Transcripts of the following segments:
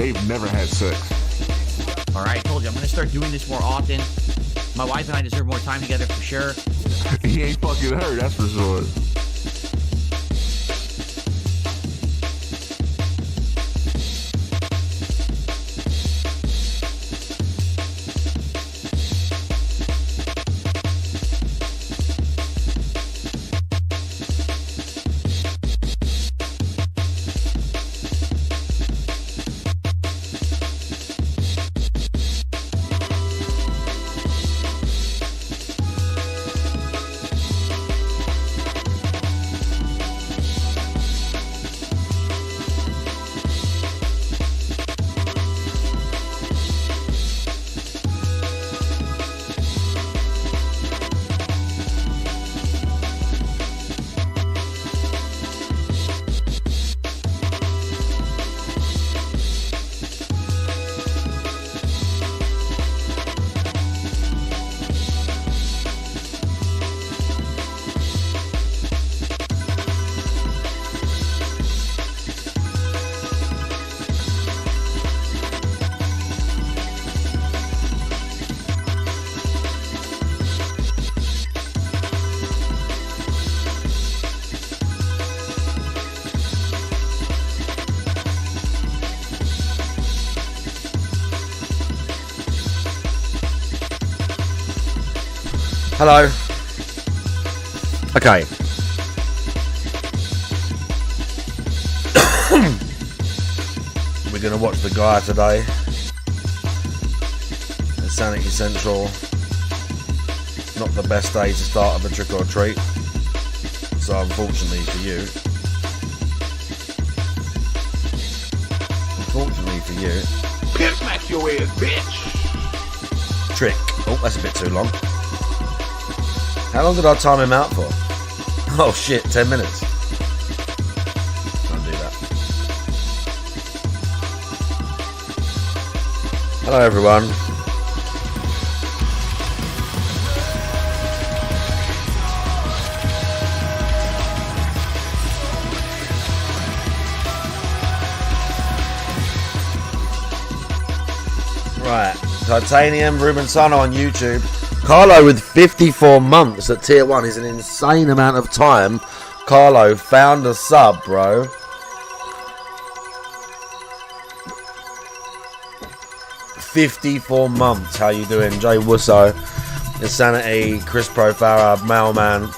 They've never had sex. All right, I told you, I'm going to start doing this more often. My wife and I deserve more time together for sure. He ain't fucking her, that's for sure. Hello. Okay. We're going to watch The Guy today. Insanity Central. Not the best day to start of a trick or treat. So unfortunately for you. Unfortunately for you. Pimp smack your ass, bitch. Trick. Oh, that's a bit too long. How long did I time him out for? Oh shit, 10 minutes. Can't do that. Hello everyone. Right, Titanium Rubensano on YouTube. Carlo with 54 months at tier 1 is an insane amount of time. Carlo found a sub, bro. $54 months. How you doing? Jay Wusso, Insanity, Chris Profara, Mailman,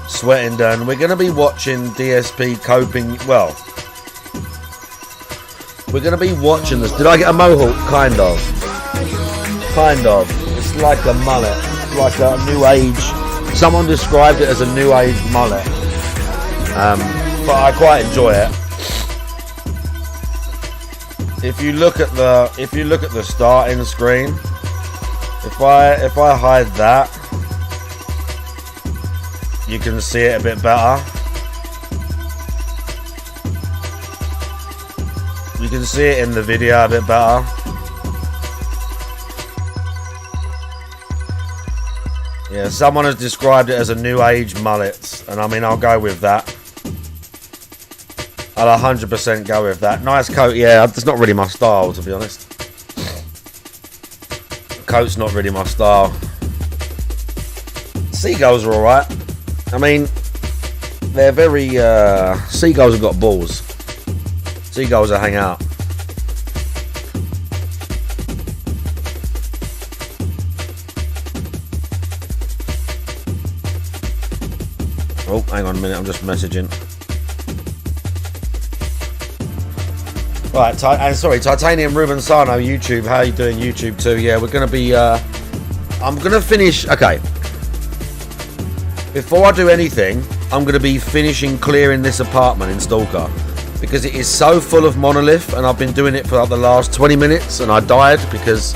Sweating Done. We're going to be watching DSP coping. Well, we're going to be watching this. Did I get a mohawk? Kind of. Kind of. It's like a mullet. It's like a new age. Someone described it as a new age mullet. But I quite enjoy it. If you look at the starting screen, if I hide that, you can see it a bit better. You can see it in the video a bit better. Yeah, someone has described it as a new age mullet, and I mean, I'll go with that. I'll 100% go with that. Nice coat, yeah, it's not really my style, to be honest. Coat's not really my style. Seagulls are alright. I mean, they're very, seagulls have got balls. Seagulls will hang out. Oh, hang on a minute, I'm just messaging. Right, Titanium Rubensano, YouTube. How you doing, YouTube too? Yeah, we're gonna be. I'm gonna finish. Okay. Before I do anything, I'm gonna be finishing clearing this apartment in Stalker because it is so full of monolith, and I've been doing it for like the last 20 minutes, and I died because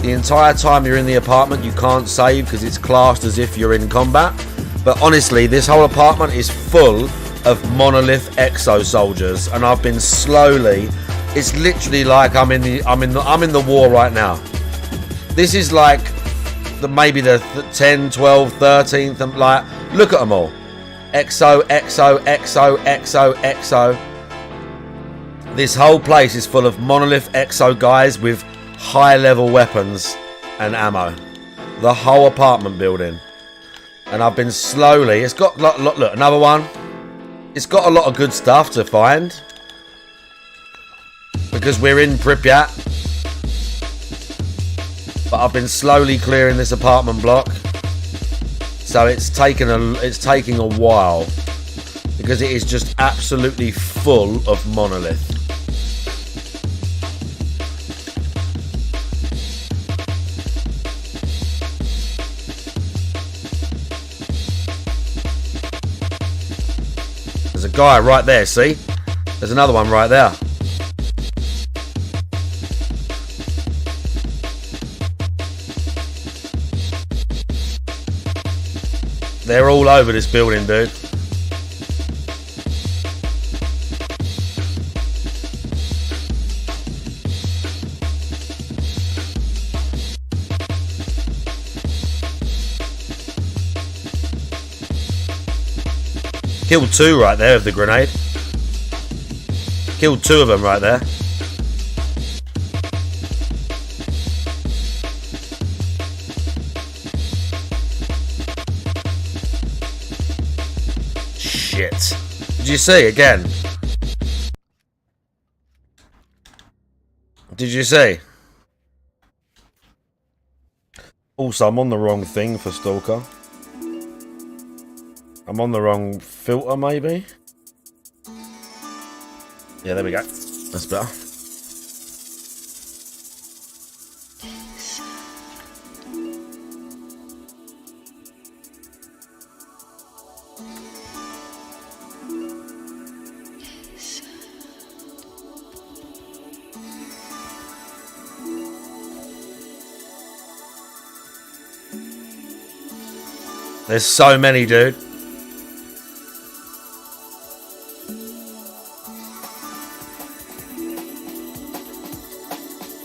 the entire time you're in the apartment, you can't save because it's classed as if you're in combat. But honestly, this whole apartment is full of monolith exo soldiers, and I've been slowly. It's literally like I'm in the war right now. This is like maybe the 10, 12, 13th. And like, look at them all. Exo, exo, exo, exo, exo. This whole place is full of monolith exo guys with high level weapons and ammo. The whole apartment building. And I've been slowly... It's got... Look, another one. It's got a lot of good stuff to find. Because we're in Pripyat. But I've been slowly clearing this apartment block. So it's taking a while. Because it is just absolutely full of monolith. There's a guy right there, see? There's another one right there. They're all over this building, dude. Killed two right there with the grenade. Killed two of them right there. Shit. Did you see again? Did you see? Also, I'm on the wrong thing for Stalker. I'm on the wrong filter, maybe? Yeah, there we go. That's better. There's so many, dude.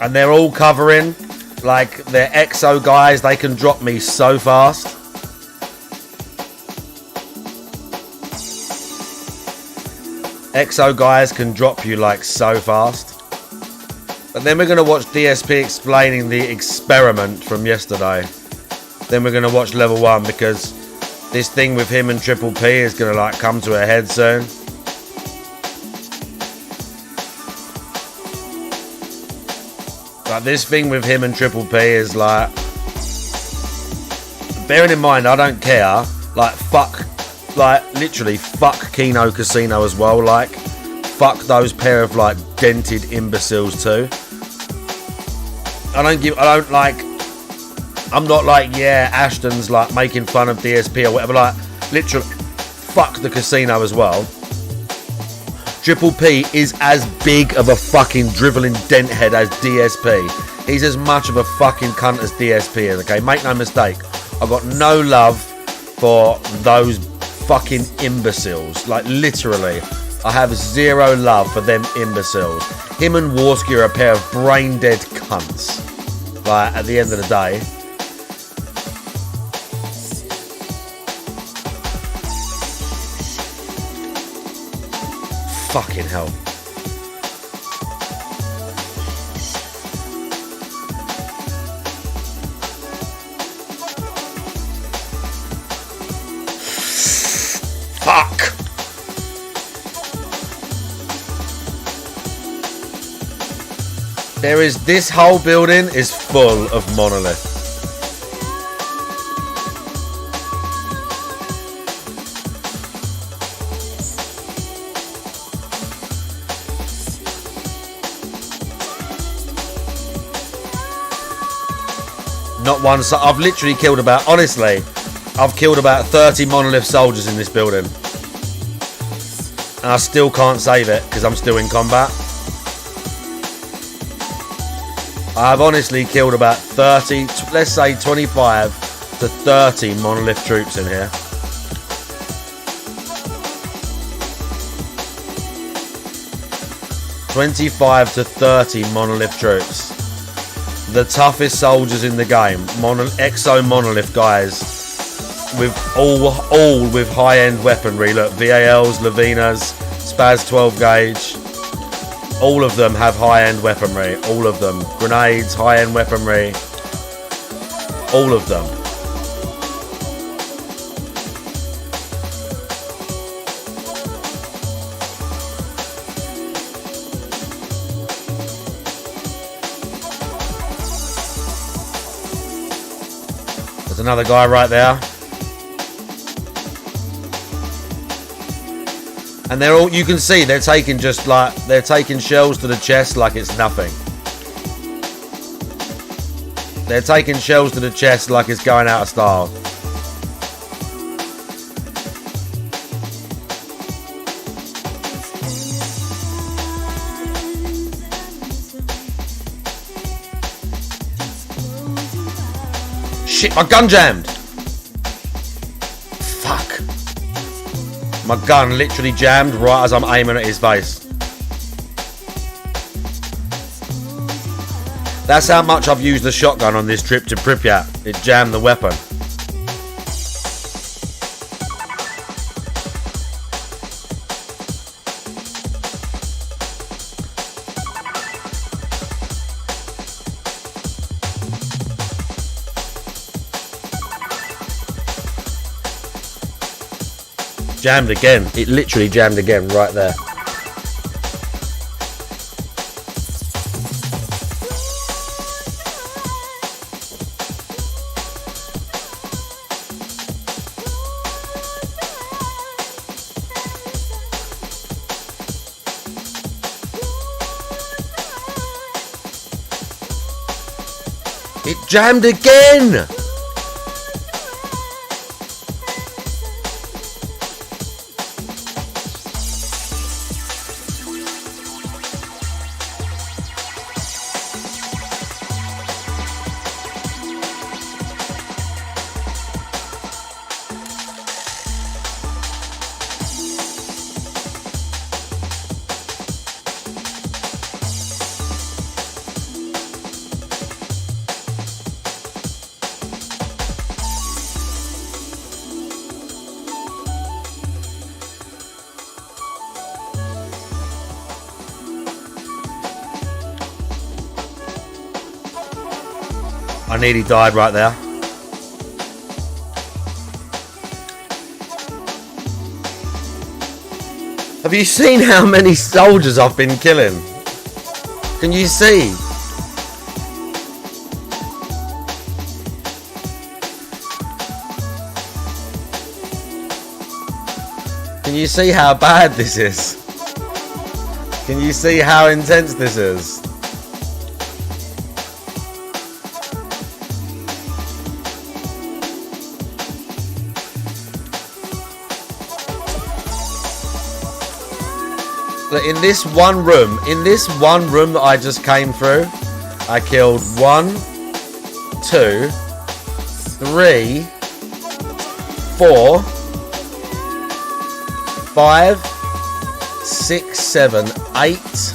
And they're all covering, like, they're exo guys. They can drop me so fast. Exo guys can drop you, like, so fast. But then we're going to watch DSP explaining the experiment from yesterday. Then we're going to watch level 1 because this thing with him and Triple P is going to, like, come to a head soon. Like, this thing with him and Triple P is like... Bearing in mind, I don't care. Like, fuck... Like, literally, fuck Kino Casino as well. Like, fuck those pair of, like, dented imbeciles too. I don't like... I'm not like, yeah, Ashton's, like, making fun of DSP or whatever. Like, literally, fuck the casino as well. Triple P is as big of a fucking drivelling dent head as DSP. He's as much of a fucking cunt as DSP is, okay? Make no mistake. I've got no love for those fucking imbeciles. Like, literally. I have zero love for them imbeciles. Him and Warski are a pair of brain-dead cunts. Like, at the end of the day. Fucking hell. Fuck. This whole building is full of monolith. Not one, so I've literally killed about, honestly, I've killed about 30 monolith soldiers in this building. And I still can't save it because I'm still in combat. I've honestly killed about 30, let's say 25 to 30 monolith troops in here. $25 to 30 monolith troops. The toughest soldiers in the game. Exo monolith guys. With all with high-end weaponry. Look, VALs, Levinas, Spaz 12 gauge. All of them have high-end weaponry. All of them. Grenades, high-end weaponry. All of them. There's another guy right there. And they're all, you can see they're taking just like, they're taking shells to the chest like it's nothing. They're taking shells to the chest like it's going out of style. Shit, my gun jammed. Fuck. My gun literally jammed right as I'm aiming at his face. That's how much I've used the shotgun on this trip to Pripyat. It jammed the weapon. Jammed again. It literally jammed again right there. It jammed again! I nearly died right there. Have you seen how many soldiers I've been killing? Can you see? Can you see how bad this is? Can you see how intense this is? In this one room that I just came through, I killed 1, 2, 3, 4, 5, 6, 7, 8.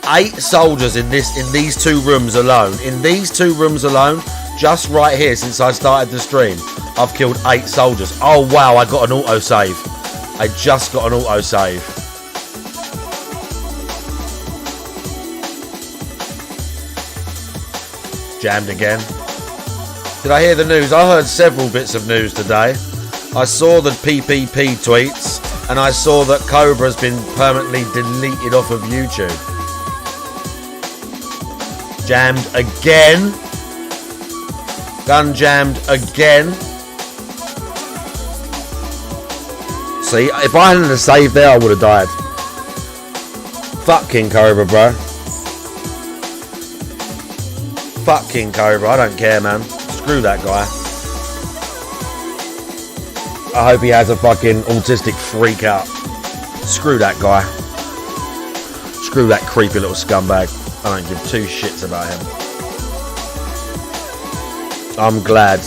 8 soldiers in these 2 rooms alone. In these 2 rooms alone, just right here since I started the stream, I've killed 8 soldiers. Oh wow, I got an autosave. I just got an autosave. Jammed again. Did I hear the news? I heard several bits of news today. I saw the PPP tweets, and I saw that Cobra's been permanently deleted off of YouTube. Jammed again. Gun jammed again. See, if I hadn't have saved there, I would have died. Fucking Cobra, bro. Fucking Cobra, I don't care, man. Screw that guy. I hope he has a fucking autistic freak out. Screw that guy. Screw that creepy little scumbag. I don't give 2 shits about him. I'm glad.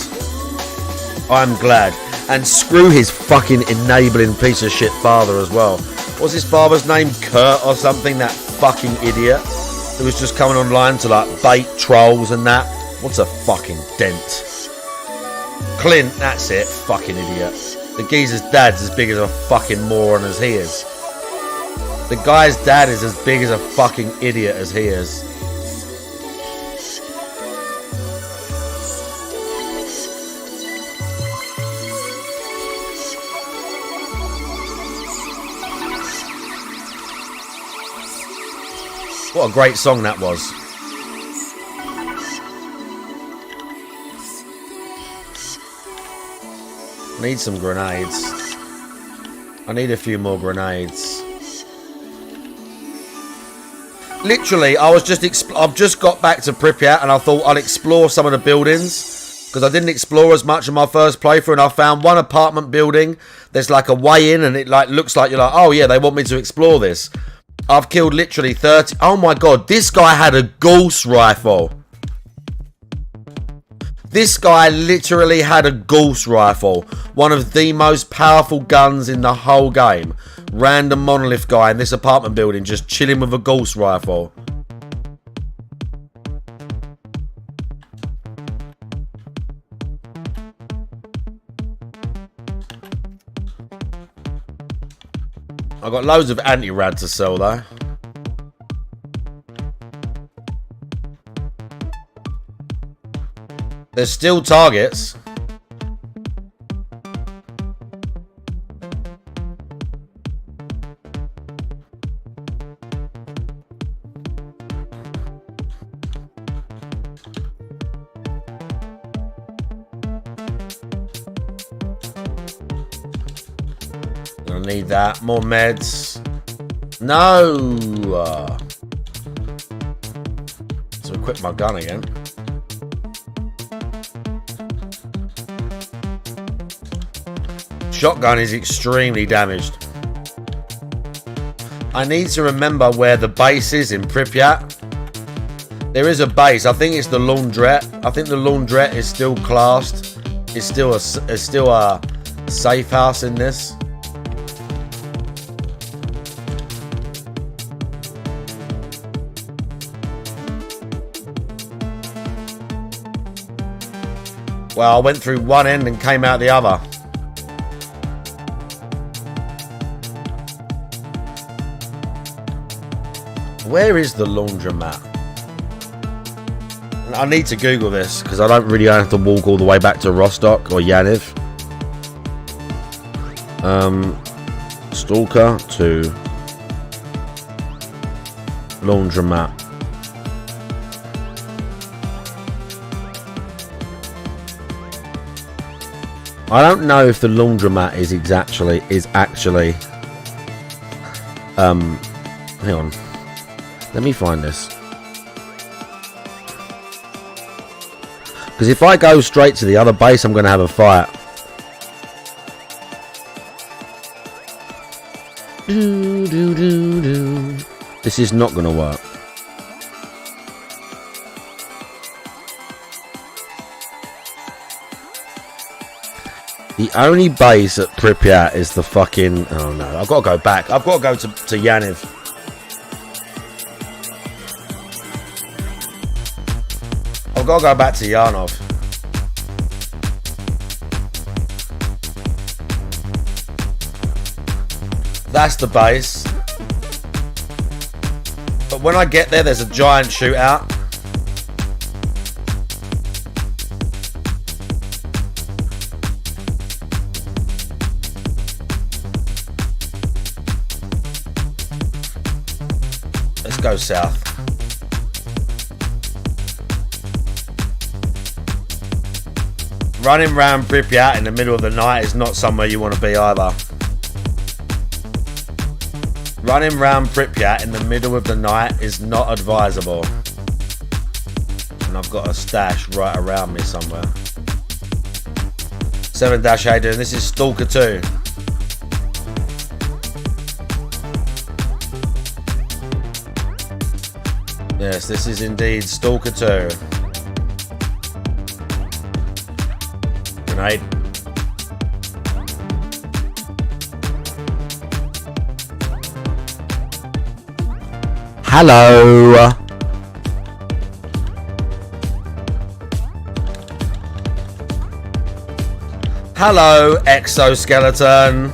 I'm glad. And screw his fucking enabling piece of shit father as well. What's his father's name? Kurt or something? That fucking idiot who was just coming online to like bait trolls and that. What's a fucking dent? Clint, that's it. Fucking idiot. The geezer's dad's as big as a fucking moron as he is. The guy's dad is as big as a fucking idiot as he is. What a great song that was. I need some grenades. I need a few more grenades. Literally, I've just got back to Pripyat and I thought I'd explore some of the buildings because I didn't explore as much in my first playthrough, and I found one apartment building. There's like a way in and it like looks like you're like, oh yeah, they want me to explore this. I've killed literally 30. Oh my god, this guy had a Gauss rifle. This guy literally had a Gauss rifle. One of the most powerful guns in the whole game. Random monolith guy in this apartment building just chilling with a Gauss rifle. I got loads of anti-rad to sell though. There's still targets. Gonna need that. More meds. No! So equip my gun again. Shotgun is extremely damaged. I need to remember where the base is in Pripyat. There is a base. I think it's the laundrette. I think the laundrette is still classed. It's still a safe house in this. Well, I went through one end and came out the other. Where is the laundromat? I need to Google this because I don't really have to walk all the way back to Rostock or Yaniv. Stalker to laundromat. I don't know if the laundromat is actually hang on. Let me find this. Because if I go straight to the other base, I'm going to have a fight. This is not going to work. The only base at Pripyat is the fucking... Oh no, I've got to go back. I've got to go to Yaniv. I've got to go back to Yarnov. That's the base. But when I get there, there's a giant shootout. Let's go south. Running round Pripyat in the middle of the night is not somewhere you want to be either. Running round Pripyat in the middle of the night is not advisable. And I've got a stash right around me somewhere. 7-, how you doing? This is Stalker 2. Yes, this is indeed Stalker 2. Grenade. Hello. Hello, exoskeleton.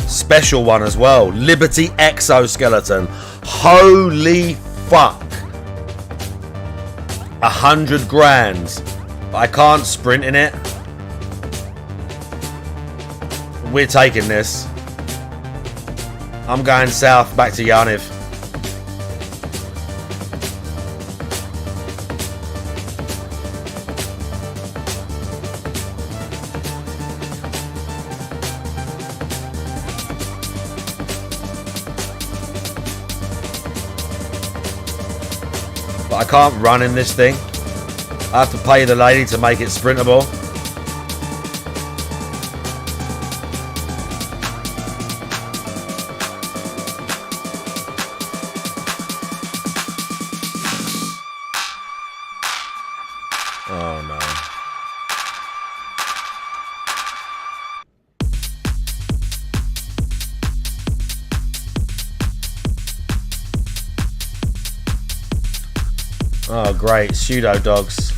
Special one as well. Liberty exoskeleton. Holy fuck. 100 grand. But I can't sprint in it. We're taking this. I'm going south back to Yaniv. But I can't run in this thing. I have to pay the lady to make it sprintable. Oh no. Oh great, pseudo dogs.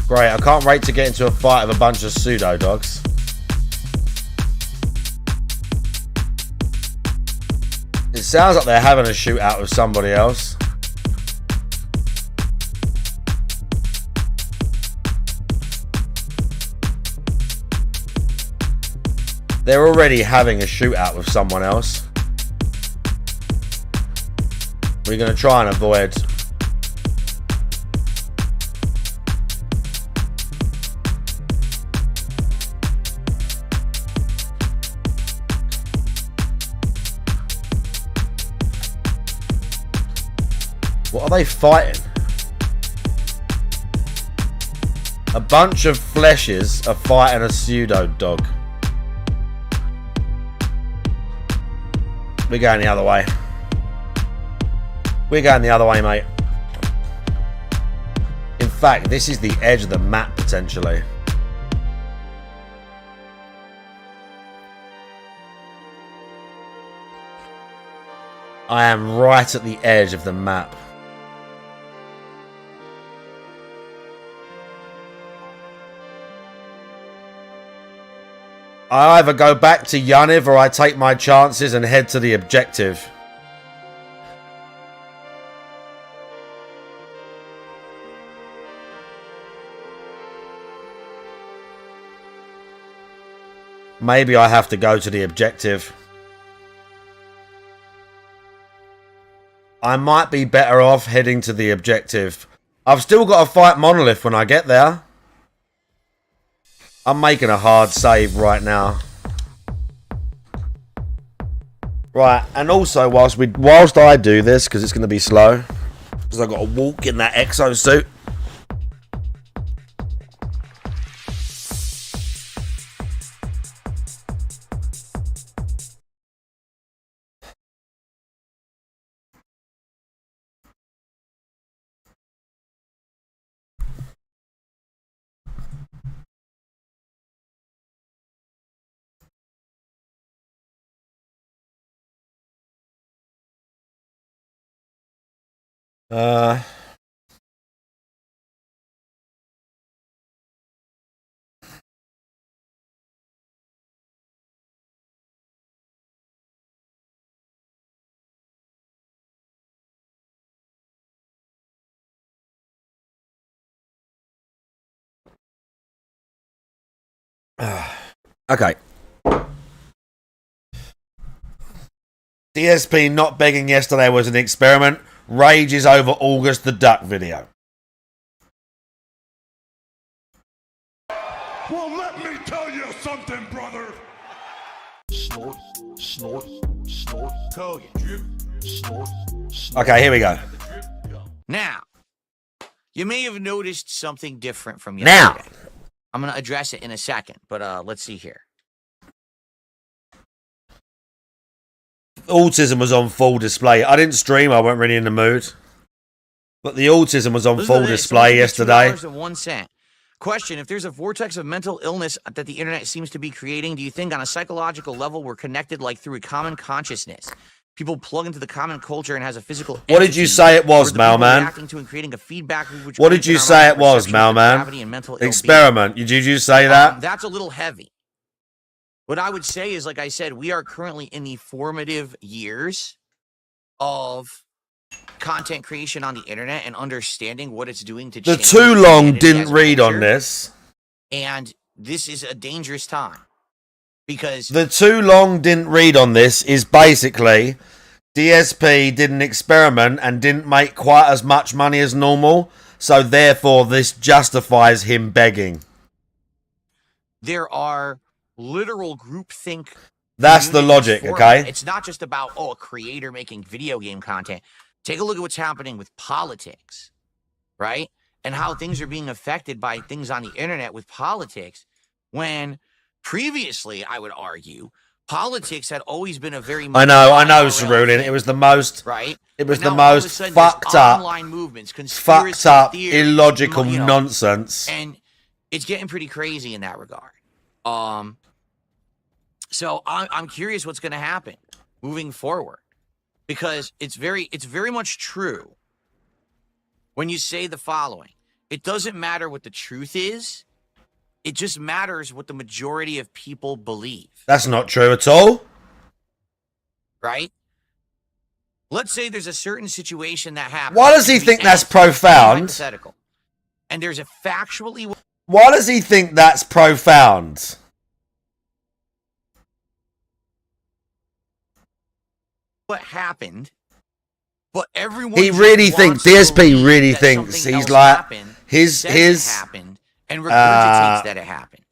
Great, I can't wait to get into a fight with a bunch of pseudo dogs. It sounds like they're having a shootout with somebody else. They're already having a shootout with someone else. We're going to try and avoid. What are they fighting? A bunch of fleshes are fighting a pseudo dog. We're going the other way. We're going the other way, mate. In fact, this is the edge of the map, potentially. I am right at the edge of the map. I either go back to Yaniv or I take my chances and head to the objective. Maybe I have to go to the objective. I might be better off heading to the objective. I've still got to fight Monolith when I get there. I'm making a hard save right now. Right, and also whilst I do this, because it's going to be slow, because I've got to walk in that exosuit. Okay. DSP not begging yesterday was an experiment. Rage is over August the Duck video. Well, let me tell you something, brother. Snort, snort, snort, tell you, drip, snort, snort. Okay, here we go. Now, you may have noticed something different from yesterday. Now. I'm going to address it in a second, but let's see here. Autism was on full display. I didn't stream, I wasn't really in the mood. But the autism was on full display yesterday. $2.01. Question, if there's a vortex of mental illness that the internet seems to be creating, do you think on a psychological level we're connected like through a common consciousness? People plug into the common culture and has a physical What did you say it was, Mailman? Reacting to and creating a feedback loop which What did you say it was, Mailman? Experiment. Did you say that? That's a little heavy. What I would say is, like I said, we are currently in the formative years of content creation on the internet and understanding what it's doing to The change too long humanity didn't as a read on culture. this. And this is a dangerous time because The too long didn't read on this is basically DSP did an experiment and didn't make quite as much money as normal, so therefore this justifies him begging. there are literal groupthink. That's the communities logic, for okay? it. It's not just about, a creator making video game content. Take a look at what's happening with politics, right? And how things are being affected by things on the internet with politics, when previously, I would argue, politics had always been a very I know, IRL Cerulin. thing, It was the most, right? it was But the now all of a most sudden there's fucked up, online movements, conspiracy fucked up, theories, illogical you know, nonsense. and it's getting pretty crazy in that regard. So I'm curious what's going to happen moving forward, because it's very much true when you say the following: it doesn't matter what the truth is, it just matters what the majority of people believe. That's not true at all. Right? Let's say there's a certain situation that happens. Why does he think that's profound? Hypothetical. And there's a factually. Why does he think that's profound? What happened, but everyone He just really wants thinks, to DSP believe really that thinks, something he's else like, happened, his, says it happened, and regurgitates that it happened.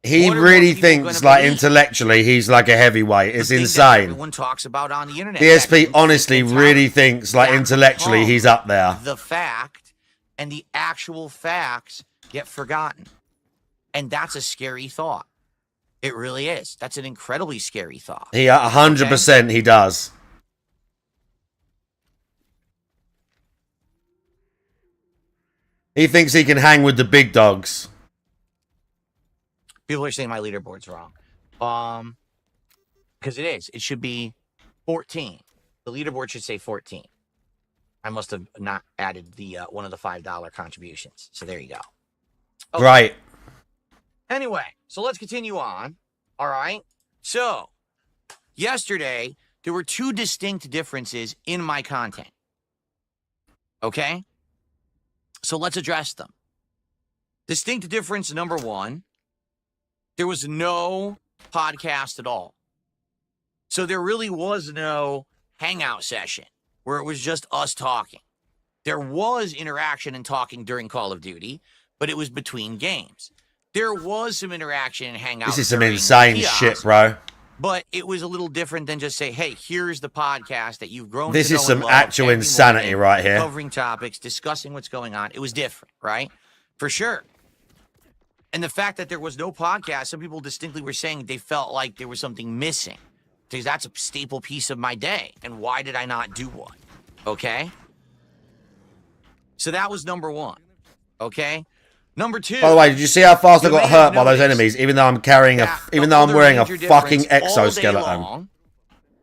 he What are really more people thinks, gonna like, believe? intellectually, he's like a heavyweight. It's The thing that insane. everyone talks about on the internet. DSP that honestly really mentality, thinks, like, that intellectually, he's up there. The fact and the actual facts get forgotten, and that's a scary thought. It really is. That's an incredibly scary thought. He 100% he does. He thinks he can hang with the big dogs. People are saying my leaderboard's wrong. Because it is. It should be 14. The leaderboard should say 14. I must have not added the one of the $5 contributions. So there you go. Okay. Right. Anyway, so let's continue on. All right. So yesterday, there were two distinct differences in my content. Okay. So let's address them. Distinct difference number one, there was no podcast at all. So there really was no hangout session where it was just us talking. There was interaction and talking during Call of Duty, but it was between games. There was some interaction and hangout. This is some during insane kiosks, shit, bro. but it was a little different than just say, hey, here's the podcast that you've grown This to know is some and love actual every insanity morning, right here. covering topics, discussing what's going on. It was different, right? For sure. And the fact that there was no podcast, some people distinctly were saying they felt like there was something missing, because that's a staple piece of my day. And why did I not do one? Okay? So that was number one. Okay? Number two. By the way, did you see how fast I you got may hurt have by those noticed enemies? Even though I'm carrying a, that even the though I'm other wearing a major fucking difference all day exoskeleton. long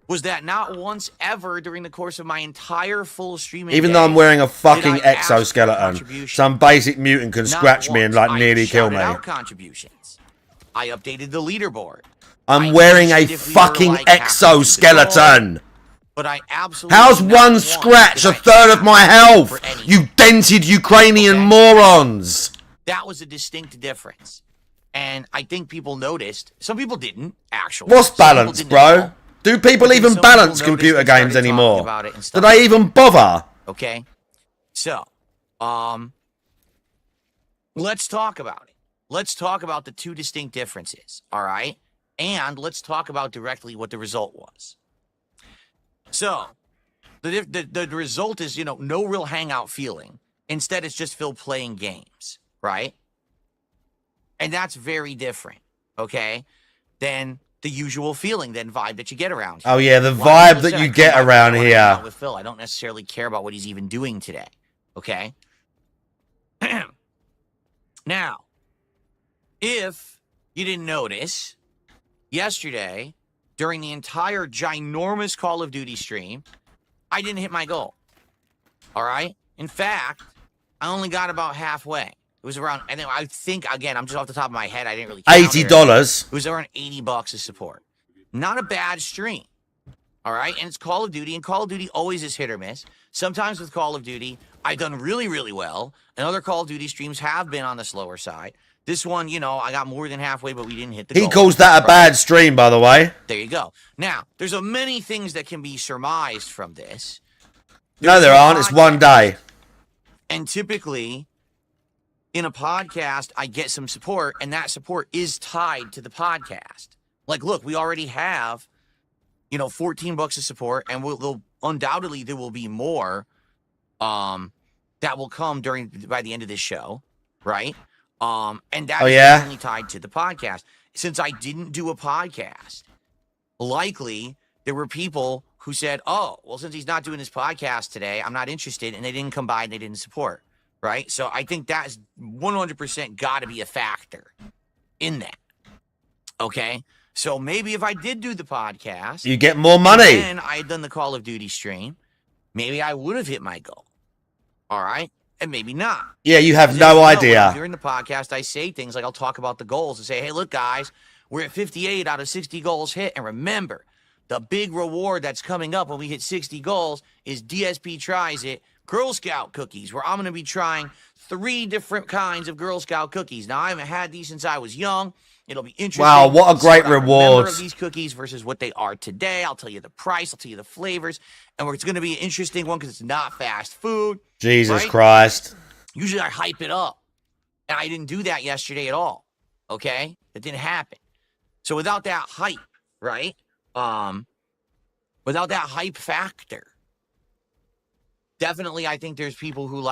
was that not once ever during the course of my entire full streaming Even day though I'm wearing a fucking did I ask for exoskeleton, contribution. some basic mutant can Not scratch me and once. like I nearly kill shouted me. out contributions. I updated the leaderboard. I'm I wearing a mentioned if we were, fucking like, halfway through the exoskeleton. goal, but I absolutely How's not one once scratch did a I third of ask my health? for any. You dented Ukrainian Okay. morons. That was a distinct difference. And I think people noticed. Some people didn't, actually. What's Some people balance, didn't at bro? all. Do people But then even some balance people noticed computer and started games talking anymore? about it and Do stuff. they even bother? Okay? So, let's talk about it. Let's talk about the two distinct differences, all right? And let's talk about directly what the result was. So, the result is, no real hangout feeling. Instead, it's just Phil playing games, right? And that's very different, okay, than the usual feeling, then vibe that you get around here. Oh yeah, the A lot of vibe people that said, you "I come get back and I around wanna hang out here. with Phil. I don't necessarily care about what he's even doing today, okay? Now, if you didn't notice, yesterday, during the entire ginormous Call of Duty stream, I didn't hit my goal. All right? In fact, I only got about halfway. It was around, and then I think, again, I'm just off the top of my head, I didn't really count $80. It was around $80 of support. Not a bad stream. All right? And it's Call of Duty, and Call of Duty always is hit or miss. Sometimes with Call of Duty, I've done really, really well, and other Call of Duty streams have been on the slower side. This one, you know, I got more than halfway, but we didn't hit the goal. He calls that a bad stream, by the way. There you go. Now, there's a many things that can be surmised from this. No, there aren't. It's one day. And typically, in a podcast, I get some support, and that support is tied to the podcast. Like, look, we already have, you know, $14 of support, and undoubtedly there will be more that will come by the end of this show, right? And that is only tied to the podcast. Since I didn't do a podcast, likely there were people who said, oh, well, since he's not doing his podcast today, I'm not interested, and they didn't come by and they didn't support, right? So I think that's 100% got to be a factor in that, okay? So maybe if I did do the podcast, you get more money. And I had done the Call of Duty stream, maybe I would have hit my goal, all right? And maybe not. Yeah, you have no idea. During the podcast, I say things like I'll talk about the goals and say, hey, look, guys, we're at 58 out of 60 goals hit. And remember, the big reward that's coming up when we hit 60 goals is DSP Tries It Girl Scout cookies, where I'm going to be trying 3 different kinds of Girl Scout cookies. Now, I haven't had these since I was young. It'll be interesting. Wow, what a great reward. Of these cookies versus what they are today. I'll tell you the price. I'll tell you the flavors. And it's going to be an interesting one because it's not fast food. Jesus Christ. Usually I hype it up. And I didn't do that yesterday at all. Okay? It didn't happen. So without that hype, right? Without that hype factor, definitely I think there's people who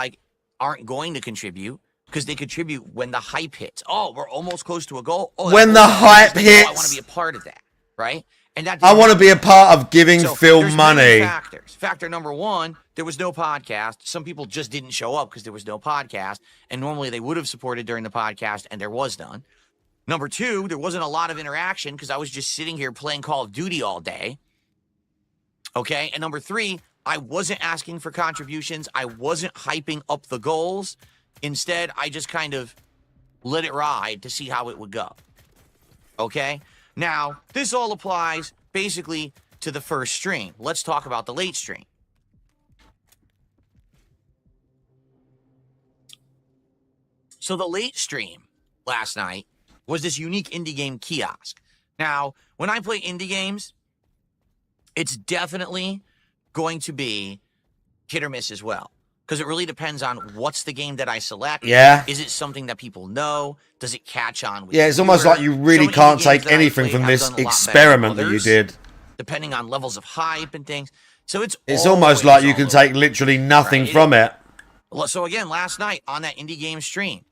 aren't going to contribute. Because they contribute when the hype hits. Oh, we're almost close to a goal. Oh, when the hype hits. I want to be a part of that, right? And I want to be a part of giving Phil money. Factors. Factor number 1, there was no podcast. Some people just didn't show up because there was no podcast. And normally they would have supported during the podcast, and there was none. Number 2, there wasn't a lot of interaction because I was just sitting here playing Call of Duty all day. Okay? And number 3, I wasn't asking for contributions. I wasn't hyping up the goals. Instead, I just kind of let it ride to see how it would go. Okay? Now, this all applies basically to the first stream. Let's talk about the late stream. So the late stream last night was this unique indie game kiosk. Now, when I play indie games, it's definitely going to be hit or miss as well. Because it really depends on what's the game that I select. Yeah. Is it something that people know? Does it catch on with it's almost like you really can't take anything from this experiment that you did. Depending on levels of hype and things. So it's almost like you can take literally nothing from it. So again, last night on that indie game stream,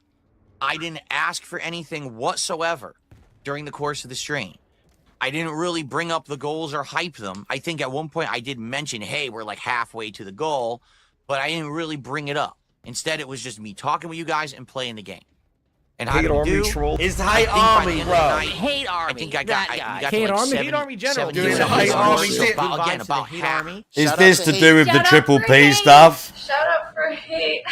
I didn't ask for anything whatsoever during the course of the stream. I didn't really bring up the goals or hype them. I think at one point I did mention, hey, we're like halfway to the goal. But I didn't really bring it up. Instead, it was just me talking with you guys and playing the game. And how did we do? It's Hate Army, bro. Hate Army. I think I got Hate Army? Hate Army General. Dude, Hate Army. Again, about Hate half. Army. Is this to do with the Triple P stuff? Shut up for hate.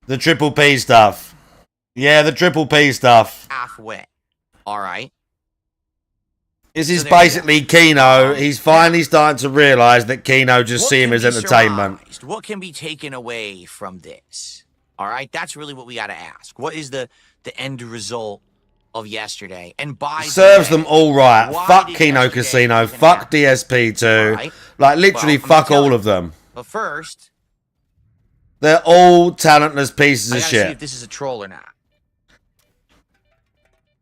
The Triple P stuff. Yeah, the Triple P stuff. Halfway. All right. This is basically Keno. He's finally starting to realise that Keno just see him as entertainment. What can be taken away from this? All right? That's really what we got to ask. What is the end result of yesterday? And by serves them all right. Fuck Keno Casino. Fuck DSP2. Right? Like, literally fuck all of them. But first, they're all talentless pieces of shit. See if this is a troll or not.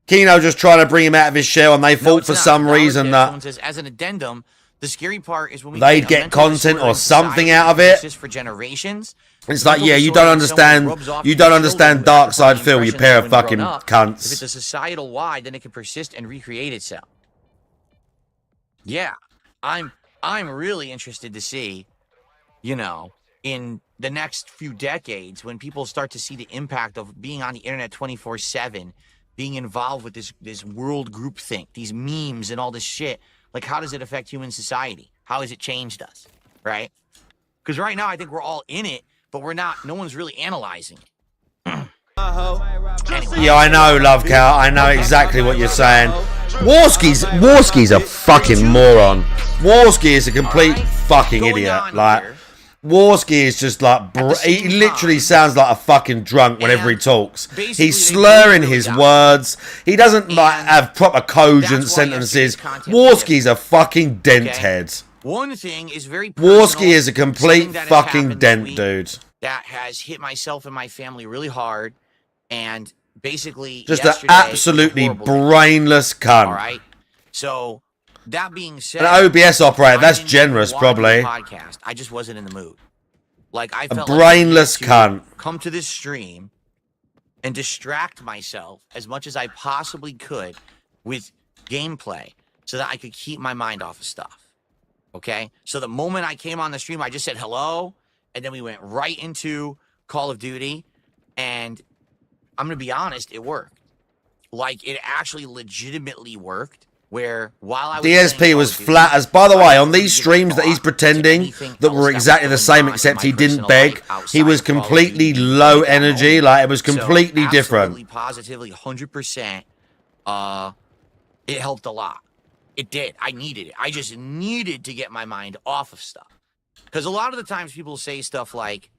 Keno just trying to bring him out of his shell, and they thought for some reason that says, as an addendum, the scary part is when they'd get content or something out of it. For generations. It's like, yeah, you don't understand. You don't understand Dark Side Phil, you pair of fucking cunts. If it's a societal why, then it can persist and recreate itself. Yeah, I'm really interested to see, you know, in the next few decades when people start to see the impact of being on the internet 24/7, being involved with this world groupthink, these memes and all this shit. Like, how does it affect human society? How has it changed us? Right? Because right now I think we're all in it, but we're not. No one's really analyzing it. Anyway. Yeah, I know, Love Cow. I know exactly what you're saying. Warski's a fucking moron. Warski is a complete fucking idiot. Like, Warski is just like, he literally sounds like a fucking drunk whenever he talks. He's slurring his words. He doesn't like have proper cogent sentences. Warski's a fucking dent head. One thing is very Warski is a complete fucking dent dude. That has hit myself and my family really hard, and basically just an absolutely brainless cunt. All right. So that being said, an OBS operator, that's generous, probably. Podcast. I just wasn't in the mood. Like, I felt a brainless cunt. Come to this stream and distract myself as much as I possibly could with gameplay, so that I could keep my mind off of stuff. Okay. So the moment I came on the stream, I just said hello, and then we went right into Call of Duty, and I'm gonna be honest, it worked. Like, it actually legitimately worked. Where while I was DSP was flat as. By the way, on these streams that he's pretending that were exactly the same, except he didn't beg, he was completely low energy. Like, it was completely different. Positively, 100%. It helped a lot. It did. I needed it. I just needed to get my mind off of stuff. Because a lot of the times people say stuff like,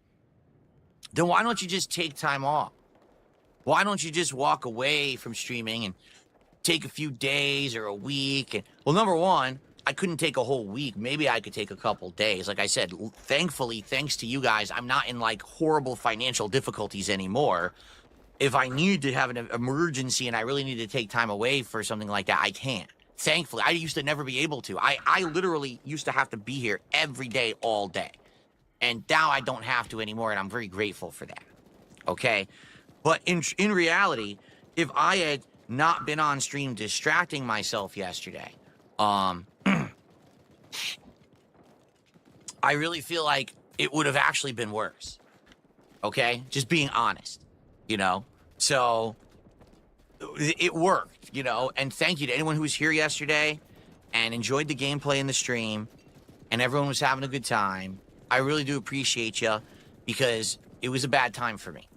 then why don't you just take time off? Why don't you just walk away from streaming and take a few days or a week? And, well, number one, I couldn't take a whole week. Maybe I could take a couple days. Like I said, thankfully, thanks to you guys, I'm not in like horrible financial difficulties anymore. If I need to have an emergency and I really need to take time away for something like that, I can. Thankfully, I used to never be able to. I literally used to have to be here every day, all day. And now I don't have to anymore, and I'm very grateful for that. Okay? But in reality, if I had not been on stream distracting myself yesterday, I really feel like it would have actually been worse. Okay? Just being honest, you know? So it worked, you know? And thank you to anyone who was here yesterday and enjoyed the gameplay in the stream, and everyone was having a good time. I really do appreciate you, because it was a bad time for me.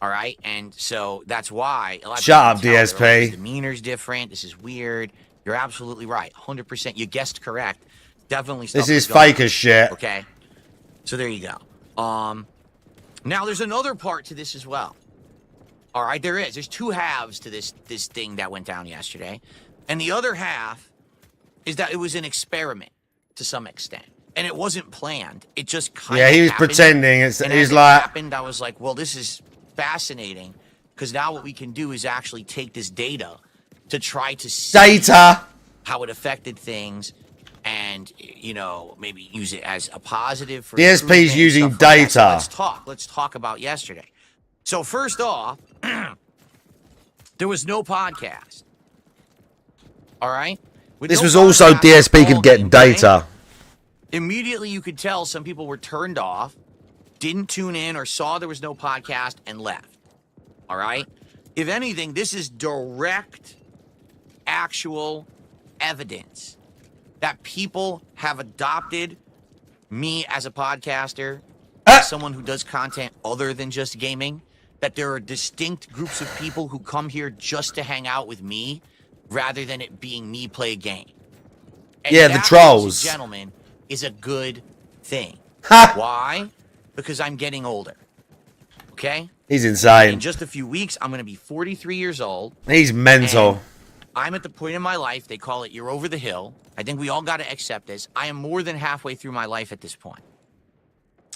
All right, and so that's why a lot of shut up, DSP. Demeanor's different. This is weird. You're absolutely right, 100%. You guessed correct. Definitely. This is fake as shit. Okay, so there you go. Now there's another part to this as well. All right, there is. There's two halves to this thing that went down yesterday, and the other half is that it was an experiment to some extent, and it wasn't planned. It just kind of he was happened. pretending. He's like, happened. I was like, well, this is fascinating, because now what we can do is actually take this data to try to see how it affected things, and, you know, maybe use it as a positive for DSP's using data. So let's talk about yesterday. So first off, there was no podcast. All right, this was also DSP could get data. Immediately you could tell some people were turned off, didn't tune in, or saw there was no podcast and left. All right? If anything, this is direct, actual evidence that people have adopted me as a podcaster, as someone who does content other than just gaming, that there are distinct groups of people who come here just to hang out with me rather than it being me play a game. And yeah, the trolls. Gentlemen, is a good thing. Why? Because I'm getting older. Okay? He's insane. In just a few weeks, I'm going to be 43 years old. He's mental. I'm at the point in my life, they call it you're over the hill. I think we all got to accept this. I am more than halfway through my life at this point.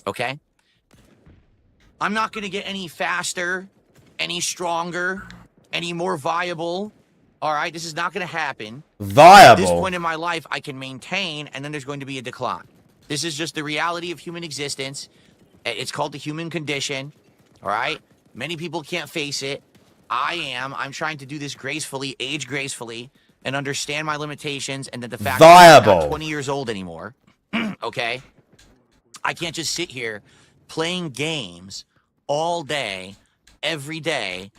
Okay? I'm not going to get any faster, any stronger, any more viable. All right? This is not going to happen. Viable? At this point in my life, I can maintain, and then there's going to be a decline. This is just the reality of human existence. It's called the human condition, all right? Many people can't face it. I am. I'm trying to do this gracefully, age gracefully, and understand my limitations and that the fact Viable. that I'm not 20 years old anymore, okay? I can't just sit here playing games all day, every day,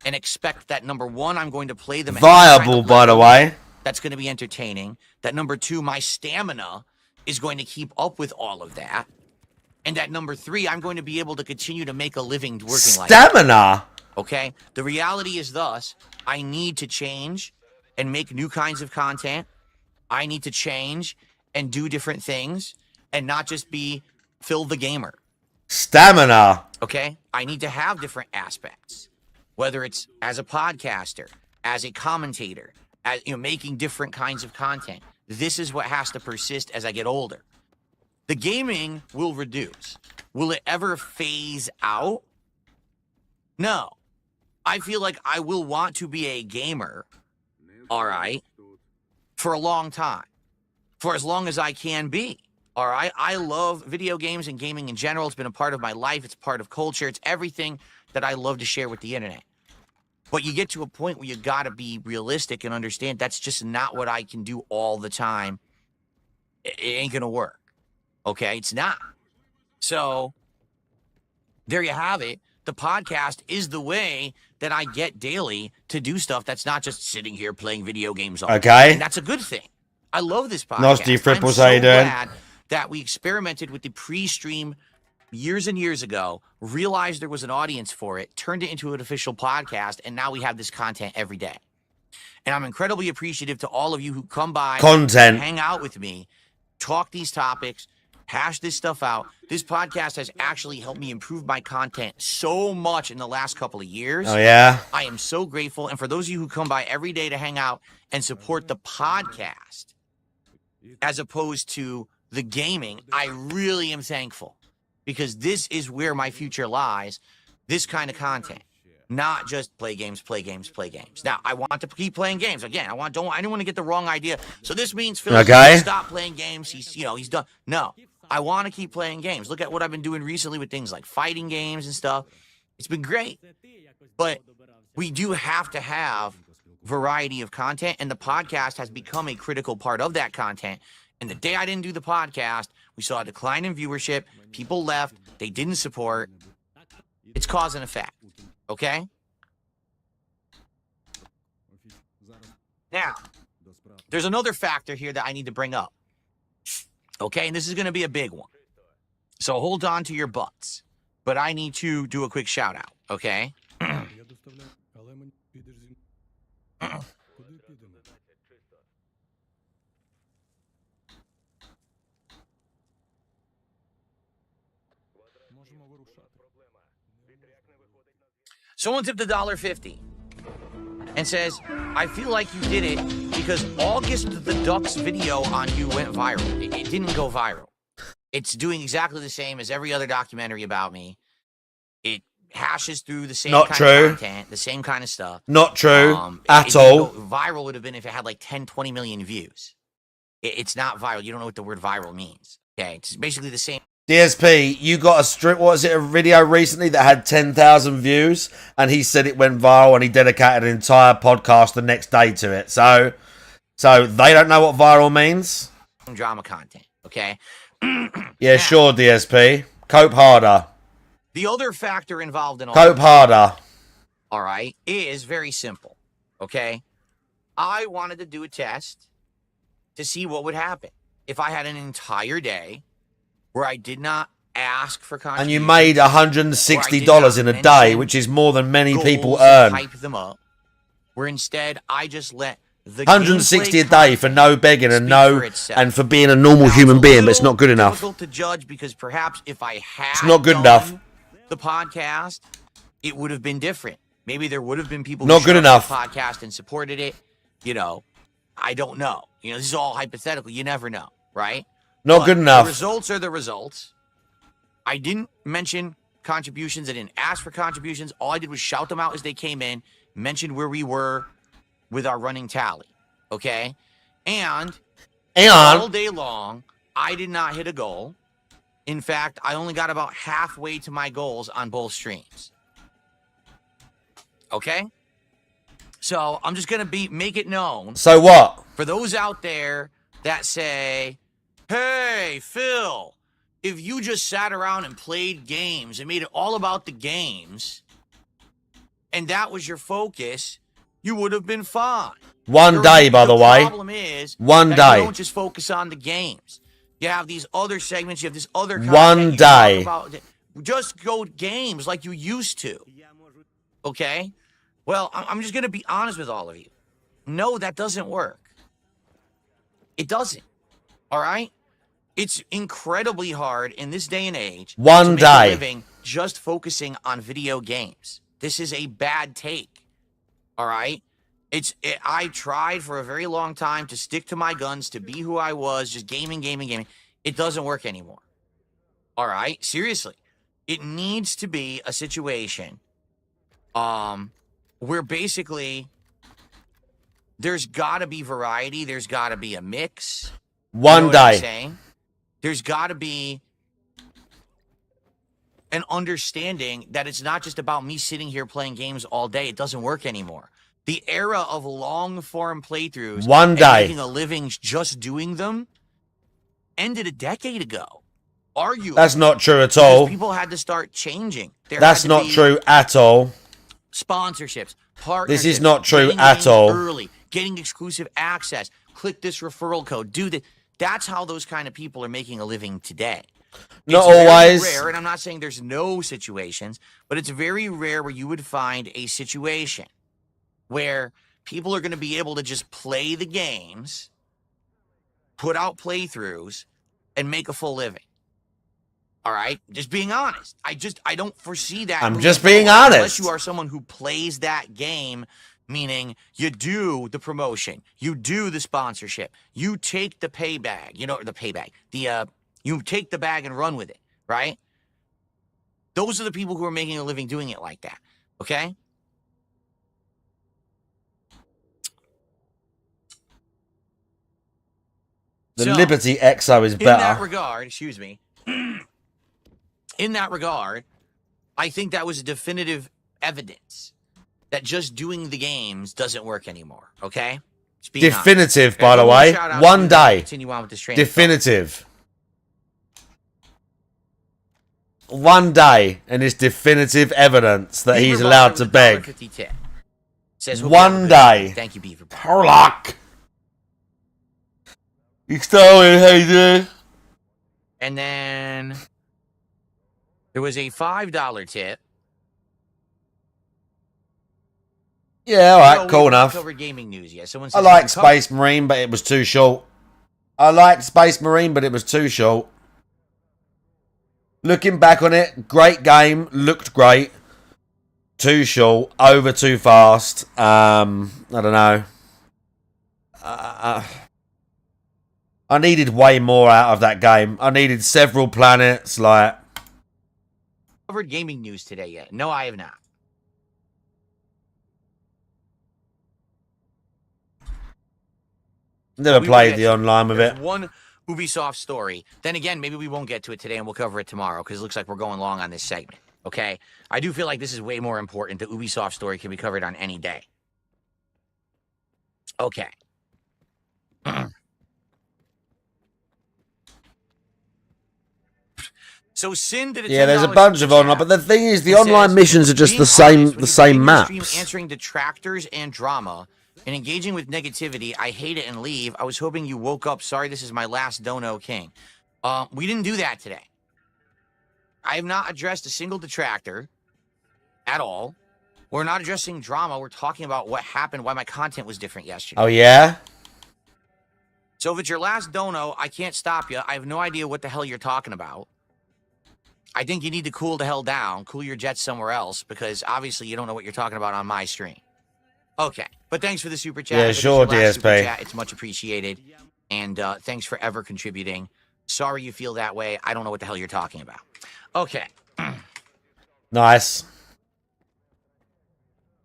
and expect that, number one, I'm going to play them at any kind Viable, of by the level way. that's going to be entertaining. That, number two, my stamina is going to keep up with all of that. And that, number three, I'm going to be able to continue to make a living working like that. Stamina? Okay? The reality is thus, I need to change and make new kinds of content. I need to change and do different things and not just be Phil the Gamer. Stamina. Okay? I need to have different aspects, whether it's as a podcaster, as a commentator, as making different kinds of content. This is what has to persist as I get older. The gaming will reduce. Will it ever phase out? No. I feel like I will want to be a gamer, all right, for a long time, for as long as I can be. All right, I love video games and gaming in general. It's been a part of my life. It's part of culture. It's everything that I love to share with the internet. But you get to a point where you got to be realistic and understand that's just not what I can do all the time. It ain't going to work. Okay, it's not. So there you have it. The podcast is the way that I get daily to do stuff that's not just sitting here playing video games all day. Okay. And that's a good thing. I love this podcast. Nice to you, Fripples. I'm How so you doing? glad that we experimented with the pre-stream years and years ago, realized there was an audience for it, turned it into an official podcast, and now we have this content every day. And I'm incredibly appreciative to all of you who come by, Content. hang out with me, talk these topics, hash this stuff out. This podcast has actually helped me improve my content so much in the last couple of years. Oh, yeah? I am so grateful. And for those of you who come by every day to hang out and support the podcast, as opposed to the gaming, I really am thankful, because this is where my future lies, this kind of content. Not just play games, play games, play games. Now, I want to keep playing games. Again, I don't want to get the wrong idea. So this means Phil's Okay. stop playing games. He's done. No, I want to keep playing games. Look at what I've been doing recently with things like fighting games and stuff. It's been great. But we do have to have variety of content, and the podcast has become a critical part of that content. And the day I didn't do the podcast, we saw a decline in viewership. People left. They didn't support. It's cause and effect. Okay? Now, there's another factor here that I need to bring up. Okay? And this is going to be a big one. So hold on to your butts. But I need to do a quick shout out. Okay? Someone tipped $1.50 and says, I feel like you did it because August the Duck's video on you went viral. It didn't go viral. It's doing exactly the same as every other documentary about me. It hashes through the same kind of content, the same kind of stuff. Not true at it all. Viral would have been if it had like 10, 20 million views. It's not viral. You don't know what the word viral means. Okay, it's basically the same. DSP, you got a video recently that had 10,000 views, and he said it went viral, and he dedicated an entire podcast the next day to it. So they don't know what viral means. Drama content, okay? Yeah, sure, DSP. Cope harder. The other factor involved in all Cope harder. All right, is very simple, okay? I wanted to do a test to see what would happen if I had an entire day where I did not ask for contributions. And you made $160 in a day, which is more than many people earn. Hype them up, where instead I just let the 160 a day for no begging and for being a normal now, human being, but it's not good enough. Difficult to judge because perhaps if I had it's not good enough. The podcast, it would have been different. Maybe there would have been people not who good enough. The podcast and supported it. You know, I don't know. You know, this is all hypothetical. You never know, right? Not good enough. The results are the results. I didn't mention contributions. I didn't ask for contributions. All I did was shout them out as they came in, mentioned where we were with our running tally, okay? And all day long, I did not hit a goal. In fact, I only got about halfway to my goals on both streams. Okay? So I'm just going to make it known. So what? For those out there that say, hey, Phil, if you just sat around and played games and made it all about the games, and that was your focus, you would have been fine. One day, by the way. The problem is one that day. You don't just focus on the games. You have these other segments. You have this other content. One day. Just go games like you used to. Okay? Well, I'm just going to be honest with all of you. No, that doesn't work. It doesn't. All right? It's incredibly hard in this day and age One to make day. a living just focusing on video games. This is a bad take. All right? I tried for a very long time to stick to my guns, to be who I was, just gaming. It doesn't work anymore. All right? Seriously. It needs to be a situation where basically there's got to be variety. There's got to be a mix. One what I'm day. saying? There's got to be an understanding that it's not just about me sitting here playing games all day. It doesn't work anymore. The era of long-form playthroughs One day. and making a living just doing them ended a decade ago. Arguably. That's not true at all. People had to start changing. That's not true at all. Sponsorships, partnerships. This is not true getting at games all. Early, getting exclusive access. Click this referral code. Do that. That's how those kind of people are making a living today. Not It's always. very rare, and I'm not saying there's no situations, but it's very rare where you would find a situation where people are going to be able to just play the games, put out playthroughs, and make a full living. All right? Just being honest. I don't foresee that. I'm just being honest. Unless you are someone who plays that game, meaning you do the promotion, you do the sponsorship, you take the pay bag, you take the bag and run with it, right? Those are the people who are making a living doing it like that, okay? The So, Liberty XO is in that better. regard, excuse me, in that regard, I think that was definitive evidence that just doing the games doesn't work anymore, okay? Just being honest. Definitive, Okay, by the one more way. shout out One to day. Continue on with this train of thought. Definitive. One day, and it's definitive evidence that he's Beaver allowed Bar to with a beg. $1.50 tip. Says, "Hope you have a One good day. day." Thank you, Beaver Bar. Herlock. You stole it, hey dude. And then there was a $5 tip. Yeah, alright, No, we cool haven't enough. covered gaming news yet. Someone I says like we covered- Space Marine, but it was too short. I liked Space Marine, but it was too short. Looking back on it, great game, looked great. Too short, over too fast. I don't know. I needed way more out of that game. I needed several planets, like... covered gaming news today yet. No, I have not. Never We will played get the to online with There's it. one Ubisoft story. Then again, maybe we won't get to it today and we'll cover it tomorrow because it looks like we're going long on this segment. Okay? I do feel like this is way more important. The Ubisoft story can be covered on any day. Okay. So Sin did a Yeah, there's a $10 bunch of super online, chat. but the thing is, the It online says, missions are just "Being the same, honest, when the you same play your stream maps. answering detractors and drama and engaging with negativity, I hate it and leave. I was hoping you woke up. Sorry, this is my last Dono King. We didn't do that today. I have not addressed a single detractor at all. We're not addressing drama. We're talking about what happened, why my content was different yesterday. Oh, yeah? So if it's your last dono, I can't stop you. I have no idea what the hell you're talking about. I think you need to cool the hell down, cool your jets somewhere else, because obviously you don't know what you're talking about on my stream. Okay, but thanks for the super chat. Yeah, If it's sure, your last super DSP. chat, it's much appreciated. And thanks for ever contributing. Sorry you feel that way. I don't know what the hell you're talking about. Okay. Nice.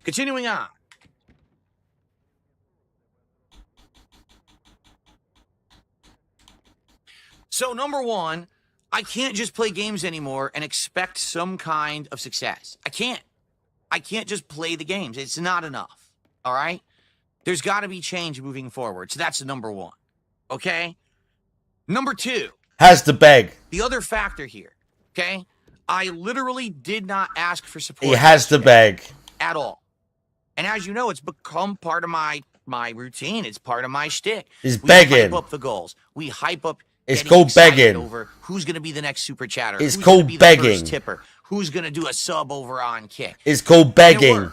Continuing on. So, number one, I can't just play games anymore and expect some kind of success. I can't. I can't just play the games. It's not enough. All right? There's got to be change moving forward. So that's number one. Okay? Number two. Has to beg. The other factor here. Okay? I literally did not ask for support. He has to beg. At all. And as you know, it's become part of my routine. It's part of my shtick. He's begging. We hype up the goals. We hype up. It's called begging. Over who's going to be the next super chatter. It's who's called be begging. The first tipper. Who's going to do a sub over on Kick. It's called begging.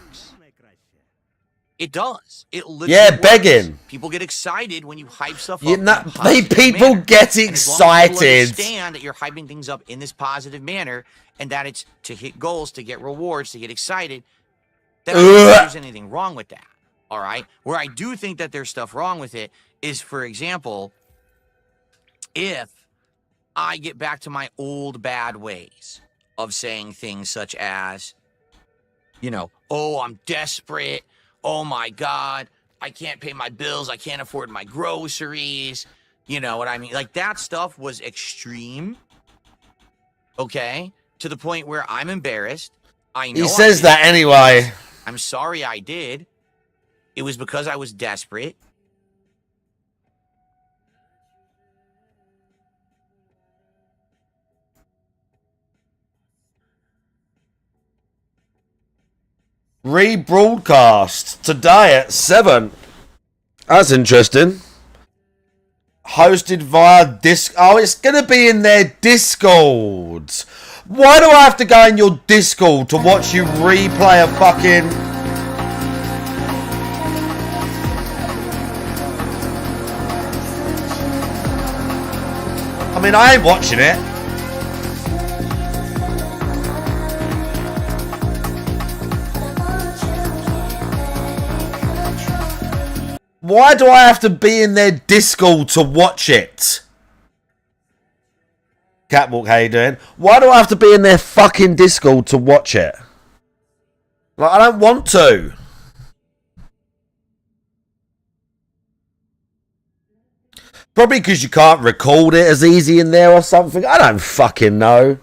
It does. It literally works. Begging. People get excited when you hype stuff up. People get excited. People understand that you're hyping things up in this positive manner and that it's to hit goals, to get rewards, to get excited. That I don't think there's anything wrong with that. All right? Where I do think that there's stuff wrong with it is, for example, if I get back to my old bad ways of saying things such as, you know, oh, I'm desperate. Oh my God, I can't pay my bills. I can't afford my groceries. You know what I mean? Like, that stuff was extreme. Okay? To the point where I'm embarrassed. I know He says that anyway. I'm sorry I did. It was because I was desperate. Rebroadcast today at 7. That's interesting. Hosted via Disc. Oh, it's going to be in their Discord. Why do I have to go in your Discord to watch you replay a fucking... I mean, I ain't watching it. Why do I have to be in their Discord to watch it? Catwalk, how you doing? Why do I have to be in their fucking Discord to watch it? Like, I don't want to. Probably because you can't record it as easy in there or something. I don't fucking know.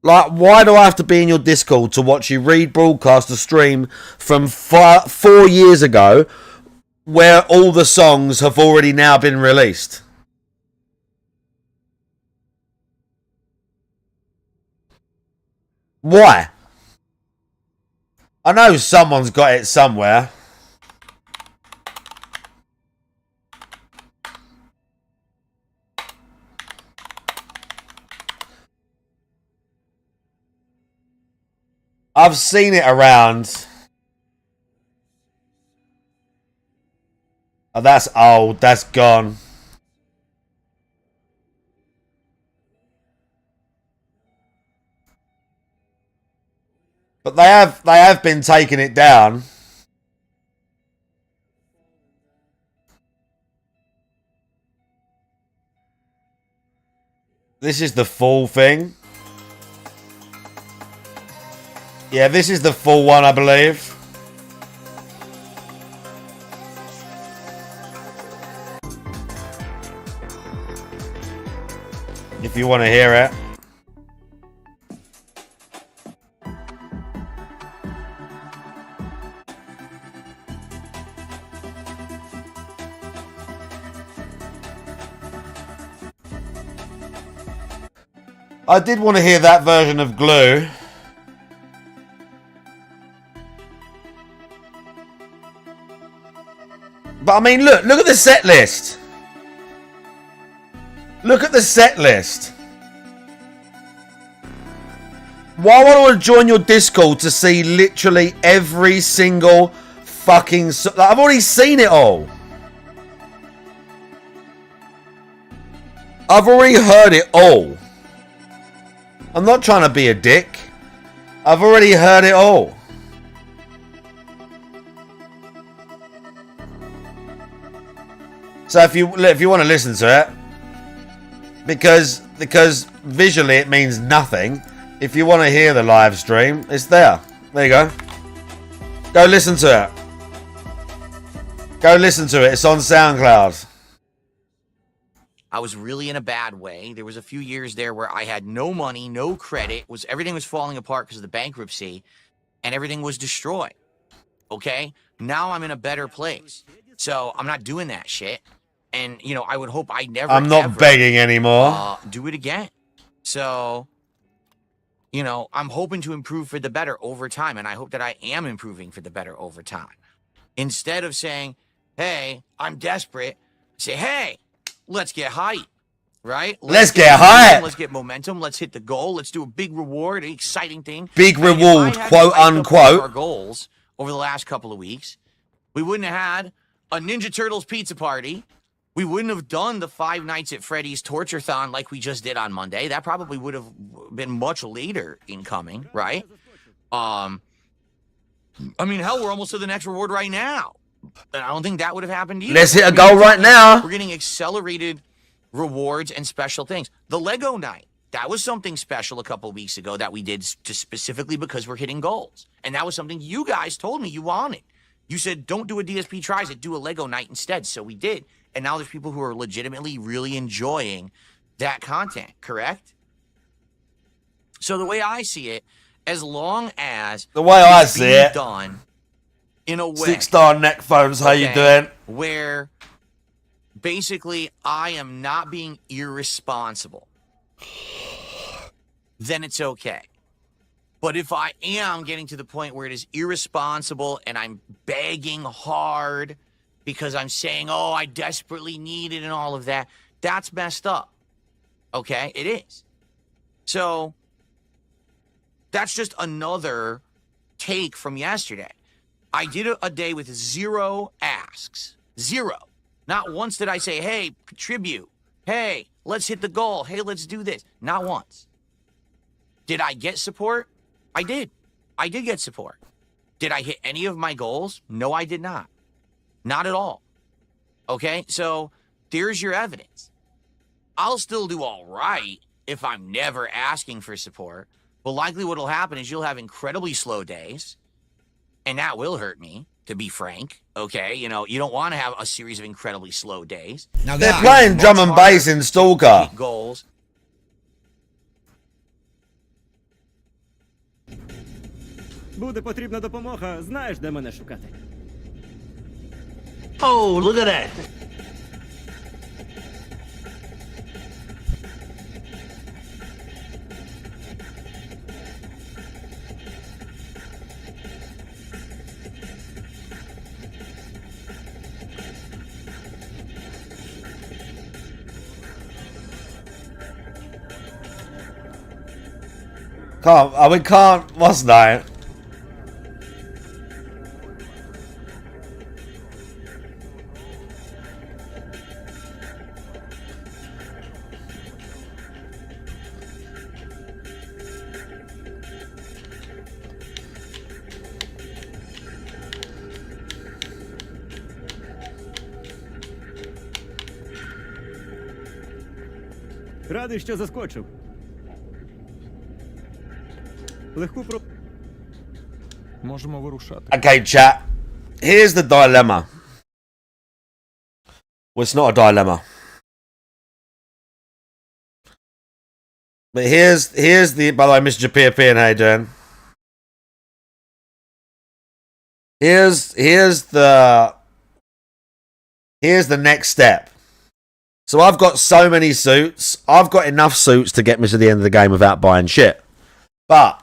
Like, why do I have to be in your Discord to watch you rebroadcast a stream from 4 years ago where all the songs have already now been released? Why? I know someone's got it somewhere. I've seen it around. Oh, that's old. That's gone. But they have been taking it down. This is the full thing. Yeah, this is the full one, I believe. If you want to hear it. I did want to hear that version of Glue. But I mean, look at the set list. Look at the set list. Why would I want to join your Discord to see literally every single fucking... I've already seen it all. I've already heard it all. I'm not trying to be a dick. I've already heard it all. So if you want to listen to it, because visually it means nothing. If you want to hear the live stream, it's there. There you go. Go listen to it. Go listen to it. It's on SoundCloud. I was really in a bad way. There was a few years there where I had no money, no credit. Everything was falling apart because of the bankruptcy, and everything was destroyed. okay? Now I'm in a better place. So I'm not doing that shit. And, you know, I would hope I never, I'm not begging anymore. do it again. So, you know, I'm hoping to improve for the better over time. And I hope that I am improving for the better over time. Instead of saying, hey, I'm desperate, say, hey, let's get hype, right? Let's get hype. Let's get momentum. Let's hit the goal. Let's do a big reward, an exciting thing. Big reward, quote unquote. Our goals over the last couple of weeks, we wouldn't have had a Ninja Turtles pizza party. We wouldn't have done the 5 Nights at Freddy's Torture-thon like we just did on Monday. That probably would have been much later in coming, right? I mean, hell, we're almost to the next reward right now. And I don't think that would have happened either. Let's hit a goal right now. We're getting accelerated rewards and special things. The Lego night, that was something special a couple of weeks ago that we did just specifically because we're hitting goals. And that was something you guys told me you wanted. You said, don't do a DSP tries it, do a Lego night instead. So we did. And now there's people who are legitimately really enjoying that content, correct? So the way I see it, as long as the way I see it, done in a way, 6-star neck phones, how you doing? Where basically I am not being irresponsible, then it's okay. But if I am getting to the point where it is irresponsible and I'm begging hard because I'm saying, oh, I desperately need it and all of that, that's messed up. Okay? It is. So that's just another take from yesterday. I did a day with 0 asks. 0. Not once did I say, hey, contribute. Hey, let's hit the goal. Hey, let's do this. Not once. Did I get support? I did. I did get support. Did I hit any of my goals? No, I did not. Not at all. Okay? So there's your evidence. I'll still do all right if I'm never asking for support. But likely what will happen is you'll have incredibly slow days. And that will hurt me, to be frank. Okay? You know, you don't want to have a series of incredibly slow days. Now they're playing drum and bass in Stalker. Goals. Буде потрібна допомога, знаєш, де мене шукати. Oh, look at that. We can't, what's that? Радий, що заскочив. Легку про... Можемо вирушати. Okay, chat. Here's the dilemma. Well, it's not a dilemma. But here's the, by the way, Mr. P, how you doing? Here's the next step. So I've got so many suits. I've got enough suits to get me to the end of the game without buying shit. But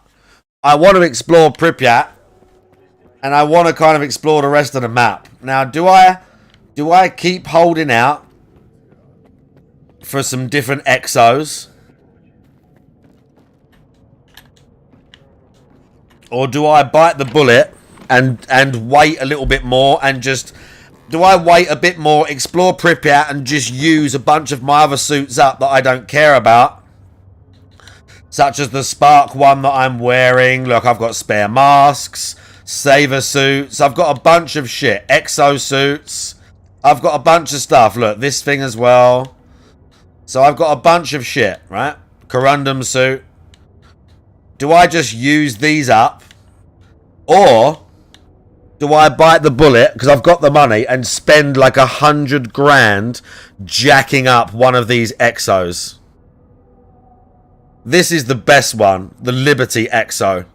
I want to explore Pripyat, and I want to kind of explore the rest of the map. Now, do I keep holding out for some different exos? Or do I bite the bullet and wait a little bit more and just... Do I wait a bit more, explore Pripyat, and just use a bunch of my other suits up that I don't care about? Such as the Spark one that I'm wearing. Look, I've got spare masks, saver suits. I've got a bunch of shit. Exo suits. I've got a bunch of stuff. Look, this thing as well. So I've got a bunch of shit, right? Corundum suit. Do I just use these up? Or do I bite the bullet, because I've got the money, and spend like 100 grand jacking up one of these exos? This is the best one, the Liberty Exo.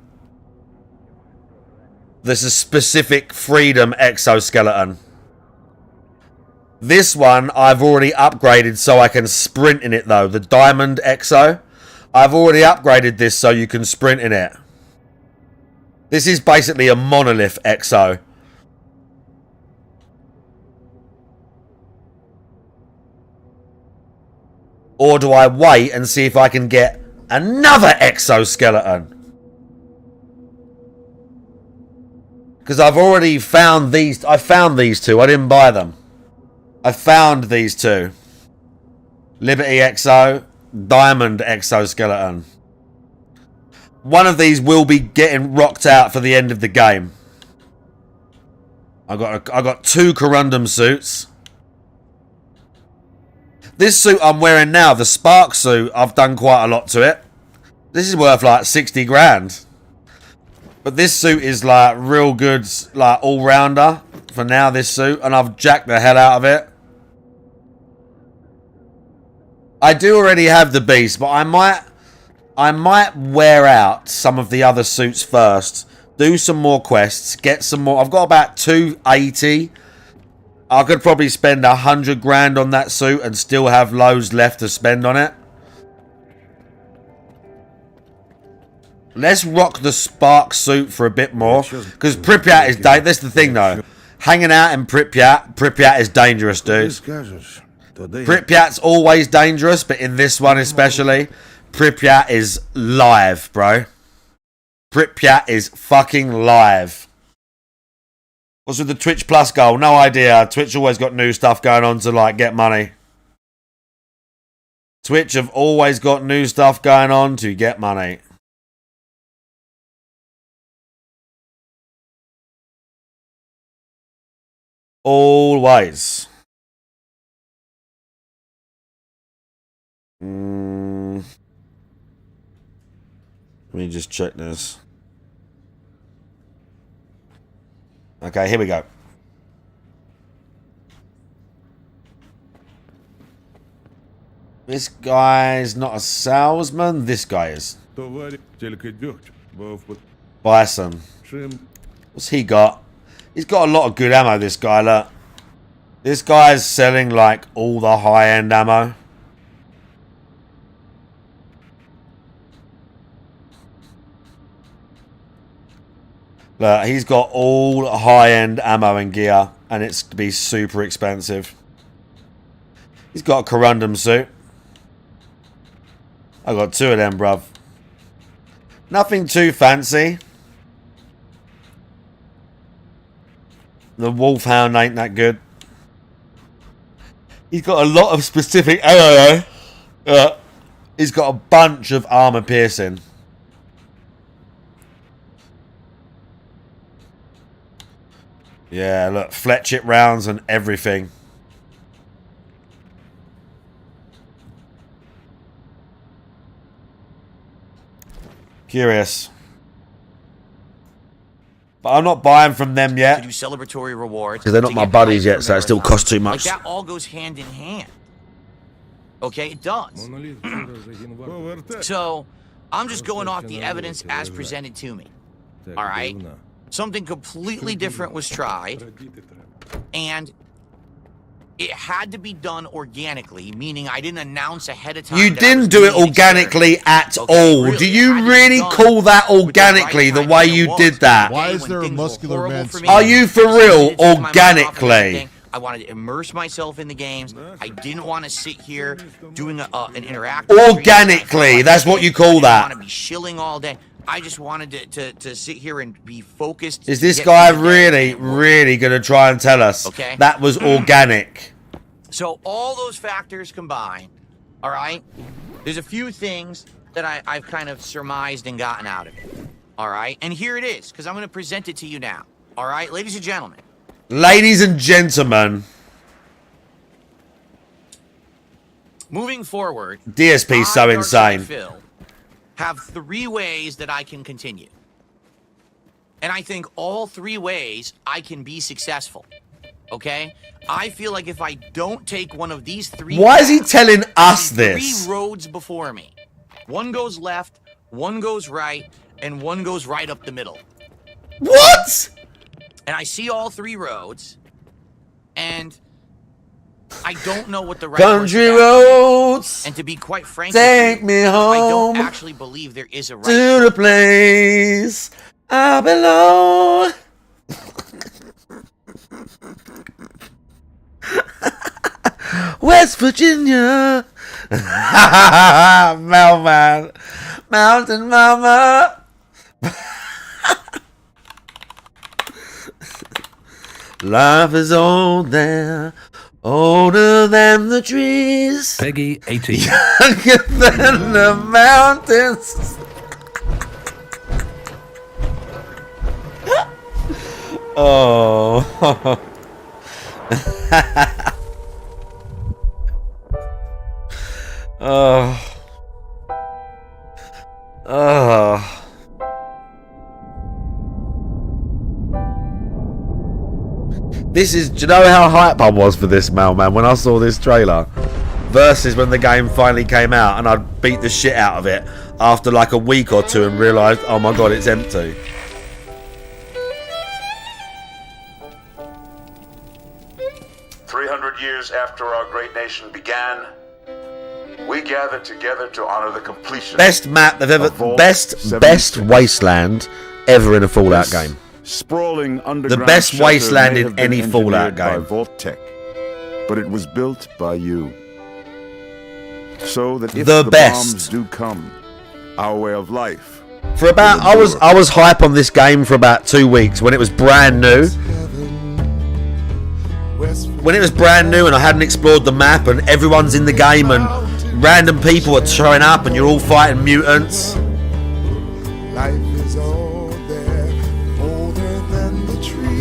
There's a specific Freedom exoskeleton. This one I've already upgraded so I can sprint in it though. The Diamond Exo. I've already upgraded this so you can sprint in it. This is basically a monolith exo. Or do I wait and see if I can get another exoskeleton? Because I've already found these. I found these two. I didn't buy them. I found these two. Liberty Exo, Diamond Exoskeleton. One of these will be getting rocked out for the end of the game. I got two Corundum suits. This suit I'm wearing now, the Spark suit, I've done quite a lot to it. This is worth like 60 grand. But this suit is like real good, like all-rounder for now, this suit. And I've jacked the hell out of it. I do already have the Beast, but I might wear out some of the other suits first. Do some more quests, get some more. I've got about 280. I could probably spend 100 grand on that suit and still have loads left to spend on it. Let's rock the Spark suit for a bit more. Because Pripyat is dangerous. That's the thing though. Hanging out in Pripyat is dangerous, dude. Pripyat's always dangerous, but in this one especially, Pripyat is live, bro. Pripyat is fucking live. What's with the Twitch Plus goal? No idea. Twitch always got new stuff going on to like get money. Twitch have always got new stuff going on to get money. Always. Let me just check this. Okay, here we go. This guy's not a salesman. This guy is. Bison. What's he got? He's got a lot of good ammo, this guy. Look. This guy's selling like all the high-end ammo. Look, he's got all high-end ammo and gear, and it's to be super expensive. He's got a Corundum suit. I got two of them, bruv. Nothing too fancy. The Wolfhound ain't that good. He's got a lot of specific ammo. He's got a bunch of armor piercing. Yeah, look, Fletchit rounds and everything. Curious. But I'm not buying from them yet. To do celebratory rewards. Because they're not my buddies yet, so it still costs too much. Like that all goes hand in hand. Okay, it does. So, I'm just going off the evidence as presented to me. All right? Something completely different was tried, and it had to be done organically, meaning I didn't announce ahead of time. You didn't do it organically at all. Really, Do you really call that organically the way you did that? Why is there a muscular man? Are you for real? Organically? I wanted to immerse myself in the games. I didn't want to sit here doing an interactive. Organically, that's what you call that. I want to be shilling all day. I just wanted to sit here and be focused. Is this guy really going to try and tell us that was organic? So all those factors combined, all right, there's a few things that I've kind of surmised and gotten out of it, all right? And here it is, because I'm going to present it to you now, all right? Ladies and gentlemen. Ladies and gentlemen. Moving forward. DSP's so insane. Phil have 3 ways that I can continue. And I think all 3 ways I can be successful. Okay? I feel like if I don't take one of these 3 Why is he telling us this? 3 roads before me. One goes left, one goes right, and one goes right up the middle. What? And I see all 3 roads, and I don't know what the right Country course of action is. roads, And to be quite frank take with you, me I don't home actually believe there is a right to the place I belong. West Virginia. Mailman. Mountain Mama. Life is old there, older than the trees, Peggy 18. younger than the mountains. Oh. Oh. Oh. This is, do you know how hype I was for this, Mailman, when I saw this trailer? Versus when the game finally came out and I'd beat the shit out of it after like a week or 2 and realised, oh my god, it's empty. Years after our great nation began, we gathered together to honor the completion. Best map they've ever, best wasteland ever in a Fallout game. Sprawling underground The best shelter wasteland may in have been any Fallout engineered by game. Vault Tech, but it was built by you, so that if The the best. bombs do come, our way of life. For about, I was hype on this game for about 2 weeks when it was brand new. When it was brand new and I hadn't explored the map and everyone's in the game and random people are showing up and you're all fighting mutants.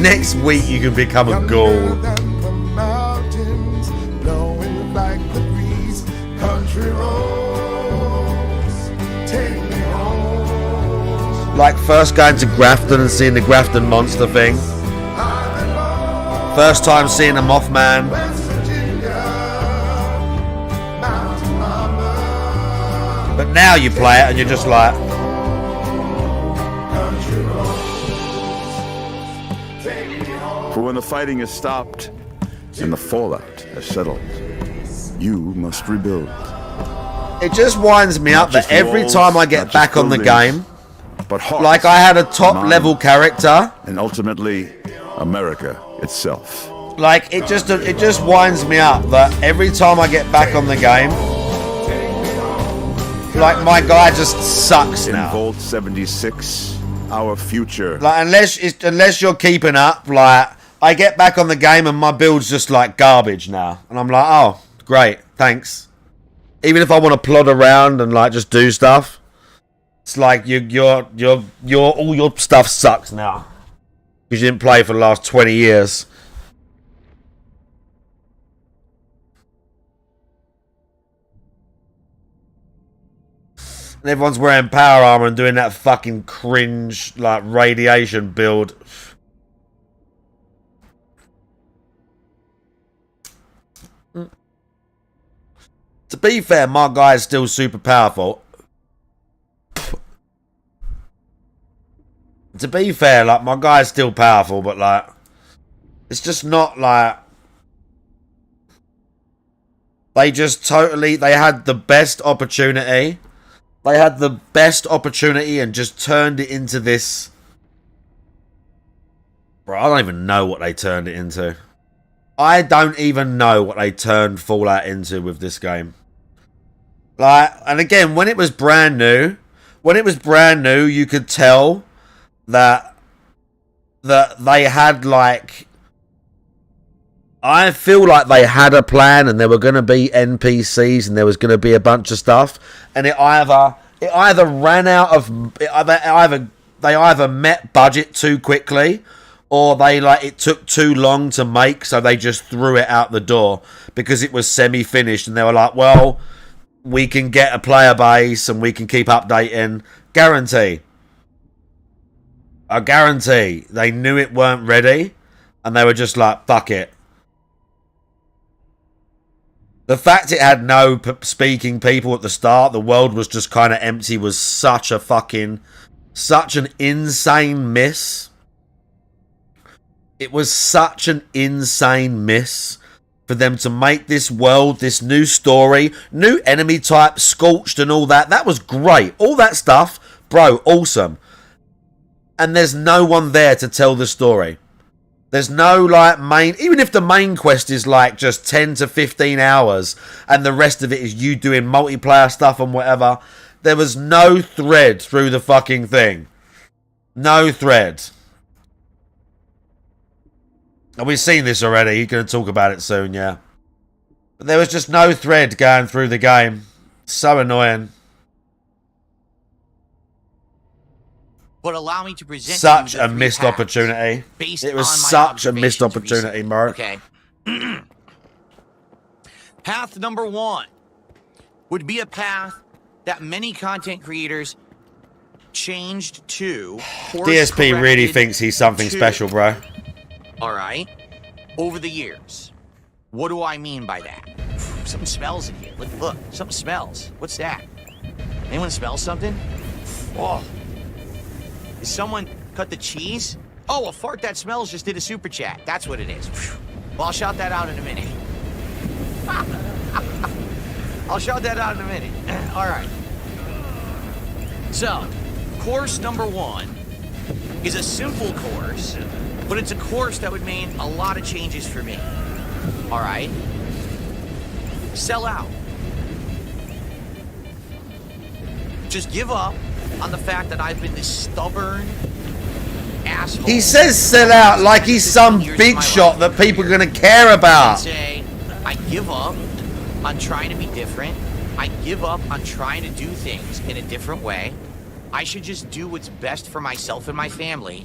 Next week you can become a ghoul. Like first going to Grafton and seeing the Grafton monster thing. First time seeing a Mothman. But now you play it and you're just like, For when the fighting is stopped and the fallout has settled, you must rebuild. it just winds me up that just every walls, time I not get just back on the buildings, game, but hearts, like I had a top minds, level character, and ultimately America itself. like it just winds me up that every time I get back on the game, like my guy just sucks In now. Vault 76, our future. Like unless you're keeping up, like I get back on the game and my build's just like garbage now, and I'm like, oh great, thanks. Even if I want to plod around and like just do stuff, it's like your all your stuff sucks now because you didn't play for the last 20 years. And everyone's wearing power armor and doing that fucking cringe like radiation build. To be fair, my guy is still super powerful. To be fair, like my guy is still powerful, but like it's just not like they just totally they had the best opportunity. They had the best opportunity and just turned it into this. Bro, I don't even know what they turned it into. I don't even know what they turned Fallout into with this game. Like, and again, when it was brand new, you could tell that they had like, I feel like they had a plan and there were going to be NPCs and there was going to be a bunch of stuff, and it either ran out of they either met budget too quickly, or it took too long to make, so they just threw it out the door because it was semi-finished and they were like, well, we can get a player base and we can keep updating. I guarantee they knew it weren't ready and they were just like, fuck it. The fact it had no speaking people at the start, the world was just kind of empty, was such an insane miss. It was such an insane miss for them to make this world, this new story, new enemy type, Scorched and all that. That was great. All that stuff, bro, awesome. And there's no one there to tell the story. There's no, like, main... Even if the main quest is, like, just 10 to 15 hours and the rest of it is you doing multiplayer stuff and whatever, there was no thread through the fucking thing. No thread. And we've seen this already. You're going to talk about it soon, yeah. But there was just no thread going through the game. So annoying. But allow me to present Such you the a three missed paths opportunity. based It was on my such a missed observations opportunity, recently. Mark. Okay. Path number 1 would be a path that many content creators changed to. DSP really thinks he's something special, bro. All right. Over the years. What do I mean by that? Something smells in here. Look, something smells. What's that? Anyone smell something? Oh. Is someone cut the cheese? Oh, a fart that smells just did a super chat. That's what it is. Well, I'll shout that out in a minute. I'll shout that out in a minute. All right. So, course number 1 is a simple course, but it's a course that would mean a lot of changes for me. All right? Sell out. Just give up on the fact that I've been this stubborn asshole. He says sell out like he's some big shot that people are going to care about. Say, I give up on trying to be different. I give up on trying to do things in a different way. I should just do what's best for myself and my family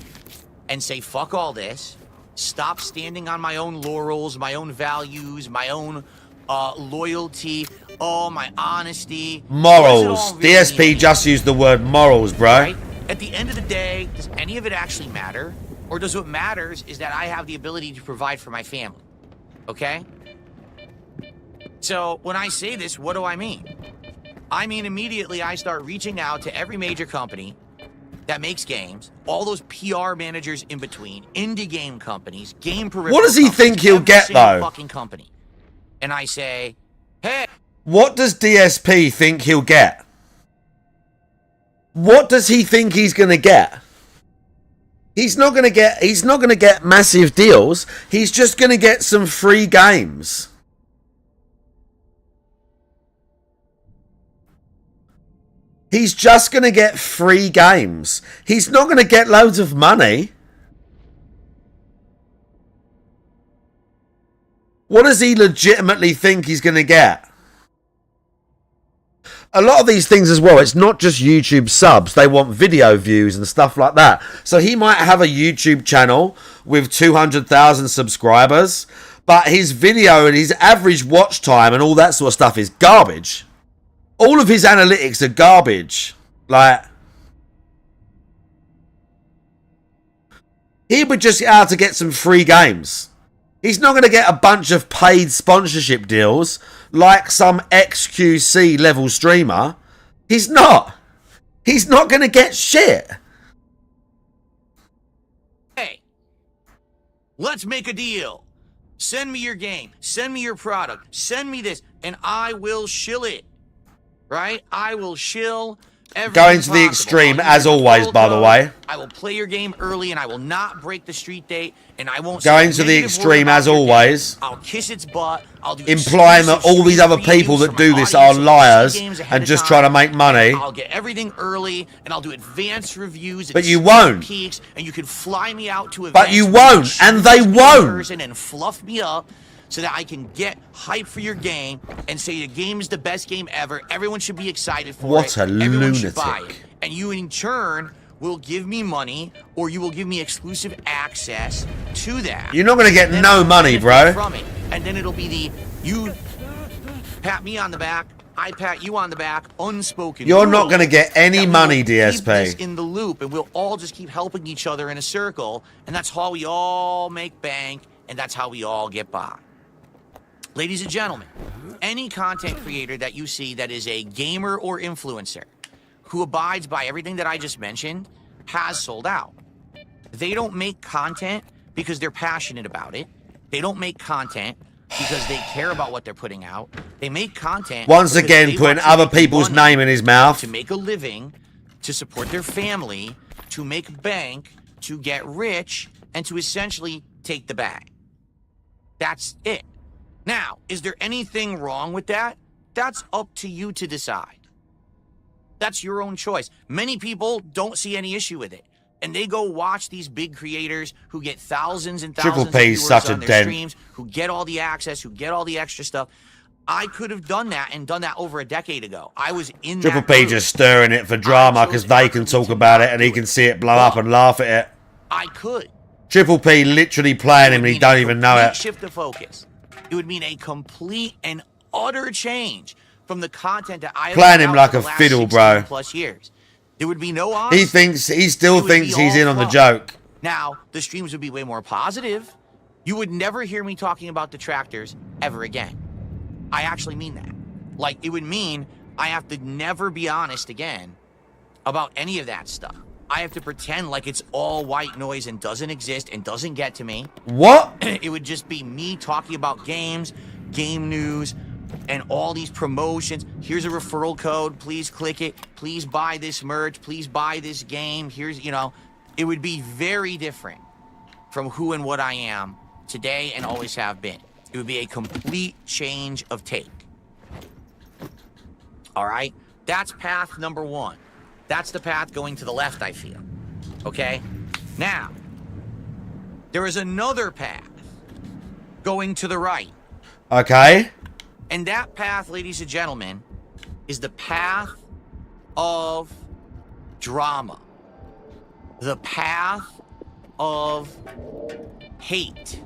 and say, fuck all this. Stop standing on my own laurels, my own values, my own loyalty, my honesty. Morals. DSP just used the word morals, bro. Right? At the end of the day, does any of it actually matter? Or does what matters is that I have the ability to provide for my family? Okay? So when I say this, what do I mean? I mean immediately I start reaching out to every major company that makes games, all those PR managers in between, indie game companies, game peripheral What does he think he'll get, though? Fucking company. And I say, hey. What does DSP think he'll get? What does he think he's going to get? He's not going to get massive deals. He's just going to get some free games. He's just going to get free games. He's not going to get loads of money. What does he legitimately think he's going to get? A lot of these things as well, it's not just YouTube subs. They want video views and stuff like that. So he might have a YouTube channel with 200,000 subscribers, but his video and his average watch time and all that sort of stuff is garbage. All of his analytics are garbage. Like, he would just get out to get some free games. He's not going to get a bunch of paid sponsorship deals like some XQC level streamer. He's not. He's not going to get shit. Hey, let's make a deal. Send me your game. Send me your product. Send me this, and I will shill it. Right? I will shill everything Going to the extreme, as always, by the way. I will play your game early, and I will not break the street date, and I won't Going to the extreme, as always. I'll kiss its butt. I'll do implying that all these other people that do this are liars and just trying to make money. I'll get everything early, and I'll do advanced reviews. But you won't. Peaks, and you can fly me out to events. But you won't, and they won't. And fluff me up so that I can get hype for your game and say the game is the best game ever. Everyone should be excited for it. What a Everyone should buy lunatic. it. And you, in turn, will give me money, or you will give me exclusive access to that. You're not going to get no money, bro. From it. And then it'll be the, you pat me on the back, I pat you on the back, unspoken. You're not going to get any money, Keep this DSP. in the loop, and we'll all just keep helping each other in a circle, and that's how we all make bank, and that's how we all get by. Ladies and gentlemen, any content creator that you see that is a gamer or influencer who abides by everything that I just mentioned has sold out. They don't make content because they're passionate about it. They don't make content because they care about what they're putting out. They make content Once because again, they putting want to other make people's money, name in his mouth. to make a living, to support their family, to make bank, to get rich, and to essentially take the bag. That's it. Now, is there anything wrong with that? That's up to you to decide. That's your own choice. Many people don't see any issue with it. And they go watch these big creators who get thousands and thousands of Triple P's viewers such a on their dent. streams, who get all the access, who get all the extra stuff. I could have done that and done that over a decade ago. I was in Triple that P group. just stirring it for drama because they can talk about it and he can see it blow up and laugh at it. I could. Triple P literally playing him and he mean don't a even know complete it. Shift of focus. It would mean a complete and utter change from the content that I have Playing put him out like for a the last fiddle, 16 bro. plus years. There would be no He honesty. still It would thinks be he's all in on the fluff. joke. Now, the streams would be way more positive. You would never hear me talking about detractors ever again. I actually mean that. Like, it would mean I have to never be honest again about any of that stuff. I have to pretend like it's all white noise and doesn't exist and doesn't get to me. What? It would just be me talking about games, game news, and all these promotions. Here's a referral code. Please click it. Please buy this merch. Please buy this game. Here's, you know, it would be very different from who and what I am today and always have been. It would be a complete change of take. All right? That's path number one. That's the path going to the left, I feel. Okay? Now, there is another path going to the right. Okay. And that path, ladies and gentlemen, is the path of drama. The path of hate.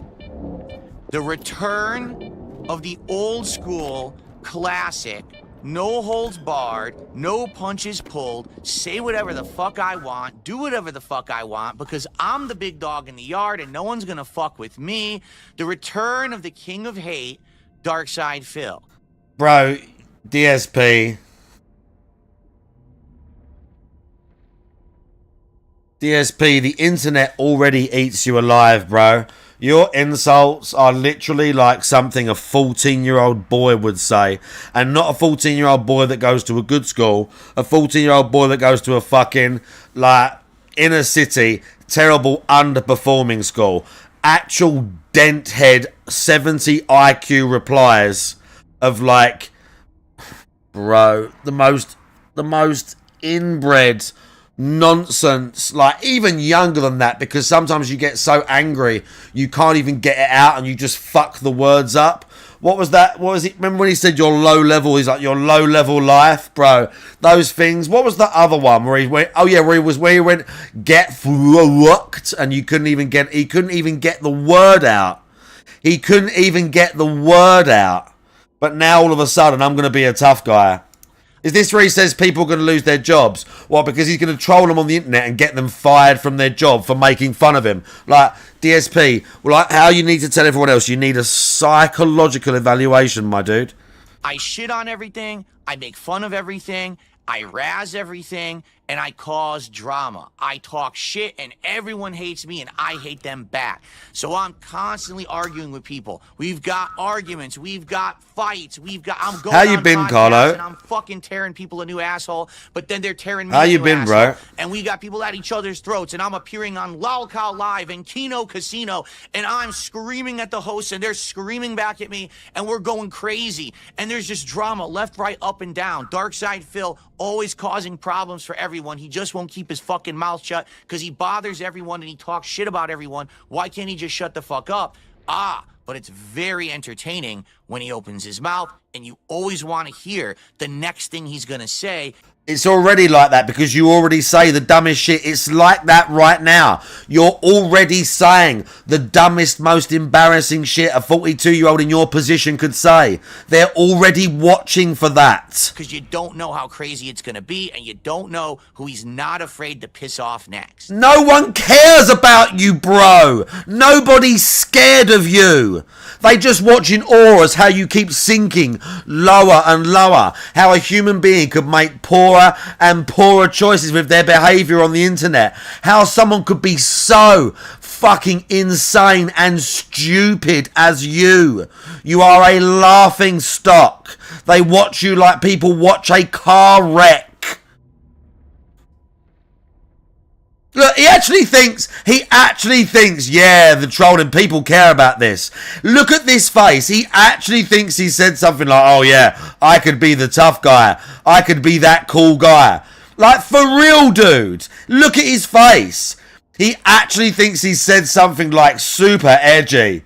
The return of the old school, classic, no holds barred, no punches pulled, say whatever the fuck I want, do whatever the fuck I want, because I'm the big dog in the yard and no one's gonna fuck with me. The return of the king of hate, Darkside Phil. Bro, DSP. DSP, the internet already eats you alive, bro. Your insults are literally like something a 14-year-old boy would say. And not a 14-year-old boy that goes to a good school. A 14-year-old boy that goes to a fucking, like, inner city, terrible, underperforming school. Actual dent head, 70 IQ replies of, like, bro, the most inbred nonsense, like even younger than that, because sometimes you get so angry you can't even get it out and you just fuck the words up. What was that? What was it? Remember when he said your low level? He's like, your low level life, bro. Those things. What was the other one where he went? Oh yeah, where he went get fucked and you couldn't even get. He couldn't even get the word out. He couldn't even get the word out. But now all of a sudden I'm gonna be a tough guy. Is this where he says people are going to lose their jobs? Well, because he's going to troll them on the internet and get them fired from their job for making fun of him. Like, DSP, like how you need to tell everyone else, you need a psychological evaluation, my dude. I shit on everything, I make fun of everything, I razz everything, and I cause drama. I talk shit and everyone hates me and I hate them back. So I'm constantly arguing with people. We've got arguments, we've got fights, I'm going How you on been, podcasts Carlo? and I'm fucking tearing people a new asshole, but then they're tearing me How a you new been, asshole. bro? And we got people at each other's throats and I'm appearing on Lolcow Live and Kino Casino and I'm screaming at the hosts and they're screaming back at me and we're going crazy. And there's just drama left, right, up, and down. Darkside Phil always causing problems for everyone. He just won't keep his fucking mouth shut because he bothers everyone and he talks shit about everyone. Why can't he just shut the fuck up? But it's very entertaining when he opens his mouth and you always want to hear the next thing he's going to say. It's already like that because you already say the dumbest shit. It's like that right now. You're already saying the dumbest, most embarrassing shit a 42-year-old in your position could say. They're already watching for that. Because you don't know how crazy it's going to be and you don't know who he's not afraid to piss off next. No one cares about you, bro. Nobody's scared of you. you. They just watch in awe as how you keep sinking lower and lower. How a human being could make poorer and poorer choices with their behaviour on the internet. How someone could be so fucking insane and stupid as you. You are a laughing stock. They watch you like people watch a car wreck. Look, he actually thinks, yeah, the trolling people care about this. Look at this face. He actually thinks he said something like, oh yeah, I could be the tough guy. I could be that cool guy. Like, for real, dude. Look at his face. He actually thinks he said something like super edgy.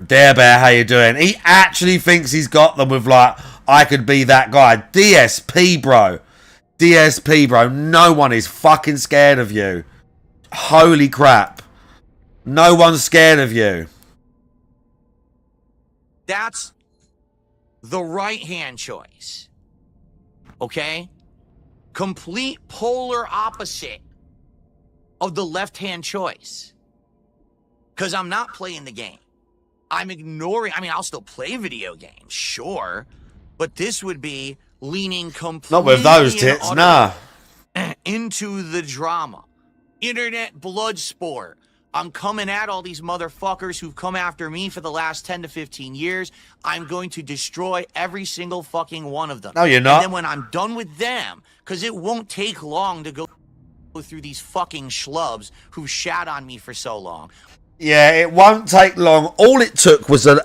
Dare Bear, how you doing? He actually thinks he's got them with like, I could be that guy. DSP, bro. DSP, bro. No one is fucking scared of you. Holy crap. No one's scared of you. That's the right-hand choice. Okay? Complete polar opposite of the left-hand choice. Because I'm not playing the game. I'm ignoring... I mean, I'll still play video games, sure. But this would be leaning completely... Not with those tits, nah. ...into the drama. Internet blood sport. I'm coming at all these motherfuckers who've come after me for the last 10 to 15 years. I'm going to destroy every single fucking one of them. No, you're not. And then when I'm done with them, because it won't take long to go through these fucking schlubs who shat on me for so long. Yeah, it won't take long. All it took was an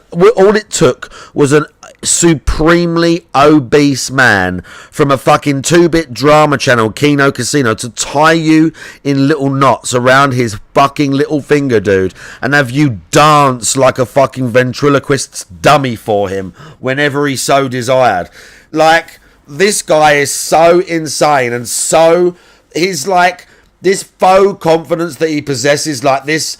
supremely obese man from a fucking 2-bit drama channel, Kino Casino, to tie you in little knots around his fucking little finger, dude, and have you dance like a fucking ventriloquist's dummy for him whenever he so desired. Like, this guy is so insane and so... He's like... This faux confidence that he possesses, like this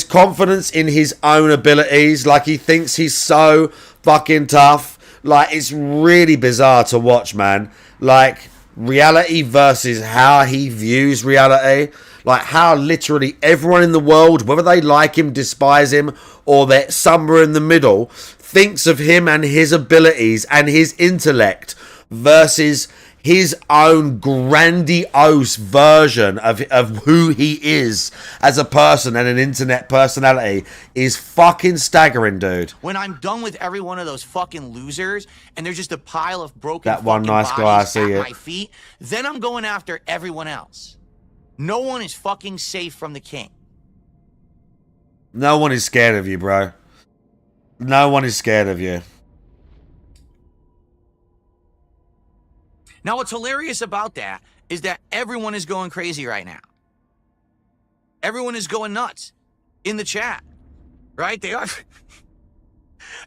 confidence in his own abilities, like he thinks he's so fucking tough. Like, it's really bizarre to watch, man. Like, reality versus how he views reality. Like, how literally everyone in the world, whether they like him, despise him, or they're somewhere in the middle, thinks of him and his abilities and his intellect versus his own grandiose version of who he is as a person and an internet personality is fucking staggering, dude. When I'm done with every one of those fucking losers and there's just a pile of broken that one fucking nice guy, I see at it. my feet, then I'm going after everyone else. No one is fucking safe from the king. No one is scared of you, bro. No one is scared of you. Now, what's hilarious about that is that everyone is going crazy right now. Everyone is going nuts in the chat, right? They are.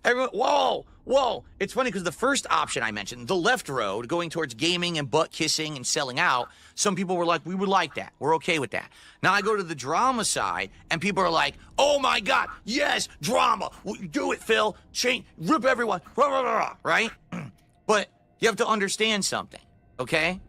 Everyone, whoa. It's funny because the first option I mentioned, the left road, going towards gaming and butt kissing and selling out, some people were like, we would like that. We're okay with that. Now I go to the drama side and people are like, oh my God, yes, drama. Do it, Phil. Change, rip everyone, rah, rah, rah, rah, right? But you have to understand something, okay?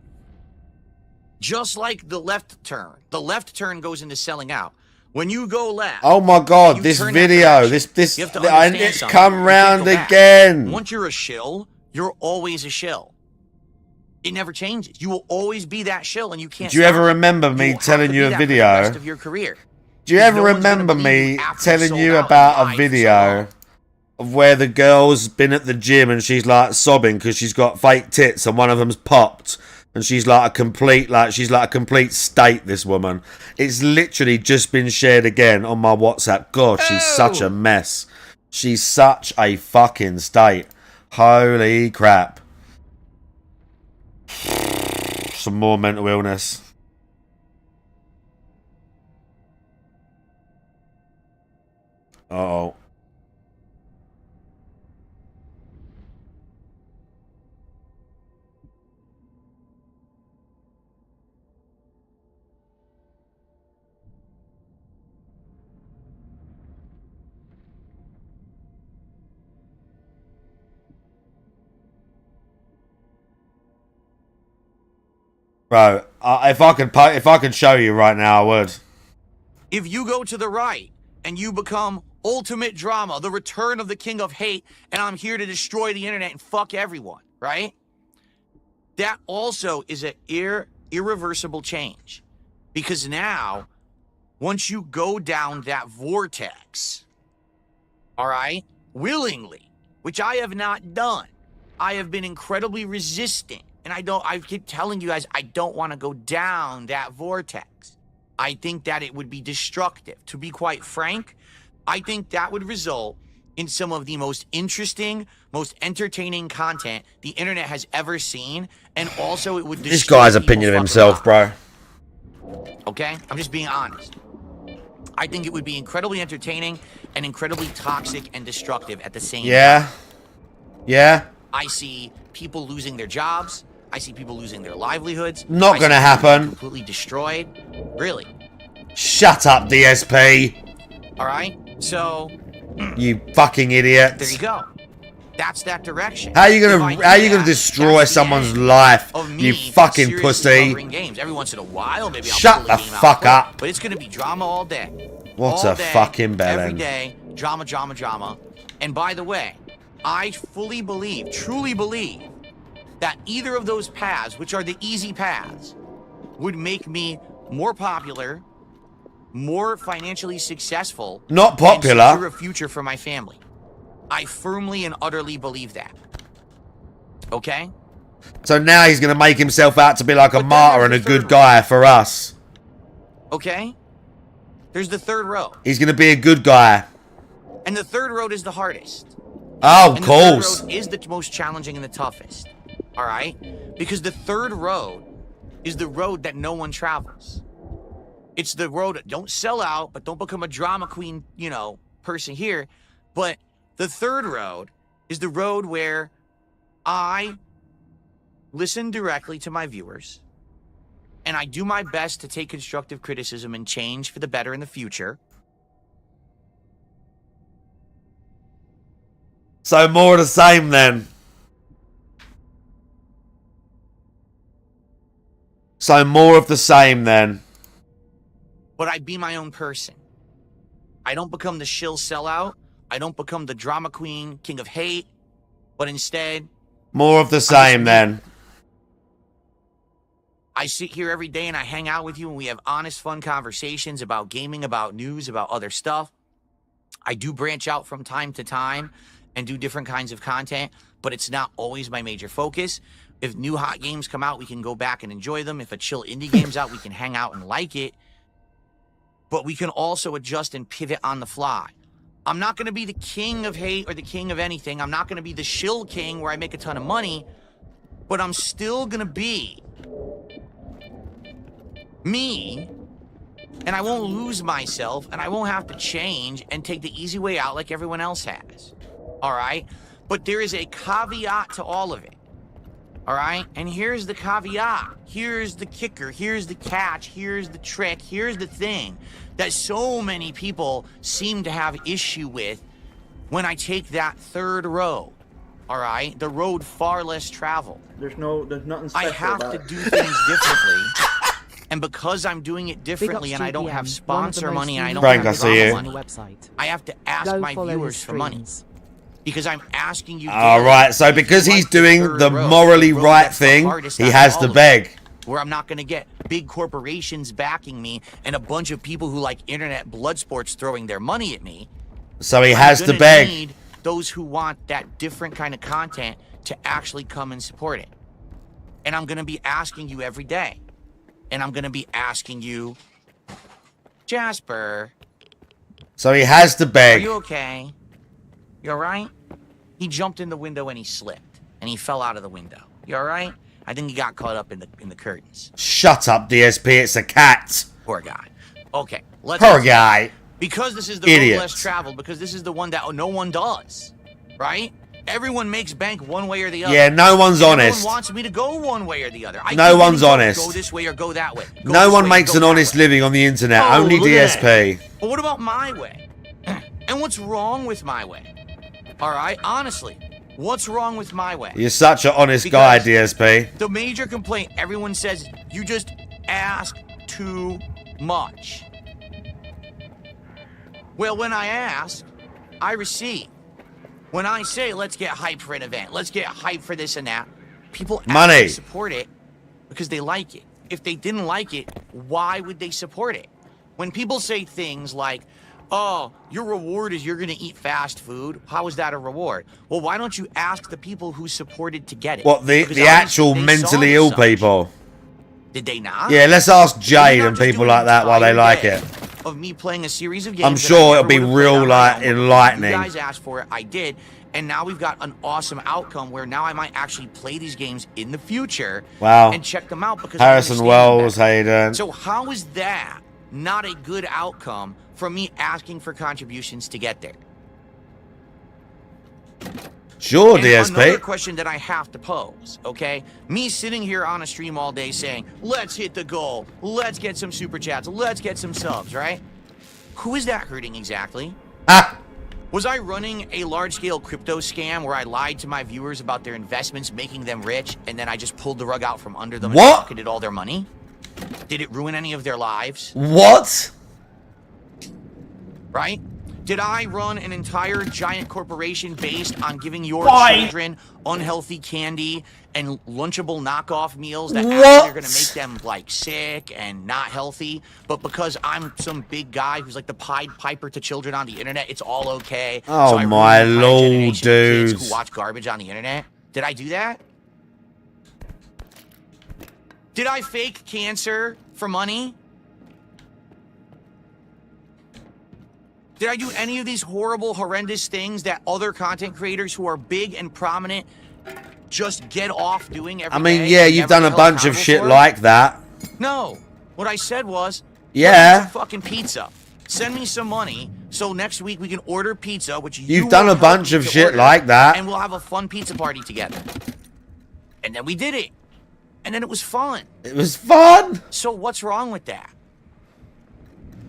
Just like the left turn goes into selling out. When you go left, oh my God, this video, it's come round again. Once you're a shill, you're always a shill. It never changes. You will always be that shill, and you can't. Do you ever remember me telling you a video? For the rest of your career. Do you ever remember me telling you about a video of where the girl's been at the gym and she's like sobbing because she's got fake tits and one of them's popped and she's like a complete state, this woman. It's literally just been shared again on my WhatsApp. God, she's such a mess. She's such a fucking state. Holy crap. Some more mental illness. Uh-oh. Bro, if I could show you right now, I would. If you go to the right and you become ultimate drama, the return of the king of hate, and I'm here to destroy the internet and fuck everyone, right? That also is an irreversible change. Because now, once you go down that vortex, all right, willingly, which I have not done, I have been incredibly resistant. And I keep telling you guys, I don't want to go down that vortex. I think that it would be destructive. To be quite frank, I think that would result in some of the most interesting, most entertaining content the internet has ever seen. And also it would destroy This guy's opinion of himself, bro. Okay? I'm just being honest. I think it would be incredibly entertaining and incredibly toxic and destructive at the same time. Yeah. Yeah. I see people losing their jobs. I see people losing their livelihoods. Not gonna happen. Completely destroyed. Really. Shut up, DSP. All right? So, You fucking idiot. there you go. That's that direction. How are you If gonna I do that, destroy that's the someone's end life? of You me fucking seriously pussy. covering games. Every once in a while, maybe I'll Shut pull the a game out, fuck up. But it's gonna be drama all day. What All a day, fucking every bellend. day, drama, drama, drama. And by the way, I fully believe, truly believe, that either of those paths, which are the easy paths, would make me more popular, more financially successful, Not popular. and secure a future for my family. I firmly and utterly believe that. Okay? So now he's gonna make himself out to be like a But then martyr and there's a the good third guy for us. Okay? There's the third road. He's gonna be a good guy. And the third road is the hardest. Oh, of And the course. third road is the most challenging and the toughest. All right? Because the third road is the road that no one travels. It's the road, don't sell out, but don't become a drama queen, person here. But the third road is the road where I listen directly to my viewers and I do my best to take constructive criticism and change for the better in the future. So more of the same then. So more of the same then. But I be my own person. I don't become the shill sellout. I don't become the drama queen, king of hate. But instead, More of the same then. I sit here every day and I hang out with you and we have honest, fun conversations about gaming, about news, about other stuff. I do branch out from time to time and do different kinds of content, but it's not always my major focus. If new hot games come out, we can go back and enjoy them. If a chill indie game's out, we can hang out and like it. But we can also adjust and pivot on the fly. I'm not going to be the king of hate or the king of anything. I'm not going to be the shill king where I make a ton of money, but I'm still going to be me, and I won't lose myself, and I won't have to change and take the easy way out like everyone else has. All right? But there is a caveat to all of it. All right? And here's the caveat. Here's the kicker. Here's the catch. Here's the trick. Here's the thing that so many people seem to have issue with when I take that third road. All right? The road far less traveled. There's nothing special I have about to it. do things differently. And because I'm doing it differently and I don't have sponsor money and I don't Frank, have I see you. drama money, I have to ask my viewers for money. Because I'm asking you. All right, so because he's doing the morally right thing, he has to beg. Where I'm not going to get big corporations backing me and a bunch of people who like internet blood sports throwing their money at me. So he has to gonna beg. Need those who want that different kind of content to actually come and support it. And I'm going to be asking you every day. And I'm going to be asking you, Jasper. So he has to Are beg. you okay? You all right? He jumped in the window and he slipped. And he fell out of the window. You all right? I think he got caught up in the curtains. Shut up, DSP. It's a cat. Poor guy. Okay, let's... Poor guy. Because this is the Idiot. road less traveled, because this is the one that no one does, right? Everyone makes bank one way or the other. Yeah, no one's honest. Everyone wants me to go one way or the other. I No keep one's getting told, honest. Go this way or go that way. Go No this one way, makes go an that honest way. living on the internet. Oh, Only look at DSP. But what about my way? And what's wrong with my way? All right, honestly, what's wrong with my way? You're such an honest guy, Because DSP. The major complaint everyone says, you just ask too much. Well, when I ask, I receive. When I say, let's get hype for an event, let's get hype for this and that, people Money. actually support it because they like it. If they didn't like it, why would they support it? When people say things like, oh, your reward is you're going to eat fast food, how is that a reward? Well, why don't you ask the people who supported to get it? What, the Because actual they saw mentally the ill such. people? Did they not? Yeah, let's ask Did they Jade not and just people do an like that why they entire like day it. Of me playing a series of games. I'm that sure I it'll never be would've played real, on my like, own, but enlightening. You guys asked for it, I did, and now we've got an awesome outcome where now I might actually play these games in the future. Wow. And check them out because I Harrison understand Wells, better. how you doing? So how is that not a good outcome from me asking for contributions to get there? Sure, And another DSP. question that I have to pose, okay? Me sitting here on a stream all day saying, let's hit the goal, let's get some super chats, let's get some subs, right? Who is that hurting exactly? Ah, Was I running a large-scale crypto scam where I lied to my viewers about their investments, making them rich, and then I just pulled the rug out from under them What? and pocketed all their money? Did it ruin any of their lives? what? Right? Did I run an entire giant corporation based on giving your children unhealthy candy and lunchable knockoff meals that actually are going to make them like sick and not healthy? But because I'm some big guy who's like the Pied Piper to children on the internet, it's all okay. Oh, so I ruined my an entire lord, generation of kids dudes. who watch garbage on the internet. Did I do that? Did I fake cancer for money? Did I do any of these horrible, horrendous things that other content creators who are big and prominent just get off doing every I mean, day yeah, and you've never done a held bunch of accountable shit for? like that. No. What I said was, Yeah. "Let me some fucking pizza. Send me some money so next week we can order pizza, which You've done a won't help bunch me of to shit order, like that. and we'll have a fun pizza party together." And then we did it. And then it was fun. It was fun. So what's wrong with that?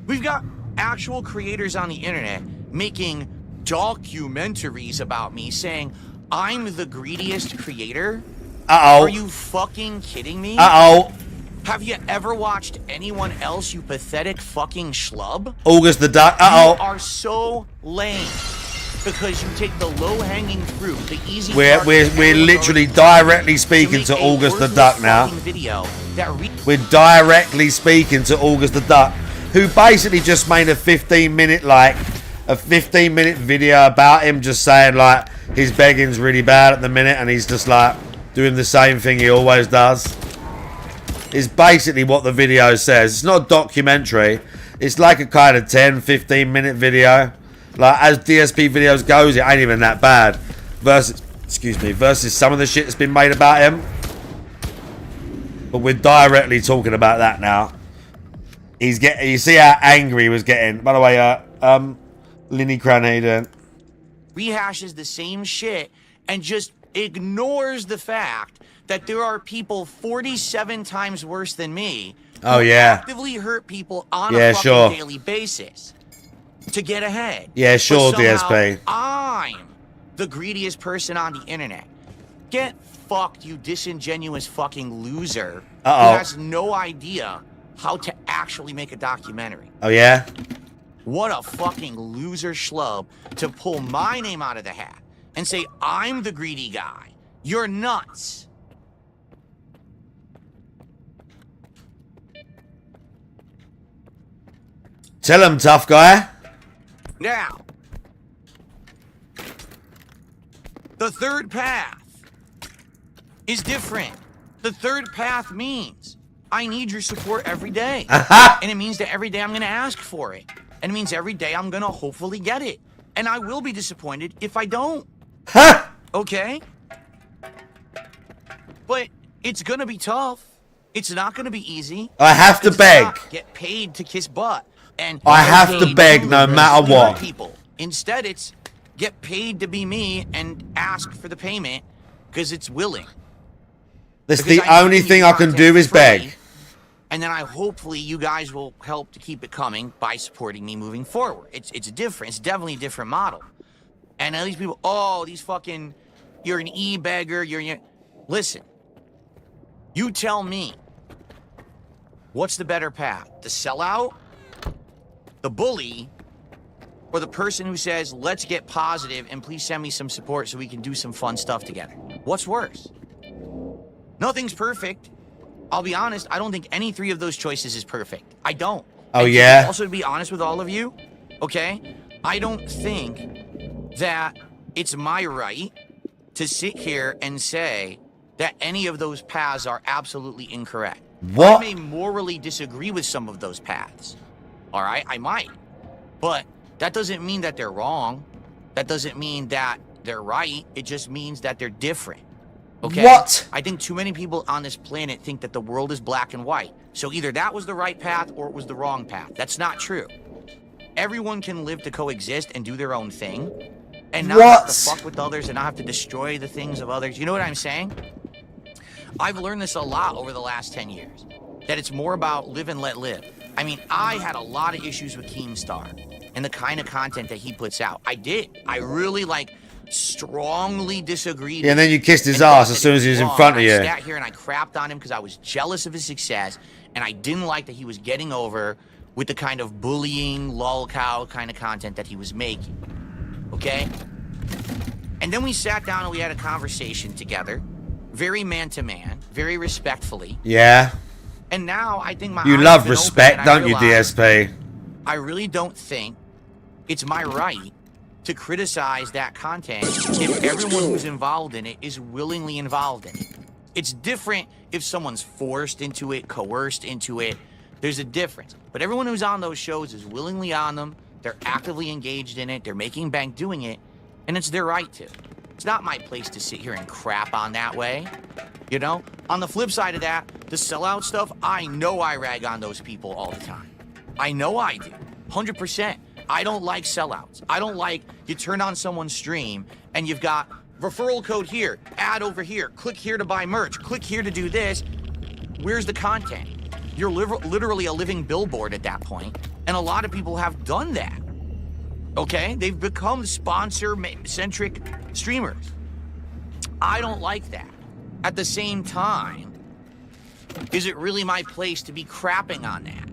We've got actual creators on the internet making documentaries about me saying I'm the greediest creator. Uh-oh. Are you fucking kidding me? Uh-oh. Have you ever watched anyone else, you pathetic fucking schlub? August the Duck. You Uh-oh. are so lame because you take the low-hanging fruit, the easy We're part we're that we're everyone's literally already directly done speaking make to a August the worthless Duck now. fucking video that We're directly speaking to August the Duck, who basically just made a 15-minute video about him just saying like his begging's really bad at the minute and he's just like doing the same thing he always does. Is basically what the video says. It's not a documentary. It's like a kind of 10-15 minute video. Like as DSP videos goes, it ain't even that bad. Versus some of the shit that's been made about him. But we're directly talking about that now. He's getting. You see how angry he was getting. By the way, Linny Cran, how you doing? rehashes the same shit and just ignores the fact that there are people 47 times worse than me Oh, who yeah. actively hurt people on Yeah, a fucking sure. daily basis to get ahead. Yeah, sure, But somehow DSP. I'm the greediest person on the internet. Get fucked, you disingenuous fucking loser Uh-oh. who has no idea how to actually make a documentary. Oh, yeah? What a fucking loser schlub to pull my name out of the hat and say I'm the greedy guy. You're nuts. Tell him, tough guy. Now, the third path is different. The third path means I need your support every day. And it means that every day I'm going to ask for it. And it means every day I'm going to hopefully get it. And I will be disappointed if I don't. Ha! Okay? But it's going to be tough. It's not going to be easy. I have to It's beg. not get paid to kiss butt. And I get have to paid beg to no matter mislead what. People. Instead, it's get paid to be me and ask for the payment because it's willing. That's Because the I only need thing I can content do is free, beg. And then hopefully you guys will help to keep it coming by supporting me moving forward. It's different. It's definitely a different model. And at least people, oh, these fucking, you're an e-beggar, listen, you tell me, what's the better path? The sellout, the bully, or the person who says, let's get positive and please send me some support so we can do some fun stuff together? What's worse? Nothing's perfect. I'll be honest, I don't think any three of those choices is perfect. I don't. Oh, and yeah? Also, to be honest with all of you, okay, I don't think that it's my right to sit here and say that any of those paths are absolutely incorrect. What? I may morally disagree with some of those paths. All right, I might. But that doesn't mean that they're wrong. That doesn't mean that they're right. It just means that they're different. Okay? What? I think too many people on this planet think that the world is black and white. So either that was the right path or it was the wrong path. That's not true. Everyone can live to coexist and do their own thing. And not have to fuck with others and not have to destroy the things of others. You know what I'm saying? I've learned this a lot over the last 10 years. That it's more about live and let live. I mean, I had a lot of issues with Keemstar and the kind of content that he puts out. I did. I really, strongly disagreed. Yeah, and then you kissed his ass as soon as he was in front of you. I sat here and I crapped on him because I was jealous of his success, and I didn't like that he was getting over with the kind of bullying, lolcow kind of content that he was making. Okay? And then we sat down and we had a conversation together, very man-to-man, very respectfully. Yeah. And now I think You love respect, don't you, DSP? I really don't think it's my right to criticize that content if everyone who's involved in it is willingly involved in it. It's different if someone's forced into it, coerced into it. There's a difference. But everyone who's on those shows is willingly on them. They're actively engaged in it. They're making bank doing it. And it's their right to. It's not my place to sit here and crap on that way. You know? On the flip side of that, the sellout stuff, I know I rag on those people all the time. I know I do. 100%. I don't like sellouts. I don't like you turn on someone's stream and you've got referral code here, ad over here, click here to buy merch, click here to do this. Where's the content? You're literally a living billboard at that point. And a lot of people have done that. Okay? They've become sponsor-centric streamers. I don't like that. At the same time, is it really my place to be crapping on that?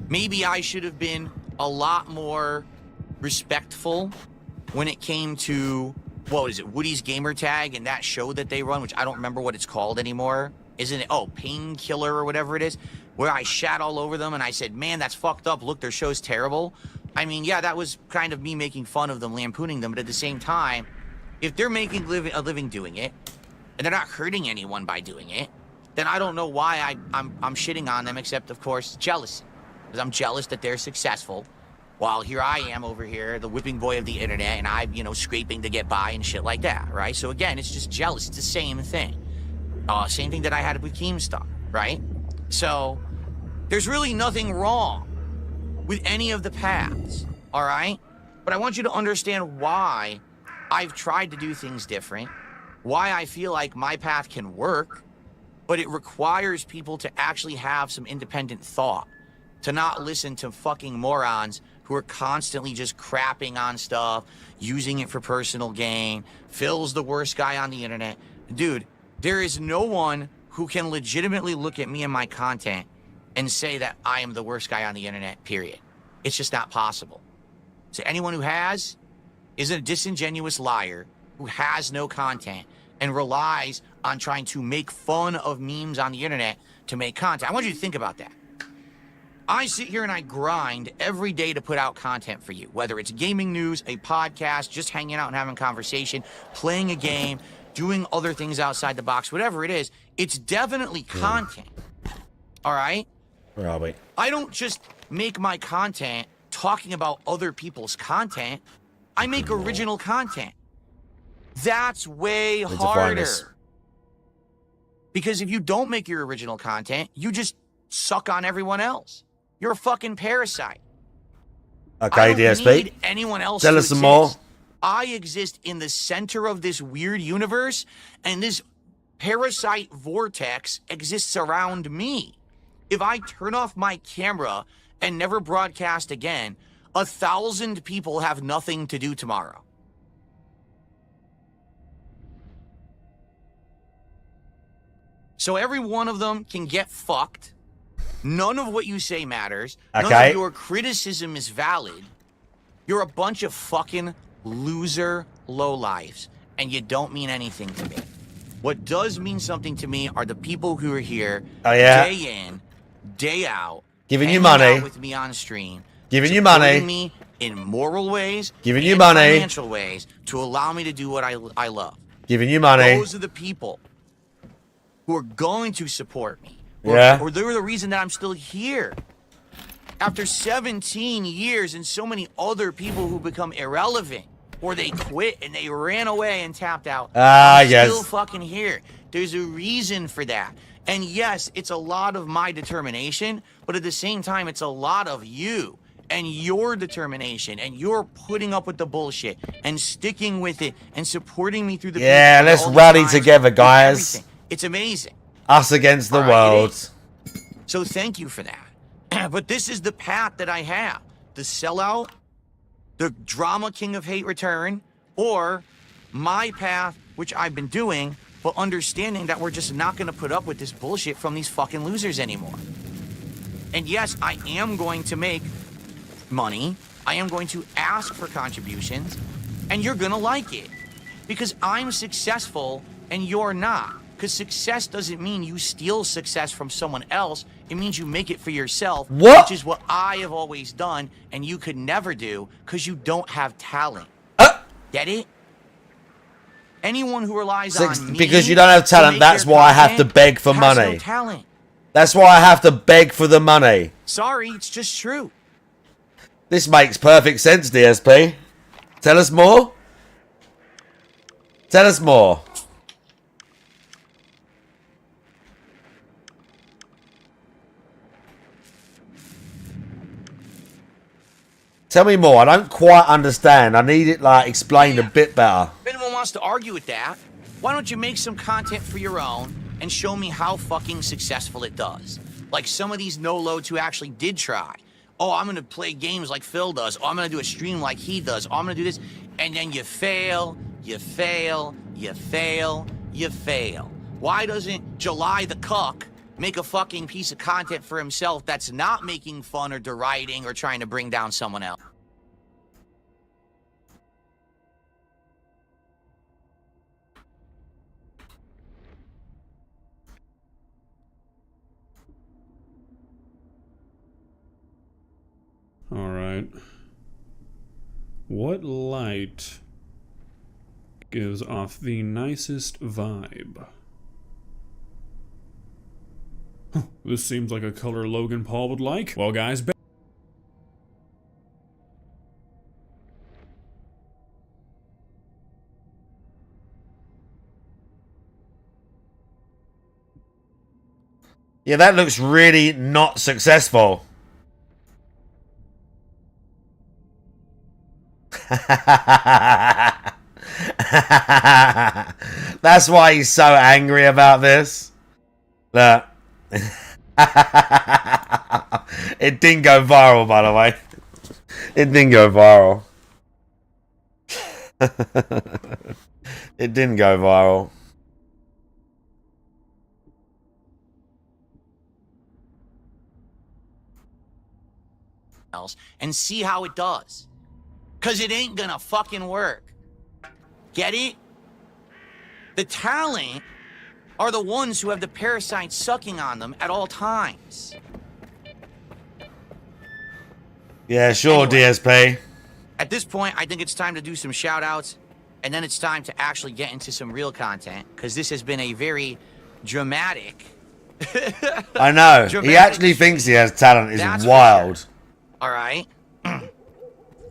Maybe I should have been a lot more respectful when it came to, what is it, Woody's Gamer Tag and that show that they run, which I don't remember what it's called anymore. Isn't it? Oh, Painkiller or whatever it is, where I shat all over them and I said, man, that's fucked up. Look, their show's terrible. I mean, yeah, that was kind of me making fun of them, lampooning them. But at the same time, if they're making a living doing it and they're not hurting anyone by doing it, then I don't know why I'm shitting on them, except, of course, jealousy. Because I'm jealous that they're successful, while here I am over here, the whipping boy of the internet, and I'm, scraping to get by and shit like that, right? So again, it's just jealous. It's the same thing. Same thing that I had with Keemstar, right? So there's really nothing wrong with any of the paths, all right? But I want you to understand why I've tried to do things different, why I feel like my path can work, but it requires people to actually have some independent thought. To not listen to fucking morons who are constantly just crapping on stuff, using it for personal gain. Phil's the worst guy on the internet. Dude, there is no one who can legitimately look at me and my content and say that I am the worst guy on the internet, period. It's just not possible. So anyone who has is a disingenuous liar who has no content and relies on trying to make fun of memes on the internet to make content. I want you to think about that. I sit here and I grind every day to put out content for you, whether it's gaming news, a podcast, just hanging out and having conversation, playing a game, doing other things outside the box, whatever it is. It's definitely content. All right? Where are we? I don't just make my content talking about other people's content. I make original content. That's way harder. Because if you don't make your original content, you just suck on everyone else. You're a fucking parasite. Okay, I don't DSP. need anyone else Tell to us some exist. more. I exist in the center of this weird universe, and this parasite vortex exists around me. If I turn off my camera and never broadcast again, 1,000 people have nothing to do tomorrow. So every one of them can get fucked. None of what you say matters. None Okay. of your criticism is valid. You're a bunch of fucking loser lowlifes, and you don't mean anything to me. What does mean something to me are the people who are here day in, day out, giving you money out with me on stream, giving you money, me in moral ways, giving you money, financial ways to allow me to do what I love. Giving you money. Those are the people who are going to support me. Or they're the reason that I'm still here. After 17 years and so many other people who become irrelevant, or they quit and they ran away and tapped out. I'm still fucking here. There's a reason for that. And yes, it's a lot of my determination, but at the same time, it's a lot of you and your determination, and you're putting up with the bullshit and sticking with it and supporting me through the let's rally together, guys. It's amazing. Us against the world. So thank you for that. But this is the path that I have. The sellout, the drama king of hate return, or my path, which I've been doing, but understanding that we're just not going to put up with this bullshit from these fucking losers anymore. And yes, I am going to make money. I am going to ask for contributions, and you're going to like it. Because I'm successful and you're not. Because success doesn't mean you steal success from someone else. It means you make it for yourself, which is what I have always done, and you could never do because you don't have talent. Get it? Anyone who relies on me because you don't have talent, that's why I have to beg for money. No talent. That's why I have to beg for the money. Sorry, it's just true. This makes perfect sense, DSP. Tell us more. Tell us more. Tell me more. I don't quite understand. I need it like explained a bit better. If anyone wants to argue with that, why don't you make some content for your own and show me how fucking successful it does? Like some of these no-loads who actually did try. Oh, I'm gonna play games like Phil does. Oh, I'm gonna do a stream like he does. Oh, I'm gonna do this. And then you fail, you fail, you fail, you fail. Why doesn't July the Cuck make a fucking piece of content for himself that's not making fun or deriding or trying to bring down someone else? All right. What light gives off the nicest vibe? This seems like a color Logan Paul would like. Well, guys, yeah, that looks really not successful. That's why he's so angry about this. Look. It didn't go viral, by the way. It didn't go viral. It didn't go viral. And see how it does. Cause it ain't gonna fucking work. Get it? The talent are the ones who have the parasites sucking on them at all times. Yeah, sure, anyway, DSP. At this point, I think it's time to do some shout-outs, and then it's time to actually get into some real content, because this has been a very dramatic... I know. He actually thinks he has talent. It's wild. Sure. All right.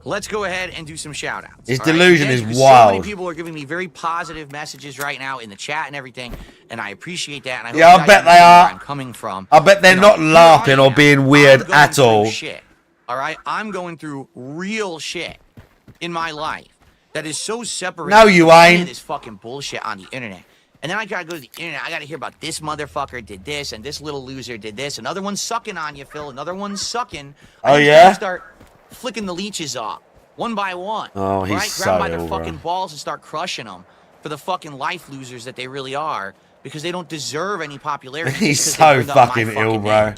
Let's go ahead and do some shout-outs. His delusion is wild. So many people are giving me very positive messages right now in the chat and everything, and I appreciate that. And I hope I bet they are. Where I'm coming from. I bet they're not laughing or being weird at all. Shit. All right, I'm going through real shit in my life that is so separated. No, you ain't. This fucking bullshit on the internet. And then I gotta go to the internet. I gotta hear about this motherfucker did this, and this little loser did this. Another one's sucking on you, Phil. Another one's sucking. Oh yeah. Start flicking the leeches off one by one. Oh, he's right? so Grab by their ill, fucking balls and start crushing them for the fucking life losers that they really are, because they don't deserve any popularity. He's so fucking ill, bro.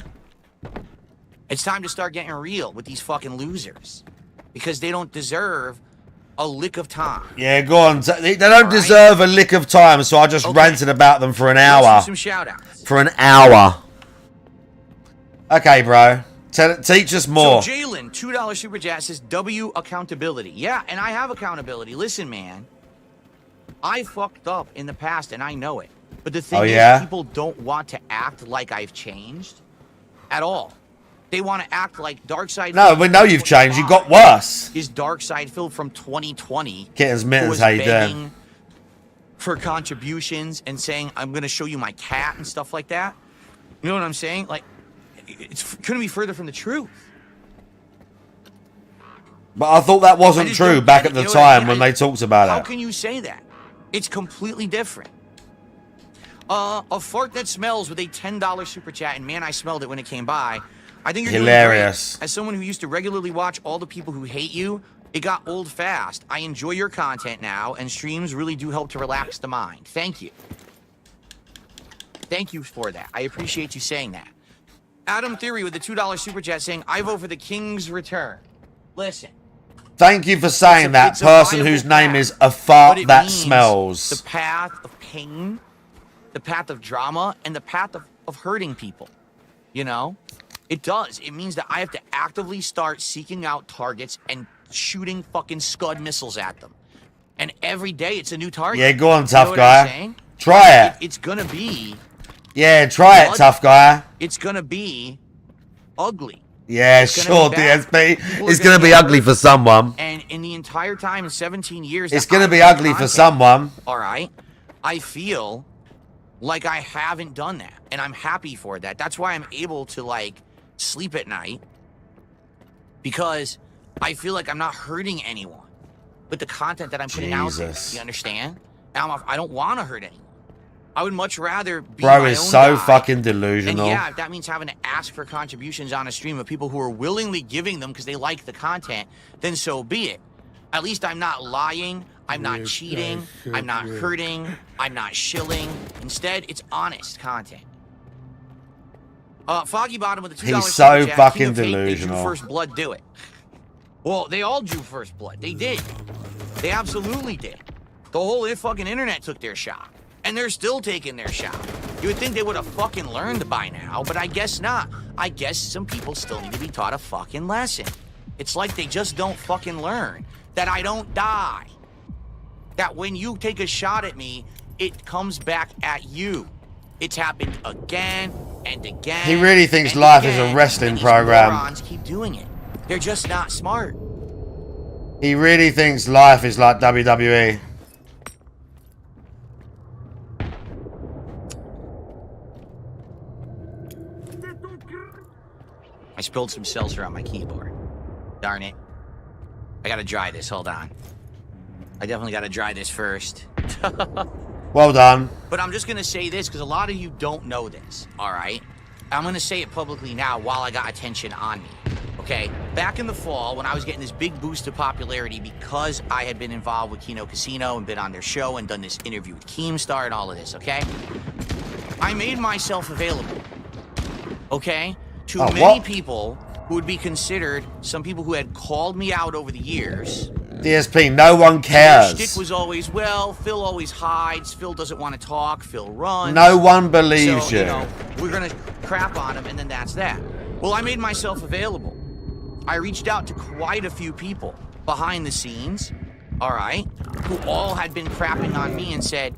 It's time to start getting real with these fucking losers. because they don't deserve a lick of time. Yeah, go on. They don't deserve a lick of time, so I just ranted about them for an hour. Let's do some shout-outs. For an hour. Okay, bro. Teach us more. So Jalen, $2 super chat says W accountability. Yeah, and I have accountability. Listen, man, I fucked up in the past, and I know it. But the thing is, people don't want to act like I've changed at all. They want to act like Darkseid. No, we know you've changed. You got worse. Is Darkseid Phil from 2020? Kittens, mittens, how you doing? For contributions and saying, I'm going to show you my cat and stuff like that. You know what I'm saying? Like, it's couldn't be further from the truth. But I thought that wasn't true back at the time when they talked about it. How can you say that? It's completely different. A fart that smells with a $10 super chat, and man, I smelled it when it came by. I think you're hilarious. Doing great. As someone who used to regularly watch all the people who hate you, it got old fast. I enjoy your content now, and streams really do help to relax the mind. Thank you. Thank you for that. I appreciate you saying that. Adam Theory with the $2 super chat saying, I vote for the King's Return. Listen. Thank you for saying that, person whose name is A Fart That Smells. The path of pain, the path of drama, and the path of hurting people. You know? It does. It means that I have to actively start seeking out targets and shooting fucking Scud missiles at them. And every day it's a new target. Yeah, go on, tough you know guy. Try it. It's gonna be... Yeah, try it, tough guy. It's gonna be ugly. Yeah, sure, DSP. It's gonna be ugly for someone. And in the entire time, in 17 years... It's gonna be ugly for someone. Alright? I feel like I haven't done that. And I'm happy for that. That's why I'm able to, like, sleep at night. Because I feel like I'm not hurting anyone with the content that I'm putting out there. You understand? I don't want to hurt anyone. I would much rather be Bro my is own so guy. fucking delusional. And yeah, if that means having to ask for contributions on a stream of people who are willingly giving them because they like the content, then so be it. At least I'm not lying. I'm not cheating. I'm not hurting. I'm not shilling. Instead, it's honest content. Foggy Bottom with the $2 He's so super chat. fucking King of Hate, delusional. They drew first blood, do it. Well, they all drew first blood. They did. They absolutely did. The whole fucking internet took their shot. And they're still taking their shot. You would think they would have fucking learned by now, but I guess not. I guess some people still need to be taught a fucking lesson. It's like they just don't fucking learn. That I don't die. That when you take a shot at me, it comes back at you. It's happened again and again. He really thinks life is a wrestling program. Morons keep doing it. They're just not smart. He really thinks life is like WWE. I spilled some seltzer on my keyboard. Darn it. I gotta dry this, hold on. I definitely gotta dry this first. Well done. But I'm just gonna say this, because a lot of you don't know this, alright? I'm gonna say it publicly now while I got attention on me, okay? Back in the fall, when I was getting this big boost of popularity because I had been involved with Kino Casino and been on their show and done this interview with Keemstar and all of this, okay? I made myself available, okay? To many people who would be considered some people who had called me out over the years. DSP, no one cares. Their shtick was always, well, Phil always hides. Phil doesn't want to talk. Phil runs. No one believes so, you know, we're going to crap on him, and then that's that. Well, I made myself available. I reached out to quite a few people behind the scenes, all right, who all had been crapping on me and said,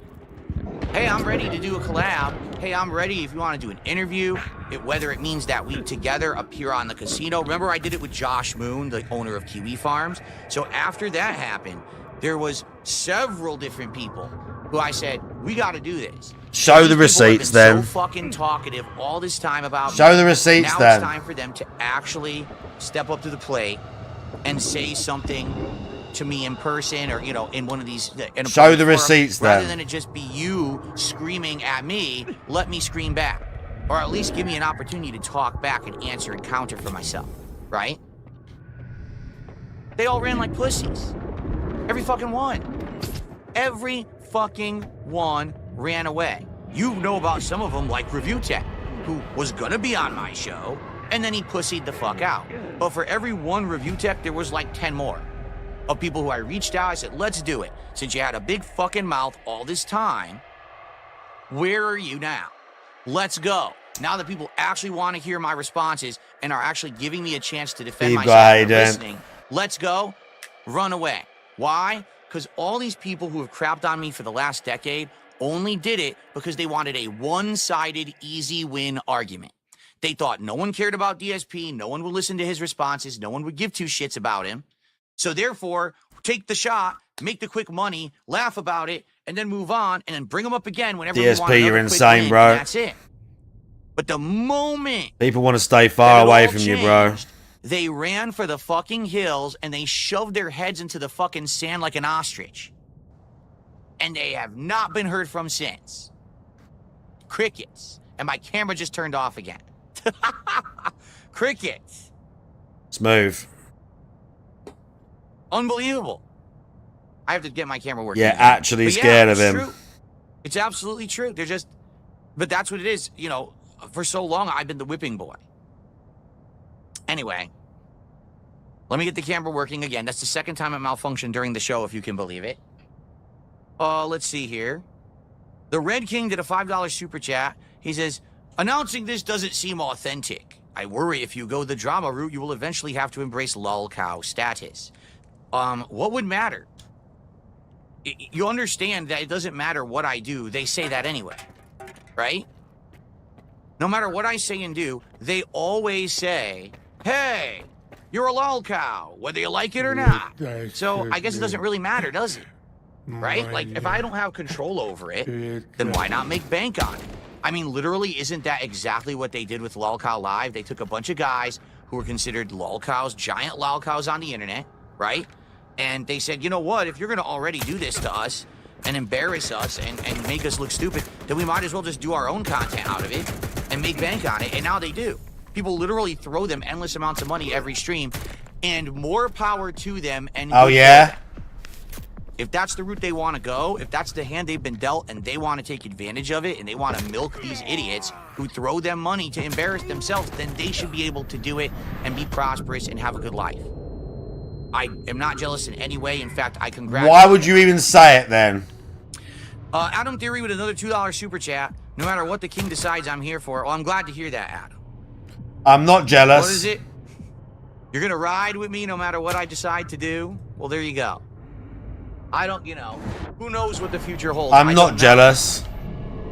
hey, I'm ready to do a collab. Hey, I'm ready if you want to do an interview, whether it means that we together appear on the casino. Remember, I did it with Josh Moon, the owner of Kiwi Farms. So after that happened, there was several different people who I said, we got to do this. Show the receipts then. So fucking talkative all this time about Show the receipts now then. It's time for them to actually step up to the plate and say something to me in person, or you know, in one of these. Show the receipts then. Rather than it just be you screaming at me, let me scream back, or at least give me an opportunity to talk back and answer and counter for myself. Right? They all ran like pussies. Every fucking one. Every fucking one ran away. You know about some of them, like Review Tech, who was gonna be on my show And then he pussied the fuck out. But for every one review tech, there was like 10 more of people who I reached out. I said, let's do it. Since you had a big fucking mouth all this time, where are you now? Let's go. Now that people actually want to hear my responses and are actually giving me a chance to defend myself and listening, let's go, run away. Why? Because all these people who have crapped on me for the last decade only did it because they wanted a one-sided, easy win argument. They thought no one cared about DSP, no one would listen to his responses, no one would give two shits about him. So therefore, take the shot, make the quick money, laugh about it, and then move on, and then bring them up again whenever we want DSP, you're insane, win, bro. that's it. But the moment people want to stay far away from you, bro. They ran for the fucking hills and they shoved their heads into the fucking sand like an ostrich. And they have not been heard from since. Crickets. And my camera just turned off again. Crickets. Smooth. Unbelievable. I have to get my camera working. Yeah, actually scared of him. True. It's absolutely true. They're just, but that's what it is. You know, for so long, I've been the whipping boy. Anyway, let me get the camera working again. That's the second time it malfunctioned during the show, if you can believe it. Let's see here. The Red King did a $5 super chat. He says, announcing this doesn't seem authentic. I worry if you go the drama route, you will eventually have to embrace lol cow status. What would matter? You understand that it doesn't matter what I do. They say that anyway, right? No matter what I say and do, they always say, hey, you're a lol cow, whether you like it or not. So I guess it doesn't really matter, does it? Right? Like, if I don't have control over it, then why not make bank on it? I mean, literally, isn't that exactly what they did with Lol Cow Live? They took a bunch of guys who were considered lol cows, giant lol cows on the internet, right? And they said, you know what? If you're going to already do this to us and embarrass us and make us look stupid, then we might as well just do our own content out of it and make bank on it. And now they do. People literally throw them endless amounts of money every stream, and more power to them. And oh, yeah? If that's the route they want to go, if that's the hand they've been dealt and they want to take advantage of it and they want to milk these idiots who throw them money to embarrass themselves, then they should be able to do it and be prosperous and have a good life. I am not jealous in any way. In fact, I congratulate. Why would you even say it then? Adam Theory with another $2 super chat. No matter what the king decides, I'm here for it. Well, I'm glad to hear that, Adam. I'm not jealous. What is it? You're going to ride with me no matter what I decide to do? Well, there you go. I don't, you know, who knows what the future holds. I'm not jealous.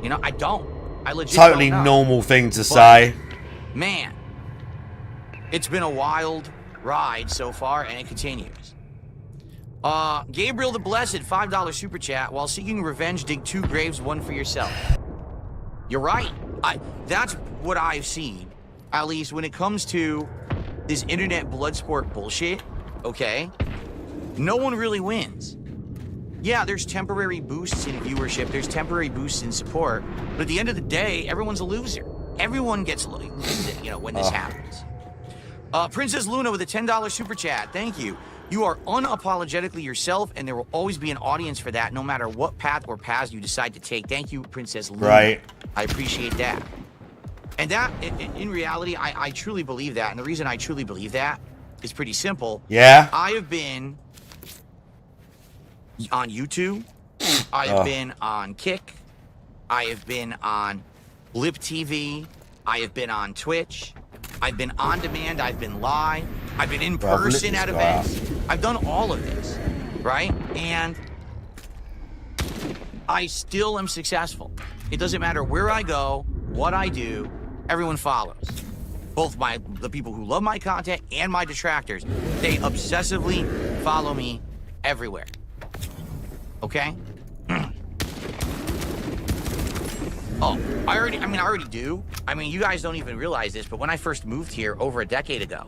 You know, I don't. I legit totally don't know. normal thing to say. Man, it's been a wild ride so far, and it continues. Gabriel the Blessed, $5 super chat. While seeking revenge, dig 2 graves, one for yourself. You're right. That's what I've seen, at least when it comes to this internet blood sport bullshit, okay? No one really wins. Yeah, there's temporary boosts in viewership, there's temporary boosts in support, but at the end of the day, everyone's a loser. Everyone gets, you know, when this happens. Princess Luna with a $10 super chat. Thank you. You are unapologetically yourself, and there will always be an audience for that, no matter what path or paths you decide to take. Thank you, Princess Luna. Right. I appreciate that. And that, in reality, I truly believe that. And the reason I truly believe that is pretty simple. Yeah? I have been on YouTube. I have been on Kick. I have been on Lip TV. I have been on Twitch. I've been on demand. I've been live. I've been in person at events. I've done all of this, right? And I still am successful. It doesn't matter where I go, what I do, everyone follows. Both the people who love my content and my detractors. They obsessively follow me everywhere. Okay? Oh, I already do. I mean, you guys don't even realize this, but when I first moved here over a decade ago,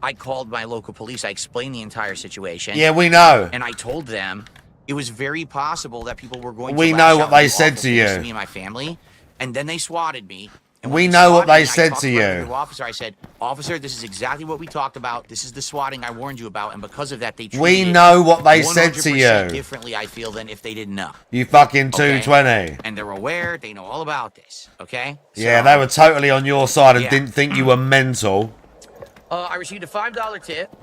I called my local police. I explained the entire situation. Yeah, we know. And I told them it was very possible that people were going to we know what they said to you. Me and my family, and then they swatted me. And We when know what swatting, they I said talked to to my you. officer. I said, officer, this is exactly what we talked about. This is the swatting I warned you about, and because of that, they treated We it know what they said to 100% you. differently, I feel, than if they didn't know. You fucking Okay? 220. And they're aware. They know all about this. Okay? Yeah, So, they were totally on your side and yeah. didn't think you were mental. I received a $5 tip.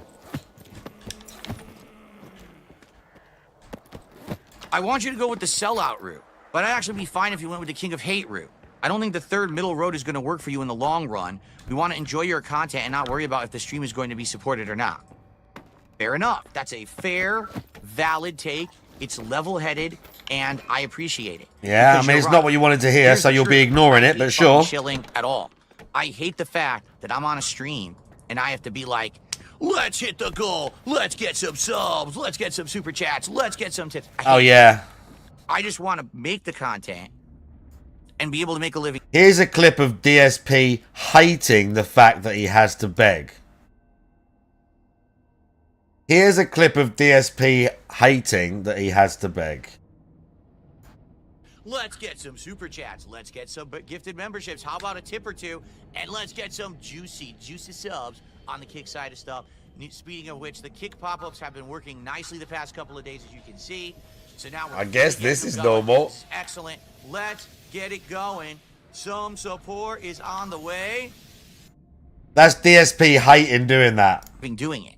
I want you to go with the sellout route, but I'd actually be fine if you went with the King of Hate route. I don't think the third middle road is going to work for you in the long run. We want to enjoy your content and not worry about if the stream is going to be supported or not. Fair enough. That's a fair, valid take. It's level-headed, and I appreciate it. Yeah, Because I mean, you're it's right. not what you wanted to hear, Here's so the you'll be truth. ignoring I it, hate but fucking sure. chilling at all. I hate the fact that I'm on a stream and I have to be like, let's hit the goal. Let's get some subs. Let's get some super chats. Let's get some tips. Oh, yeah. I just want to make the content and be able to make a living. Here's a clip of DSP hating the fact that he has to beg. Here's a clip of DSP hating that he has to beg. Let's get some super chats. Let's get some gifted memberships. How about a tip or two? And let's get some juicy subs on the Kick side of stuff. Speaking of which, the Kick pop-ups have been working nicely the past couple of days, as you can see. So now we're I guess getting this them is going. normal. This is excellent. Let's get it going. Some support is on the way. That's DSP hating doing that. Been doing it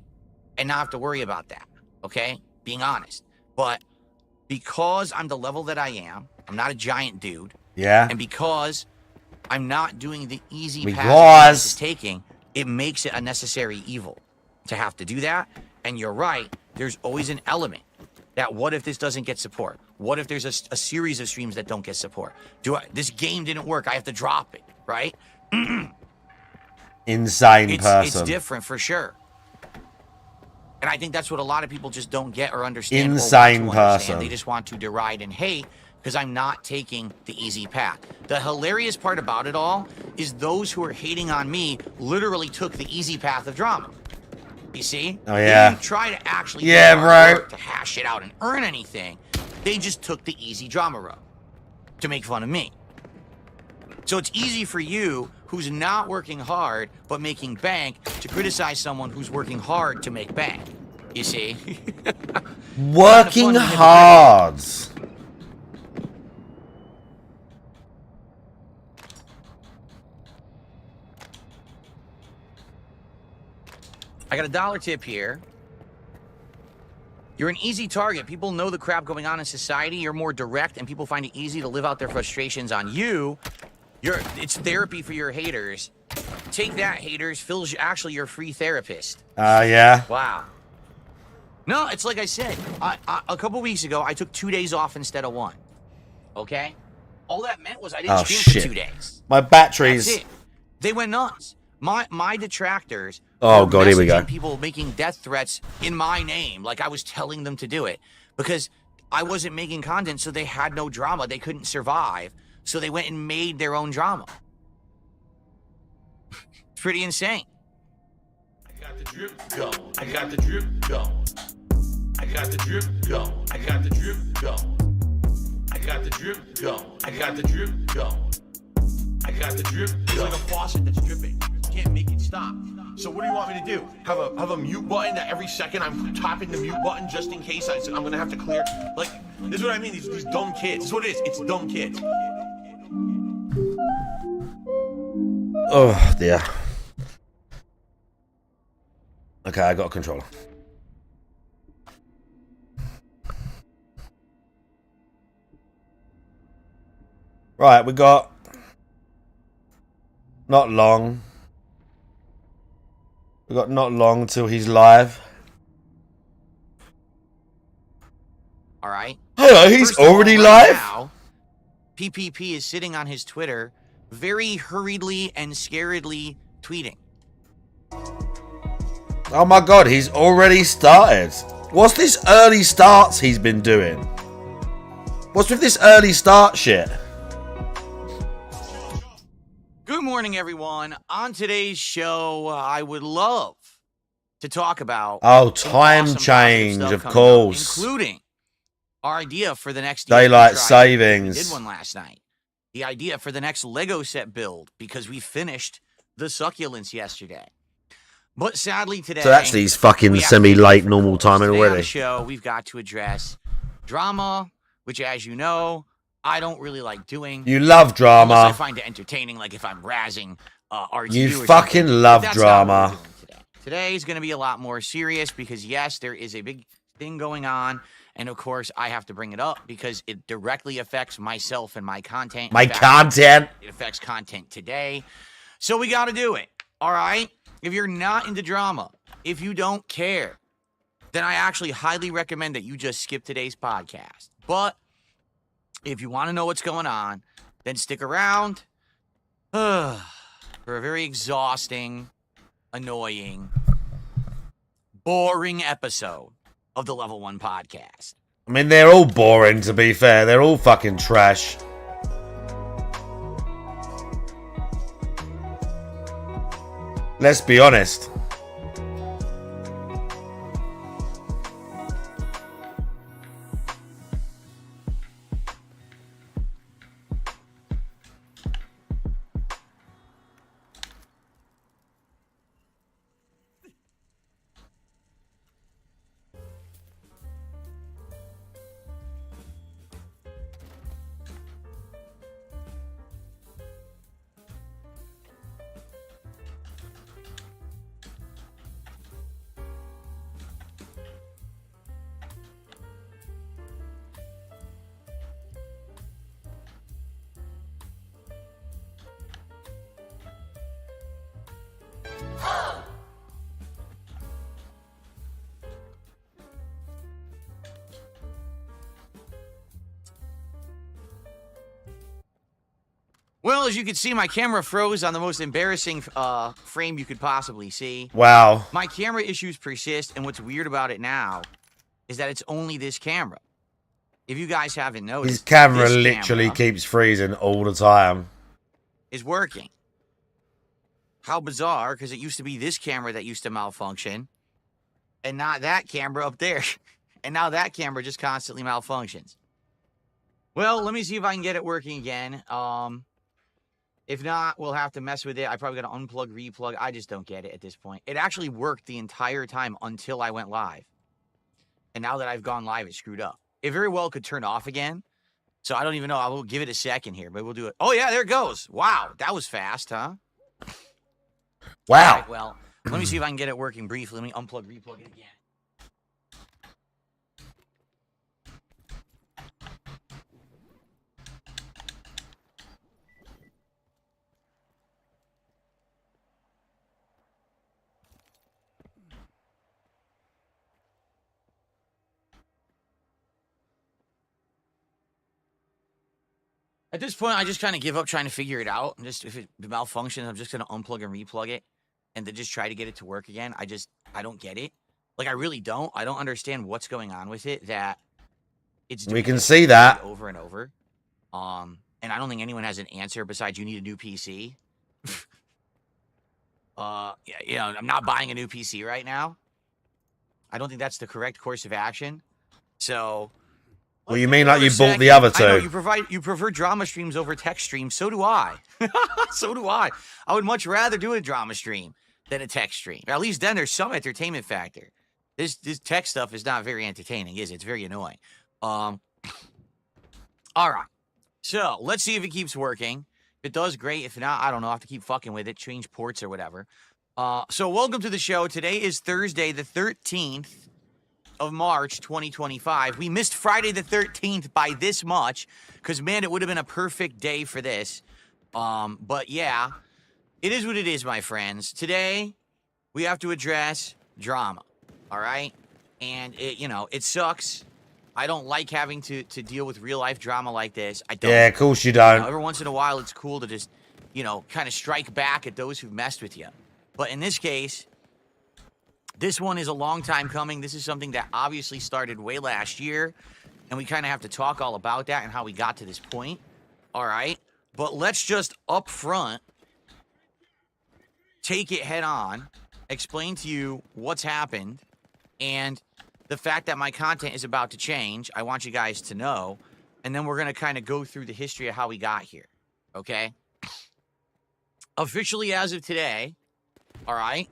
and not have to worry about that. Okay, being honest. But because I'm the level that I am, I'm not a giant dude. Yeah. And because I'm not doing the easy path Because it's taking, it makes it a necessary evil to have to do that. And you're right, there's always an element that what if this doesn't get support? What if there's a series of streams that don't get support? This game didn't work, I have to drop it, right? insane It's person. different for sure. And I think that's what a lot of people just don't get or understand. Insane or want to understand. person. They just want to deride and hate because I'm not taking the easy path. The hilarious part about it all is those who are hating on me literally took the easy path of drama. You see? Oh, yeah. They didn't try to actually Yeah, do hard work bro. to hash it out and earn anything. They just took the easy drama road to make fun of me. So it's easy for you, who's not working hard but making bank, to criticize someone who's working hard to make bank. You see? Working Kinda fun, hard. I got a $1 tip here. You're an easy target. People know the crap going on in society. You're more direct, and people find it easy to live out their frustrations on you. It's therapy for your haters. Take that, haters. Phil's actually your free therapist. Yeah. Wow. No, it's like I said. A couple weeks ago, I took 2 days off instead of 1. Okay? All that meant was I didn't Oh, stream shit. for 2 days. My batteries. That's it. They went nuts. My detractors. Oh, were God, here we go. messaging people making death threats in my name, like I was telling them to do it, because I wasn't making content, so they had no drama. They couldn't survive, so they went and made their own drama. It's pretty insane. I got the drip going. I got the drip going. I got the drip going. I got the drip going. I got the drip going. I got the drip going. I got the drip. It's like a faucet that's dripping. You can't make it stop. So what do you want me to do? Have a mute button that every second I'm tapping the mute button just in case I'm gonna have to clear. Like, this is what I mean. These dumb kids. This is what it is. It's dumb kids. Oh, dear. Okay, I got a controller. Right, we got... Not long. We got not long till he's live. All right. Hello, he's First of all, already right live? now, PPP is sitting on his Twitter, very hurriedly and scaredly tweeting. Oh my god, he's already started. What's this early starts he's been doing? What's with this early start shit? Good morning, everyone. On today's show, I would love to talk about Oh, some time awesome change, stuff of coming up, course. including our idea for the next Daylight DSP drive. savings. We did one last night. the idea for the next Lego set build because we finished the succulents yesterday. But sadly today... So actually it's fucking we have semi-late different normal goals. timing Today on already. the show, we've got to address drama, which, as you know, I don't really like doing. You love Unless I drama. find it entertaining, like if I'm razzing RTU You or fucking something. love But that's not what we're drama. doing today. Today is going to be a lot more serious because, yes, there is a big thing going on. And, of course, I have to bring it up because it directly affects myself and my content. My In fact, content. it affects content today. So we got to do it. All right? If you're not into drama, if you don't care, then I actually highly recommend that you just skip today's podcast. But if you want to know what's going on, then stick around for a very exhausting, annoying, boring episode of the Level 1 podcast. I mean, they're all boring, to be fair. They're all fucking trash. Let's be honest. Well, as you can see, my camera froze on the most embarrassing frame you could possibly see. Wow. My camera issues persist, and what's weird about it now is that it's only this camera. If you guys haven't noticed, His camera this literally camera keeps freezing all the time. is working. How bizarre, because it used to be this camera that used to malfunction, and not that camera up there. And now that camera just constantly malfunctions. Well, let me see if I can get it working again. If not, we'll have to mess with it. I probably got to unplug, replug. I just don't get it at this point. It actually worked the entire time until I went live. And now that I've gone live, it's screwed up. It very well could turn off again. So I don't even know. I will give it a second here, but we'll do it. Oh, yeah, there it goes. Wow, that was fast, huh? Wow. All right, well, let me see if I can get it working briefly. Let me unplug, replug it again. At this point, I just kind of give up trying to figure it out. If it malfunctions, I'm just going to unplug and replug it and then just try to get it to work again. I don't get it. Like, I really don't. I don't understand what's going on with it that it's doing We can it see that. over and over. And I don't think anyone has an answer besides you need a new PC. Yeah, you know, I'm not buying a new PC right now. I don't think that's the correct course of action. So... Well, you mean like you bought the other I know, two? you prefer drama streams over text streams. So do I. So do I. I would much rather do a drama stream than a text stream. At least then there's some entertainment factor. This text stuff is not very entertaining, is it? It's very annoying. All right. So let's see if it keeps working. If it does, great. If not, I don't know. I have to keep fucking with it, change ports or whatever. So welcome to the show. Today is Thursday, the 13th. Of March 2025. We missed Friday the 13th by this much because, man, it would have been a perfect day for this. But yeah, it is what it is, my friends. Today, we have to address drama, all right? And, it sucks. I don't like having to deal with real-life drama like this. I don't. Yeah, of course you You know, don't. every once in a while, it's cool to just, kind of strike back at those who've messed with you. But in this case... This one is a long time coming. This is something that obviously started way last year, and we kind of have to talk all about that and how we got to this point. All right? But let's just up front take it head on, explain to you what's happened, and the fact that my content is about to change. I want you guys to know, and then we're going to kind of go through the history of how we got here. Okay? Officially as of today, all right,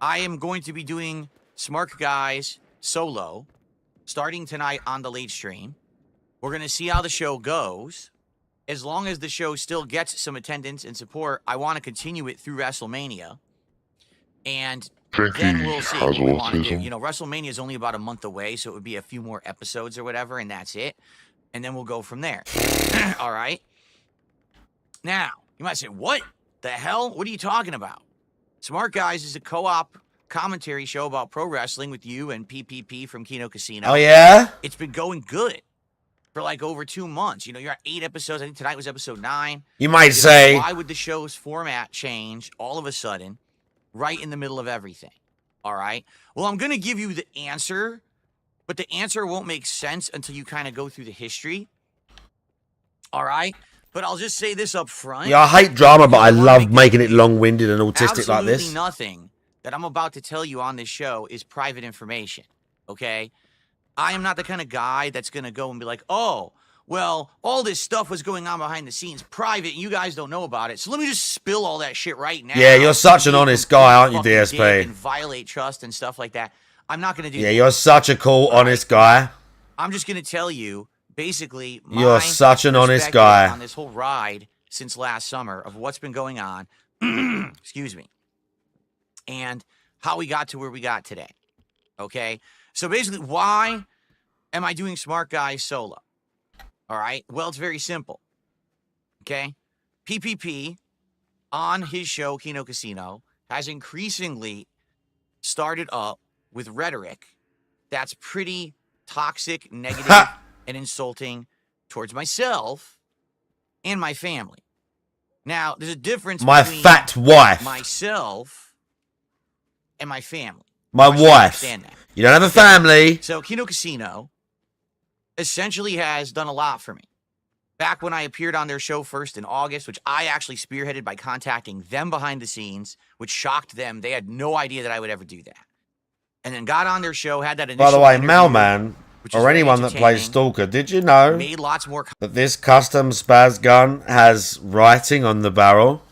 I am going to be doing Smart Guys solo starting tonight on the late stream. We're going to see how the show goes. As long as the show still gets some attendance and support, I want to continue it through WrestleMania. And then we'll see what we want to do. You know, WrestleMania is only about a month away, so it would be a few more episodes or whatever, and that's it. And then we'll go from there. All right? Now, you might say, what the hell? What are you talking about? Smart Guys is a co-op commentary show about pro wrestling with you and PPP from Kino Casino. Oh, yeah? It's been going good for like over 2 months. You know, you're at 8 episodes. I think tonight was episode 9. You might say. Why would the show's format change all of a sudden right in the middle of everything? All right? Well, I'm going to give you the answer, but the answer won't make sense until you kind of go through the history. All right? But I'll just say this up front. Yeah, I hate drama, but I love making it long-winded and autistic like this. Absolutely nothing that I'm about to tell you on this show is private information, okay? I am not the kind of guy that's going to go and be like, oh, well, all this stuff was going on behind the scenes, private, and you guys don't know about it. So let me just spill all that shit right now. Yeah, you're such an honest guy, aren't you, DSP? And violate trust and stuff like that. I'm not going to do that. Yeah, you're such a cool, honest guy. I'm just going to tell you, basically, you're such an honest guy on this whole ride since last summer of what's been going on. Excuse me. And how we got to where we got today. Okay? So basically, why am I doing Smart Guys solo? All right? Well, it's very simple. Okay? PPP, on his show, Kino Casino, has increasingly started up with rhetoric that's pretty toxic, negative, and insulting towards myself and my family. Now, there's a difference between fat wife, myself, and my family. My wife. You don't have a family. So Kino Casino essentially has done a lot for me. Back when I appeared on their show first in August, which I actually spearheaded by contacting them behind the scenes, which shocked them. They had no idea that I would ever do that. And then got on their show, had that initial By the way, interview, Mailman, or anyone that plays Stalker, did you know made lots more that this custom spaz gun has writing on the barrel?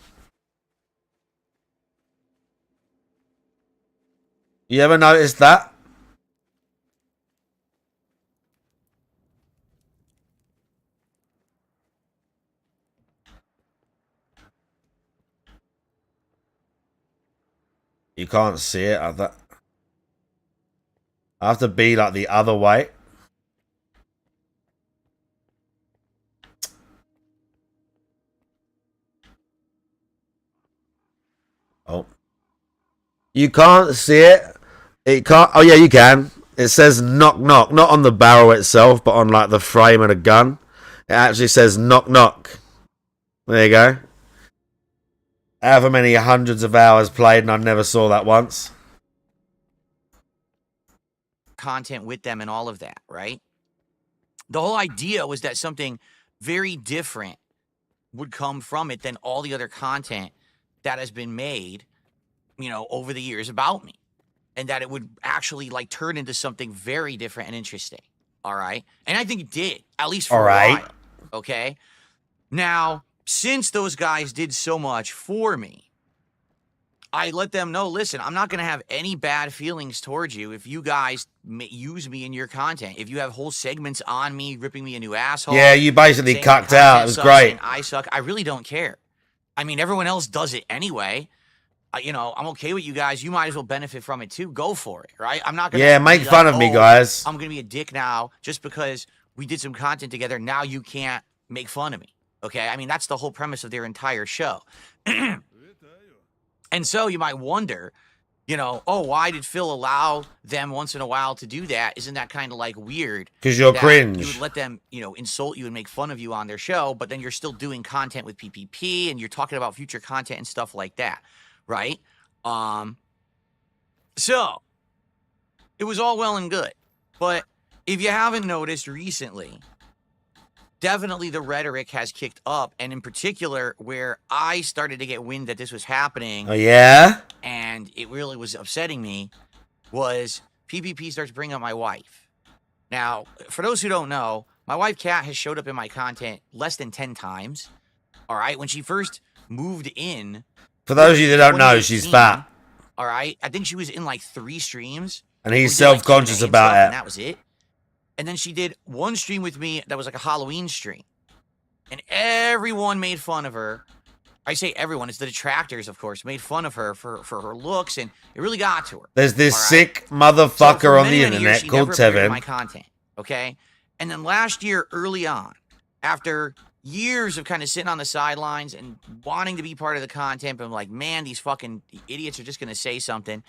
You ever noticed that? You can't see it. I have to be like the other way. Oh. You can't see it. It can't. Oh, yeah, you can. It says knock knock. Not on the barrel itself, but on like the frame of the gun. It actually says knock knock. There you go. However many hundreds of hours played, and I never saw that once. Content with them and all of that, right? The whole idea was that something very different would come from it than all the other content that has been made, you know, over the years about me. And that it would actually like turn into something very different and interesting. All right. And I think it did, at least for a while. Okay. Now, since those guys did so much for me, I let them know, listen, I'm not going to have any bad feelings towards you if you guys use me in your content. If you have whole segments on me, ripping me a new asshole. Yeah, you basically cucked out. It was great. I suck. I really don't care. I mean, everyone else does it anyway. You know, I'm okay with you guys. You might as well benefit from it too. Go for it, right? I'm not gonna. Yeah, make fun of me, guys. I'm gonna be a dick now just because we did some content together. Now you can't make fun of me. Okay? I mean, that's the whole premise of their entire show. And so you might wonder, you know, oh, why did Phil allow them once in a while to do that? Isn't that kind of like weird? Because you're cringe. You would let them, you know, insult you and make fun of you on their show, but then you're still doing content with PPP and you're talking about future content and stuff like that. Right? So it was all well and good. But if you haven't noticed recently, definitely the rhetoric has kicked up. And in particular, where I started to get wind that this was happening. Oh, yeah? And it really was upsetting me was PPP starts bringing up my wife. Now, for those who don't know, my wife, Kat, has showed up in my content less than 10 times. All right, when she first moved in. For those of you that don't know, she's 2018, fat. All right, I think she was in like 3 streams. And We he's did, like, self-conscious Q&A and about stuff, it. and that was it. And then she did one stream with me that was like a Halloween stream. And everyone made fun of her. I say everyone, it's the detractors, of course, made fun of her for her looks, and it really got to her. There's this All right? sick So motherfucker for on many, the many years, internet she called never appeared in Tevin. my content, okay? And then last year, early on, after years of kind of sitting on the sidelines and wanting to be part of the content, but I'm like, man, these fucking idiots are just going to say something.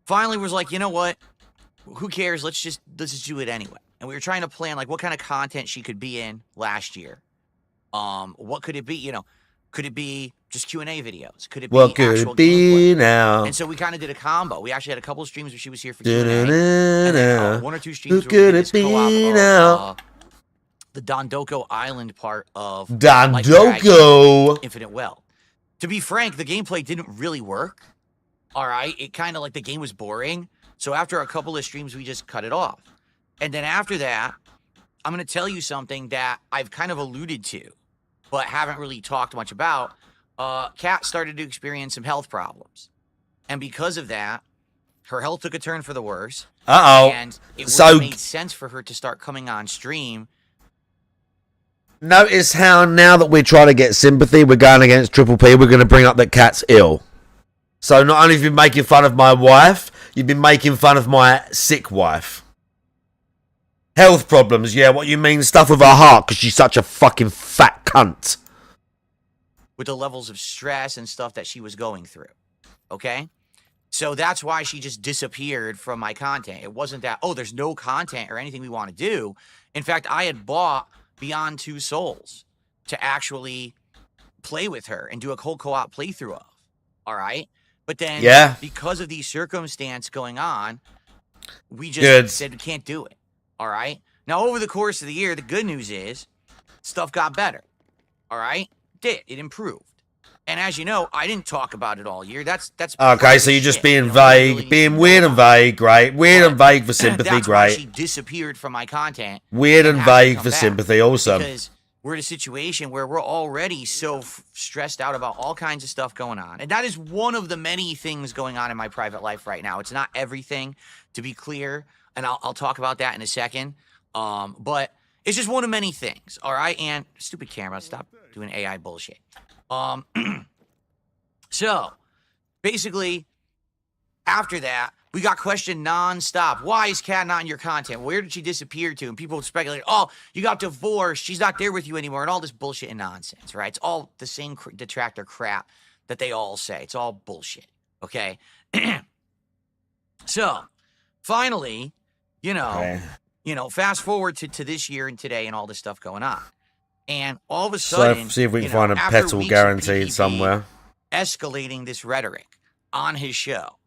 Finally was like, you know what? Who cares? Let's just do it anyway. And we were trying to plan like what kind of content she could be in last year. What could it be? You know, could it be just Q&A videos? Could it be What could actual it be gameplay? now? And so we kind of did a combo. We actually had a couple of streams where she was here for Q&A, and then Da-da-da-da. 1 or 2 Who streams where we could did it this co-op be of now? the Dondoko Island part of Like Dragon Dandoko. Infinite Well. To be frank, the gameplay didn't really work. All right, it kind of like the game was boring. So after a couple of streams, we just cut it off. And then after that, I'm going to tell you something that I've kind of alluded to, but haven't really talked much about. Kat started to experience some health problems. And because of that, her health took a turn for the worse. Uh-oh. And it would So- have made sense for her to start coming on stream. Notice how now that we're trying to get sympathy, we're going against Triple P, we're going to bring up that Kat's ill. So not only have you been making fun of my wife, you've been making fun of my sick wife. Health problems, yeah, what you mean? Stuff with her heart, because she's such a fucking fat cunt. With the levels of stress and stuff that she was going through. Okay? So that's why she just disappeared from my content. It wasn't that, oh, there's no content or anything we want to do. In fact, I had bought Beyond Two Souls to actually play with her and do a whole co-op playthrough of. All right? But then, Yeah. because of these circumstances going on, we just Good. said we can't do it. All right? Now, over the course of the year, the good news is stuff got better. All right? It improved. And as you know, I didn't talk about it all year. That's Okay, private so you're just shit. being You know, I vague, really being know weird and about it. vague, great. Weird and vague for sympathy, That's why she great. disappeared from my content. Weird and hasn't vague come for back. sympathy, awesome. Because we're in a situation where we're already so stressed out about all kinds of stuff going on. And that is one of the many things going on in my private life right now. It's not everything, to be clear, and I'll talk about that in a second. But it's just one of many things, all right? And stupid camera, stop doing AI bullshit. So, basically, after that, we got questioned nonstop. Why is Kat not in your content? Where did she disappear to? And people speculate, oh, you got divorced. She's not there with you anymore. And all this bullshit and nonsense, right? It's all the same detractor crap that they all say. It's all bullshit, okay? So, finally, Okay. fast forward to this year and today and all this stuff going on. And all of a So sudden, see if we can you know, find a after petal weeks of guaranteed PvP somewhere. escalating this rhetoric on his show,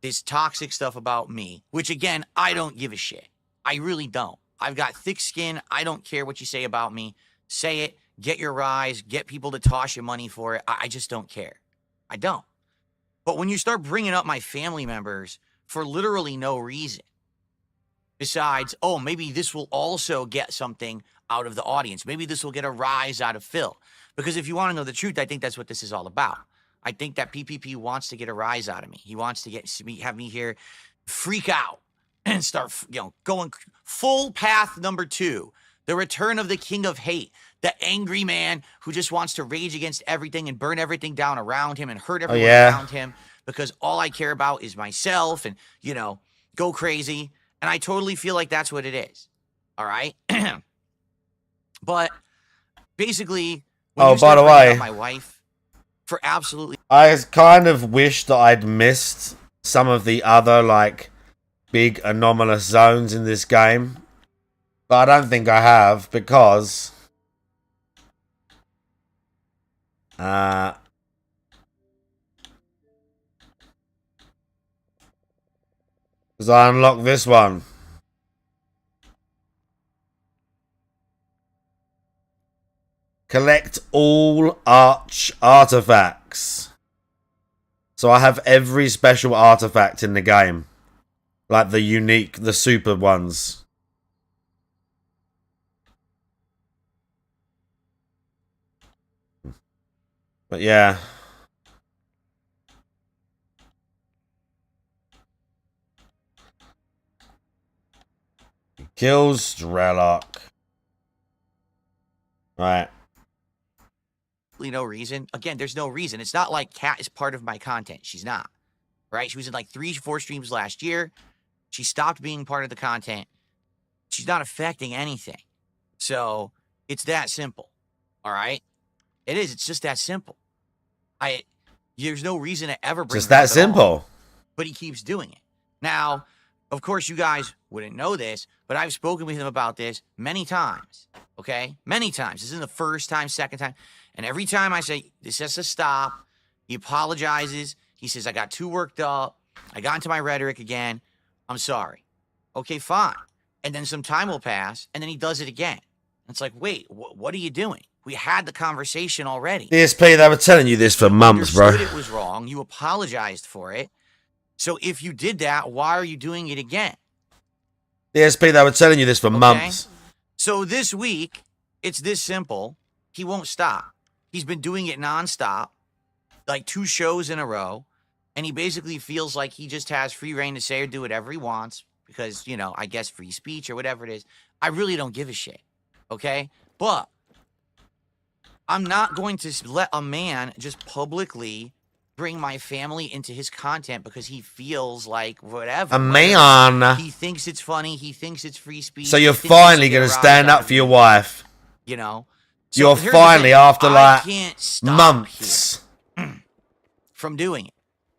this toxic stuff about me, which again, I don't give a shit. I really don't. I've got thick skin. I don't care what you say about me. Say it, get your rise, get people to toss you money for it. I just don't care. I don't. But when you start bringing up my family members for literally no reason, besides, oh, maybe this will also get something out of the audience. Maybe this will get a rise out of Phil. Because if you want to know the truth, I think that's what this is all about. I think that PPP wants to get a rise out of me. He wants to have me here freak out and start, going full path number 2. The return of the king of hate. The angry man who just wants to rage against everything and burn everything down around him and hurt everyone around him. Because all I care about is myself and, go crazy. And I totally feel like that's what it is. All right? But basically, when you By start the bringing way, up my wife for absolutely I kind of wish that I'd missed some of the other, big anomalous zones in this game. But I don't think I have, because because I unlocked this one. Collect all arch artifacts. So I have every special artifact in the game. Like the unique, the super ones. But yeah. Kills Strelok. Right. No reason. Again, there's no reason. It's not like Kat is part of my content. She's not. Right? She was in like 3-4 streams last year. She stopped being part of the content. She's not affecting anything. So it's that simple. All right? It is. It's just that simple. There's no reason to ever bring Just her up that at all. simple. But he keeps doing it. Now, of course, you guys wouldn't know this, but I've spoken with him about this many times. Okay? Many times. This isn't the first time, second time. And every time I say, this has to stop, he apologizes. He says, I got too worked up. I got into my rhetoric again. I'm sorry. Okay, fine. And then some time will pass, and then he does it again. It's like, wait, what are you doing? We had the conversation already. DSP, they were telling you this for months, bro. You understood it was wrong. You apologized for it. So if you did that, why are you doing it again? DSP, they were telling you this for months. So this week, it's this simple. He won't stop. He's been doing it nonstop, like 2 shows in a row. And he basically feels like he just has free reign to say or do whatever he wants because, you know, I guess free speech or whatever it is. I really don't give a shit. Okay? But I'm not going to let a man just publicly bring my family into his content because he feels like whatever. A man. He thinks it's funny. He thinks it's free speech. So you're finally going to stand up for your wife. You know? So you're finally, after like months from doing it.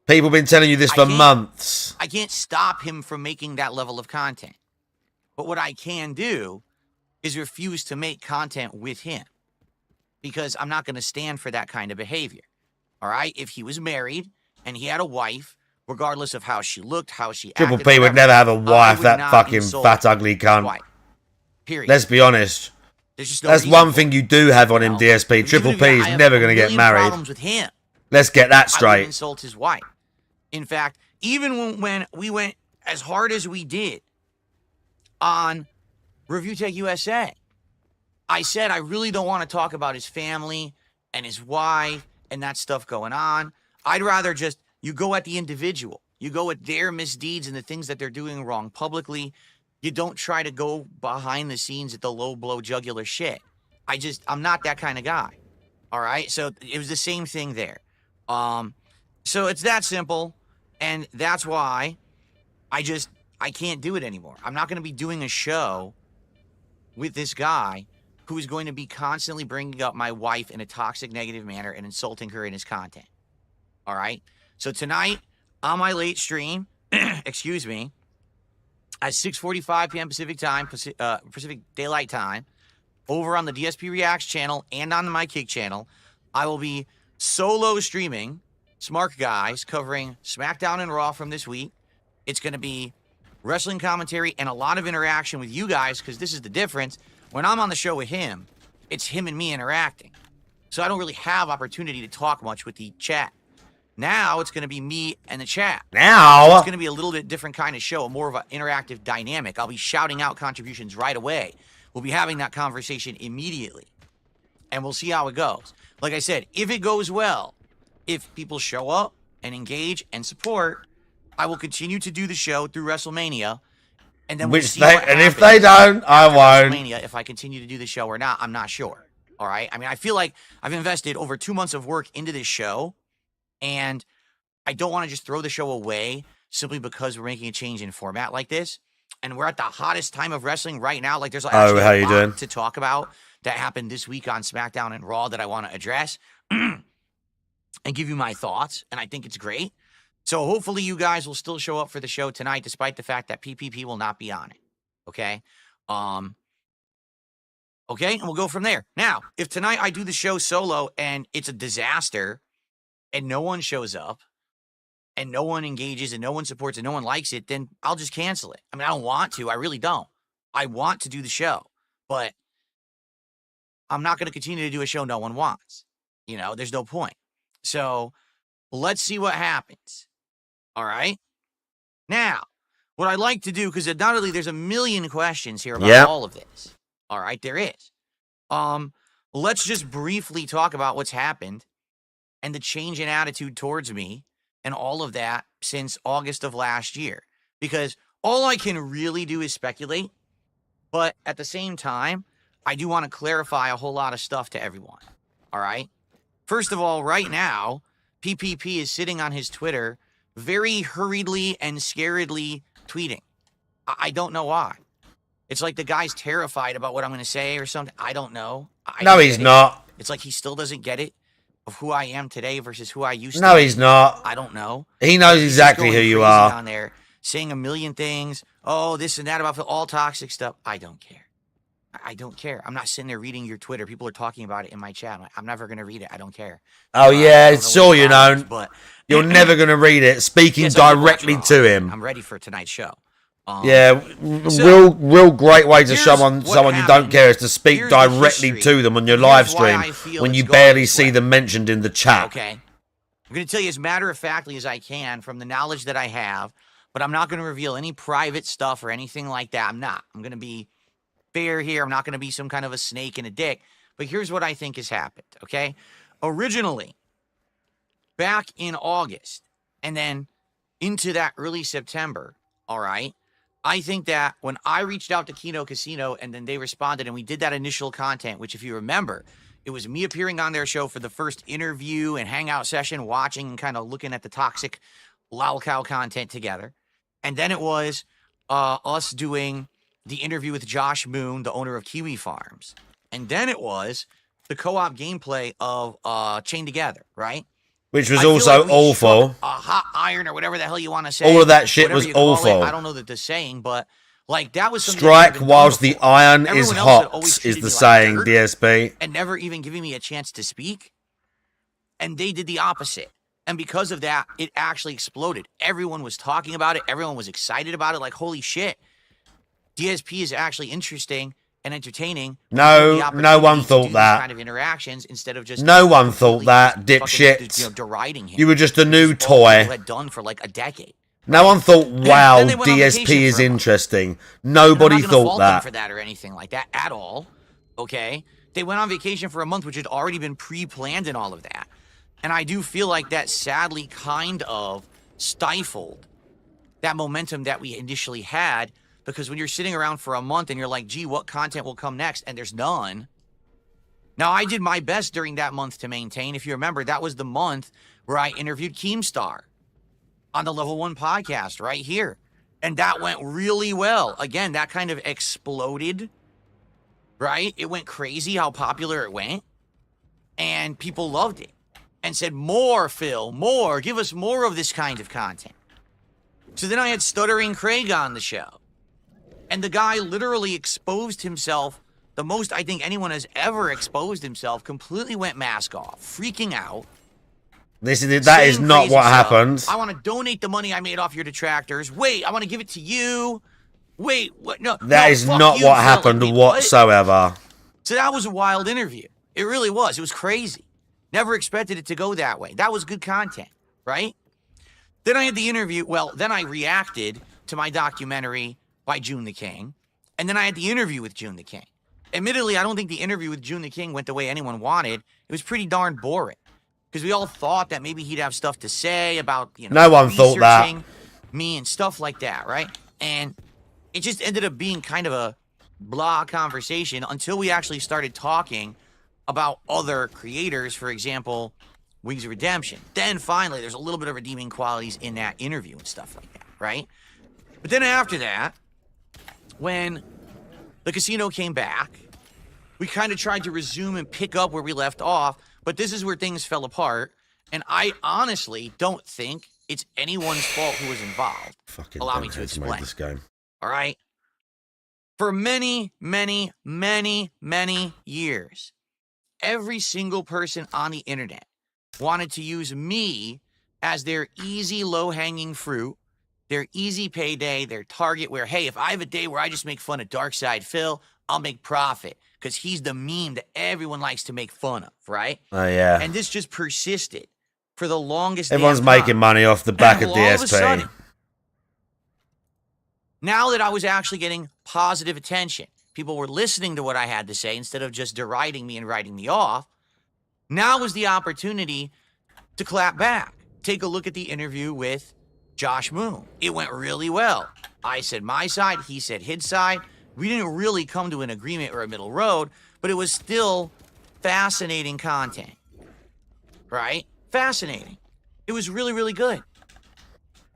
People been telling you this for months. I can't stop him from making that level of content. But what I can do is refuse to make content with him because I'm not going to stand for that kind of behavior. All right? If he was married and he had a wife, regardless of how she looked, how she acted. Triple P would never have a wife, that fucking fat, ugly cunt. Wife. Period. Let's be honest. Just no That's one thing you do have on him, DSP. Triple P is never going to get married. Problems with him. Let's get that I straight. would insult his wife. In fact, even when we went as hard as we did on Review Tech USA, I said I really don't want to talk about his family and his wife and that stuff going on. I'd rather just, you go at the individual. You go at their misdeeds and the things that they're doing wrong publicly. You don't try to go behind the scenes at the low blow jugular shit. I'm not that kind of guy. All right? So it was the same thing there. So it's that simple. And that's why I can't do it anymore. I'm not going to be doing a show with this guy who is going to be constantly bringing up my wife in a toxic, negative manner and insulting her in his content. All right? So tonight, on my late stream, excuse me, at 6:45 p.m. Pacific time, Pacific Daylight Time, over on the DSP Reacts channel and on my Kick channel, I will be solo streaming Smart Guys covering SmackDown and Raw from this week. It's going to be wrestling commentary and a lot of interaction with you guys because this is the difference. When I'm on the show with him, it's him and me interacting. So I don't really have opportunity to talk much with the chat. Now it's going to be me and the chat. Now so it's going to be a little bit different kind of show, more of an interactive dynamic. I'll be shouting out contributions right away. We'll be having that conversation immediately. And we'll see how it goes. Like I said, if it goes well, if people show up and engage and support, I will continue to do the show through WrestleMania. And then we'll see what happens. If they don't, I won't. WrestleMania, if I continue to do the show or not, I'm not sure. All right? I mean, I feel like I've invested over 2 months of work into this show. And I don't want to just throw the show away simply because we're making a change in format like this. And we're at the hottest time of wrestling right now. Like, there's actually a lot to talk about that happened this week on SmackDown and Raw that I want to address and give you my thoughts. And I think it's great. So hopefully you guys will still show up for the show tonight, despite the fact that PPP will not be on it. Okay? Okay, and we'll go from there. Now, if tonight I do the show solo and it's a disaster and no one shows up and no one engages and no one supports and no one likes it, then I'll just cancel it. I mean, I don't want to. I really don't. I want to do the show, but I'm not going to continue to do a show no one wants. You know, there's no point. So let's see what happens. All right? Now, what I'd like to do, because not only there's a million questions here about all of this. All right, there is. Let's just briefly talk about what's happened and the change in attitude towards me and all of that since August of last year. Because all I can really do is speculate, but at the same time, I do want to clarify a whole lot of stuff to everyone. All right? First of all, right now, PPP is sitting on his Twitter very hurriedly and scaredly tweeting. I don't know why. It's like the guy's terrified about what I'm going to say or something. I don't know. No, he's not. It's like he still doesn't get it of who I am today versus who I used to No, be. he's not. I don't know. He knows He's exactly going who you crazy are. on there, saying a million things. Oh, this and that about all toxic stuff. I don't care. I don't care. I'm not sitting there reading your Twitter. People are talking about it in my chat. I'm never going to read it. I don't care. Oh, yeah, I don't sure what you it is, know. but You're never going to read it. Speaking yes, I did watch directly Raw. to him. I'm ready for tonight's show. Yeah, so, real great way to here's someone what you don't happened. care is to speak Here's the directly history. to them on your Here's live why stream I feel when it's you going barely this see way. them mentioned in the chat. Okay. I'm going to tell you as matter-of-factly as I can from the knowledge that I have, but I'm not going to reveal any private stuff or anything like that. I'm not. I'm going to be fair here. I'm not going to be some kind of a snake in a dick. But here's what I think has happened, okay? Originally, back in August, and then into that early September, all right, I think that when I reached out to Kino Casino and then they responded and we did that initial content, which if you remember, it was me appearing on their show for the first interview and hangout session, watching and kind of looking at the toxic lolcow content together. And then it was us doing the interview with Josh Moon, the owner of Kiwi Farms. And then it was the co-op gameplay of Chained Together, right? Which was I feel also like we awful. struck a hot iron or whatever the hell you want to say. All of that shit whatever was you call it. awful. I don't know the saying, but like that was something Strike that I've whilst done the before. iron is Everyone else had hot always is treated the me like saying, dirt DSP. and never even giving me a chance to speak. And they did the opposite. And because of that, it actually exploded. Everyone was talking about it. Everyone was excited about it. Like, holy shit. DSP is actually interesting and entertaining. No, no one to do thought these that. kind of interactions instead of just No one thought completely that, just fucking, dipshits. deriding him. You were just a new Which is all toy. people had done for like a decade. No one thought, wow, Then they went on DSP vacation is for a month. interesting. And Nobody I'm not gonna thought fault them that. for that or anything like that at all. Okay, they went on vacation for a month, which had already been pre-planned and all of that. And I do feel like that sadly kind of stifled that momentum that we initially had, because when you're sitting around for a month and you're like, gee, what content will come next? And there's none. Now, I did my best during that month to maintain. If you remember, that was the month where I interviewed Keemstar on the Level 1 podcast right here. And that went really well. Again, that kind of exploded, right? It went crazy how popular it went. And people loved it and said, more, Phil, more. Give us more of this kind of content. So then I had Stuttering Craig on the show. And the guy literally exposed himself the most I think anyone has ever exposed himself. Completely went mask off, freaking out. That is saying not crazy what stuff. happened. I want to donate the money I made off your detractors. Wait, I want to give it to you. Wait, what? No, That no, is fuck not you, what Phil. happened Wait, what? whatsoever. So that was a wild interview. It really was. It was crazy. Never expected it to go that way. That was good content, right? Then I had the interview. Well, then I reacted to my documentary by June the King. And then I had the interview with June the King. Admittedly, I don't think the interview with June the King went the way anyone wanted. It was pretty darn boring. Because we all thought that maybe he'd have stuff to say about, No one thought that. researching me and stuff like that, right? And it just ended up being kind of a blah conversation until we actually started talking about other creators, for example, Wings of Redemption. Then finally, there's a little bit of redeeming qualities in that interview and stuff like that, right? But then after that, when the casino came back, we kind of tried to resume and pick up where we left off, but this is where things fell apart, and I honestly don't think it's anyone's fault who was involved. Fucking Allow me to Dunheads made explain. this game. All right? For many, many, many, many years, every single person on the internet wanted to use me as their easy, low-hanging fruit, their easy payday, their target where, hey, if I have a day where I just make fun of Darkside Phil, I'll make profit because he's the meme that everyone likes to make fun of, right? Oh, yeah. And this just persisted for the longest Everyone's damn time. making money off the back of Well, all of a DSP. sudden, now that I was actually getting positive attention, people were listening to what I had to say instead of just deriding me and writing me off. Now was the opportunity to clap back. Take a look at the interview with Josh Moon. It went really well. I said my side, he said his side. We didn't really come to an agreement or a middle road, but it was still fascinating content, right? Fascinating. It was really, really good.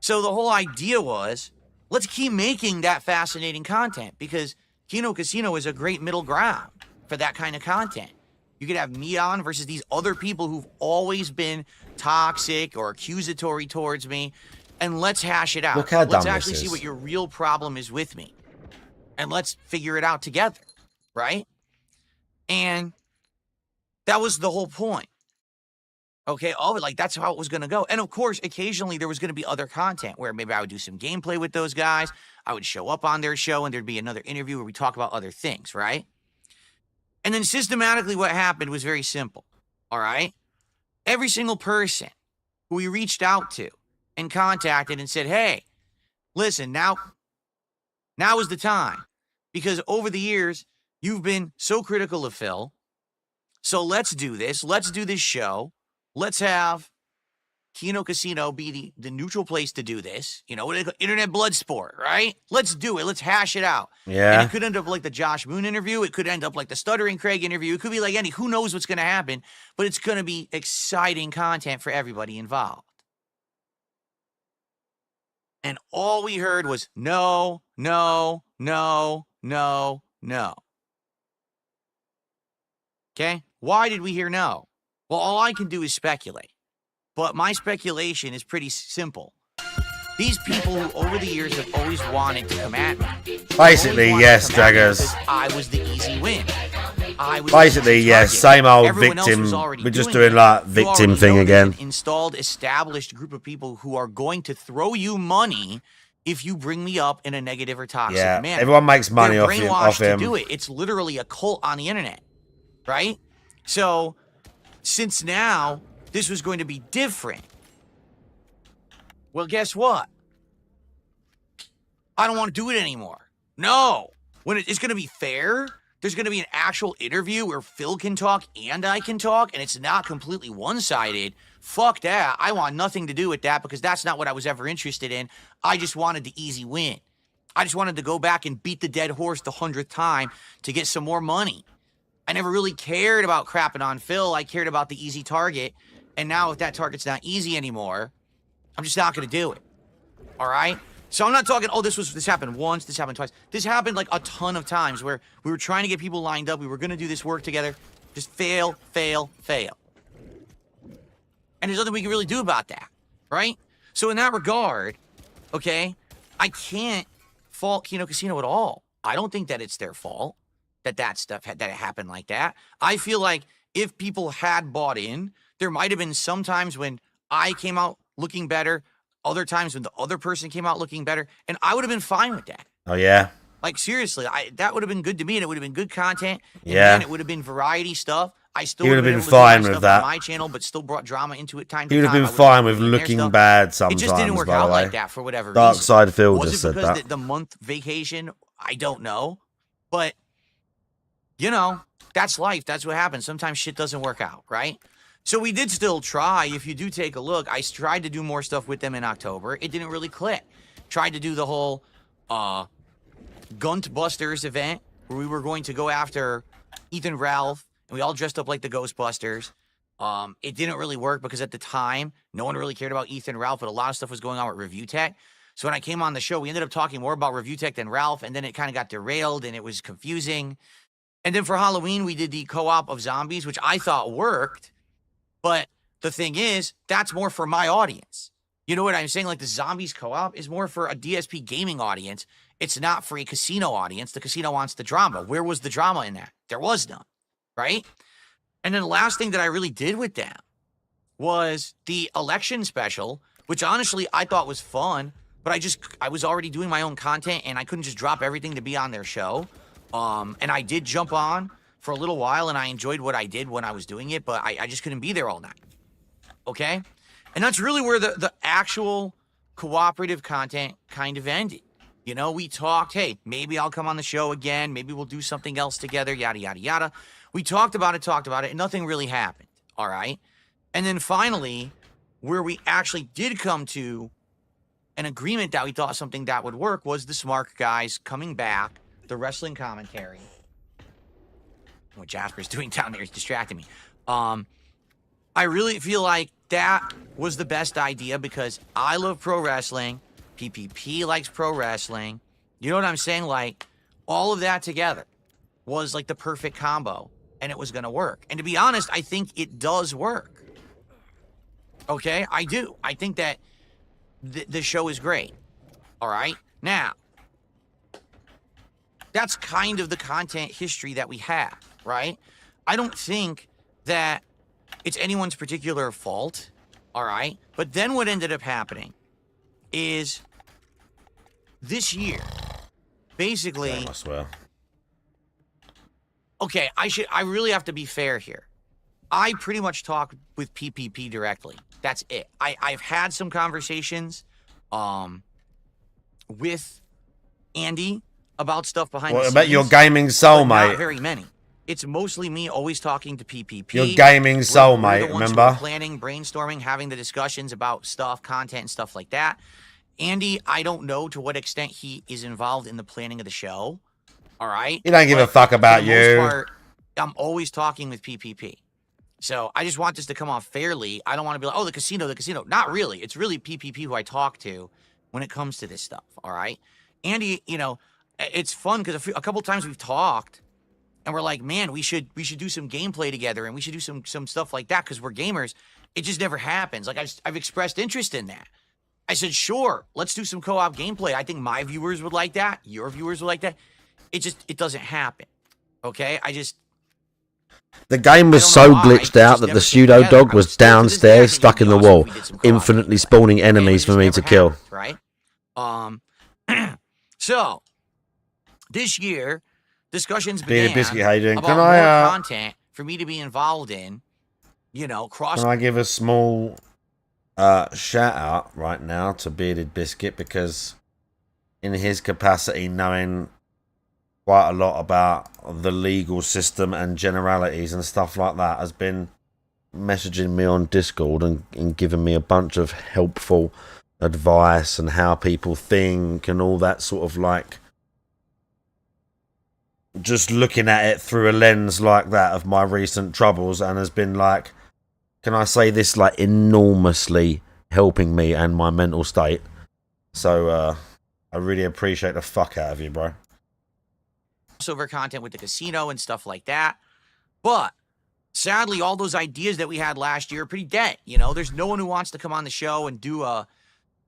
So the whole idea was, let's keep making that fascinating content because Kino Casino is a great middle ground for that kind of content. You could have me on versus these other people who've always been toxic or accusatory towards me, and let's hash it out. Look how dumb let's this actually see is. what your real problem is with me, and let's figure it out together, right? And that was the whole point. Okay, all of it, like, that's how it was going to go. And of course, occasionally there was going to be other content where maybe I would do some gameplay with those guys. I would show up on their show and there'd be another interview where we talk about other things, right? And then systematically what happened was very simple, all right? Every single person who we reached out to and contacted and said, hey, listen, now is the time. Because over the years, you've been so critical of Phil. So let's do this. Let's do this show. Let's have Kino Casino be the neutral place to do this. You know, internet blood sport, right? Let's do it. Let's hash it out. Yeah. And it could end up like the Josh Moon interview. It could end up like the Stuttering Craig interview. It could be like any, who knows what's going to happen, but it's going to be exciting content for everybody involved. And all we heard was no, no, no, no, no. Okay? Why did we hear no? Well, all I can do is speculate. But my speculation is pretty simple. These people who over the years have always wanted to come at me. Basically, yes, Draggers. Because I was the easy win. I was Basically, the easy yes, target. same old Everyone else victim. was already We're just doing doing it. like You victim already thing know again. there's an installed, established group of people who are going to throw you money if you bring me up in a negative or toxic Yeah, manner. everyone makes money They're off him. brainwashed Off him. to do it. It's literally a cult on the internet, right? So, since now this was going to be different, well, guess what? I don't want to do it anymore. No. When it's going to be fair, there's going to be an actual interview where Phil can talk and I can talk, and it's not completely one-sided. Fuck that. I want nothing to do with that because that's not what I was ever interested in. I just wanted the easy win. I just wanted to go back and beat the dead horse the 100th time to get some more money. I never really cared about crapping on Phil. I cared about the easy target. And now if that target's not easy anymore, I'm just not going to do it. All right? So I'm not talking, oh, this happened once, this happened twice. This happened like a ton of times where we were trying to get people lined up. We were going to do this work together. Just fail, fail, fail. And there's nothing we can really do about that, right? So in that regard, okay, I can't fault Kino Casino at all. I don't think that it's their fault that stuff that it happened like that. I feel like if people had bought in, there might have been some times when I came out looking better, other times when the other person came out looking better, and I would have been fine with that. Oh, yeah. Like, seriously, that would have been good to me, and it would have been good content. And Yeah. man, it would have been variety stuff. I still He would would have have been been able to do fine my with stuff that. on my channel, but still brought drama into it time to He would time. have been I fine would've with been their looking stuff. bad It sometimes, just didn't work by the out way. like that for whatever Dark reason. Side Phil Was just it said because that. the month vacation? I don't know. But, you know, that's life. That's what happens. Sometimes shit doesn't work out, right? So we did still try. If you do take a look, I tried to do more stuff with them in October. It didn't really click. Tried to do the whole Gunt Busters event where we were going to go after Ethan Ralph, and we all dressed up like the Ghostbusters. It didn't really work because at the time, no one really cared about Ethan Ralph, but a lot of stuff was going on with Review Tech. So when I came on the show, we ended up talking more about Review Tech than Ralph, and then it kind of got derailed, and it was confusing. And then for Halloween, we did the co-op of zombies, which I thought worked. But the thing is, that's more for my audience. You know what I'm saying? Like the zombies co-op is more for a DSP gaming audience. It's not for a casino audience. The casino wants the drama. Where was the drama in that? There was none, right? And then the last thing that I really did with them was the election special, which honestly I thought was fun, but I was already doing my own content and I couldn't just drop everything to be on their show. And I did jump on for a little while and I enjoyed what I did when I was doing it, but I just couldn't be there all night. Okay? And that's really where the actual cooperative content kind of ended. You know, we talked, hey, maybe I'll come on the show again. Maybe we'll do something else together, yada, yada, yada. We talked about it, and nothing really happened, all right? And then finally, where we actually did come to an agreement that we thought something that would work was the Smart Guys coming back, the wrestling commentary. What Jasper's doing down there is distracting me. I really feel like that was the best idea because I love pro wrestling. PPP likes pro wrestling. You know what I'm saying? Like, all of that together was like the perfect combo, and it was going to work. And to be honest, I think it does work. Okay? I do. I think that the show is great. All right? Now, that's kind of the content history that we have, right? I don't think that it's anyone's particular fault, all right? But then what ended up happening is this year, basically... Damn, I swear. Okay, I really have to be fair here. I pretty much talk with PPP directly. That's it. I've had some conversations with Andy about stuff behind the What scenes. about your gaming soul, but not mate? very many. It's mostly me always talking to PPP. Your gaming soul, We're mate, the ones who remember? are planning, brainstorming, having the discussions about stuff, content, and stuff like that. Andy, I don't know to what extent he is involved in the planning of the show. All right? He don't give a fuck about for the most you. part, I'm always talking with PPP. So I just want this to come off fairly. I don't want to be like, oh, the casino. Not really. It's really PPP who I talk to when it comes to this stuff. All right? Andy, you know, it's fun because a couple times we've talked and we're like, man, we should do some gameplay together and we should do some stuff like that because we're gamers. It just never happens. Like I've expressed interest in that. I said, sure, let's do some co-op gameplay. I think my viewers would like that. Your viewers would like that. It doesn't happen. Okay? The game was so glitched out that the pseudo dog was downstairs, stuck in the wall, infinitely spawning enemies for me to kill. Right? So, this year, discussions began Biscuit, how you doing? about Can more I, content for me to be involved in, you know, cross... Can I give a small shout out right now to Bearded Biscuit because in his capacity, knowing quite a lot about the legal system and generalities and stuff like that, has been messaging me on Discord and giving me a bunch of helpful advice and how people think and all that sort of like just looking at it through a lens like that of my recent troubles, and has been like, can I say this, like enormously helping me and my mental state. So I really appreciate the fuck out of you, bro. Crossover content with the casino and stuff like that. But sadly, all those ideas that we had last year are pretty dead. You know, there's no one who wants to come on the show and do a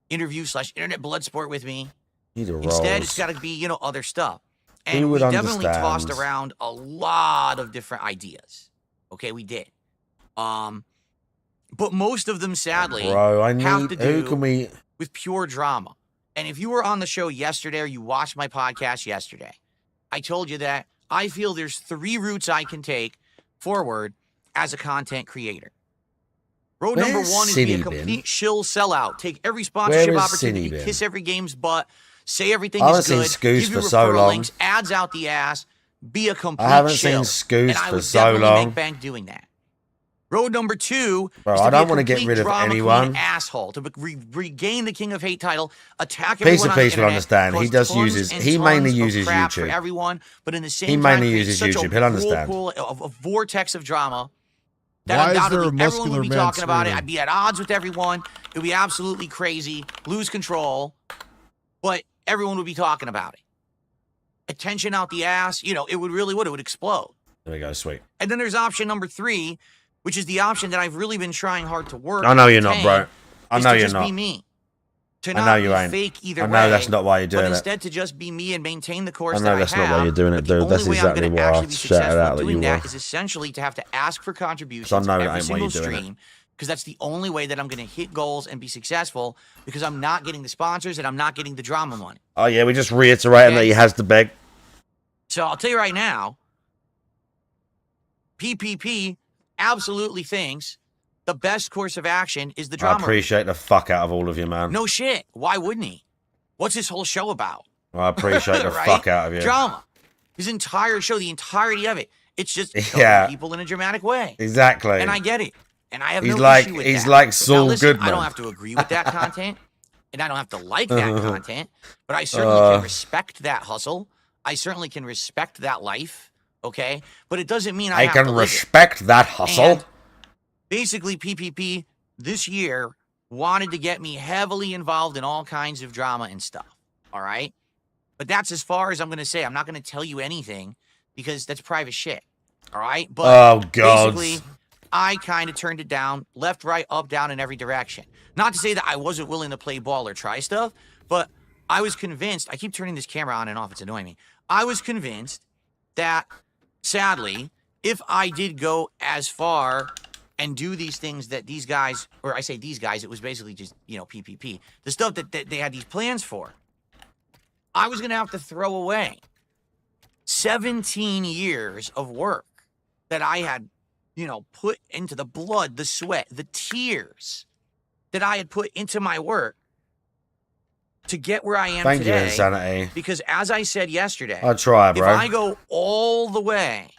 interview/internet blood sport with me. Instead, it's got to be, you know, other stuff. And we definitely tossed around a lot of different ideas. Okay, we did. But most of them, sadly, have to do with pure drama. And if you were on the show yesterday or you watched my podcast yesterday, I told you that I feel there's 3 routes I can take forward as a content creator. Road number 1 is be a complete shill sellout. Take every sponsorship opportunity, kiss every game's butt, say everything is good, give you referral links, ads out the ass, be a complete shill. I haven't seen Scoos for so long. Make bank doing that. Road number 2 Bro, is to I don't want to get rid of anyone. Asshole, to regain the King of Hate title, attack Piece everyone of on peace the will internet, understand. He cause does tons uses. and He tons mainly of uses crap for YouTube. everyone, but in the same He time, mainly create uses such YouTube. a He'll understand. whirlpool of a vortex of drama that Why is there undoubtedly a everyone muscular would be man talking about it. screaming? I'd be at odds with everyone. It would be absolutely crazy, lose control, but everyone would be talking about it. Attention out the ass, you know, it would explode. There we go, sweet. And then there's option number 3, which is the option that I've really been trying hard to work. I know you're not, bro. I know you're just not. Be me. To I not know you be ain't. fake either I know way, that's not why you're but doing it. instead to just be me and maintain the course I know that that's I not have. why you're doing it, But the dude. That's only way I'm exactly gonna why I actually be shouted successful out that doing you that were. is essentially to have to ask for contributions I know that every ain't why you're single doing it. stream, because that's the only way that I'm going to hit goals and be successful, because I'm not getting the sponsors and I'm not getting the drama money. Oh yeah, we're just reiterating that he has to beg. So I'll tell you right now, PPP absolutely thinks the best course of action is the I drama. appreciate the fuck out of all of you, man. No shit. Why wouldn't he? What's this whole show about? I appreciate the Right? fuck out of you. Drama. His entire show, the entirety of it, it's just killing Yeah. people in a dramatic way. Exactly. And I get it. And I have He's no like issue with he's that. like Now, Saul listen, Goodman. I don't have to agree with that content, and I don't have to like that content, but I certainly can respect that hustle. I certainly can respect that life, okay? But it doesn't mean I have can to live it. respect that hustle. And basically, PPP this year wanted to get me heavily involved in all kinds of drama and stuff, all right? But that's as far as I'm going to say. I'm not going to tell you anything because that's private shit, all right? But Oh, God. basically, I kind of turned it down, left, right, up, down, in every direction. Not to say that I wasn't willing to play ball or try stuff, but I was convinced. I keep turning this camera on and off. It's annoying me. I was convinced that, sadly, if I did go as far and do these things that these guys, or I say these guys, it was basically just, PPP, the stuff that they had these plans for, I was going to have to throw away 17 years of work that I had, put into the blood, the sweat, the tears that I had put into my work to get where I am Thank today. you, Insanity. Because as I said yesterday, I'll try, bro. if I go all the way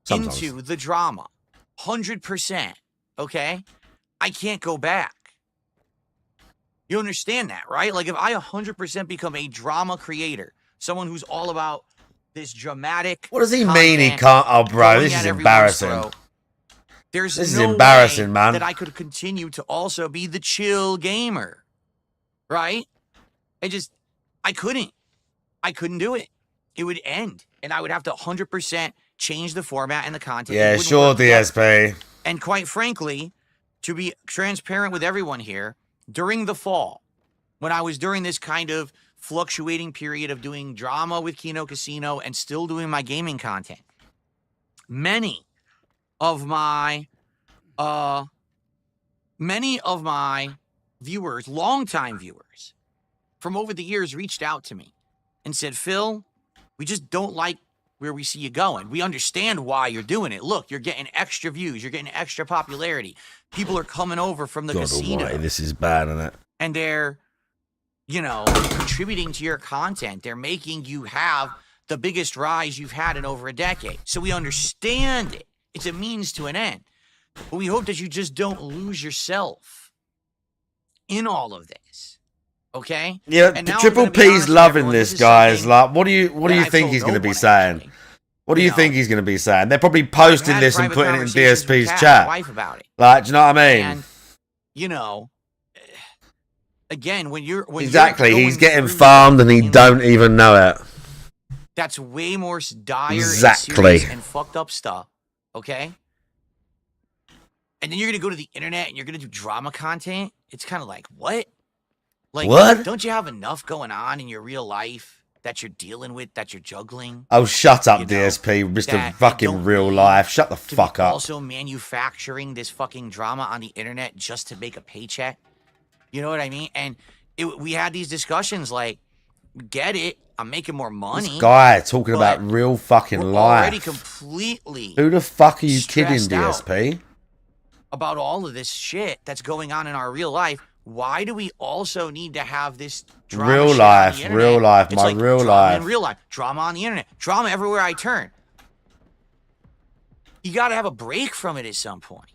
Sometimes. into the drama, 100%, okay, I can't go back. You understand that, right? Like, if I 100% become a drama creator, someone who's all about this dramatic What does he content, mean he can't? Oh, bro, going this at is everyone's embarrassing. throat, there's This is no embarrassing, way man. that I could continue to also be the chill gamer, right? I couldn't do it. It would end, and I would have to 100% change the format and the content. It Yeah, wouldn't sure, work together. DSP. And quite frankly, to be transparent with everyone here, during the fall, when I was during this kind of fluctuating period of doing drama with Kino Casino and still doing my gaming content, many of my viewers, longtime viewers from over the years, reached out to me and said, Phil, we just don't like where we see you going. We understand why you're doing it. Look, you're getting extra views. You're getting extra popularity. People are coming over from the God casino. almighty, this is bad, isn't it? And they're, contributing to your content. They're making you have the biggest rise you've had in over a decade. So we understand it. It's a means to an end. But we hope that you just don't lose yourself in all of this. Okay? Yeah, And now I'm Triple gonna be honest P's with loving everyone, this, is guys. something Like, what do you that I've think told he's going to no be one, saying? actually. What do you think he's going to be saying? They're probably posting I've this had and private putting it in conversations with DSP's Kat, chat. my wife, about it. Like, do you know what I mean? And, again, when Exactly, you're he's going getting through farmed and he something don't even know it. that's way more dire Exactly. and serious and fucked up stuff, okay? And then you're gonna go to the internet and you're gonna do drama content. It's kind of like, what? Like, What? Don't you have enough going on in your real life that you're dealing with, that you're juggling? Oh, shut up, You know, DSP, that Mr. you fucking don't real need life. Shut the to be fuck up. Also manufacturing this fucking drama on the internet just to make a paycheck. You know what I mean? And we had these discussions like, get it, I'm making more money. This guy talking about but real fucking we're already life. completely Who the fuck are you kidding, stressed out DSP? about all of this shit that's going on in our real life. Why do we also need to have this drama Real shit life, on the internet? real life, It's my like real drama life. in real life, drama on the internet, drama everywhere I turn. You got to have a break from it at some point,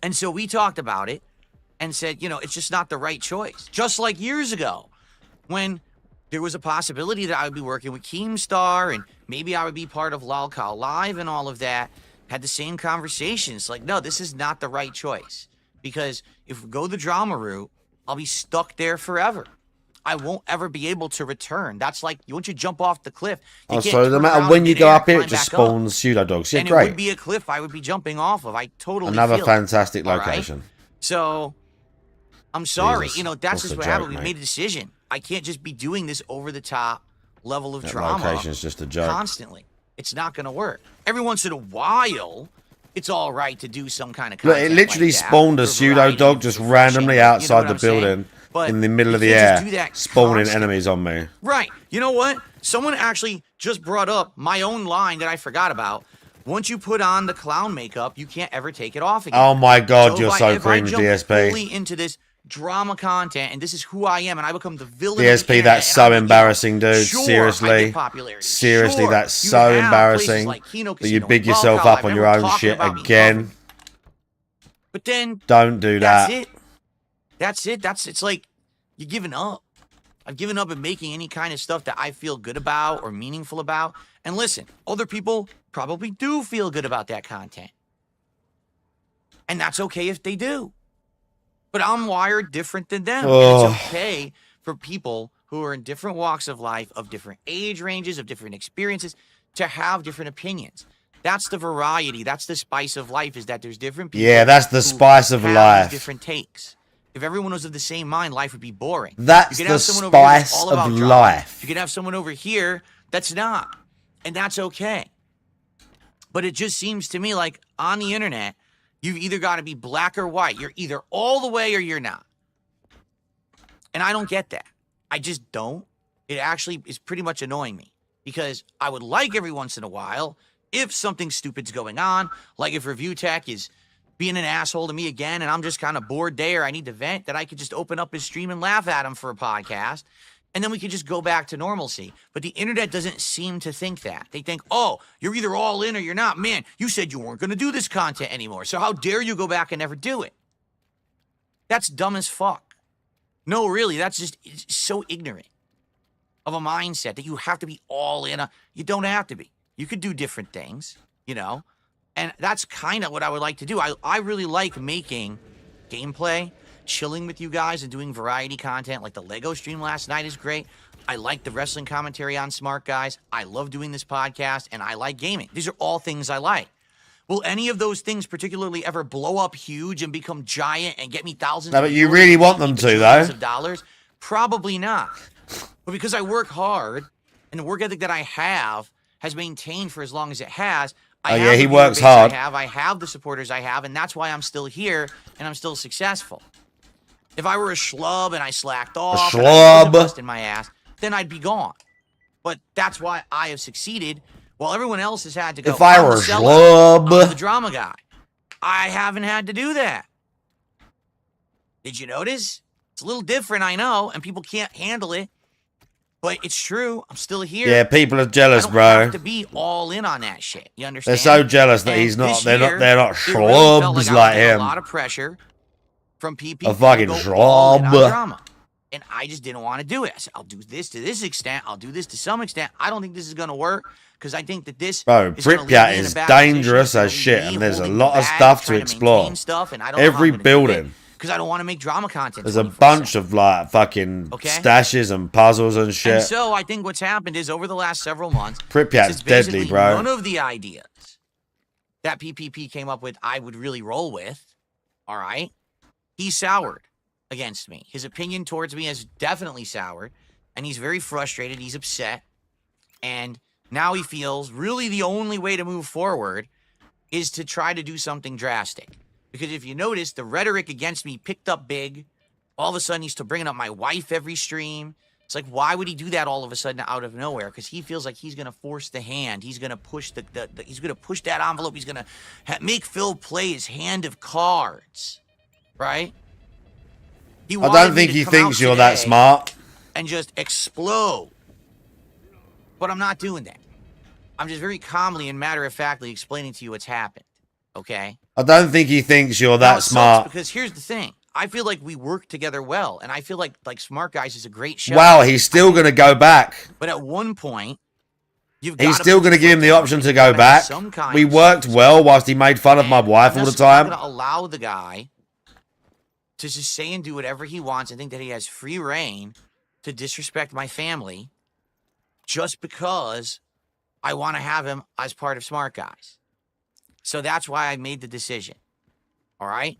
And so we talked about it and said, it's just not the right choice. Just like years ago when there was a possibility that I would be working with Keemstar and maybe I would be part of Lolcow Live and all of that, had the same conversations. Like, no, this is not the right choice. Because if we go the drama route, I'll be stuck there forever. I won't ever be able to return. That's like, once you jump off the cliff, you can't So no turn matter around when in you go midair up here, and it just climb back up. spawns pseudo dogs. Yeah, And it would great. be a cliff I would be jumping off of. I totally Another feel it. fantastic All right? location. So, I'm sorry. Jesus. That's That's just a what joke, happened. We mate. made a decision. I can't just be doing this over-the-top level of That drama location's just a joke. constantly. It's not going to work. Every once in a while, it's all right to do some kind of Look, content it literally like that spawned a for pseudo variety dog and just for randomly you know outside what the I'm saying? building But in the middle you of the can't just air, do that spawning constantly. enemies on me. Right. You know what? Someone actually just brought up my own line that I forgot about. Once you put on the clown makeup, you can't ever take it off again. Oh my god, So you're if so if I cringe, jump DSP. fully into this drama content, and this is who I am, and I become the villain. of the DSP, internet, that's and so I'm, embarrassing, dude. sure, I Seriously. get popularity. Seriously, Sure, that's you so have places embarrassing like Kino that you Casino, big yourself Lolcow up Live, on your everyone own talking shit about me. again. But then Don't do that. That's it. It's like you're giving up. I've given up at making any kind of stuff that I feel good about or meaningful about. And listen, other people probably do feel good about that content. And that's okay if they do. But I'm wired different than them. And it's okay for people who are in different walks of life, of different age ranges, of different experiences, to have different opinions. That's the variety. That's the spice of life, is that there's different people. Yeah, that's the spice of life. Different takes. If everyone was of the same mind, life would be boring. That's the spice of life. You could have someone over here that's not. And that's okay. But it just seems to me like on the internet, you've either got to be black or white. You're either all the way or you're not. And I don't get that. I just don't. It actually is pretty much annoying me. Because I would like every once in a while, if something stupid's going on, like if Review Tech is being an asshole to me again and I'm just kind of bored there, I need to vent, that I could just open up his stream and laugh at him for a podcast. And then we could just go back to normalcy. But the internet doesn't seem to think that. They think, oh, you're either all in or you're not. Man, you said you weren't going to do this content anymore. So how dare you go back and never do it? That's dumb as fuck. No, really, that's just so ignorant of a mindset that you have to be all in. You don't have to be. You could do different things, you know? And that's kind of what I would like to do. I really like making gameplay, chilling with you guys and doing variety content. Like the Lego stream last night is great. I like the wrestling commentary on Smart Guys. I love doing this podcast, and I like gaming. These are all things I like. Will any of those things particularly ever blow up huge and become giant and get me thousands No, but you really want them to, though. Of dollars? Probably not. But because I work hard, and the work ethic that I have has maintained for as long as it has, he works hard. I have the supporters I have, and that's why I'm still here and I'm still successful. If I were a schlub and I slacked off, and I wasn't busting my ass, then I'd be gone. But that's why I have succeeded, while everyone else has had to go. If I were a schlub, I'm the drama guy. I haven't had to do that. Did you notice? It's a little different, I know, and people can't handle it. But it's true. I'm still here. Yeah, people are jealous, I don't bro. have to be all in on that shit. You understand? They're so jealous that he's not. They're not schlubs like him. A lot of pressure from people. A fucking schlub. And I just didn't want to do it. I said, I'll do this to this extent. I'll do this to some extent. I don't think this is going to work because I think that this. Bro, Pripyat is dangerous as shit, and there's a lot of stuff to explore. Every building. Because I don't want to make drama content. There's a bunch of like fucking stashes and puzzles and shit. And so I think what's happened is over the last several months, Pripyat's deadly, bro. None of the ideas that PPP came up with, I would really roll with. All right, he soured against me. His opinion towards me has definitely soured, and he's very frustrated. He's upset, and now he feels really the only way to move forward is to try to do something drastic. Because if you notice, the rhetoric against me picked up big. All of a sudden, he's still bringing up my wife every stream. It's like, why would he do that all of a sudden out of nowhere? Because he feels like he's going to force the hand. He's going to push he's going to push that envelope. He's going to make Phil play his hand of cards, right? I don't think he thinks you're that smart. And just explode. But I'm not doing that. I'm just very calmly and matter-of-factly explaining to you what's happened. Okay? I don't think he thinks you're that smart. Because here's the thing. I feel like we work together well, and I feel like Smart Guys is a great show. Wow, he's still going to go back. But at one point, he's still going to give him the option to go back. We worked well whilst he made fun of my wife all the time. I'm going to allow the guy to just say and do whatever he wants and think that he has free reign to disrespect my family just because I want to have him as part of Smart Guys. So that's why I made the decision. All right?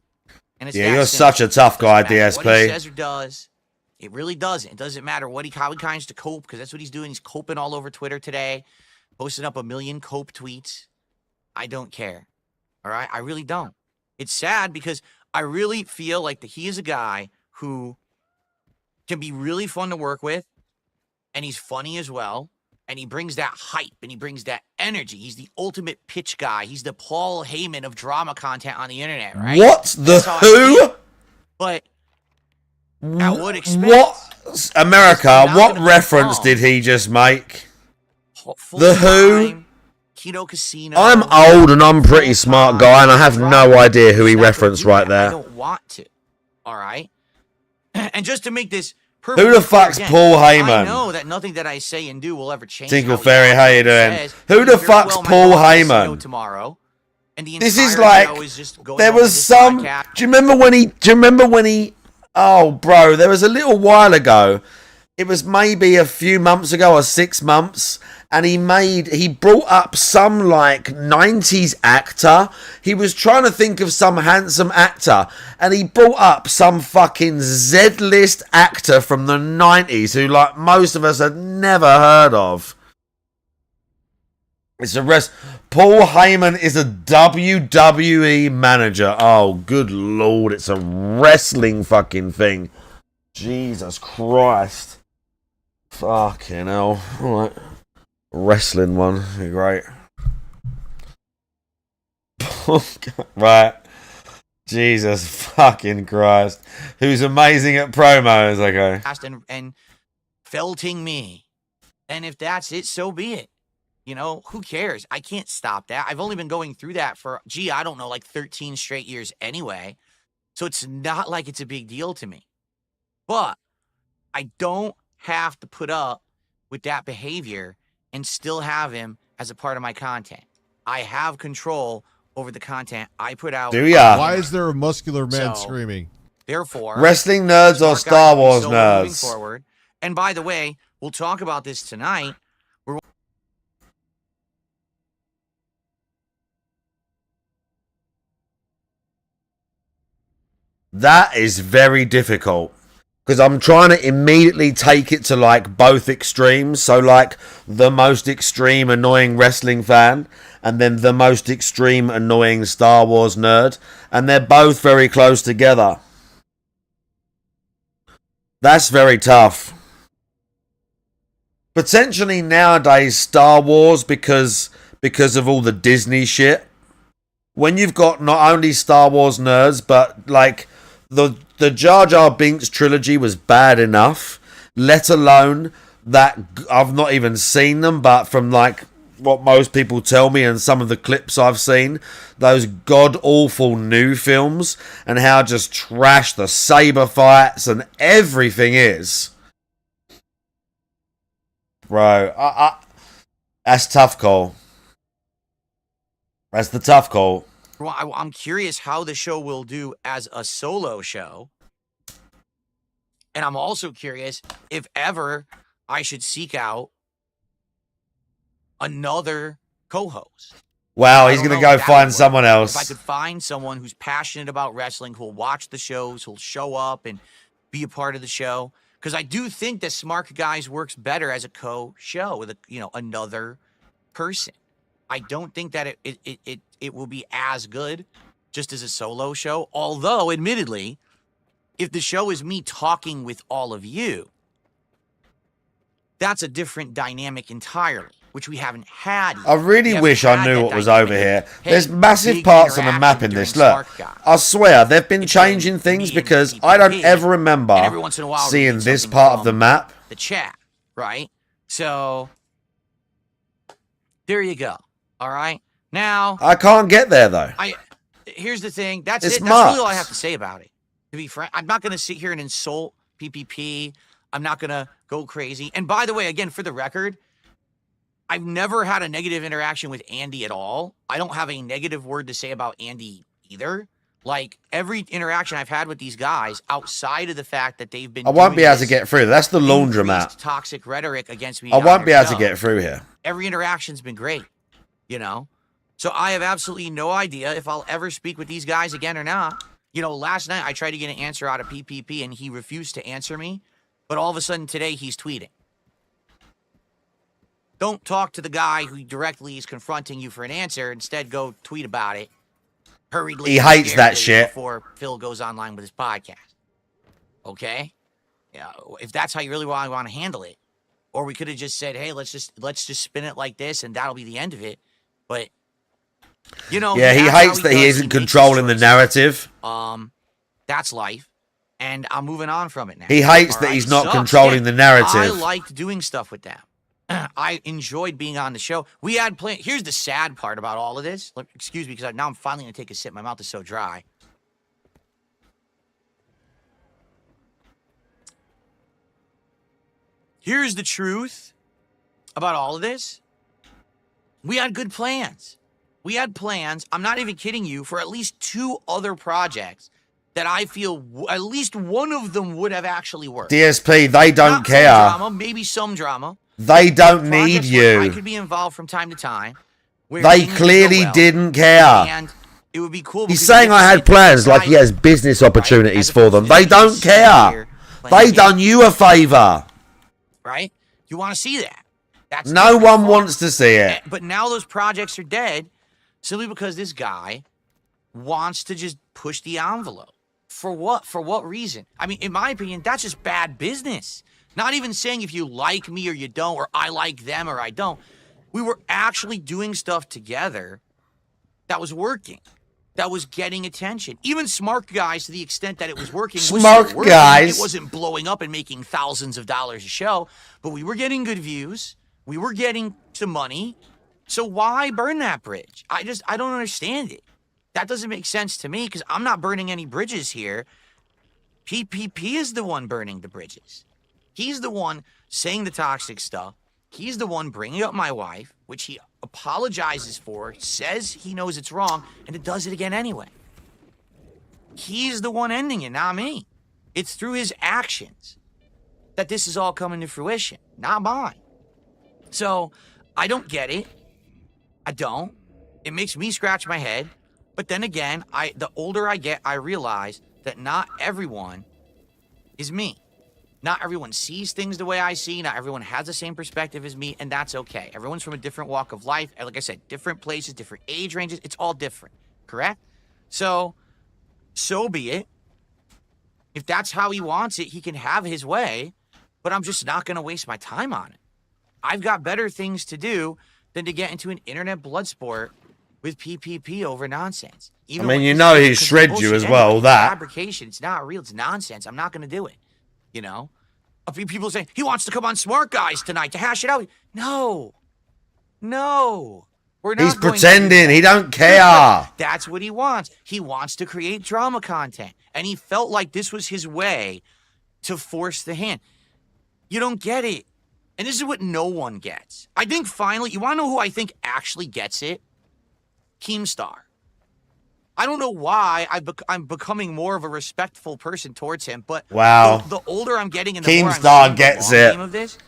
And it's you're such a tough guy, DSP. What he says or does, it really doesn't. It doesn't matter how he kinds to cope, because that's what he's doing. He's coping all over Twitter today, posting up 1 million cope tweets. I don't care. All right? I really don't. It's sad because I really feel like that he is a guy who can be really fun to work with, and he's funny as well. And he brings that hype, and he brings that energy. He's the ultimate pitch guy. He's the Paul Heyman of drama content on the internet, right? What? The who? But at what expense? What? America, what reference did he just make? The who? Tito Casino. I'm old and I'm pretty smart guy, and I have no idea who he referenced right I there. don't want to. All right. And just to make this Who the fuck's again, Paul I Heyman? know that nothing that I say and do will ever change. Tinkle how Fairy, how you doing? says. Who the Very fuck's well might Paul go on this Heyman? show tomorrow, and the This is entire like show is just going there over was this some. podcast. Do you remember when he? Do you remember when he? Oh, bro, there was a little while ago. It was maybe a few months ago or 6 months, and he brought up some like 90s actor. He was trying to think of some handsome actor, and he brought up some fucking Z-list actor from the 90s who like most of us had never heard of. It's a Paul Heyman is a WWE manager. Oh, good lord, it's a wrestling fucking thing. Jesus Christ. Fucking hell. Alright. Wrestling one. Great. Right. Jesus fucking Christ. Who's amazing at promos, okay. And felting me. And if that's it, so be it. You know, who cares? I can't stop that. I've only been going through that for, I don't know, like 13 straight years anyway. So it's not like it's a big deal to me. But I don't have to put up with that behavior and still have him as a part of my content. I have control over the content I put out. Do ya? Why is there a muscular man So, screaming? Therefore, Wrestling nerds or smart Star guys Wars will be so moving nerds? forward. And by the way, we'll talk about this tonight. That is very difficult. Because I'm trying to immediately take it to like both extremes. So like the most extreme annoying wrestling fan and then the most extreme annoying Star Wars nerd. And they're both very close together. That's very tough. Potentially nowadays Star Wars because of all the Disney shit. When you've got not only Star Wars nerds but like the Jar Jar Binks trilogy was bad enough, let alone that I've not even seen them, but from like what most people tell me and some of the clips I've seen, those god-awful new films and how just trash the saber fights and everything is. Bro, that's tough call. That's the tough call. Well, I'm curious how the show will do as a solo show. And I'm also curious if ever I should seek out another co-host. Wow, I he's don't going to know go if that find would work. someone If I else. could find someone who's passionate about wrestling, who'll watch the shows, who'll show up and be a part of the show. Because I do think that Smart Guys works better as a co-show with another person. I don't think that it will be as good just as a solo show. Although, admittedly, if the show is me talking with all of you, that's a different dynamic entirely, which we haven't had yet. I really We wish haven't I had knew that what was dynamic. over here. Hey, There's massive big parts on the map interaction in this. during Look, Smart Guy. I swear they've been It's changing been things me and because PPP, I don't ever and remember every once in a while seeing read this something part of the from map. the chat, right? So there you go. All right. Now I can't get there though. here's the thing. That's It's it. That's really all I marks. have to say about it. To be frank, I'm not going to sit here and insult PPP. I'm not going to go crazy. And by the way, again, for the record, I've never had a negative interaction with Andy at all. I don't have a negative word to say about Andy either. Like, every interaction I've had with these guys, outside of the fact that they've been I won't be doing able to this get through. That's the increased laundromat. toxic rhetoric against me I on won't be their able to show, get through here. every interaction's been great, you know? So I have absolutely no idea if I'll ever speak with these guys again or not. You know, last night I tried to get an answer out of PPP and he refused to answer me. But all of a sudden today he's tweeting. Don't talk to the guy who directly is confronting you for an answer. Instead, go tweet about it hurriedly. He and hates that scaredly shit. Before Phil goes online with his podcast. Okay? Yeah, if that's how you really want to handle it. Or we could have just said, hey, let's just spin it like this and that'll be the end of it. But, you know. Yeah, he that's how hates that he does. isn't Makes his controlling the choices. narrative. That's life. And I'm moving on from it now. He hates All that right? he's not So, controlling yeah, the narrative. I liked doing stuff with them. I enjoyed being on the show. We had planned. Here's the sad part about all of this. Excuse me, because now I'm finally going to take a sip. My mouth is so dry. Here's the truth about all of this. We had good plans. We had plans, I'm not even kidding you, for at least 2 other projects that I feel at least one of them would have actually worked. DSP, they don't Not care. Some drama, maybe some drama. They don't need Projects where I you. could be involved from time to time. Where They things would clearly go well, didn't care. And it would be cool. He's because saying you I get to had sit plans like beside he has you, business right? opportunities As for opposed them. to They just don't sitting care. here They playing done games, you a favor. right? You want to see that. That's No different. one wants to see it. But now those projects are dead simply because this guy wants to just push the envelope. For what? For what reason? I mean, in my opinion, that's just bad business. Not even saying if you like me or you don't, or I like them or I don't. We were actually doing stuff together that was working, that was getting attention. Even smart guys, to the extent that it was working. Was Smart still working. guys. It wasn't blowing up and making thousands of dollars a show, but we were getting good views. We were getting some money. So why burn that bridge? I don't understand it. That doesn't make sense to me because I'm not burning any bridges here. PPP is the one burning the bridges. He's the one saying the toxic stuff. He's the one bringing up my wife, which he apologizes for, says he knows it's wrong, and it does it again anyway. He's the one ending it, not me. It's through his actions that this is all coming to fruition, not mine. So I don't get it. I don't. It makes me scratch my head. But then again, the older I get, I realize that not everyone is me. Not everyone sees things the way I see. Not everyone has the same perspective as me, and that's okay. Everyone's from a different walk of life. And like I said, different places, different age ranges. It's all different, correct? So be it. If that's how he wants it, he can have his way, but I'm just not going to waste my time on it. I've got better things to do than to get into an internet blood sport with PPP over nonsense. I mean, you know he shreds you as well, that. Fabrication, it's not real, it's nonsense. I'm not going to do it, you know? A few people say, he wants to come on Smart Guys tonight to hash it out. No. We're not He's going to do pretending. that. He don't care. That's what he wants. He wants to create drama content. And he felt like this was his way to force the hand. You don't get it. And this is what no one gets. I think finally, you want to know who I think actually gets it? Keemstar. I don't know why I'm becoming more of a respectful person towards him, but Wow. the older I'm getting and the more I'm Keemstar seeing the gets long it. game of this,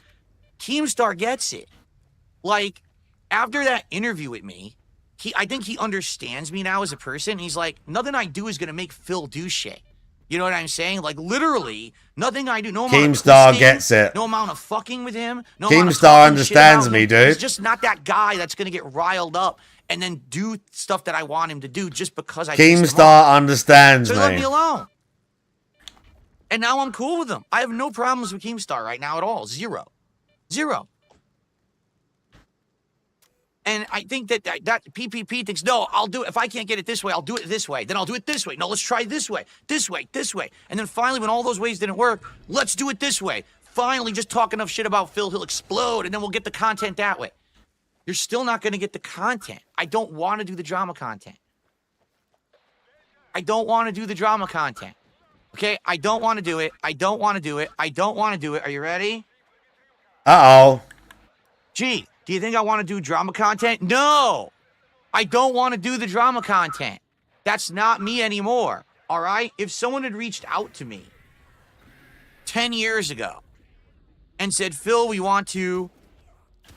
Keemstar gets it. Like, after that interview with me, I think he understands me now as a person. He's like, nothing I do is going to make Phil do shit. You know what I'm saying? Like, literally, nothing I do, no amount of Keemstar twisting, gets it. no amount of fucking with him, no amount of Keemstar talking understands shit about me, him. dude. He's just not that guy that's going to get riled up and then do stuff that I want him to do just because I pissed him off. Keemstar understands So he left me me. alone. And now I'm cool with him. I have no problems with Keemstar right now at all. Zero. And I think that PPP thinks, no, I'll do it. If I can't get it this way, I'll do it this way. Then I'll do it this way. No, let's try this way. And then finally, when all those ways didn't work, let's do it this way. Finally, just talk enough shit about Phil, he'll explode, and then we'll get the content that way. You're still not going to get the content. I don't want to do the drama content. Okay? I don't want to do it. Are you ready? Uh-oh. Gee, do you think I want to do drama content? No! I don't want to do the drama content. That's not me anymore, all right? If someone had reached out to me 10 years ago and said, Phil, we want to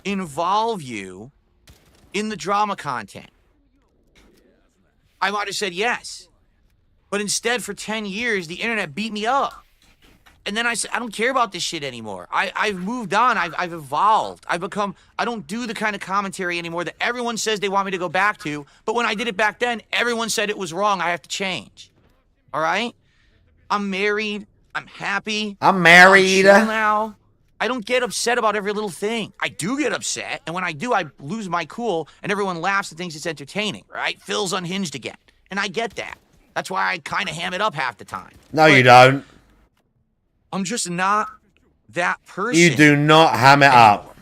involve you in the drama content, I might have said yes. But instead, for 10 years, the internet beat me up. And then I said, I don't care about this shit anymore. I've moved on. I've evolved. I don't do the kind of commentary anymore that everyone says they want me to go back to. But when I did it back then, everyone said it was wrong. I have to change. All right? I'm married. I'm happy. I'm married. I'm chill now. I don't get upset about every little thing. I do get upset. And when I do, I lose my cool. And everyone laughs and thinks it's entertaining, right? Phil's unhinged again. And I get that. That's why I kind of ham it up half the time. No, you don't. I'm just not that person. You do not ham it up.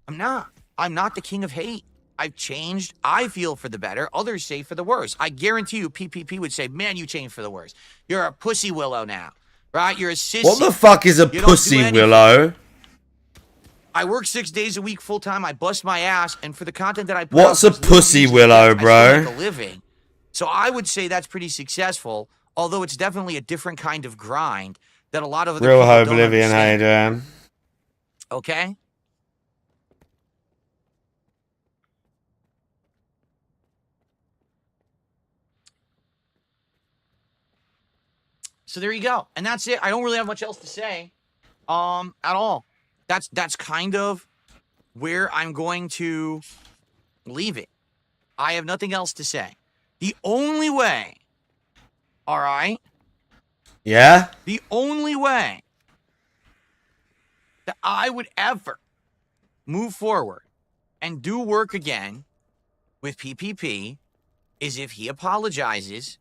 I'm not. I'm not the king of hate. I've changed. I feel for the better. Others say for the worse. I guarantee you PPP would say, man, you changed for the worse. You're a pussy willow now, right? You're a sissy. What the fuck is a pussy willow? I work 6 days a week full time. I bust my ass. And for the content that I put What's out, a pussy willow, bro? I still make a living. So I would say that's pretty successful, although it's definitely a different kind of grind that a lot of other Real people don't Oblivion, how you understand. doing? Okay? So there you go. And that's it. I don't really have much else to say at all. That's kind of where I'm going to leave it. I have nothing else to say. The only way, all right? Yeah? The only way that I would ever move forward and do work again with PPP is if he apologizes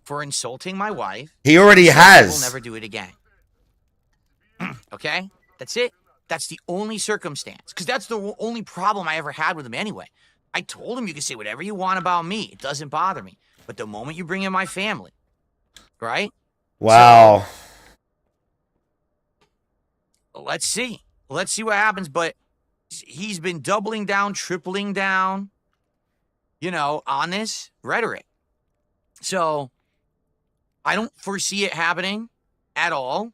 for insulting my wife. He already We'll has. never do it again. Okay? That's it. That's the only circumstance. Because that's the only problem I ever had with him anyway. I told him you can say whatever you want about me. It doesn't bother me. But the moment you bring in my family, right? Wow. So, let's see. Let's see what happens. But he's been doubling down, tripling down, you know, on this rhetoric. So I don't foresee it happening at all.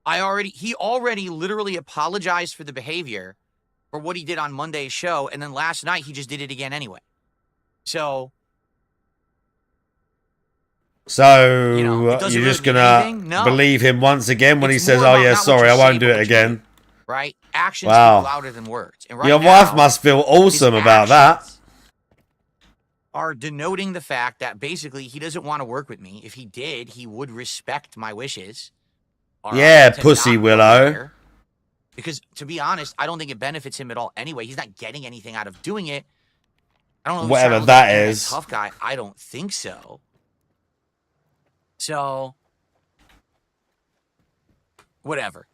He already literally apologized for the behavior for what he did on Monday's show, and then last night he just did it again anyway. So So, you know, it doesn't you're just really mean gonna anything? No. believe him once again when he It's says, more oh about yeah, not what sorry, you I won't say, do but it what you again. right? Actions Wow. speak louder than words. And right Your now, wife must feel awesome his about that. actions are denoting the fact that basically he doesn't want to work with me. If he did, he would respect my wishes. All right, Yeah, to pussy not go willow. there. Because to be honest, I don't think it benefits him at all anyway. He's not getting anything out of doing it. I don't know. Whatever who's that internet is. tough guy. I don't think so. So, whatever.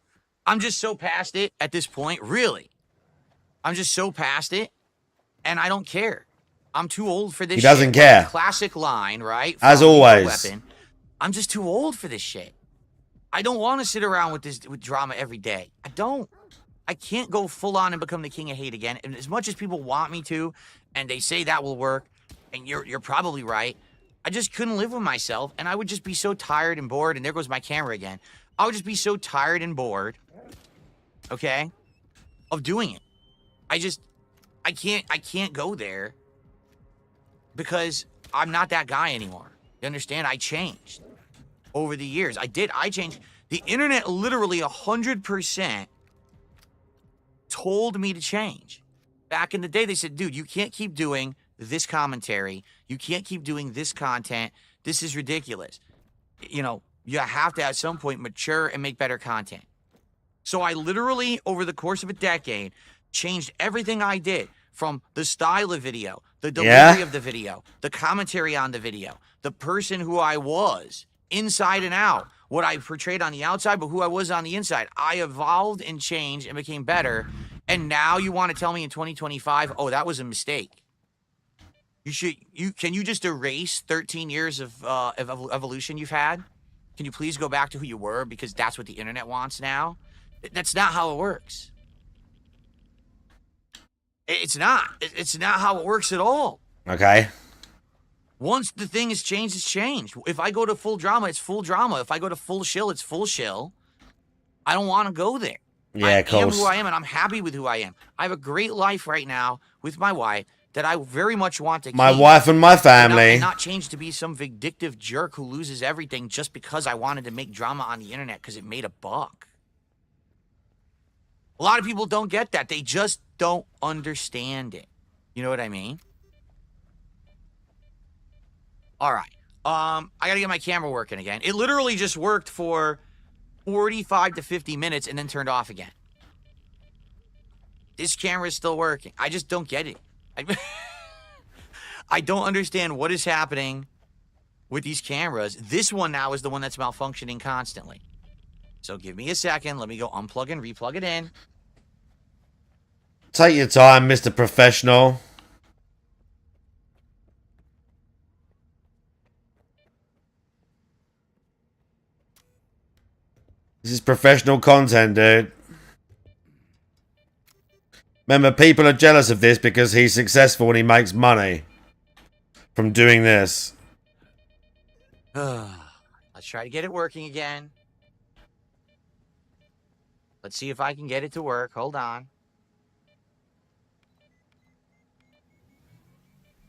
I'm just so past it at this point. Really, I'm just so past it, and I don't care. I'm too old for this. He doesn't shit. care. Classic line, right? As From Lethal always. Weapon. I'm just too old for this shit. I don't want to sit around with drama every day. I don't. I can't go full on and become the king of hate again. And as much as people want me to, and they say that will work, and you're probably right, I just couldn't live with myself, and I would just be so tired and bored. And there goes my camera again. I would just be so tired and bored, okay, of doing it. I can't go there because I'm not that guy anymore. You understand? I changed over the years. I changed. The internet literally 100% told me to change. Back in the day, they said, dude, you can't keep doing this commentary. You can't keep doing this content. This is ridiculous. You know, you have to at some point mature and make better content. So I literally, over the course of a decade, changed everything I did, from the style of video, the delivery of the video, the commentary on the video, the person who I was inside and out, what I portrayed on the outside, but who I was on the inside. I evolved and changed and became better. And now you want to tell me in 2025, oh, that was a mistake. Can you just erase 13 years of evolution you've had? Can you please go back to who you were, because that's what the internet wants now? That's not how it works. It's not. It's not how it works at all. Okay. Once the thing is changed, it's changed. If I go to full drama, it's full drama. If I go to full shill, it's full shill. I don't want to go there. Yeah, of I am course. who I am, and I'm happy with who I am. I have a great life right now with my wife that I very much want to My keep. wife and my family. And not change to be some vindictive jerk who loses everything just because I wanted to make drama on the internet because it made a buck. A lot of people don't get that. They just don't understand it. You know what I mean? All right. I got to get my camera working again. It literally just worked for 45 to 50 minutes and then turned off again. This camera is still working. I just don't get it. I don't understand what is happening with these cameras. This one now is the one that's malfunctioning constantly. So give me a second. Let me go unplug and replug it in. Take your time, Mr. Professional. This is professional content, dude. Remember, people are jealous of this because he's successful and he makes money from doing this. Let's try to get it working again. Let's see if I can get it to work. Hold on.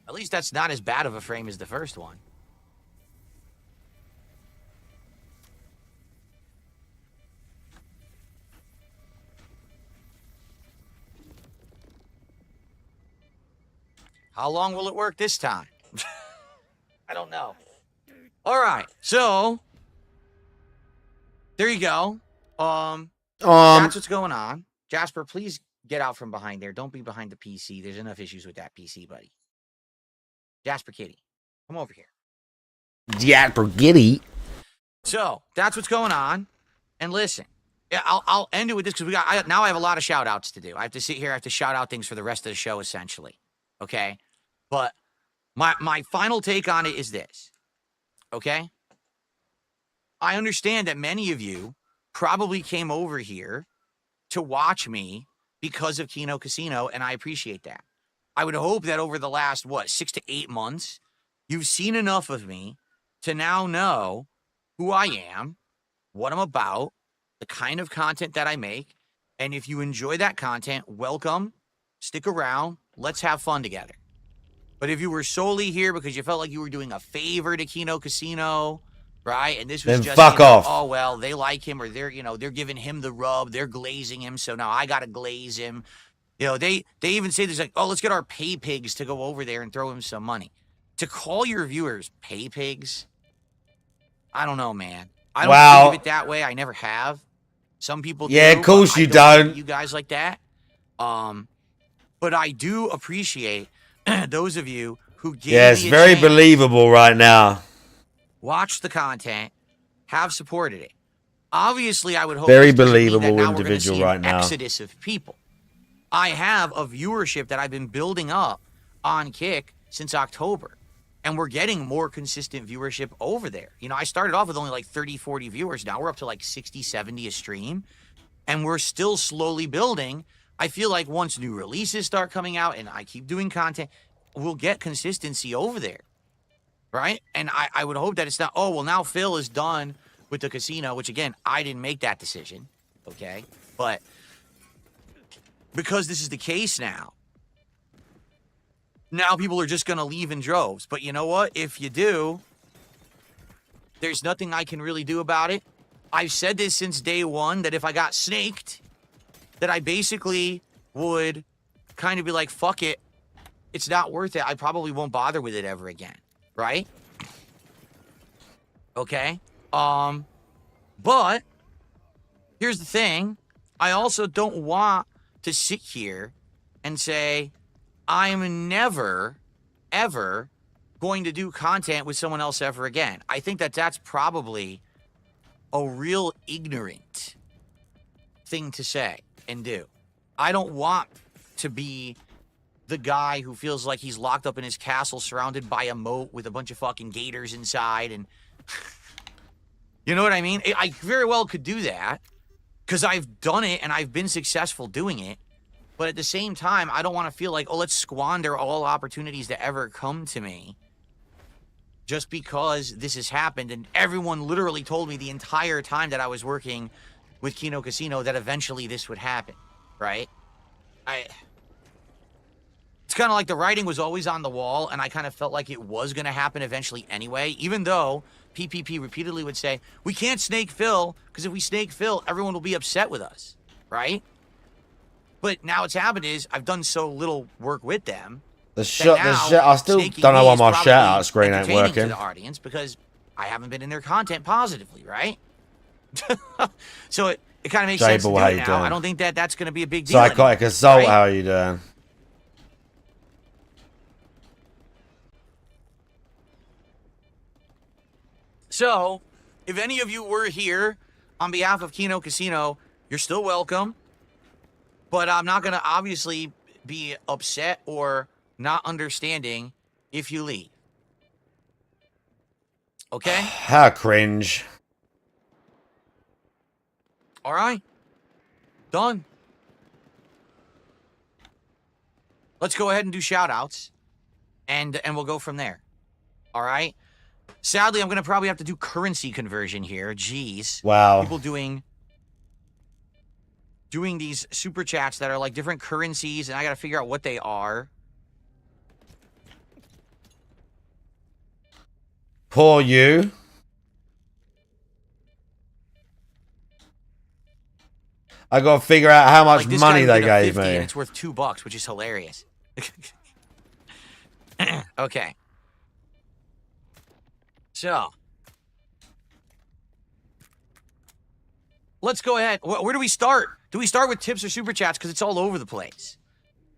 At least that's not as bad of a frame as the first one. How long will it work this time? I don't know. All right, so there you go. That's what's going on. Jasper, please get out from behind there. Don't be behind the PC. There's enough issues with that PC, buddy. Jasper Kitty, come over here. Jasper Kitty. So that's what's going on. And listen, I'll end it with this because now I have a lot of shout outs to do. I have to sit here, I have to shout out things for the rest of the show, essentially. Okay? But my final take on it is this. Okay? I understand that many of you probably came over here to watch me because of Kino Casino, and I appreciate that. I would hope that over the last, 6 to 8 months, you've seen enough of me to now know who I am, what I'm about, the kind of content that I make, and if you enjoy that content, welcome, stick around, let's have fun together. But if you were solely here because you felt like you were doing a favor to Kino Casino, right? And this was then just fuck off. Oh well, they like him, or they're giving him the rub, they're glazing him, so now I gotta glaze him. They even say there's like, oh, let's get our pay pigs to go over there and throw him some money. To call your viewers pay pigs, I don't know, man. I don't think of it that way. I never have. Some people do. Yeah, of course you don't. You guys like that. But I do appreciate those of you who gave Yeah, it's me a very chance, believable right now. watched the content, have supported it. Obviously, I would hope Very this doesn't mean that believable now we're gonna individual see an right now. exodus of people. I have a viewership that I've been building up on Kick since October, and we're getting more consistent viewership over there. I started off with only like 30, 40 viewers. Now we're up to like 60, 70 a stream, and we're still slowly building. I feel like once new releases start coming out and I keep doing content, we'll get consistency over there, right? And I would hope that it's not, oh, well, now Phil is done with the casino, which, again, I didn't make that decision, okay? But because this is the case now people are just going to leave in droves. But you know what? If you do, there's nothing I can really do about it. I've said this since day one, that if I got snaked, that I basically would kind of be like, fuck it. It's not worth it. I probably won't bother with it ever again. Right? Okay? But here's the thing. I also don't want to sit here and say, I'm never, ever going to do content with someone else ever again. I think that that's probably a real ignorant thing to say and do. I don't want to be the guy who feels like he's locked up in his castle surrounded by a moat with a bunch of fucking gators inside, and you know what I mean? I very well could do that because I've done it and I've been successful doing it. But at the same time, I don't want to feel like, oh, let's squander all opportunities that ever come to me just because this has happened. And everyone literally told me the entire time that I was working with Kino Casino that eventually this would happen, right? It's kind of like the writing was always on the wall, and I kind of felt like it was going to happen eventually anyway, even though PPP repeatedly would say, we can't snake Phil, because if we snake Phil, everyone will be upset with us, right? But now what's happened is I've done so little work with them. I still don't know why my shout-out screen ain't working. To the audience because I haven't been in their content positively, right? So it kind of makes sense to do it now. I don't think that that's going to be a big deal. Psychotic Assault, right? How are you doing? So, if any of you were here on behalf of Kino Casino, you're still welcome. But I'm not going to obviously be upset or not understanding if you leave. Okay? How cringe. All right. Done. Let's go ahead and do shout-outs, and we'll go from there. All right? Sadly, I'm going to probably have to do currency conversion here. Jeez. Wow. People doing these super chats that are like different currencies, and I got to figure out what they are. Poor you. I got to figure out how much Like, this money guy they did a gave 50 me. and it's worth $2, which is hilarious. Okay. So, let's go ahead. Where do we start? Do we start with tips or super chats? Because it's all over the place.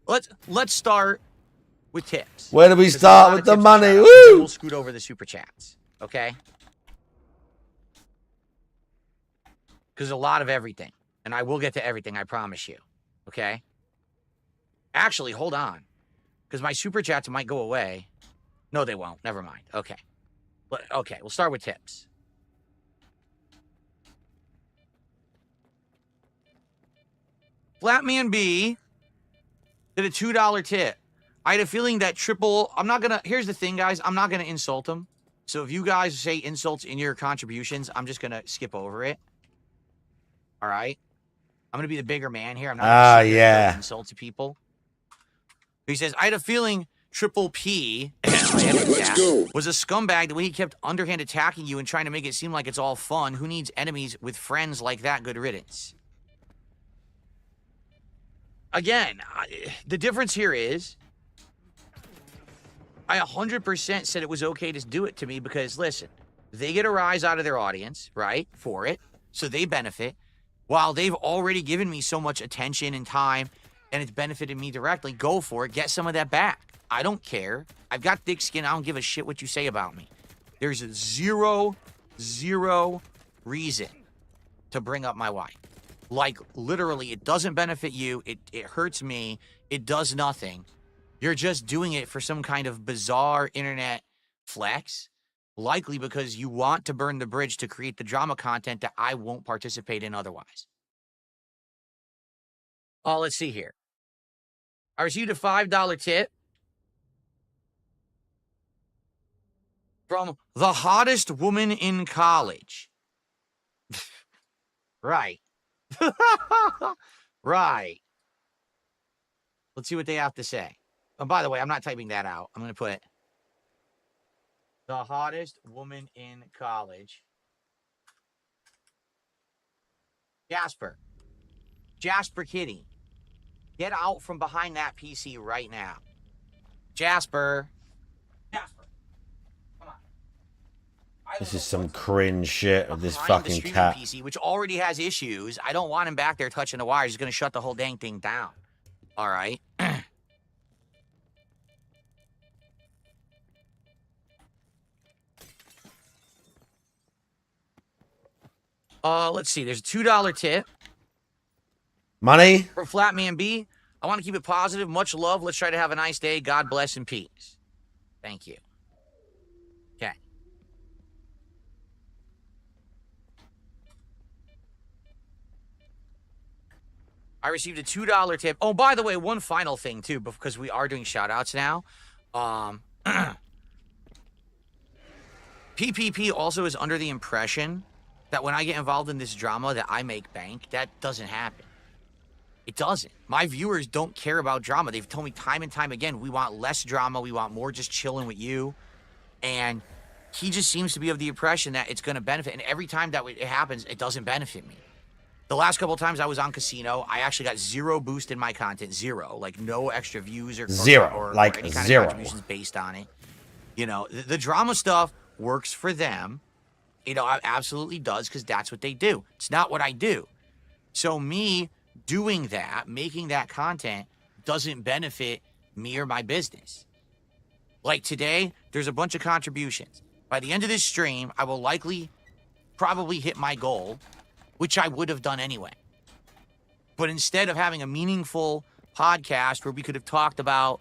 Let's start with tips. Where do we 'Cause there's a start lot with of the tips to money? shout out, and then Woo! we'll scoot over the super chats. Okay? Because a lot of everything. And I will get to everything, I promise you. Okay? Actually, hold on. Because my super chats might go away. No, they won't. Never mind. Okay. Okay, we'll start with tips. Flatman B did a $2 tip. I had a feeling that triple... I'm not going to... Here's the thing, guys. I'm not going to insult them. So if you guys say insults in your contributions, I'm just going to skip over it. All right? I'm going to be the bigger man here. I'm not going to insult to people. He says, I had a feeling Triple P was a scumbag the way he kept underhand attacking you and trying to make it seem like it's all fun. Who needs enemies with friends like that? Good riddance. Again, the difference here is I 100% said it was okay to do it to me because, listen, they get a rise out of their audience, right, for it, so they benefit. While they've already given me so much attention and time, and it's benefited me directly, go for it. Get some of that back. I don't care. I've got thick skin. I don't give a shit what you say about me. There's zero reason to bring up my wife. Like, literally, it doesn't benefit you. It hurts me. It does nothing. You're just doing it for some kind of bizarre internet flex. Likely because you want to burn the bridge to create the drama content that I won't participate in otherwise. Oh, let's see here. I received a $5 tip from the hottest woman in college. Right. Right. Let's see what they have to say. Oh, by the way, I'm not typing that out. I'm going to put the hottest woman in college. Jasper. Jasper Kitty. Get out from behind that PC right now. Jasper. Jasper. Come on. This is some cringe shit of this Behind the fucking streaming cat. PC, which already has issues. I don't want him back there touching the wires. He's going to shut the whole dang thing down. All right. Let's see. There's a $2 tip. Money? For Flatman B, I want to keep it positive. Much love. Let's try to have a nice day. God bless and peace. Thank you. Okay. I received a $2 tip. Oh, by the way, one final thing, too, because we are doing shout-outs now. PPP also is under the impression that when I get involved in this drama that I make bank. That doesn't happen. It doesn't. My viewers don't care about drama. They've told me time and time again, we want less drama. We want more just chilling with you. And he just seems to be of the impression that it's going to benefit. And every time that it happens, it doesn't benefit me. The last couple of times I was on Casino, I actually got zero boost in my content. Zero. Like, no extra views or any kind of contributions based on it. You know, the drama stuff works for them. You know, it absolutely does because that's what they do. It's not what I do. So me doing that, making that content, doesn't benefit me or my business. Like today, there's a bunch of contributions. By the end of this stream, I will probably hit my goal, which I would have done anyway. But instead of having a meaningful podcast where we could have talked about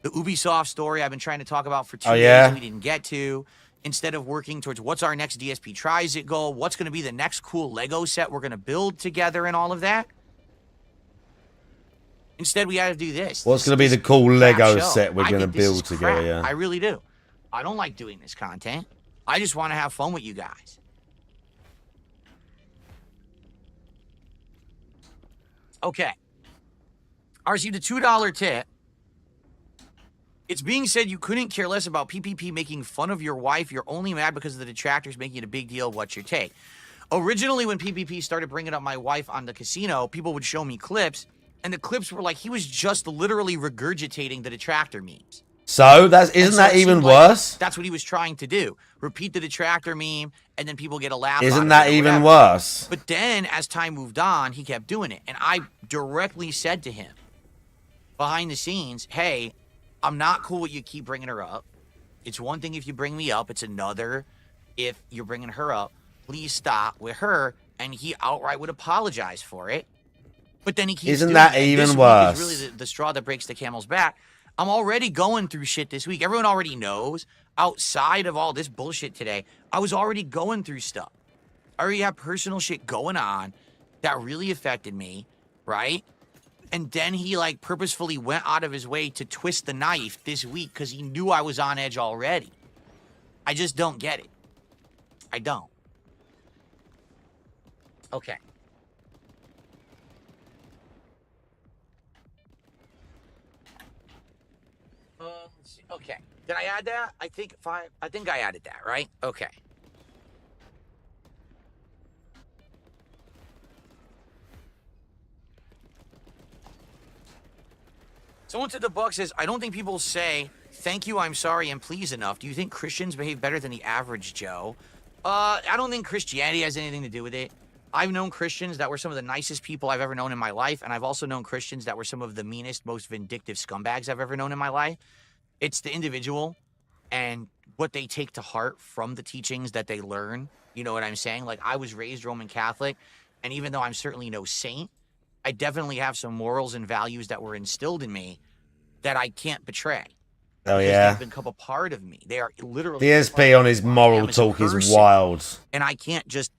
the Ubisoft story I've been trying to talk about for 2 days and we didn't get to, instead of working towards what's our next DSP Trizit goal, what's going to be the next cool Lego set we're going to build together and all of that, instead we had to do this. What's going to be the cool Lego set we're going to build together, yeah. I really do. I don't like doing this content. I just want to have fun with you guys. Okay. I received a $2 tip. It's being said you couldn't care less about PPP making fun of your wife. You're only mad because of the detractors making it a big deal. What's your take? Originally, when PPP started bringing up my wife on the casino, people would show me clips, and the clips were like he was just literally regurgitating the detractor memes. So isn't that even worse? That's what he was trying to do. Repeat the detractor meme, and then people get a laugh. Isn't that even worse? But then, as time moved on, he kept doing it. And I directly said to him, behind the scenes, hey, I'm not cool with you keep bringing her up. It's one thing if you bring me up. It's another if you're bringing her up. Please stop with her. And he outright would apologize for it. But then he keeps Isn't doing that it. even This worse? week is really the straw that breaks the camel's back. I'm already going through shit this week. Everyone already knows. Outside of all this bullshit today, I was already going through stuff. I already have personal shit going on that really affected me, right? And then he like purposefully went out of his way to twist the knife this week because he knew I was on edge already. I just don't get it. I don't. Okay. Let's see. Okay. Did I add that? I think I added that, right? Okay. Someone to the book says, I don't think people say thank you, I'm sorry, and please enough. Do you think Christians behave better than the average Joe? I don't think Christianity has anything to do with it. I've known Christians that were some of the nicest people I've ever known in my life, and I've also known Christians that were some of the meanest, most vindictive scumbags I've ever known in my life. It's the individual and what they take to heart from the teachings that they learn. You know what I'm saying? Like, I was raised Roman Catholic, and even though I'm certainly no saint, I definitely have some morals and values that were instilled in me that I can't betray. Oh, yeah. They've become a part of me. They are literally... DSP on his moral talk is wild. And I can't just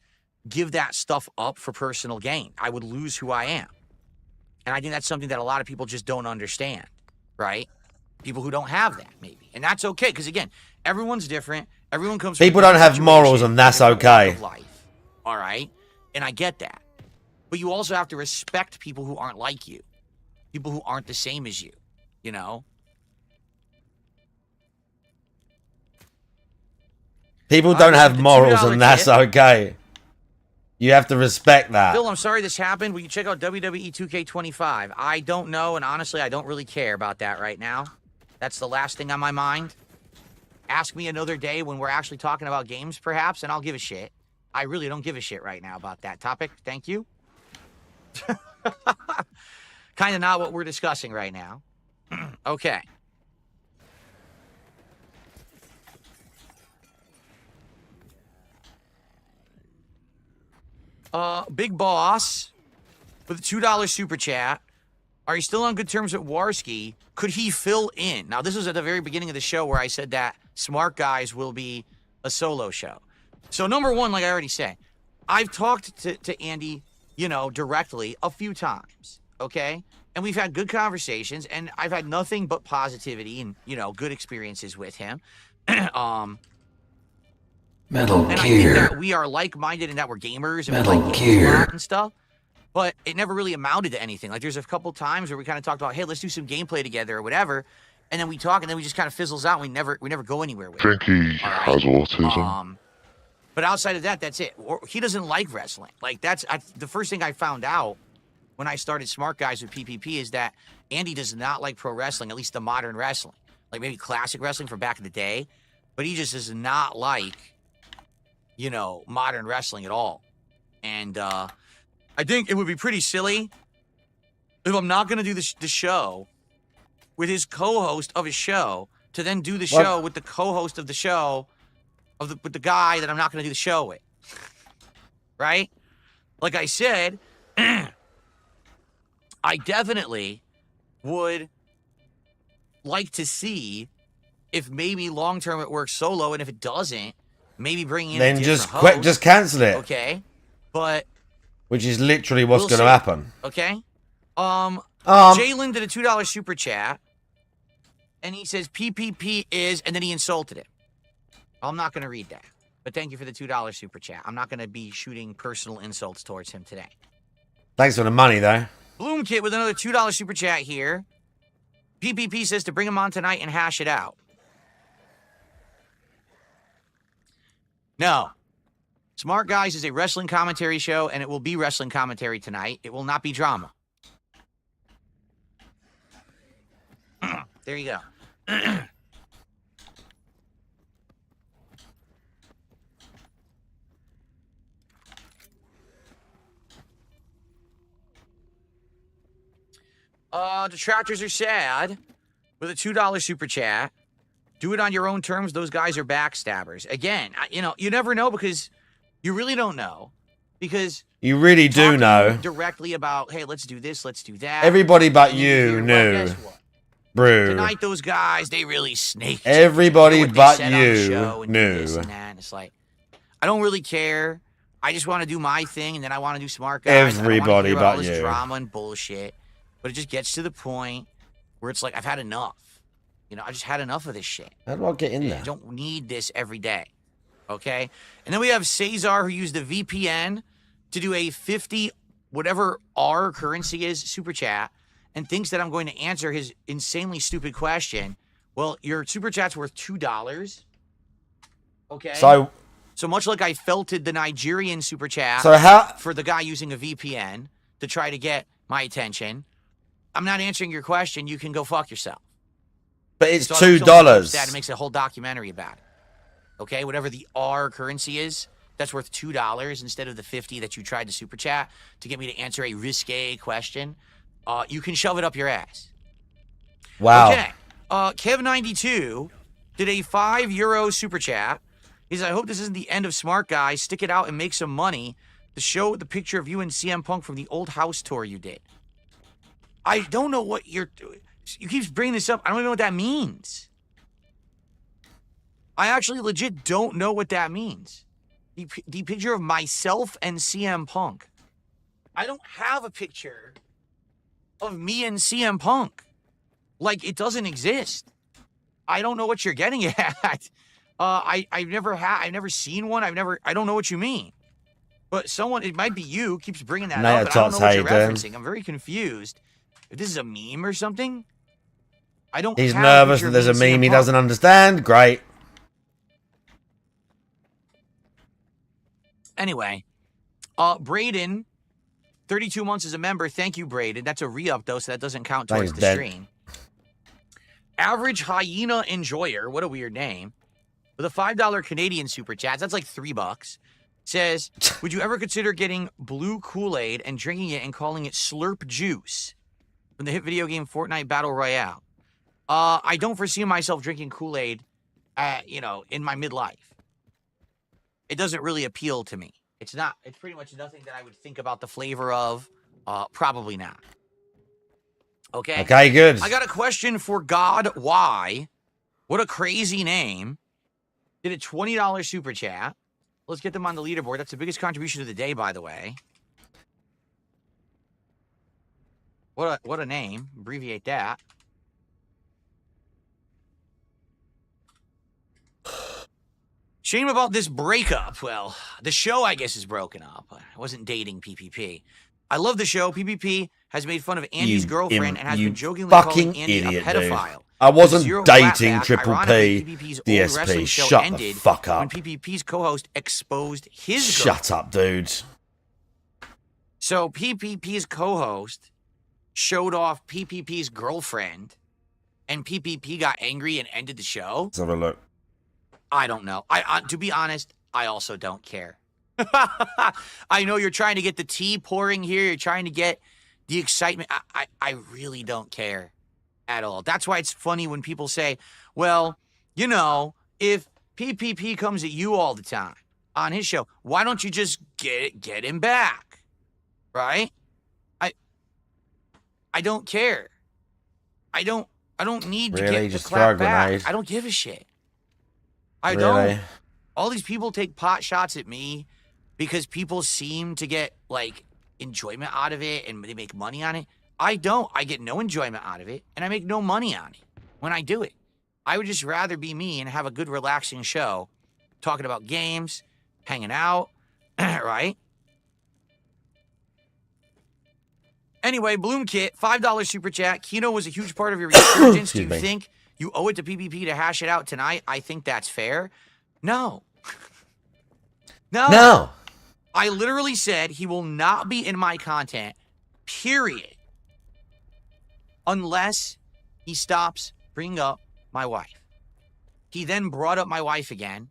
give that stuff up for personal gain. I would lose who I am. And I think that's something that a lot of people just don't understand, right? People who don't have that, maybe. And that's okay, because again, everyone's different. Everyone comes from... People don't have morals, and that's okay. Life, all right? And I get that. But you also have to respect people who aren't like you. People who aren't the same as you, you know? People don't have morals, and that's okay. You have to respect that. Bill, I'm sorry this happened. Will you check out WWE 2K25? I don't know, and honestly, I don't really care about that right now. That's the last thing on my mind. Ask me another day when we're actually talking about games, perhaps, and I'll give a shit. I really don't give a shit right now about that topic. Thank you. Kind of not what we're discussing right now. Okay. Big Boss with a $2 super chat. Are you still on good terms with Warski? Could he fill in? Now, this was at the very beginning of the show where I said that Smart Guys will be a solo show. So, number one, like I already said, I've talked to Andy, you know, directly a few times, okay? And we've had good conversations, and I've had nothing but positivity and, you know, good experiences with him. Metal and Gear. I think that we are like-minded and that we're gamers and Metal we like games a Gear. lot and stuff. But it never really amounted to anything. Like, there's a couple times where we kind of talked about, hey, let's do some gameplay together or whatever. And then we talk, and then we just kind of fizzles out. And we never go anywhere with it. I think he has autism. But outside of that, that's it. He doesn't like wrestling. Like, the first thing I found out when I started Smart Guys with PPP is that Andy does not like pro wrestling, at least the modern wrestling. Like, maybe classic wrestling from back in the day. But he just does not like, you know, modern wrestling at all. And I think it would be pretty silly if I'm not going to do the show with his co-host of his show to then do the show with the co-host of the show with the guy that I'm not going to do the show with. Right? Like I said, I definitely would like to see if maybe long term it works solo, and if it doesn't, maybe bring in Then a just different quit, host, just cancel it. okay? But Which is literally what's we'll going to see. happen. Okay. Jalen did a $2 super chat, and he says PPP is, and then he insulted it. I'm not going to read that, but thank you for the $2 super chat. I'm not going to be shooting personal insults towards him today. Thanks for the money, though. Bloom Kit with another $2 super chat here. PPP says to bring him on tonight and hash it out. No. Smart Guys is a wrestling commentary show, and it will be wrestling commentary tonight. It will not be drama. There you go. Detractors are sad with a $2 super chat. Do it on your own terms. Those guys are backstabbers. Again, you never know because you really don't know. Because you really do know directly about, hey, let's do this, let's do that. Everybody but you knew. Brew. Tonight, those guys, they really snaked. Everybody but you knew. This and that. And it's like, I don't really care. I just want to do my thing, and then I want to do Smart Guys. Everybody but all this you. Drama and bullshit. But it just gets to the point where it's like, I've had enough. I just had enough of this shit. How do I get in there? I don't need this every day. Okay? And then we have Cesar, who used the VPN to do a 50, whatever R currency is, super chat, and thinks that I'm going to answer his insanely stupid question. Well, your super chat's worth $2. Okay? So much like I felted the Nigerian super chat for the guy using a VPN to try to get my attention, I'm not answering your question. You can go fuck yourself. But it's so $2. That makes a whole documentary about it. Okay, whatever the R currency is, that's worth $2 instead of the 50 that you tried to super chat to get me to answer a risque question. You can shove it up your ass. Wow. Okay. Kev92 did a €5 super chat. He says, I hope this isn't the end of Smart Guys. Stick it out and make some money to show the picture of you and CM Punk from the old house tour you did. I don't know what you're doing. You keep bringing this up. I don't even know what that means. I actually legit don't know what that means. The picture of myself and CM Punk. I don't have a picture of me and CM Punk. Like, it doesn't exist. I don't know what you're getting at. I've never seen one. I don't know what you mean. But someone, it might be you, keeps bringing that up. But I don't know what you're referencing. I'm very confused. If this is a meme or something, I don't. He's nervous that there's a meme he doesn't understand. Great. Anyway, Braden, 32 months as a member. Thank you, Braden. That's a re-up, though, so that doesn't count towards the stream. Average Hyena Enjoyer, what a weird name, with a $5 Canadian super chat. That's like $3. Says, would you ever consider getting blue Kool-Aid and drinking it and calling it Slurp Juice from the hit video game Fortnite Battle Royale? I don't foresee myself drinking Kool-Aid, in my midlife. It doesn't really appeal to me. It's pretty much nothing that I would think about the flavor of. Probably not. Okay? Okay, good. I got a question for God Why. What a crazy name. Did a $20 super chat. Let's get them on the leaderboard. That's the biggest contribution of the day, by the way. What a name. Abbreviate that. Shame about this breakup. Well, the show, I guess, is broken up. I wasn't dating PPP. I love the show. PPP has made fun of Andy's girlfriend and has been jokingly calling Andy a pedophile. Dude. I wasn't dating Triple P. DSP, shut the fuck up. When PPP's co-host exposed his Shut up, dude. So PPP's co-host showed off PPP's girlfriend, and PPP got angry and ended the show. Let's have a look. I don't know. To be honest, I also don't care. I know you're trying to get the tea pouring here. You're trying to get the excitement. I really don't care at all. That's why it's funny when people say, well, if PPP comes at you all the time on his show, why don't you just get him back? Right? I don't care. I don't need to Really? get the Just clap throw a back. grenade? I don't give a shit. I Really? don't. All these people take pot shots at me because people seem to get, like, enjoyment out of it and they make money on it. I don't. I get no enjoyment out of it, and I make no money on it when I do it. I would just rather be me and have a good, relaxing show, talking about games, hanging out, right? Anyway, Bloom Kit, $5 super chat. Kino was a huge part of your resurgence. Do you Excuse me. think you owe it to PPP to hash it out tonight? I think that's fair. No. No. I literally said he will not be in my content, period, unless he stops bringing up my wife. He then brought up my wife again,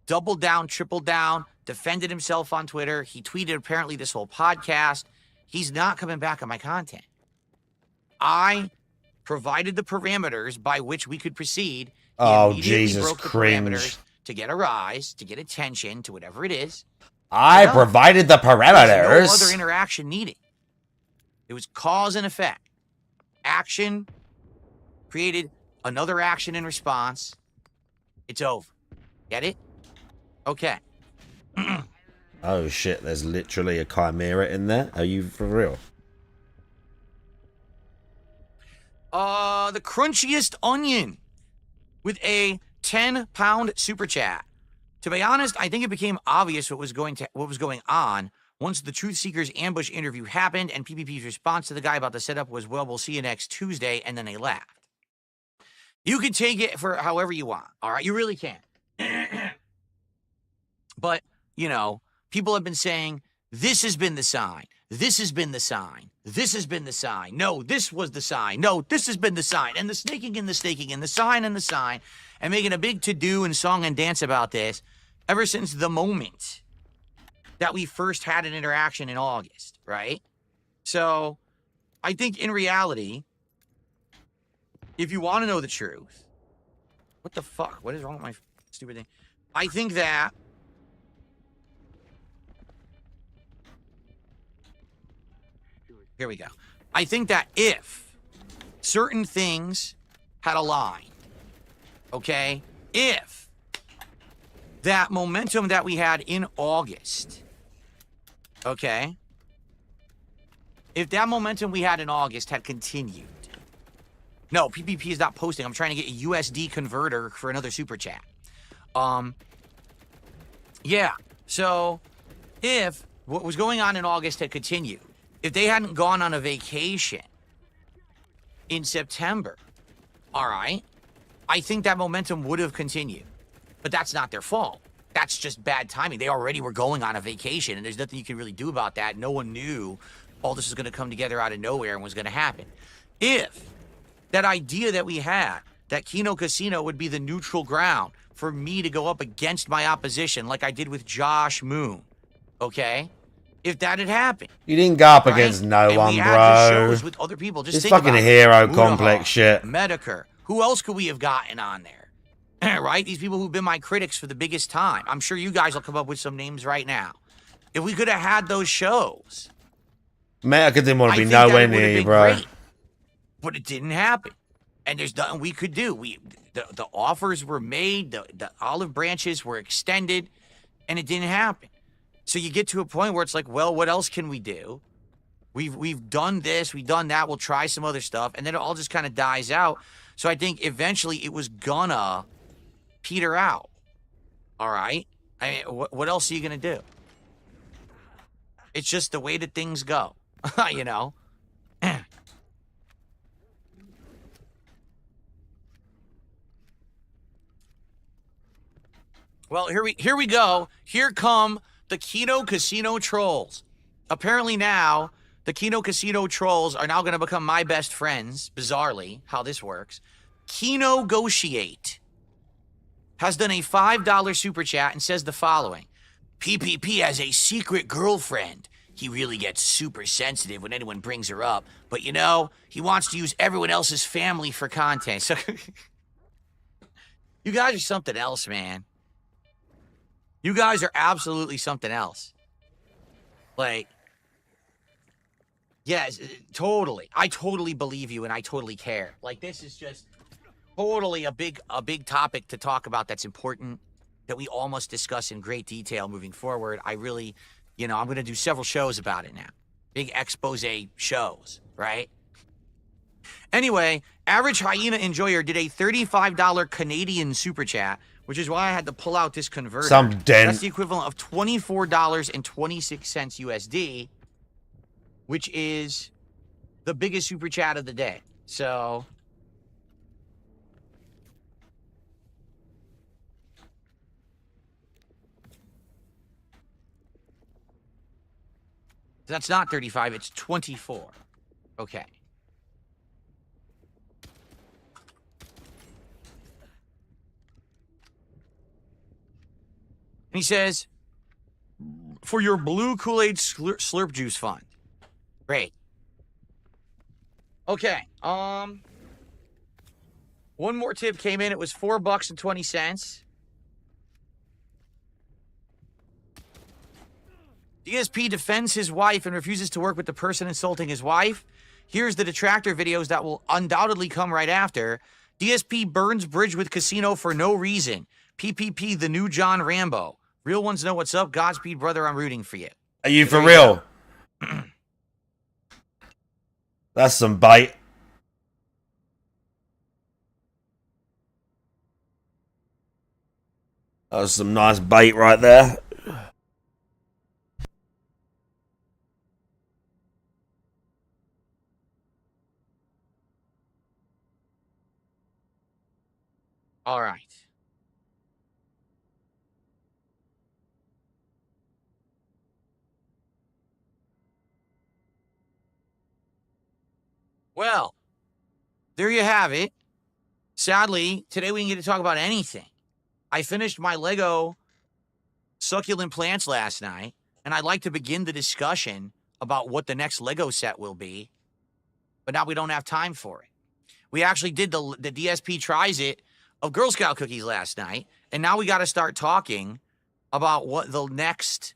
doubled down, tripled down, defended himself on Twitter. He tweeted apparently this whole podcast. He's not coming back on my content. I provided the parameters by which we could proceed. He Oh, immediately Jesus, broke the cringe. parameters to get a rise, to get attention, to whatever it is. I No. provided the There's no parameters. other interaction needed. It was cause and effect. Action created another action in response. It's over. Get it? Okay. Oh shit, there's literally a chimera in there. Are you for real? The crunchiest onion with a 10-pound super chat. To be honest, I think it became obvious what was going on once the Truth Seekers ambush interview happened and PPP's response to the guy about the setup was, well, we'll see you next Tuesday, and then they laughed. You can take it for however you want, all right? You really can. But, you know, people have been saying, this has been the sign. This has been the sign. This has been the sign. No, this was the sign. No, this has been the sign. And the snaking and the snaking and the sign, and making a big to-do and song and dance about this ever since the moment that we first had an interaction in August, right? So I think in reality, if you want to know the truth, what the fuck? What is wrong with my stupid thing? I think that here we go. I think that if certain things had aligned, okay, if that momentum that we had in August, okay, if that momentum we had in August had continued. No, PPP is not posting. I'm trying to get a USD converter for another super chat. Yeah, so if what was going on in August had continued, if they hadn't gone on a vacation in September, all right, I think that momentum would have continued. But that's not their fault. That's just bad timing. They already were going on a vacation, and there's nothing you can really do about that. No one knew all this was going to come together out of nowhere and was going to happen. If that idea that we had, that Kino Casino would be the neutral ground for me to go up against my opposition like I did with Josh Moon, okay? If that had happened. You didn't go up right? against no And one, we had the bro. shows with other people. Just It's think fucking about it. hero Mudaha, complex shit. Medicare. Who else could we have gotten on there? Right? These people who've been my critics for the biggest time. I'm sure you guys will come up with some names right now. If we could have had those shows, Medica didn't want I to be think that nowhere it would have near you, been bro. great. But it didn't happen. And there's nothing we could do. The offers were made, the olive branches were extended, and it didn't happen. So you get to a point where it's like, well, what else can we do? We've done this, we've done that, we'll try some other stuff, and then it all just kind of dies out. So I think eventually it was gonna peter out. All right? I mean, what else are you gonna do? It's just the way that things go, you know? Well, here we go. Here come the Kino Casino trolls. Apparently now, the Kino Casino trolls are now going to become my best friends, bizarrely, how this works. Kino-gotiate has done a $5 super chat and says the following. PPP has a secret girlfriend. He really gets super sensitive when anyone brings her up. But you know, he wants to use everyone else's family for content. So you guys are something else, man. You guys are absolutely something else. Like, Yes, totally. I totally believe you, and I totally care. Like, this is just totally a big topic to talk about that's important, that we all must discuss in great detail moving forward. I really, I'm going to do several shows about it now. Big expose shows, right? Anyway, Average Hyena Enjoyer did a $35 Canadian super chat, which is why I had to pull out this converter. Some dent. That's the equivalent of $24.26 USD, which is the biggest super chat of the day. So that's not 35, it's 24. Okay. And he says, for your blue Kool-Aid slurp juice fund. Great. Okay. One more tip came in. It was $4.20. DSP defends his wife and refuses to work with the person insulting his wife. Here's the detractor videos that will undoubtedly come right after. DSP burns bridge with casino for no reason. PPP, the new John Rambo. Real ones know what's up. Godspeed, brother. I'm rooting for you. Are you for real? That's some bait. That was some nice bait right there. All right. Well, there you have it. Sadly, today we didn't get to talk about anything. I finished my Lego succulent plants last night, and I'd like to begin the discussion about what the next Lego set will be, but now we don't have time for it. We actually did the DSP Tries It of Girl Scout cookies last night, and now we got to start talking about what the next,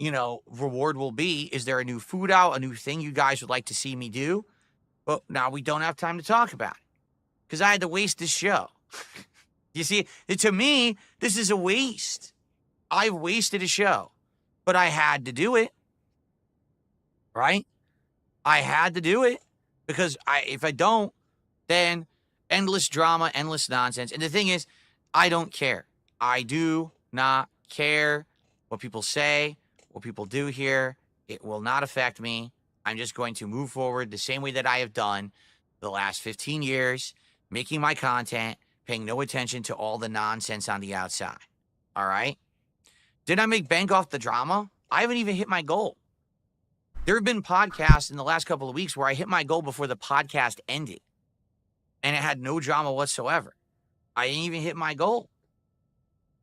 reward will be. Is there a new food out, a new thing you guys would like to see me do? But now we don't have time to talk about it because I had to waste this show. You see, to me, this is a waste. I've wasted a show, but I had to do it, right? I had to do it because if I don't, then endless drama, endless nonsense. And the thing is, I don't care. I do not care what people say, what people do here. It will not affect me. I'm just going to move forward the same way that I have done the last 15 years, making my content, paying no attention to all the nonsense on the outside. All right? Did I make bank off the drama? I haven't even hit my goal. There have been podcasts in the last couple of weeks where I hit my goal before the podcast ended, and it had no drama whatsoever. I didn't even hit my goal.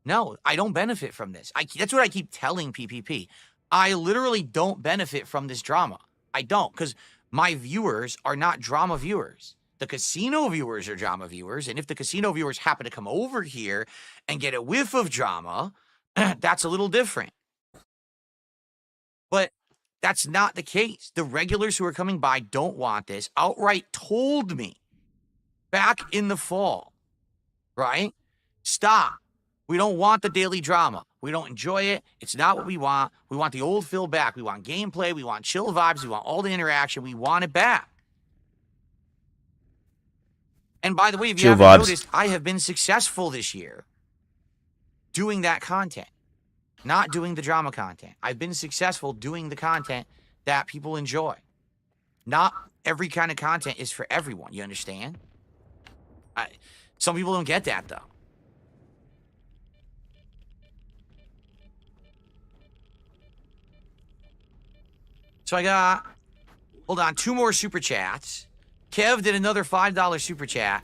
No, I don't benefit from this. That's what I keep telling PPP. I literally don't benefit from this drama. I don't, because my viewers are not drama viewers. The casino viewers are drama viewers, and if the casino viewers happen to come over here and get a whiff of drama, that's a little different. But that's not the case. The regulars who are coming by don't want this. Outright told me back in the fall, right? Stop. We don't want the daily drama. We don't enjoy it. It's not what we want. We want the old Phil back. We want gameplay. We want chill vibes. We want all the interaction. We want it back. And by the way, if you haven't noticed, I have been successful this year doing that content, not doing the drama content. I've been successful doing the content that people enjoy. Not every kind of content is for everyone. You understand? Some people don't get that, though. So I got, hold on, 2 more super chats. Kev did another $5 super chat.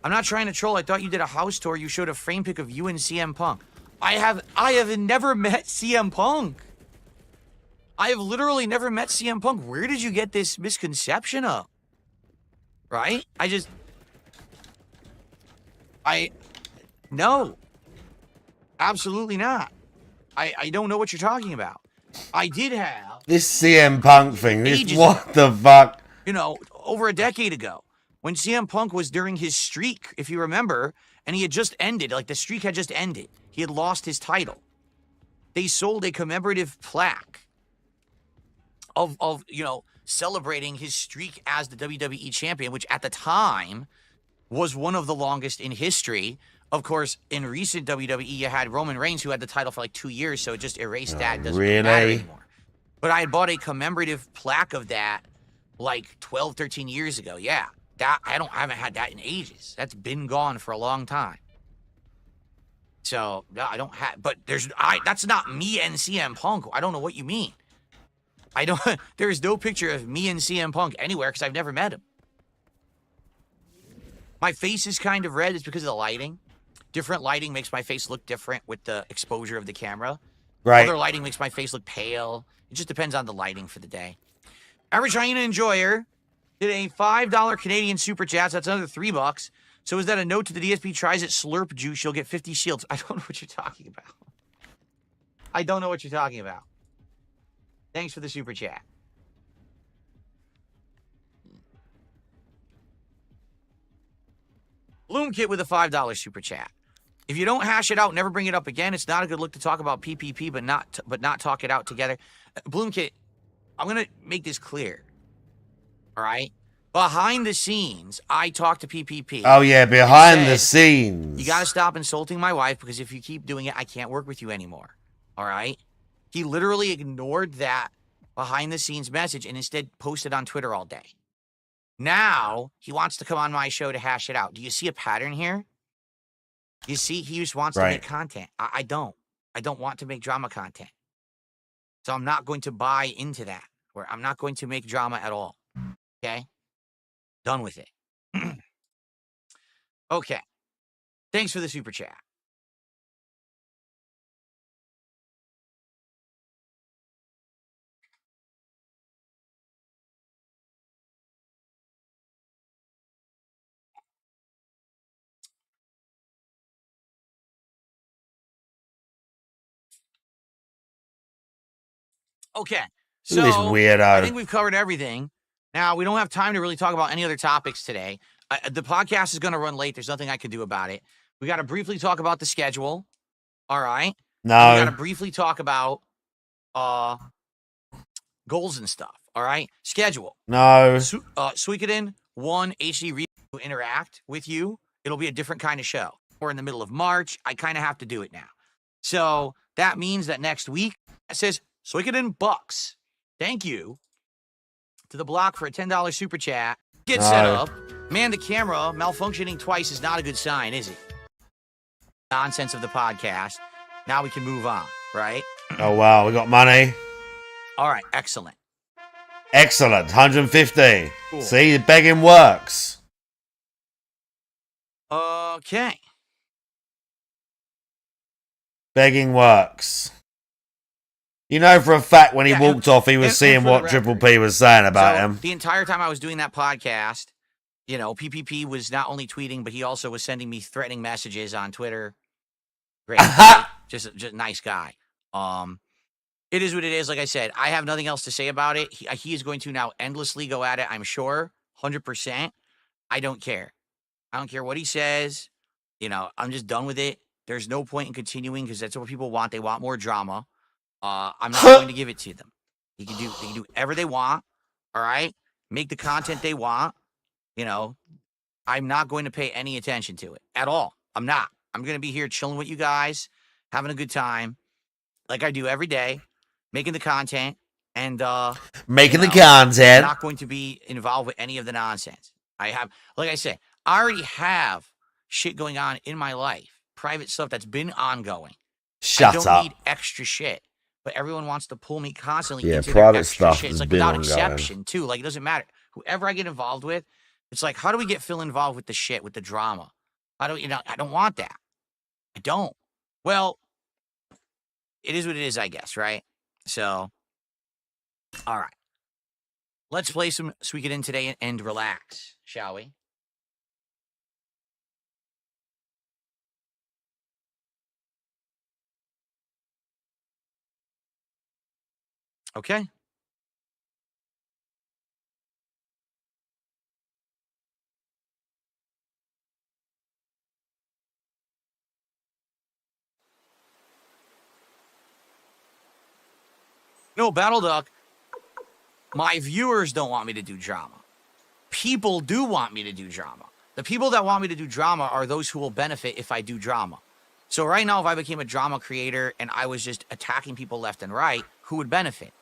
I'm not trying to troll. I thought you did a house tour. You showed a frame pic of you and CM Punk. I have never met CM Punk. I have literally never met CM Punk. Where did you get this misconception of? Right? No. Absolutely not. I don't know what you're talking about. I did have This CM Punk thing. This Ages what the fuck? You know, over a decade ago, when CM Punk was during his streak, if you remember, and he had just ended, like the streak had just ended. He had lost his title. They sold a commemorative plaque of you know, celebrating his streak as the WWE champion, which at the time was one of the longest in history. Of course, in recent WWE, you had Roman Reigns, who had the title for like 2 years, so it just erased that. It doesn't really matter anymore. But I had bought a commemorative plaque of that like 12, 13 years ago. Yeah, that I haven't had that in ages. That's been gone for a long time. So I don't have, but that's not me and CM Punk. I don't know what you mean. There's no picture of me and CM Punk anywhere because I've never met him. My face is kind of red. It's because of the lighting. Different lighting makes my face look different with the exposure of the camera. Right. Other lighting makes my face look pale. It just depends on the lighting for the day. Average Hyena Enjoyer did a $5 Canadian super chat. So that's another $3. So is that a note to the DSP tries it slurp juice? You'll get 50 shields. I don't know what you're talking about. I don't know what you're talking about. Thanks for the super chat. Bloom Kit with a $5 super chat. If you don't hash it out, never bring it up again. It's not a good look to talk about PPP, but not talk it out together. Bloom Kit, I'm gonna make this clear. All right. Behind the scenes, I talked to PPP. Oh yeah, behind the scenes. You gotta stop insulting my wife because if you keep doing it, I can't work with you anymore. All right. He literally ignored that behind the scenes message and instead posted on Twitter all day. Now he wants to come on my show to hash it out. Do you see a pattern here? You see, he just wants to make content. I don't. I don't want to make drama content. So I'm not going to buy into that. Where I'm not going to make drama at all. Okay? Done with it. Okay. Thanks for the super chat. Okay. So Look at this weirdo. I think we've covered everything. Now, we don't have time to really talk about any other topics today. The podcast is going to run late. There's nothing I can do about it. We got to briefly talk about the schedule. All right. No. We got to briefly talk about goals and stuff. All right. Schedule. No. Suikoden 1 HD Review interact with you. It'll be a different kind of show. We're in the middle of March. I kind of have to do it now. So that means that next week it says Suikoden Bucks. Thank you to the block for a $10 super chat. Get set up. Man, the camera malfunctioning twice is not a good sign, is it? Nonsense of the podcast. Now we can move on, right? Oh, wow. We got money. All right. Excellent. Excellent. 150. Cool. See, the begging works. Okay. Begging works. You know for a fact when he walked off, he was and seeing for what the Triple record, P was saying about so him. The entire time I was doing that podcast, you know, PPP was not only tweeting, but he also was sending me threatening messages on Twitter. Great. just a nice guy. It is what it is. Like I said, I have nothing else to say about it. He is going to now endlessly go at it, I'm sure. 100%. I don't care. I don't care what he says. You know, I'm just done with it. There's no point in continuing because that's what people want. They want more drama. I'm not going to give it to them. They can do whatever they want. All right. Make the content they want. You know, I'm not going to pay any attention to it at all. I'm not. I'm going to be here chilling with you guys, having a good time like I do every day, making the content and, making the content. I'm not going to be involved with any of the nonsense. Like I said, I already have shit going on in my life, private stuff that's been ongoing. Shut I don't up. need extra shit. But everyone wants to pull me constantly Yeah, into private their extra stuff shit. has It's like been without ongoing. exception, too. Like, it doesn't matter. Whoever I get involved with, it's like, how do we get Phil involved with the shit, with the drama? I don't want that. I don't. Well, it is what it is, I guess, right? So, all right. Let's play some Suikoden today and relax, shall we? Okay. No, Battle Duck, my viewers don't want me to do drama. People do want me to do drama. The people that want me to do drama are those who will benefit if I do drama. So right now, if I became a drama creator and I was just attacking people left and right, who would benefit?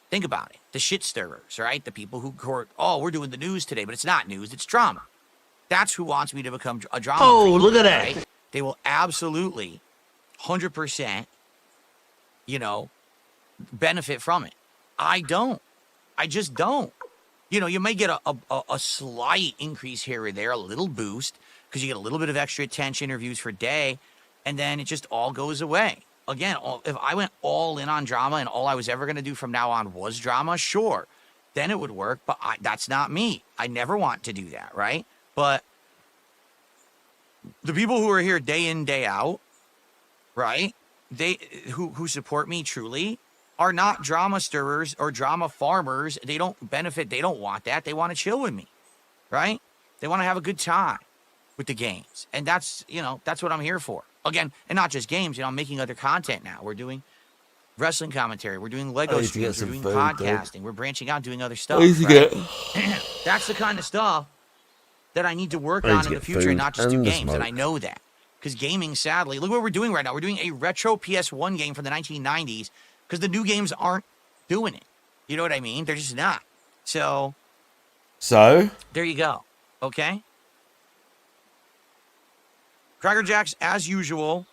Think about it. The shit stirrers, right? The people who are, oh, we're doing the news today, but it's not news, it's drama. That's who wants me to become a drama creator, look at that. right? They will absolutely, 100%, you know, benefit from it. I don't. I just don't. You know, you may get a slight increase here or there, a little boost, because you get a little bit of extra attention or views for a day, and then it just all goes away. Again, if I went all in on drama and all I was ever going to do from now on was drama, sure, then it would work, but that's not me. I never want to do that, right? But the people who are here day in, day out, right, who support me truly are not drama stirrers or drama farmers. They don't benefit. They don't want that. They want to chill with me, right? They want to have a good time with the games. And that's, you know, that's what I'm here for. Again, and not just games, you know, I'm making other content now. We're doing wrestling commentary. We're doing Lego streams. We're doing podcasting. We're branching out, doing other stuff. Right? That's the kind of stuff that I need to work on in the future and not just do games. And I know that. Because gaming, sadly, look what we're doing right now. We're doing a retro PS1 game from the 1990s because the new games aren't doing it. You know what I mean? They're just not. So there you go. Okay? Cracker Jacks, as usual,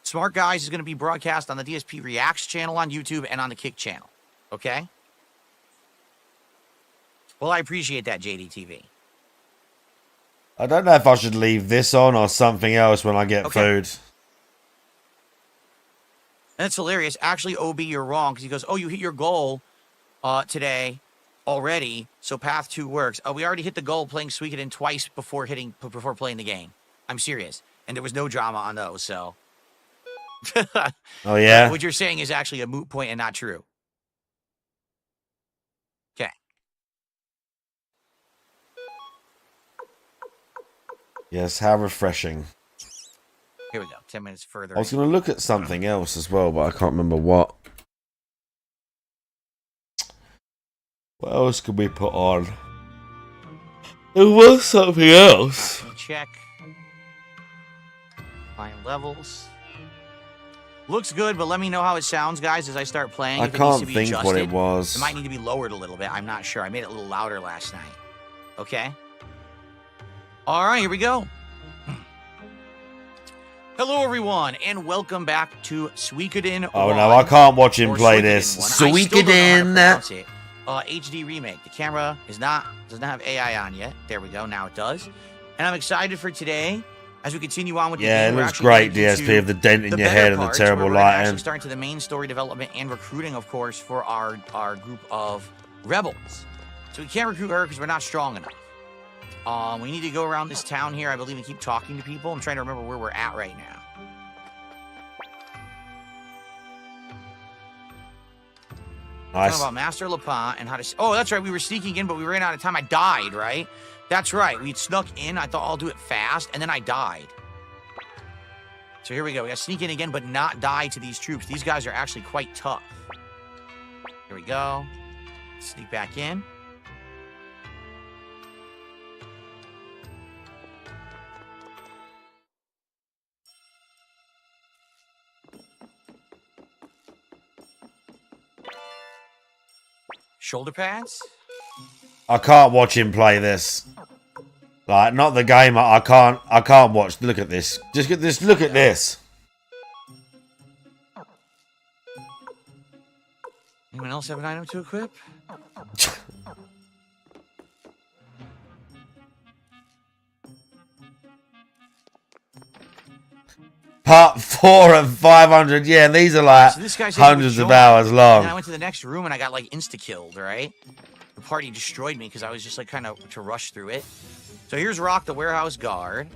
Smart Guys is going to be broadcast on the DSP Reacts channel on YouTube and on the Kick channel. Okay? Well, I appreciate that, JDTV. I don't know if I should leave this on or something else when I get food. And it's hilarious. Actually, OB, you're wrong, because he goes, oh, you hit your goal today already, so Path 2 works. We already hit the goal playing Suikoden twice before playing the game. I'm serious. And there was no drama on those, so. Oh, yeah? What you're saying is actually a moot point and not true. Okay. Yes, how refreshing. Here we go. 10 minutes further. I was going to look at something else as well, but I can't remember what. What else could we put on? There was something else. Check. Find levels. Looks good, but let me know how it sounds, guys, as I start playing. I can't think what it was. It might need to be lowered a little bit. I'm not sure. I made it a little louder last night. Okay? All right, here we go. Hello, everyone, and welcome back to Suikoden 1. Oh, no, I can't watch him play this. Suikoden. HD remake. The camera doesn't have AI on yet. There we go. Now it does. And I'm excited for today as we continue on with the game. Yeah, it looks great, DSP, of the dent in your head and the terrible lighting. Actually starting to the main story development and recruiting, of course, for our group of rebels. So we can't recruit her because we're not strong enough. We need to go around this town here, I believe, and keep talking to people. I'm trying to remember where we're at right now. Nice. Talking about Master Lapin and how to... Oh, that's right. We were sneaking in, but we ran out of time. I died, right? That's right. We snuck in. I thought I'll do it fast, and then I died. So here we go. We got to sneak in again, but not die to these troops. These guys are actually quite tough. Here we go. Sneak back in. Shoulder pads? I can't watch him play this. Like, not the game. I can't watch. Look at this. Just get this. Look at this. Anyone else have an item to equip? Part 4 of 500. Yeah, these are like So this guy said hundreds he would of join, hours long. And I went to the next room and I got like insta-killed, right? The party destroyed me because I was just like kind of to rush through it. So here's Rock, the warehouse guard.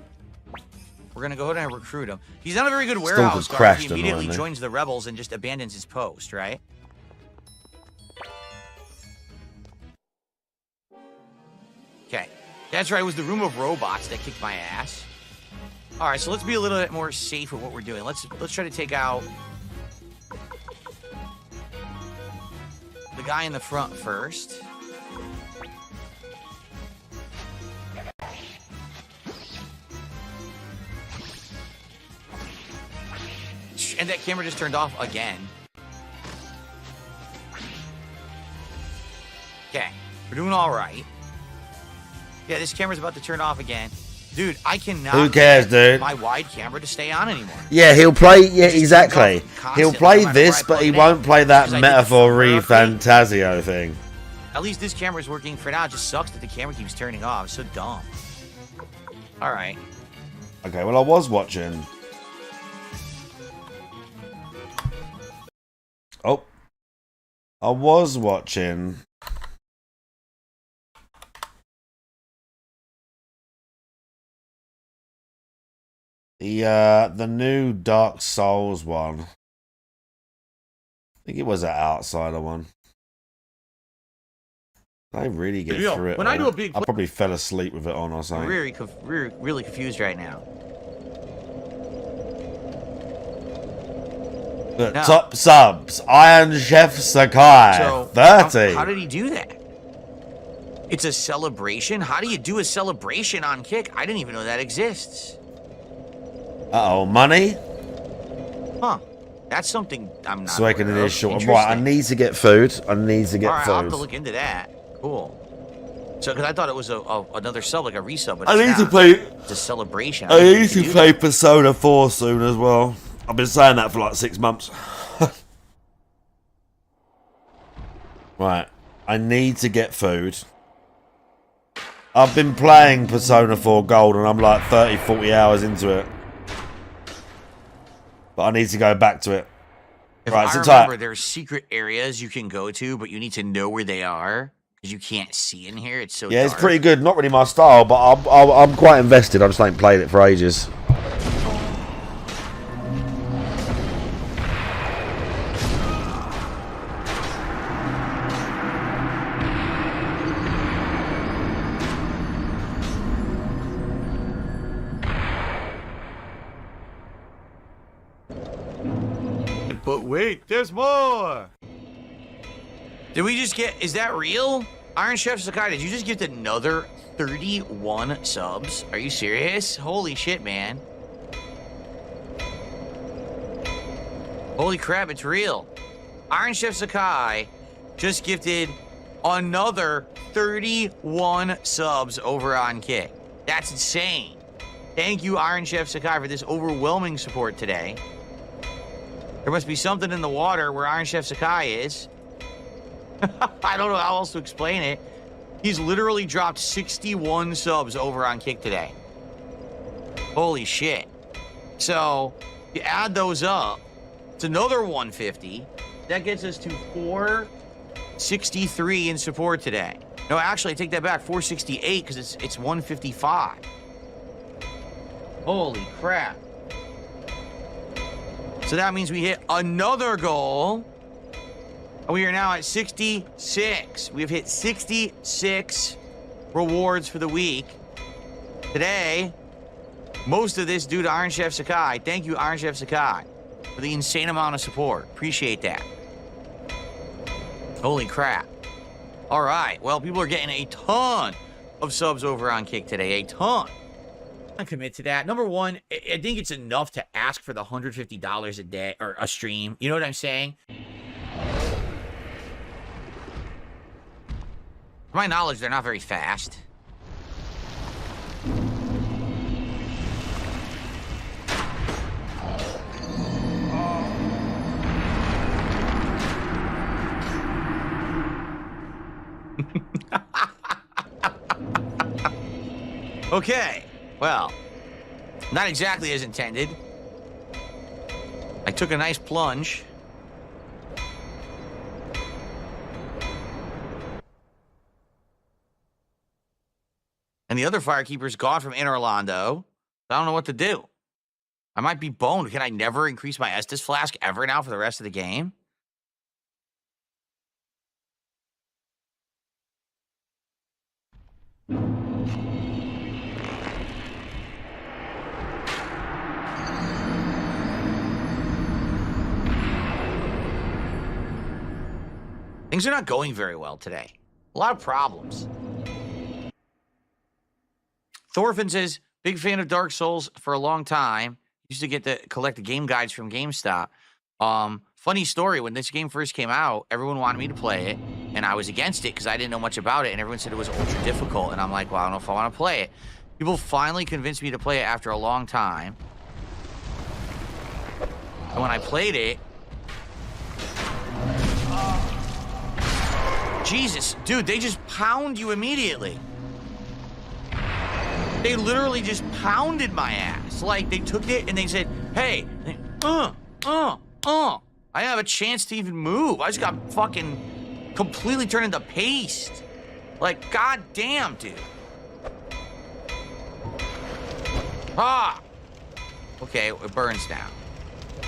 We're going to go ahead and recruit him. He's not a very good warehouse guard. He immediately joins the rebels and just abandons his post, right? Okay. That's right. It was the room of robots that kicked my ass. All right, so let's be a little bit more safe with what we're doing. Let's try to take out guy in the front first. And that camera just turned off again. Okay, we're doing all right. Yeah, this camera's about to turn off again. Dude, I cannot Who cares, get dude? my wide camera to stay on anymore. Yeah, he'll play. Yeah, exactly. He'll Constantly, play no matter this, where I but he plug it in. won't play that Because I did the Metaphor firmware update. Fantasio thing. At least this camera's working for now. It just sucks that the camera keeps turning off. It's so dumb. All right. Okay, well, I was watching. Oh. I was watching. The new Dark Souls one. I think it was an Outsider one. I really get You know, through it. when I all. do a big I probably fell asleep with it on or something. We're really confused right now. But No. top subs, Iron Chef Sakai, So 30. How did he do that? It's a celebration? How do you do a celebration on Kick? I didn't even know that exists. Uh-oh, money? Huh. That's something I'm not So I can aware of. initial. Right, I Interesting. need to get food. I need to get All right, I'll have to food. look into that. Cool. So, because I thought it was another sub, like a resub, but I it's need to not. play. It's a celebration. I didn't need think you to could play do Persona 4 soon as well. I've been saying that for like 6 months. Right, I need to get food. I've been playing Persona 4 Gold and I'm like 30, 40 hours into it. But I need to go back to it. If Right, I so remember, type. there's secret areas you can go to, but you need to know where they are because you can't see in here. It's so Yeah, it's dark. pretty good. Not really my style, but I'm quite invested. I just ain't played it for ages. But wait, there's more. Did we just get? Is that real? Iron Chef Sakai, did you just get another 31 subs? Are you serious? Holy shit, man. Holy crap, it's real. Iron Chef Sakai just gifted another 31 subs over on Kick. That's insane. Thank you, Iron Chef Sakai, for this overwhelming support today. There must be something in the water where Iron Chef Sakai is. I don't know how else to explain it. He's literally dropped 61 subs over on Kick today. Holy shit. So, you add those up, it's another 150. That gets us to 463 in support today. No, actually, I take that back. 468 because it's 155. Holy crap. So that means we hit another goal. We are now at 66. We've hit 66 rewards for the week. Today, most of this due to Iron Chef Sakai. Thank you, Iron Chef Sakai, for the insane amount of support. Appreciate that. Holy crap. All right. Well, people are getting a ton of subs over on Kick today. A ton. I commit to that. Number one, I think it's enough to ask for the $150 a day or a stream. You know what I'm saying? To my knowledge, they're not very fast. Okay, well, not exactly as intended. I took a nice plunge. And the other firekeeper's gone from Inner Orlando. I don't know what to do. I might be boned. Can I never increase my Estus flask ever now for the rest of the game? Things are not going very well today. A lot of problems. Thorfinn says, big fan of Dark Souls for a long time. Used to get to collect the game guides from GameStop. Funny story, when this game first came out, everyone wanted me to play it, and I was against it because I didn't know much about it, and everyone said it was ultra difficult, and I'm like, well, I don't know if I want to play it. People finally convinced me to play it after a long time. And when I played it, Jesus, dude, they just pound you immediately. They literally just pounded my ass. Like, they took it and they said, hey, I didn't have a chance to even move. I just got fucking completely turned into paste. Like, goddamn, dude. Ah! Okay, it burns down.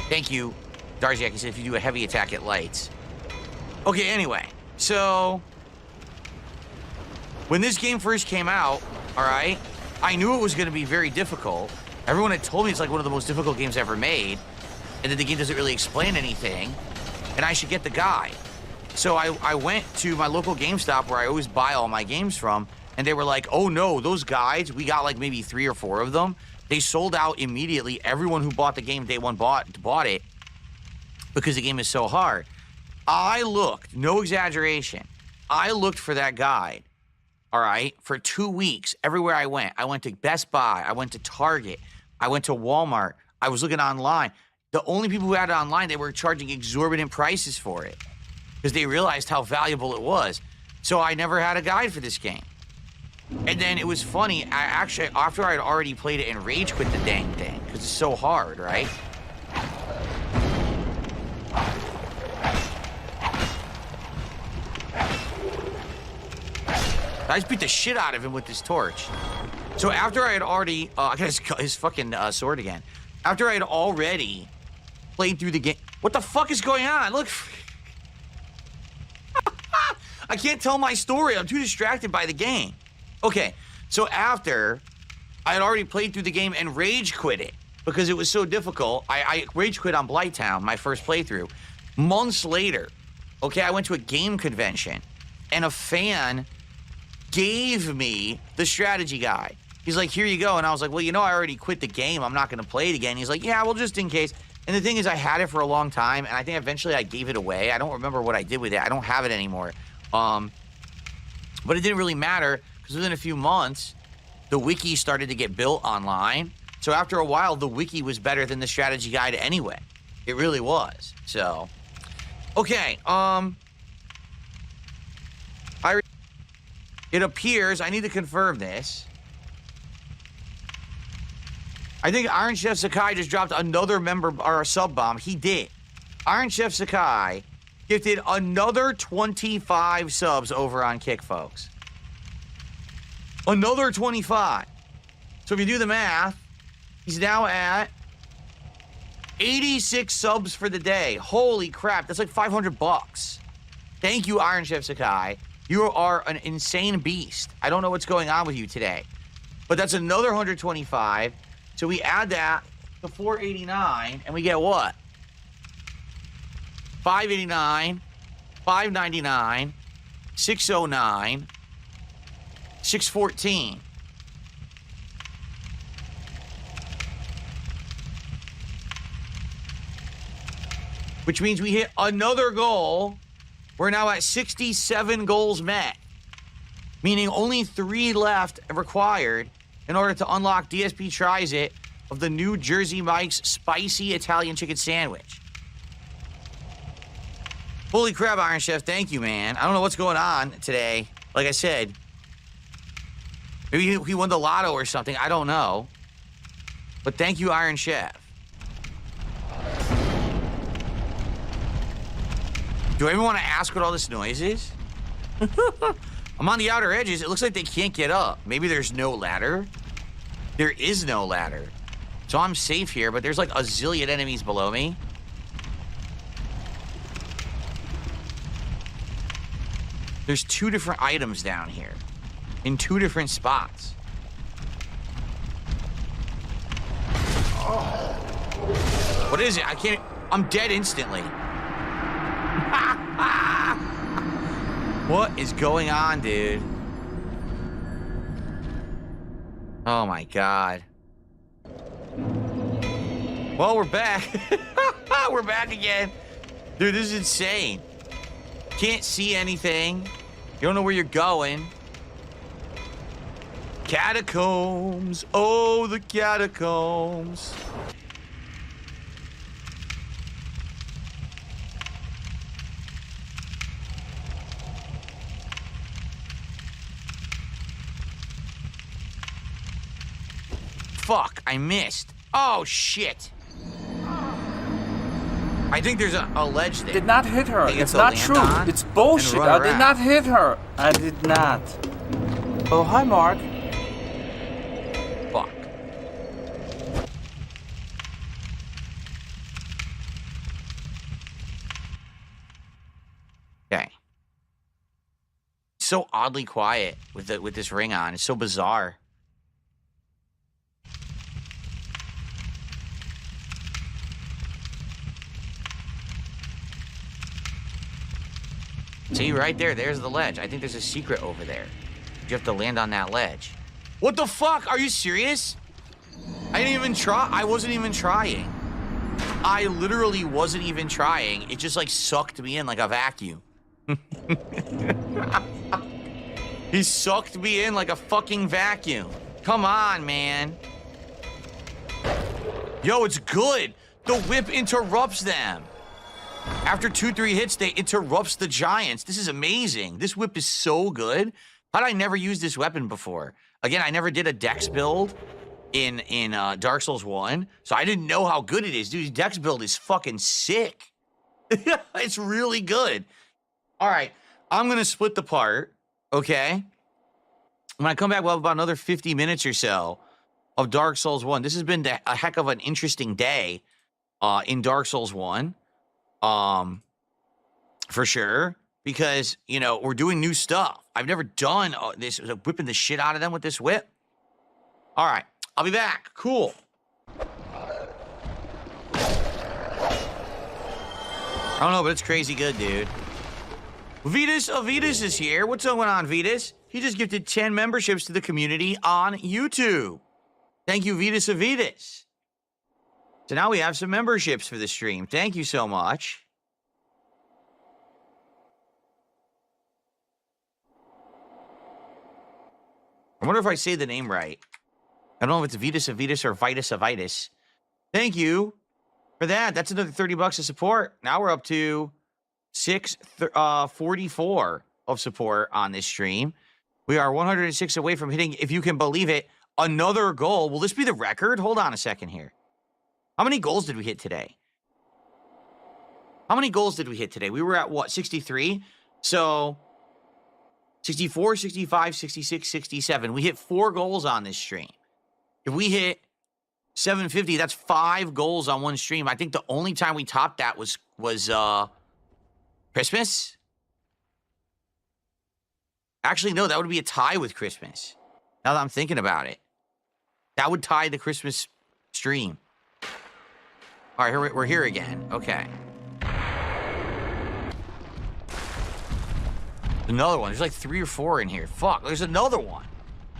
Thank you, Darziak. He said if you do a heavy attack, it lights. Okay, anyway. So, when this game first came out, all right, I knew it was going to be very difficult. Everyone had told me it's like one of the most difficult games ever made, and that the game doesn't really explain anything, and I should get the guide. So I went to my local GameStop where I always buy all my games from, and they were like, oh no, those guides, we got like maybe 3 or 4 of them. They sold out immediately. Everyone who bought the game day one bought it because the game is so hard. I looked, no exaggeration, I looked for that guide, all right, for 2 weeks everywhere I went. I went to Best Buy, I went to Target, I went to Walmart, I was looking online. The only people who had it online, they were charging exorbitant prices for it because they realized how valuable it was. So I never had a guide for this game. And then it was funny, after I had already played it and rage quit the dang thing, because it's so hard, right? I just beat the shit out of him with this torch. So after I had already, I got his fucking sword again. After I had already played through the game, what the fuck is going on? Look. I can't tell my story, I'm too distracted by the game. Okay, so after I had already played through the game and rage quit it because it was so difficult, I rage quit on Blighttown, my first playthrough. Months later, okay, I went to a game convention and a fan gave me the strategy guide. He's like, here you go. And I was like, well, you know, I already quit the game. I'm not going to play it again. He's like, yeah, well, just in case. And the thing is, I had it for a long time, and I think eventually I gave it away. I don't remember what I did with it. I don't have it anymore. But it didn't really matter. Because within a few months, the wiki started to get built online. So after a while, the wiki was better than the strategy guide anyway. It really was. So, okay. It appears, I need to confirm this. I think Iron Chef Sakai just dropped another member or a sub bomb. He did. Iron Chef Sakai gifted another 25 subs over on Kick, folks. Another 25. So if you do the math, he's now at 86 subs for the day. Holy crap, that's like 500 bucks. Thank you, Iron Chef Sakai. You are an insane beast. I don't know what's going on with you today. But that's another 125. So we add that to 489, and we get what? 589, 599, 609, 614. Which means we hit another goal. We're now at 67 goals met, meaning only 3 left required in order to unlock DSP Tries It of the New Jersey Mike's Spicy Italian Chicken Sandwich. Holy crap, Iron Chef, thank you, man. I don't know what's going on today. Like I said, maybe he won the lotto or something. I don't know. But thank you, Iron Chef. Do I even want to ask what all this noise is? I'm on the outer edges. It looks like they can't get up. Maybe there's no ladder. There is no ladder. So I'm safe here, but there's like a zillion enemies below me. There's 2 different items down here in 2 different spots. What is it? I can't... I'm dead instantly. What is going on, dude? Oh my god. Well, we're back. We're back again. Dude, this is insane. Can't see anything. You don't know where you're going. Catacombs. Oh, the catacombs. Fuck, I missed. Oh, shit. I think there's a ledge there. Did not hit her. Think It's to not land true. on It's and bullshit. run I did around. not hit her. I did not. Oh, hi, Mark. Fuck. Okay. So oddly quiet with this ring on. It's so bizarre. See, right there, there's the ledge. I think there's a secret over there. You have to land on that ledge. What the fuck? Are you serious? I didn't even try. I wasn't even trying. I literally wasn't even trying. It just like sucked me in like a vacuum. He sucked me in like a fucking vacuum. Come on, man. Yo, it's good. The whip interrupts them. After 2-3 hits, they interrupts the giants. This is amazing. This whip is so good. How'd I never use this weapon before? Again, I never did a dex build in Dark Souls 1, so I didn't know how good it is. Dude, dex build is fucking sick. It's really good. All right, I'm gonna split the part, okay? When I come back, we'll have about another 50 minutes or so of Dark Souls 1. This has been a heck of an interesting day in Dark Souls 1. For sure, because, you know, we're doing new stuff. I've never done this, whipping the shit out of them with this whip. All right, I'll be back. Cool. I don't know, but it's crazy good, dude. Vitas is here. What's going on, Vitas? He just gifted 10 memberships to the community on YouTube. Thank you, Vitas. So now we have some memberships for the stream. Thank you so much. I wonder if I say the name right. I don't know if it's Vitas or Vitus. Thank you for that. That's another 30 bucks of support. Now we're up to 644 of support on this stream. We are 106 away from hitting, if you can believe it, another goal. Will this be the record? Hold on a second here. How many goals did we hit today? We were at what, 63? So 64, 65, 66, 67. We hit 4 goals on this stream. If we hit 750, that's 5 goals on one stream. I think the only time we topped that was Christmas. Actually, no, that would be a tie with Christmas. Now that I'm thinking about it. That would tie the Christmas stream. All right, we're here again. Okay. Another one. There's like 3 or 4 in here. Fuck, there's another one.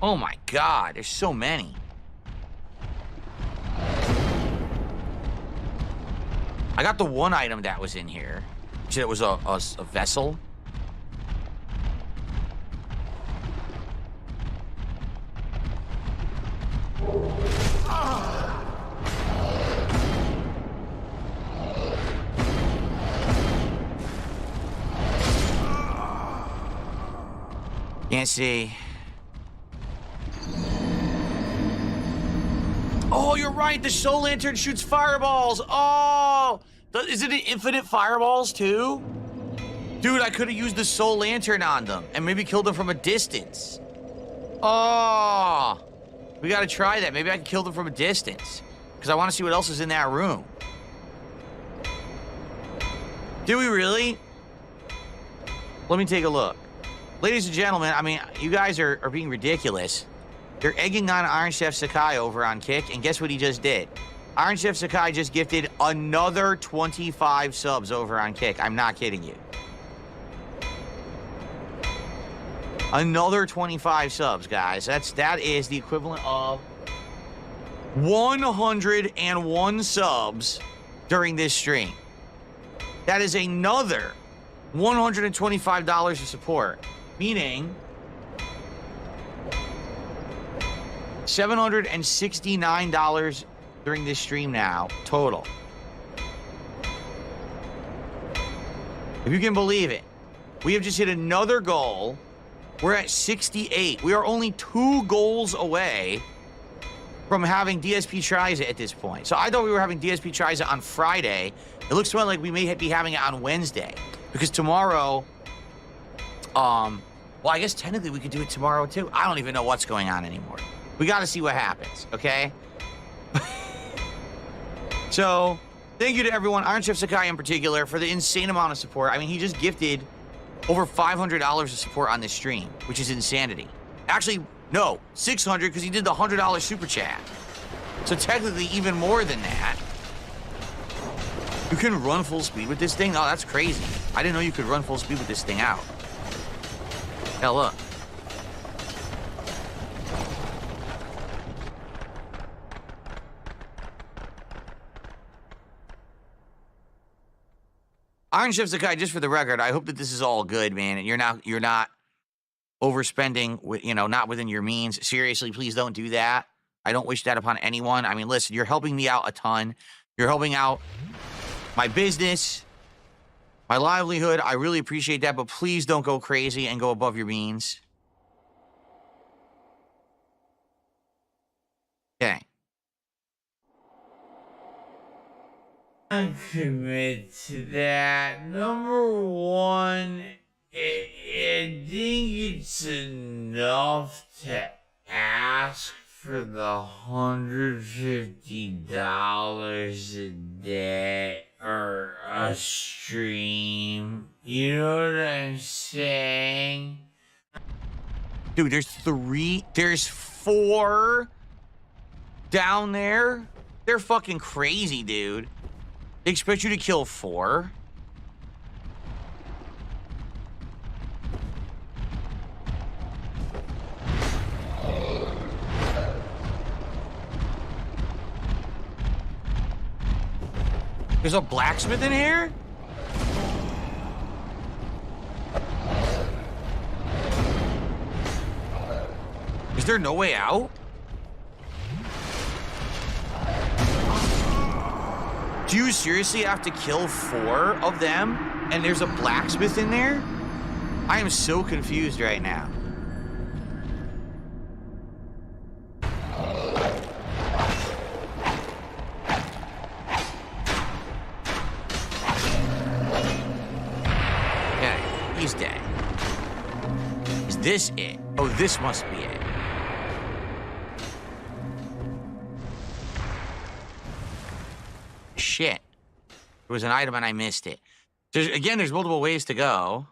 Oh my god, there's so many. I got the one item that was in here. You said it was a vessel. Can't see. Oh, you're right. The Soul Lantern shoots fireballs. Oh, is it an infinite fireballs too? Dude, I could have used the Soul Lantern on them and maybe killed them from a distance. Oh, we got to try that. Maybe I can kill them from a distance because I want to see what else is in that room. Do we really? Let me take a look. Ladies and gentlemen, I mean, you guys are being ridiculous. You're egging on Iron Chef Sakai over on Kick, and guess what he just did? Iron Chef Sakai just gifted another 25 subs over on Kick. I'm not kidding you. Another 25 subs, guys. That is the equivalent of 101 subs during this stream. That is another $125 of support, meaning $769 during this stream now, total. If you can believe it, we have just hit another goal. We're at 68. We are only 2 goals away from having DSP Triza at this point. So I thought we were having DSP Triza on Friday. It looks to me like we may be having it on Wednesday. Because tomorrow, well, I guess technically we could do it tomorrow too. I don't even know what's going on anymore. We got to see what happens, okay? So, thank you to everyone, Iron Chef Sakai in particular, for the insane amount of support. I mean, he just gifted over $500 of support on this stream, which is insanity. Actually, no, $600 because he did the $100 super chat. So technically, even more than that. You can run full speed with this thing? Oh, that's crazy. I didn't know you could run full speed with this thing out. Hell, look. Iron Chef Sakai, just for the record, I hope that this is all good, man, and you're not overspending, with, not within your means. Seriously, please don't do that. I don't wish that upon anyone. I mean, listen, you're helping me out a ton. You're helping out my business, my livelihood. I really appreciate that, but please don't go crazy and go above your means. Okay. I commit to that. Number one, I think it's enough to ask for the $150 a day or a stream. You know what I'm saying? Dude, there's 4 down there. They're fucking crazy, dude. They expect you to kill 4? There's a blacksmith in here? Is there no way out? Do you seriously have to kill 4 of them? And there's a blacksmith in there? I am so confused right now. Okay, he's dead. Is this it? Oh, this must be it. Shit. There was an item and I missed it. There's multiple ways to go.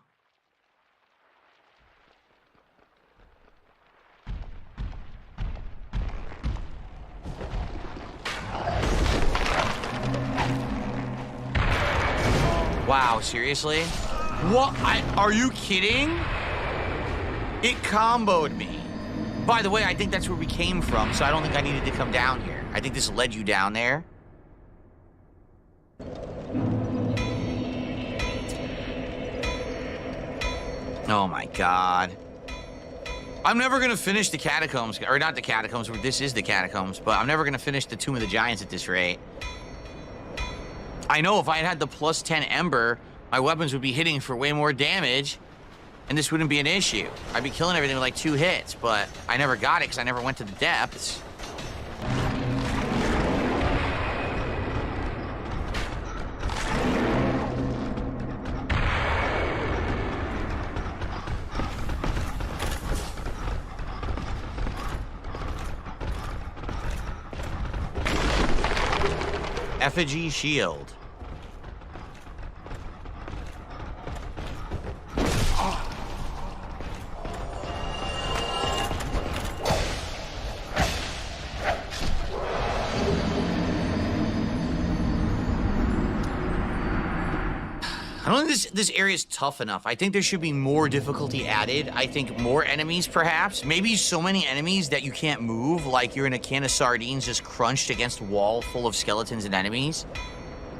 Wow, seriously? What? Are you kidding? It comboed me. By the way, I think that's where we came from, so I don't think I needed to come down here. I think this led you down there. Oh my god. I'm never gonna finish the catacombs, or not the catacombs, this is the catacombs, but I'm never gonna finish the Tomb of the Giants at this rate. I know if I had the plus 10 Ember, my weapons would be hitting for way more damage, and this wouldn't be an issue. I'd be killing everything with like 2 hits, but I never got it because I never went to the depths. Effigy shield. I don't don't think this area is tough enough. I think there should be more difficulty added. I think more enemies, perhaps. Maybe so many enemies that you can't move, like you're in a can of sardines just crunched against a wall full of skeletons and enemies.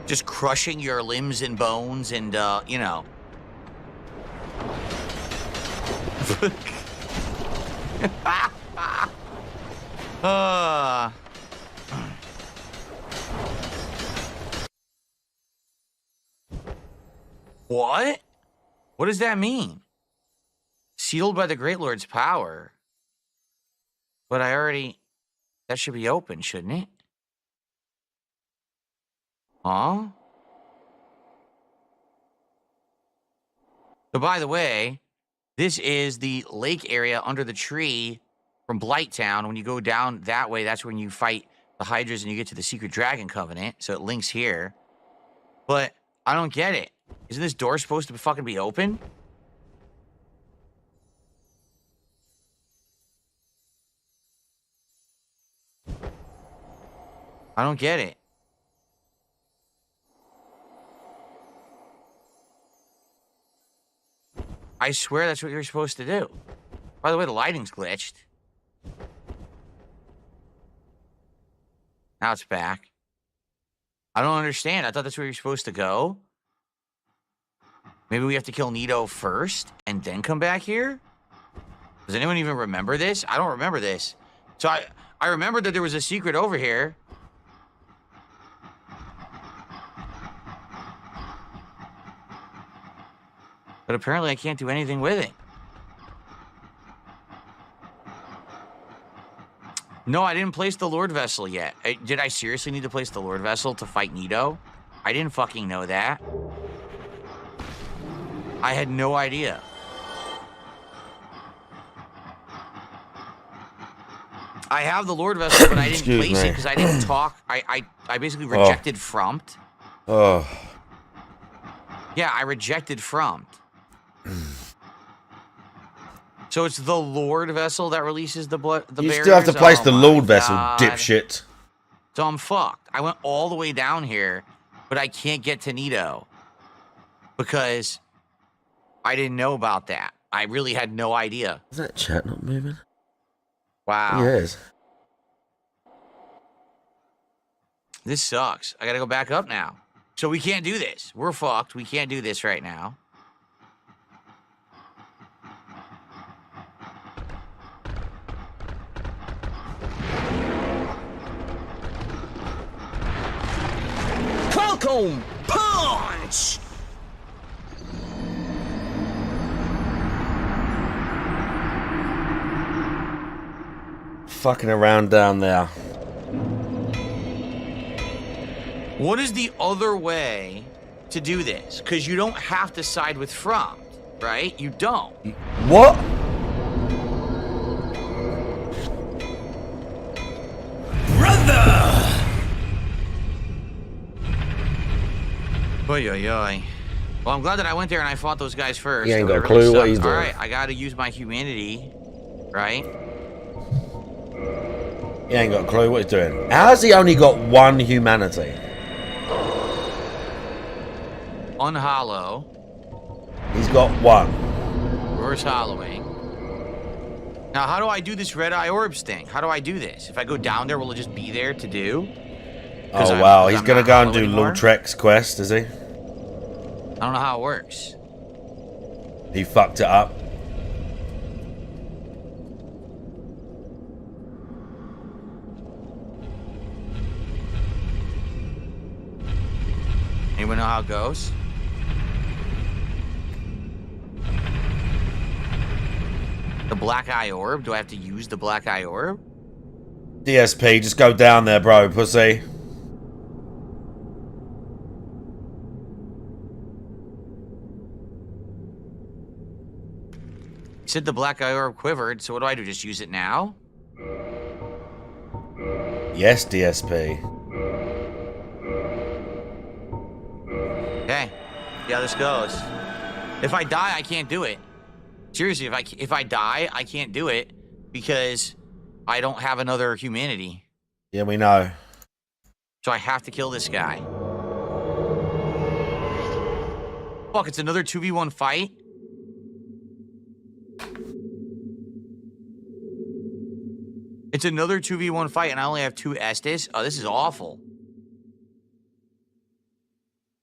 Just crushing your limbs and bones and, you know. What? What does that mean? Sealed by the Great Lord's power. But I already... That should be open, shouldn't it? Huh? So by the way, this is the lake area under the tree from Blighttown. When you go down that way, that's when you fight the Hydras and you get to the Secret Dragon Covenant. So it links here. But I don't get it. Isn't this door supposed to fucking be open? I don't get it. I swear that's what you're supposed to do. By the way, the lighting's glitched. Now it's back. I don't understand. I thought that's where you're supposed to go. Maybe we have to kill Nito first and then come back here? Does anyone even remember this? I don't remember this. So I remember that there was a secret over here. But apparently I can't do anything with it. No, I didn't place the Lord Vessel yet. Did I seriously need to place the Lord Vessel to fight Nito? I didn't fucking know that. I had no idea. I have the Lord Vessel, but I didn't place it because I didn't talk. I basically rejected Frumpt. Oh. Yeah, I rejected Frumpt. So it's the Lord Vessel that releases the blood. You still have to place the Lord Vessel, dipshit. So I'm fucked. I went all the way down here, but I can't get to Nito because I didn't know about that. I really had no idea. Is that chat not moving? Wow. Yes. This sucks. I gotta go back up now. So we can't do this. We're fucked. We can't do this right now. Falcon Punch! Fucking around down there. What is the other way to do this? Because you don't have to side with Frumpt, right? You don't. What? Brother! Oy, oy, oy. Well, I'm glad that I went there and I fought those guys first. You ain't got a clue what he's doing. Alright, I gotta use my humanity, right? He ain't got a clue what he's doing. How's he only got one humanity? Unhollow. He's got one. Reverse hollowing. Now, how do I do this red eye orbs thing? How do I do this? If I go down there, will it just be there to do? Oh, wow. He's going to go and do Lautrec's quest, is he? I don't know how it works. He fucked it up. Anyone know how it goes? The black eye orb? Do I have to use the black eye orb? DSP, just go down there, bro, pussy. You said the black eye orb quivered, so what do I do? Just use it now? Yes, DSP. Okay. See how this goes. If I die, I can't do it. Seriously, if I die, I can't do it because I don't have another humanity. Yeah, we know. So I have to kill this guy. Fuck, it's another 2v1 fight? It's another 2v1 fight, and I only have 2 Estes? Oh, this is awful.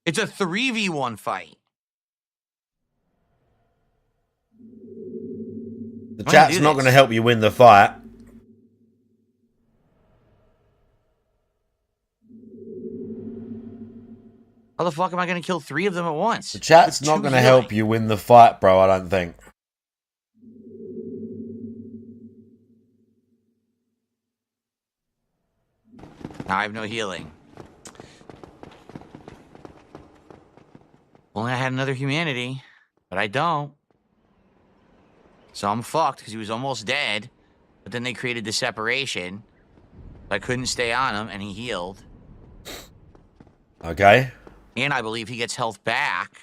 It's a 3v1 fight. The chat's not going to help you win the fight. How the fuck am I going to kill 3 of them at once? The chat's not going to help you win the fight, bro, I don't think. I have no healing. Only I had another humanity, but I don't. So I'm fucked because he was almost dead, but then they created the separation. I couldn't stay on him, and he healed. Okay. And I believe he gets health back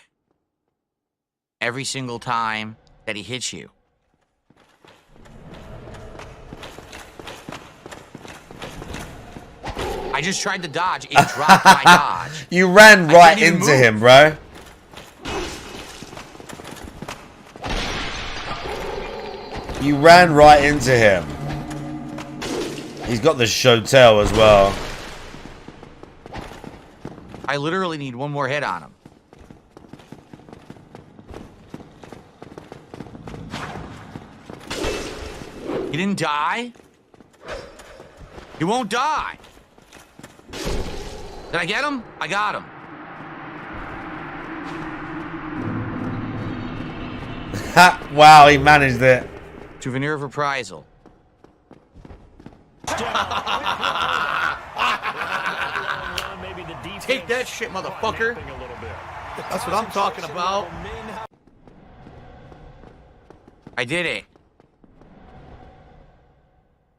every single time that he hits you. I just tried to dodge. It dropped my dodge. You ran right into him, bro. You ran right into him. He's got the show tell as well. I literally need one more hit on him. He didn't die? He won't die. Did I get him? I got him. Wow, he managed it. Souvenir of reprisal. Take that shit, motherfucker. That's what I'm talking about. I did it.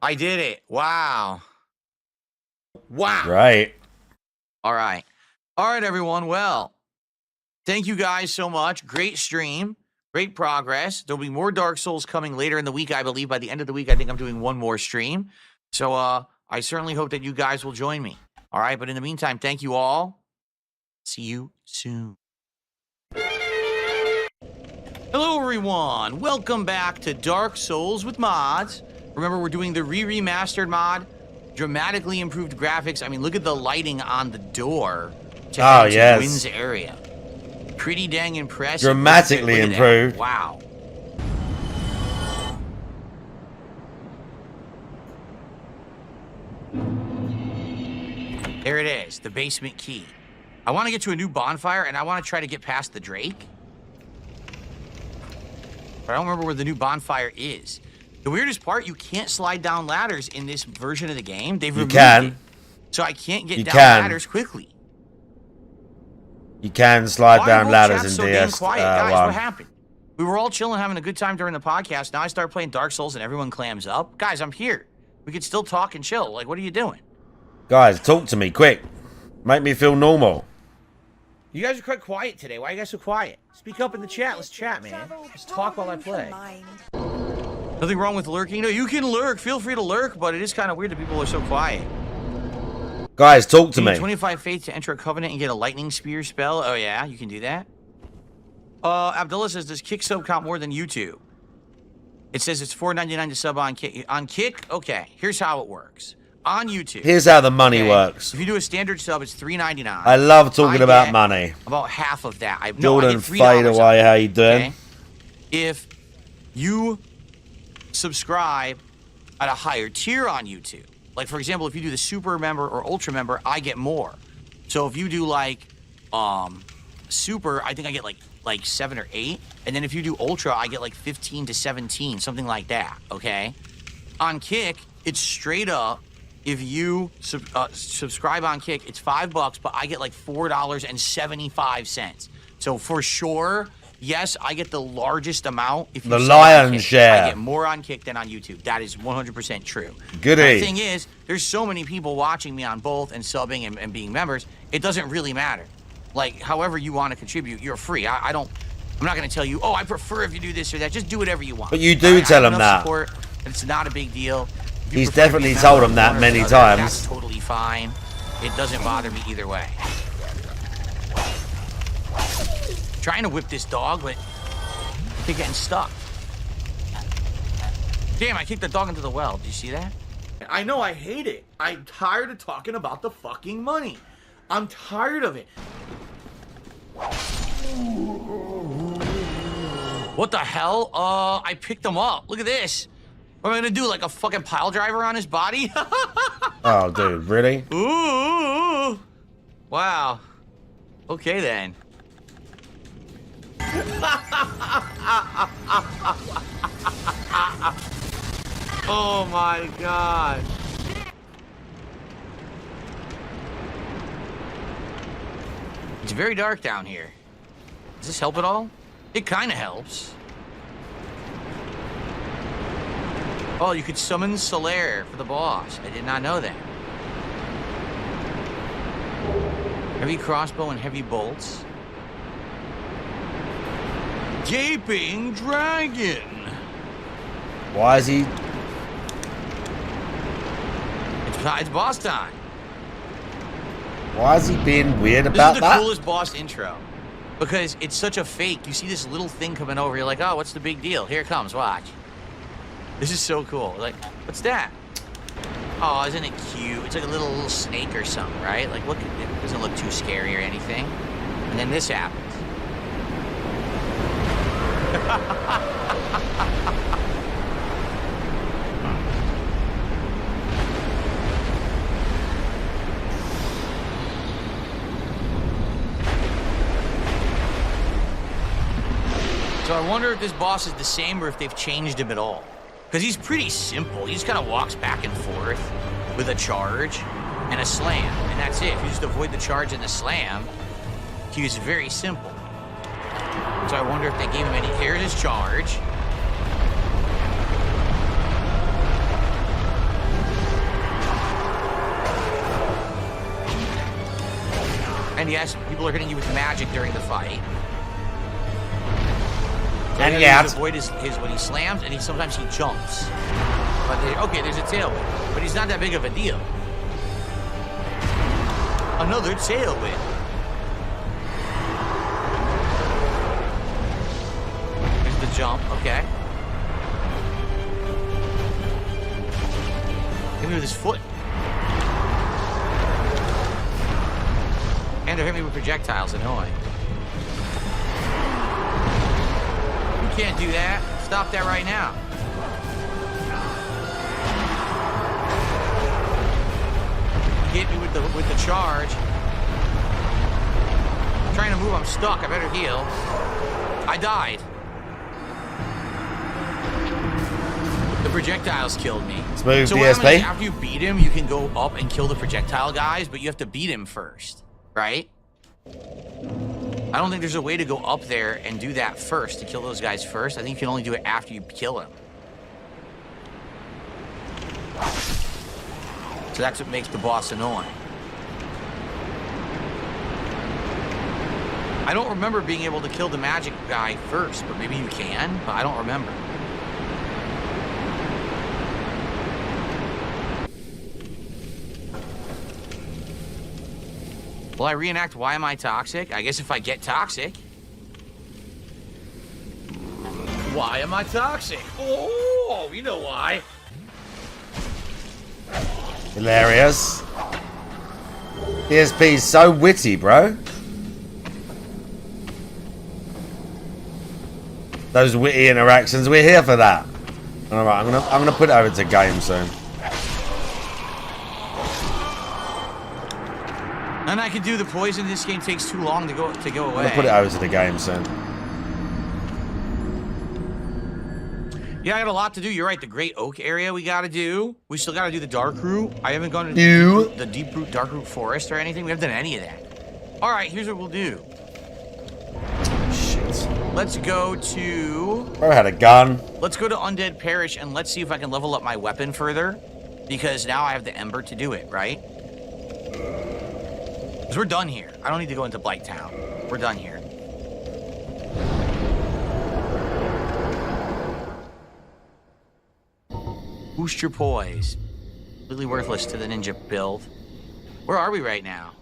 I did it. Wow. Wow. Right. All right. All right, everyone. Well, thank you guys so much. Great stream. Great progress. There'll be more Dark Souls coming later in the week, I believe. By the end of the week, I think I'm doing one more stream. So I certainly hope that you guys will join me. All right. But in the meantime, thank you all. See you soon. Hello, everyone. Welcome back to Dark Souls with mods. Remember, we're doing the remastered mod. Dramatically improved graphics. I mean, look at the lighting on the door to Wynn's area. Pretty dang impressive. Dramatically improved. Wow. There it is, the basement key. I want to get to a new bonfire, and I want to try to get past the Drake. But I don't remember where the new bonfire is. The weirdest part, you can't slide down ladders in this version of the game. They've removed it. So I can't get down ladders quickly. You can slide down ladders in DS. Quiet, guys, what happened? We were all chilling, having a good time during the podcast. Now I start playing Dark Souls and everyone clams up. Guys, I'm here. We could still talk and chill. Like, what are you doing? Guys, talk to me, quick. Make me feel normal. You guys are quite quiet today. Why are you guys so quiet? Speak up in the chat. Let's chat, man. Let's talk while I play. Nothing wrong with lurking. No, you can lurk. Feel free to lurk, but it is kind of weird that people are so quiet. Guys, talk to me. 25 faith to enter a covenant and get a lightning spear spell. Oh, yeah, you can do that. Abdullah says, does Kick sub count more than YouTube? It says it's $4.99 to sub on Kick. On Kick, okay, here's how it works. On YouTube. Here's how the money works. If you do a standard sub, it's $3.99. I love talking about money. About half of that. Jordan, fade away. How you doing? Okay? If you subscribe at a higher tier on YouTube, like for example, if you do the super member or ultra member, I get more. So if you do like super, I think I get like 7 or 8, and then if you do ultra, I get like 15 to 17, something like that. Okay. On Kick, it's straight up. If you subscribe on Kick, it's $5, but I get like $4.75. So for sure, yes, I get the largest amount. If you the lion's share. I get more on Kick than on YouTube. That is 100% true. Goody. The thing is, there's so many people watching me on both and subbing and being members. It doesn't really matter. Like, however you want to contribute, you're free. I'm not going to tell you, oh, I prefer if you do this or that. Just do whatever you want. But you do tell them that. Support, it's not a big deal. He's definitely told him that many times. That's totally fine. It doesn't bother me either way. trying to whip this dog, but they're getting stuck. Damn, I kicked the dog into the well. Did you see that? I know, I hate it. I'm tired of talking about the fucking money. I'm tired of it. What the hell? I picked him up. Look at this. What am I gonna do, like a fucking pile driver on his body? Oh, dude, really? Ooh. Wow. Okay, then. Oh my god. It's very dark down here. Does this help at all? It kind of helps. Oh, you could summon Solaire for the boss. I did not know that. Heavy crossbow and heavy bolts. Gaping dragon. Why is he? It's boss time. Why is he being weird about This is the that? coolest boss intro. Because it's such a fake. You see this little thing coming over, you're like, oh, what's the big deal? Here it comes, watch. This is so cool. Like, what's that? Oh, isn't it cute? It's like a little snake or something, right? Like, look, it doesn't look too scary or anything. And then this happens. So I wonder if this boss is the same or if they've changed him at all. Because he's pretty simple. He just kind of walks back and forth with a charge and a slam. And that's it. If you just avoid the charge and the slam, he was very simple. So I wonder if they gave him any... Here's his charge. And yes, people are hitting you with magic during the fight. And yeah, avoid his when he slams, and sometimes he jumps. But okay, there's a tailwind, but he's not that big of a deal. Another tailwind. There's the jump. Okay. Hit me with his foot. And they're hitting me with projectiles. Annoying. Can't do that. Stop that right now. Hit me with the charge. I'm trying to move. I'm stuck. I better heal. I died. The projectiles killed me. Smooth so DSP. After you beat him, you can go up and kill the projectile guys, but you have to beat him first, right? I don't think there's a way to go up there and do that first, to kill those guys first. I think you can only do it after you kill him. So that's what makes the boss annoying. I don't remember being able to kill the magic guy first, but maybe you can, but I don't remember. Will I reenact Why Am I Toxic? I guess if I get toxic. Why am I toxic? Oh, you know why. Hilarious. DSP's so witty, bro. Those witty interactions, we're here for that. Alright, I'm gonna put it over to game soon. And I could do the poison. This game takes too long to go away. I'm gonna put it over to the game soon. Yeah, I got a lot to do. You're right. The Great Oak area we gotta do. We still gotta do the Dark Root. I haven't gone to the Deep Root, Dark Root Forest or anything. We haven't done any of that. All right, here's what we'll do. Shit. Let's go to... Bro had a gun. Let's go to Undead Parish and let's see if I can level up my weapon further. Because now I have the Ember to do it, right? Because we're done here. I don't need to go into Blight Town. We're done here. Boost your poise. Completely worthless to the ninja build. Where are we right now?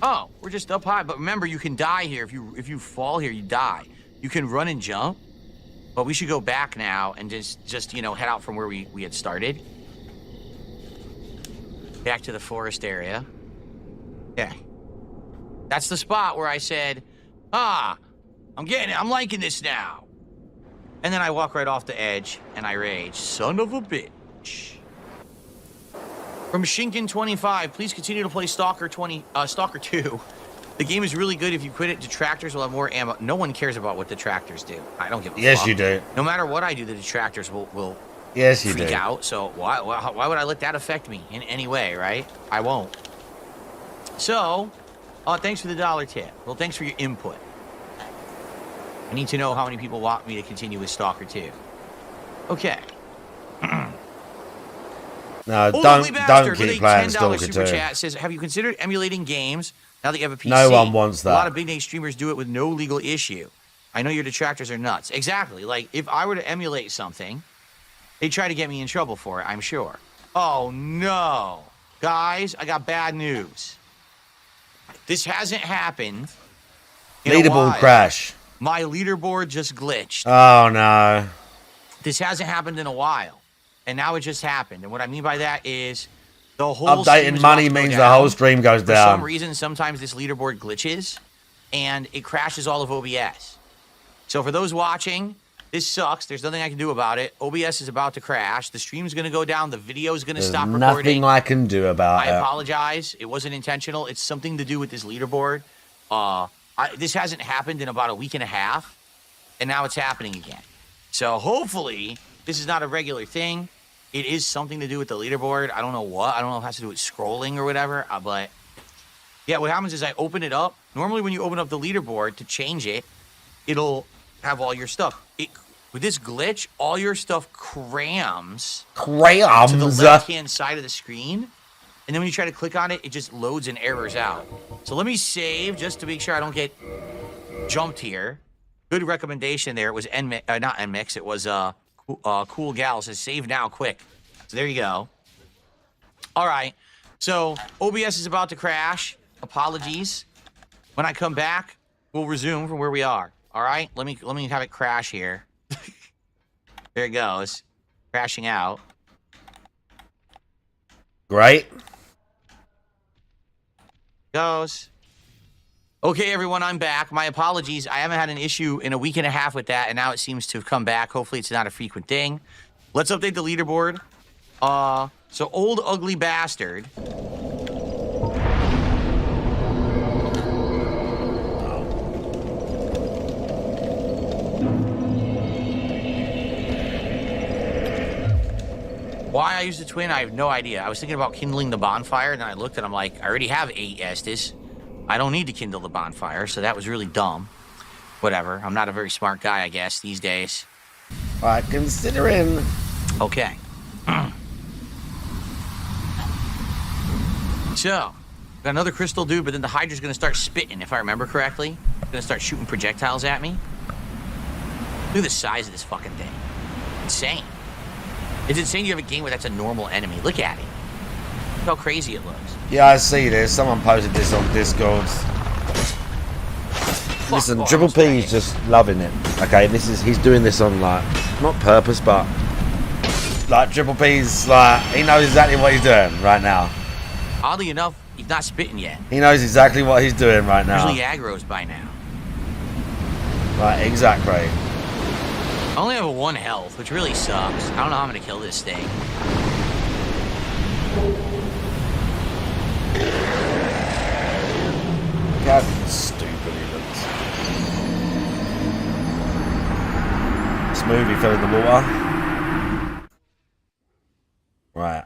Oh, we're just up high. But remember, you can die here. If you fall here, you die. You can run and jump. But we should go back now and just you know, head out from where we had started. Back to the forest area. Okay. That's the spot where I said, I'm getting it. I'm liking this now. And then I walk right off the edge and I rage. Son of a bitch. From Shinkin25, please continue to play Stalker 2. The game is really good. If you quit it, detractors will have more ammo. No one cares about what detractors do. I don't give a fuck. Yes, you do. No matter what I do, the detractors will Yes, you freak do. out. So why would I let that affect me in any way, right? I won't. So, thanks for the $1 tip. Well, thanks for your input. I need to know how many people want me to continue with Stalker 2. Okay. No, Holy don't bastard, with keep a playing $10 Stalker super 2. chat says, have you considered emulating games now that you have a PC? No one wants that. A lot of big name streamers do it with no legal issue. I know your detractors are nuts. Exactly. Like, if I were to emulate something, they'd try to get me in trouble for it, I'm sure. Oh, no. Guys, I got bad news. This hasn't happened in a Leaderboard while. crash. My leaderboard just glitched. Oh, no. This hasn't happened in a while. And now it just happened. And what I mean by that is the whole Updating money means the whole stream goes For down. some reason, sometimes this leaderboard glitches and it crashes all of OBS. So for those watching, this sucks. There's nothing I can do about it. OBS is about to crash. The stream's going to go down. The video's going to stop recording. Nothing I can do about it. I apologize. It wasn't intentional. It's something to do with this leaderboard. This hasn't happened in about a week and a half, and now it's happening again. So hopefully this is not a regular thing. It is something to do with the leaderboard. I don't know what. I don't know if it has to do with scrolling or whatever. But yeah, what happens is I open it up. Normally when you open up the leaderboard to change it, it'll have all your stuff. With this glitch, all your stuff crams to the left-hand side of the screen. And then when you try to click on it, it just loads and errors out. So let me save just to make sure I don't get jumped here. Good recommendation there. It was not NMix. It was Cool Gal says save now quick. So there you go. All right. So OBS is about to crash. Apologies. When I come back, we'll resume from where we are. All right. Let me have it crash here. There it goes. Crashing out. Great. Goes. Okay, everyone, I'm back. My apologies. I haven't had an issue in a week and a half with that, and now it seems to have come back. Hopefully, it's not a frequent thing. Let's update the leaderboard. So Old Ugly Bastard. Why I used the twin, I have no idea. I was thinking about kindling the bonfire, and then I looked and I'm like, I already have 8 Estes. I don't need to kindle the bonfire, so that was really dumb. Whatever. I'm not a very smart guy, I guess, these days. Right, considering... Okay. So, got another crystal dude, but then the Hydra's gonna start spitting, if I remember correctly. Gonna start shooting projectiles at me. Look at the size of this fucking thing. Insane. It's insane you have a game where that's a normal enemy. Look at it. Look how crazy it looks. Yeah, I see this. Someone posted this on Discord. Listen, Triple P is just loving it. Okay, he's doing this on, like, not purpose, but like Triple P's like, he knows exactly what he's doing right now. Oddly enough, he's not spitting yet. He knows exactly what he's doing right now. Usually aggro's by now. Right, exactly. I only have 1 health, which really sucks. I don't know how I'm gonna kill this thing. God, stupid he looks. Smooth, he fell in the water. Right.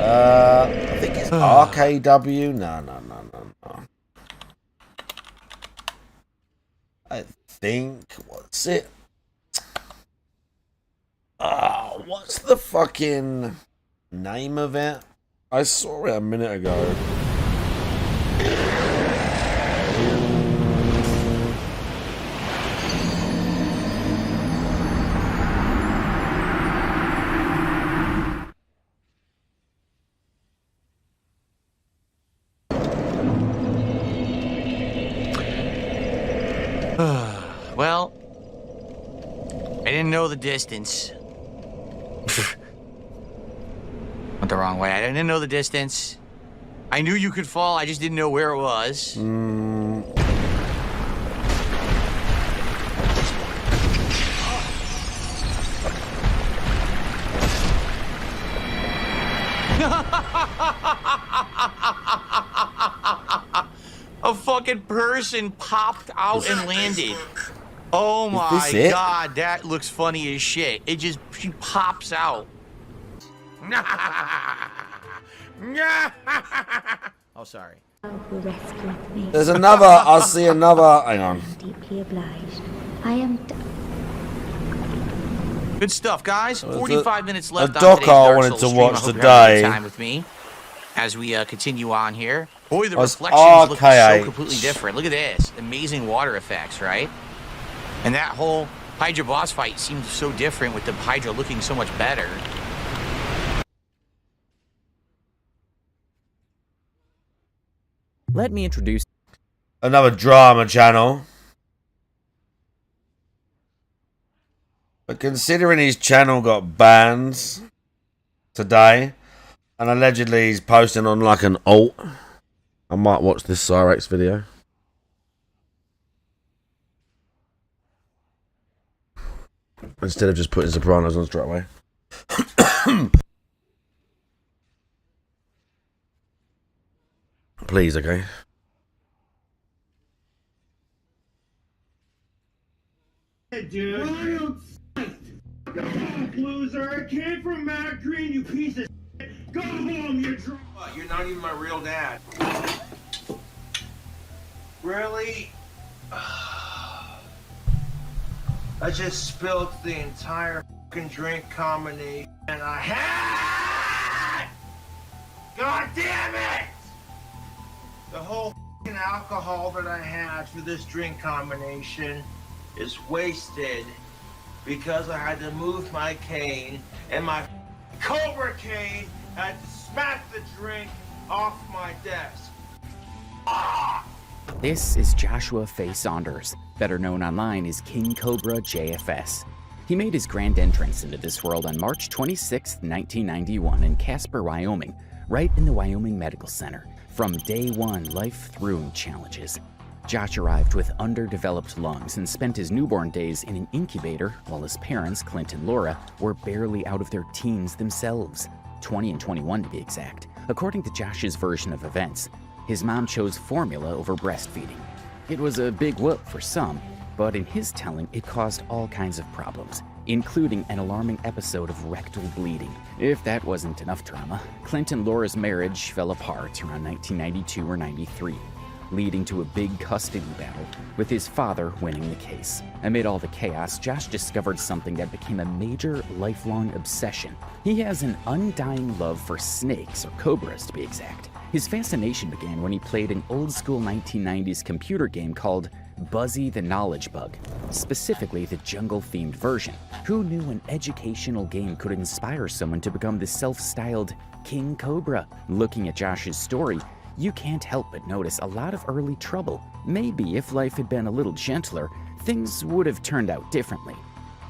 I think it's RKW. No. I think, what's it? What's the fucking name of it? I saw it a minute ago. Well, I didn't know the distance. Went the wrong way. I didn't know the distance. I knew you could fall, I just didn't know where it was. A fucking person popped out and landed. Oh my god, that looks funny as shit. She pops out. Oh, sorry. Who rescued me. There's another. I see another. Hang on. Deeply obliged. I am. Good stuff, guys. 45 minutes left. A doc I wanted to stream. watch I hope you're having a good today. time with me as we continue on here. Boy, the Was reflections look so RKH. completely different. Look at this. Amazing water effects, right? And that whole Hydra boss fight seems so different with the Hydra looking so much better. Let me introduce Another drama channel. But considering his channel got bans today, and allegedly he's posting on like an alt, I might watch this Cyrex video. Instead of just putting Sopranos on straight away. Please, okay? Dude. Loser, it came from Matt Green, you piece of shit. Go home, you're drunk. You're not even my real dad. Really? I just spilled the entire fucking drink combination I had! God damn it! The whole fucking alcohol that I had for this drink combination is wasted because I had to move my cane and my Cobra cane had to smack the drink off my desk. This is Joshua Faye Saunders, better known online as King Cobra JFS. He made his grand entrance into this world on March 26, 1991 in Casper, Wyoming, right in the Wyoming Medical Center. From day one, life threw him challenges. Josh arrived with underdeveloped lungs and spent his newborn days in an incubator while his parents, Clint and Laura, were barely out of their teens themselves, 20 and 21 to be exact. According to Josh's version of events, his mom chose formula over breastfeeding. It was a big whoop for some, but in his telling, it caused all kinds of problems, including an alarming episode of rectal bleeding. If that wasn't enough drama, Clint and Laura's marriage fell apart around 1992 or 93, leading to a big custody battle, with his father winning the case. Amid all the chaos, Josh discovered something that became a major lifelong obsession. He has an undying love for snakes, or cobras to be exact. His fascination began when he played an old-school 1990s computer game called Buzzy the Knowledge Bug, specifically the jungle-themed version. Who knew an educational game could inspire someone to become the self-styled King Cobra? Looking at Josh's story, you can't help but notice a lot of early trouble. Maybe if life had been a little gentler, things would have turned out differently.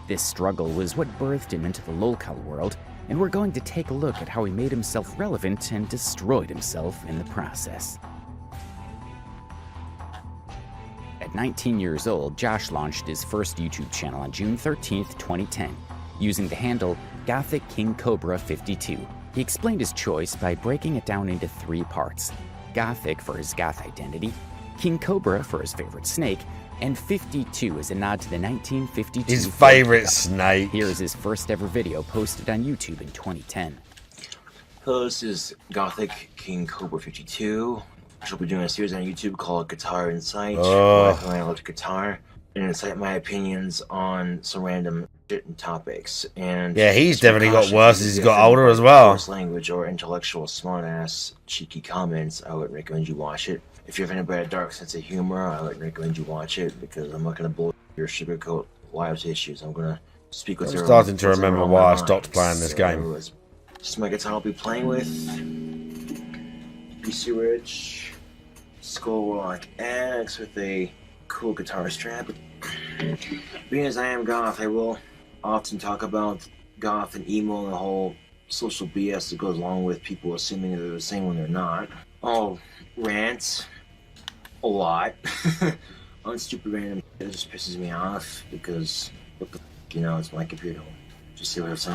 This struggle was what birthed him into the lolcow world, and we're going to take a look at how he made himself relevant and destroyed himself in the process. At 19 years old, Josh launched his first YouTube channel on June 13th, 2010, using the handle Gothic King Cobra 52. He explained his choice by breaking it down into 3 parts: Gothic for his goth identity, King Cobra for his favorite snake, and 52 is a nod to the 1952 his favorite snake. Here is his first ever video posted on YouTube in 2010. Hello, this is Gothic King Cobra 52. I shall be doing a series on YouTube called Guitar Insight, where I love guitar and incite my opinions on some random shit and topics. And yeah, he's definitely got worse as he's got older as well. Language or intellectual smartass, cheeky comments, I would recommend you watch it. If you have anybody a dark sense of humor, I would recommend you watch it, because I'm not going to bull your sugarcoat lives issues. I'm going to speak with I'm starting to remember why I stopped playing this game. This is my guitar I'll be playing with. PC Rich, Skullrock X with a cool guitar strap. Being as I am goth, I will often talk about goth and emo and the whole social BS that goes along with people assuming they're the same when they're not. I'll rant a lot on stupid random shit. It just pisses me off because what the it's my computer. Just see whatever's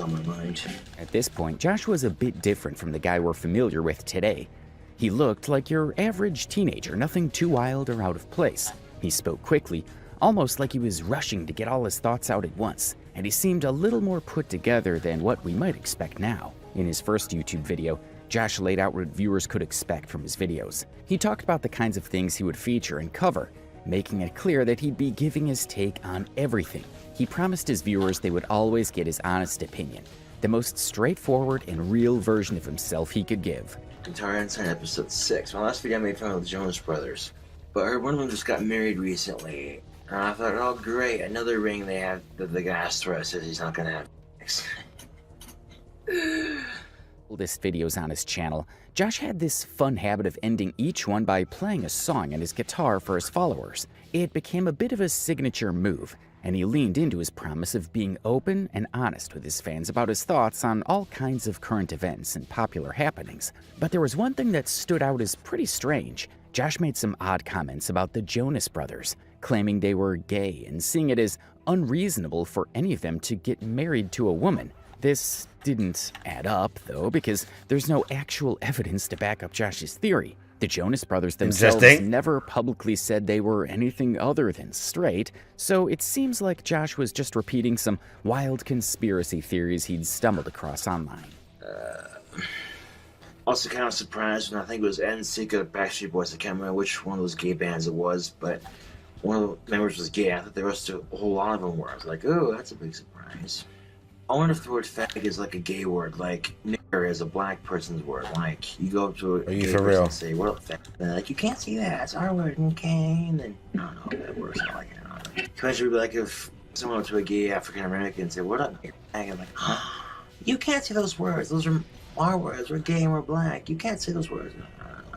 on my mind. At this point, Josh was a bit different from the guy we're familiar with today. He looked like your average teenager, nothing too wild or out of place. He spoke quickly, almost like he was rushing to get all his thoughts out at once, and he seemed a little more put together than what we might expect now. In his first YouTube video, Josh laid out what viewers could expect from his videos. He talked about the kinds of things he would feature and cover, making it clear that he'd be giving his take on everything. He promised his viewers they would always get his honest opinion, the most straightforward and real version of himself he could give. Guitar Insight episode 6. My last video I made fun of the Jonas Brothers, but I heard one of them just got married recently, and I thought, oh great, another ring they have that the guy says he's not gonna have sex. This videos on his channel, Josh had this fun habit of ending each one by playing a song on his guitar for his followers. It became a bit of a signature move, and he leaned into his promise of being open and honest with his fans about his thoughts on all kinds of current events and popular happenings. But there was one thing that stood out as pretty strange. Josh made some odd comments about the Jonas Brothers, claiming they were gay and seeing it as unreasonable for any of them to get married to a woman. This didn't add up, though, because there's no actual evidence to back up Josh's theory. The Jonas Brothers themselves never publicly said they were anything other than straight, so it seems like Josh was just repeating some wild conspiracy theories he'd stumbled across online. Also kind of surprised when I think it was NSYNC or Backstreet Boys. I can't remember which one of those gay bands it was, but one of the members was gay. I thought the rest of a whole lot of them were. I was like, oh, that's a big surprise. I wonder if the word fag is like a gay word, like nigger is a black person's word. Like, you go up to a gay person and say, what up, fag? And they're like, you can't say that, it's our word, okay? And then, I don't know, that works out like it. I don't know. Imagine it'd be like if someone went to a gay African American and said, what up, nigger? And like, oh, you can't say those words, those are our words, we're gay and we're black, you can't say those words. No,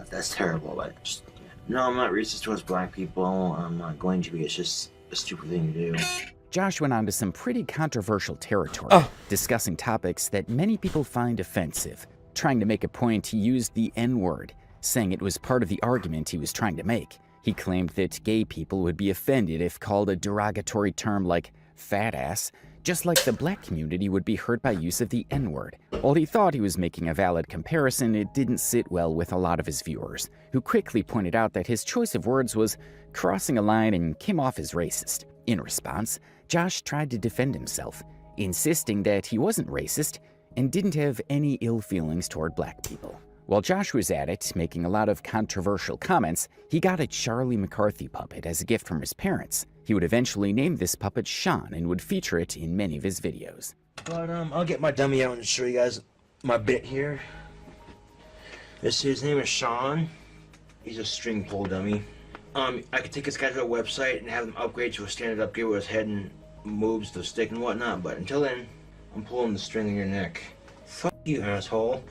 that's terrible, but just, no, I'm not racist towards black people, I'm not going to be, it's just a stupid thing to do. Josh went on to some pretty controversial territory, discussing topics that many people find offensive. Trying to make a point, he used the N-word, saying it was part of the argument he was trying to make. He claimed that gay people would be offended if called a derogatory term like fat ass, just like the black community would be hurt by use of the N-word. While he thought he was making a valid comparison, it didn't sit well with a lot of his viewers, who quickly pointed out that his choice of words was crossing a line and came off as racist. In response, Josh tried to defend himself, insisting that he wasn't racist and didn't have any ill feelings toward black people. While Josh was at it, making a lot of controversial comments, he got a Charlie McCarthy puppet as a gift from his parents. He would eventually name this puppet Sean and would feature it in many of his videos. But I'll get my dummy out and show you guys my bit here. His name is Sean. He's a string pull dummy. I could take this guy to a website and have him upgrade to a standard upgrade where his head and moves the stick and whatnot, but until then, I'm pulling the string in your neck. Fuck you, asshole.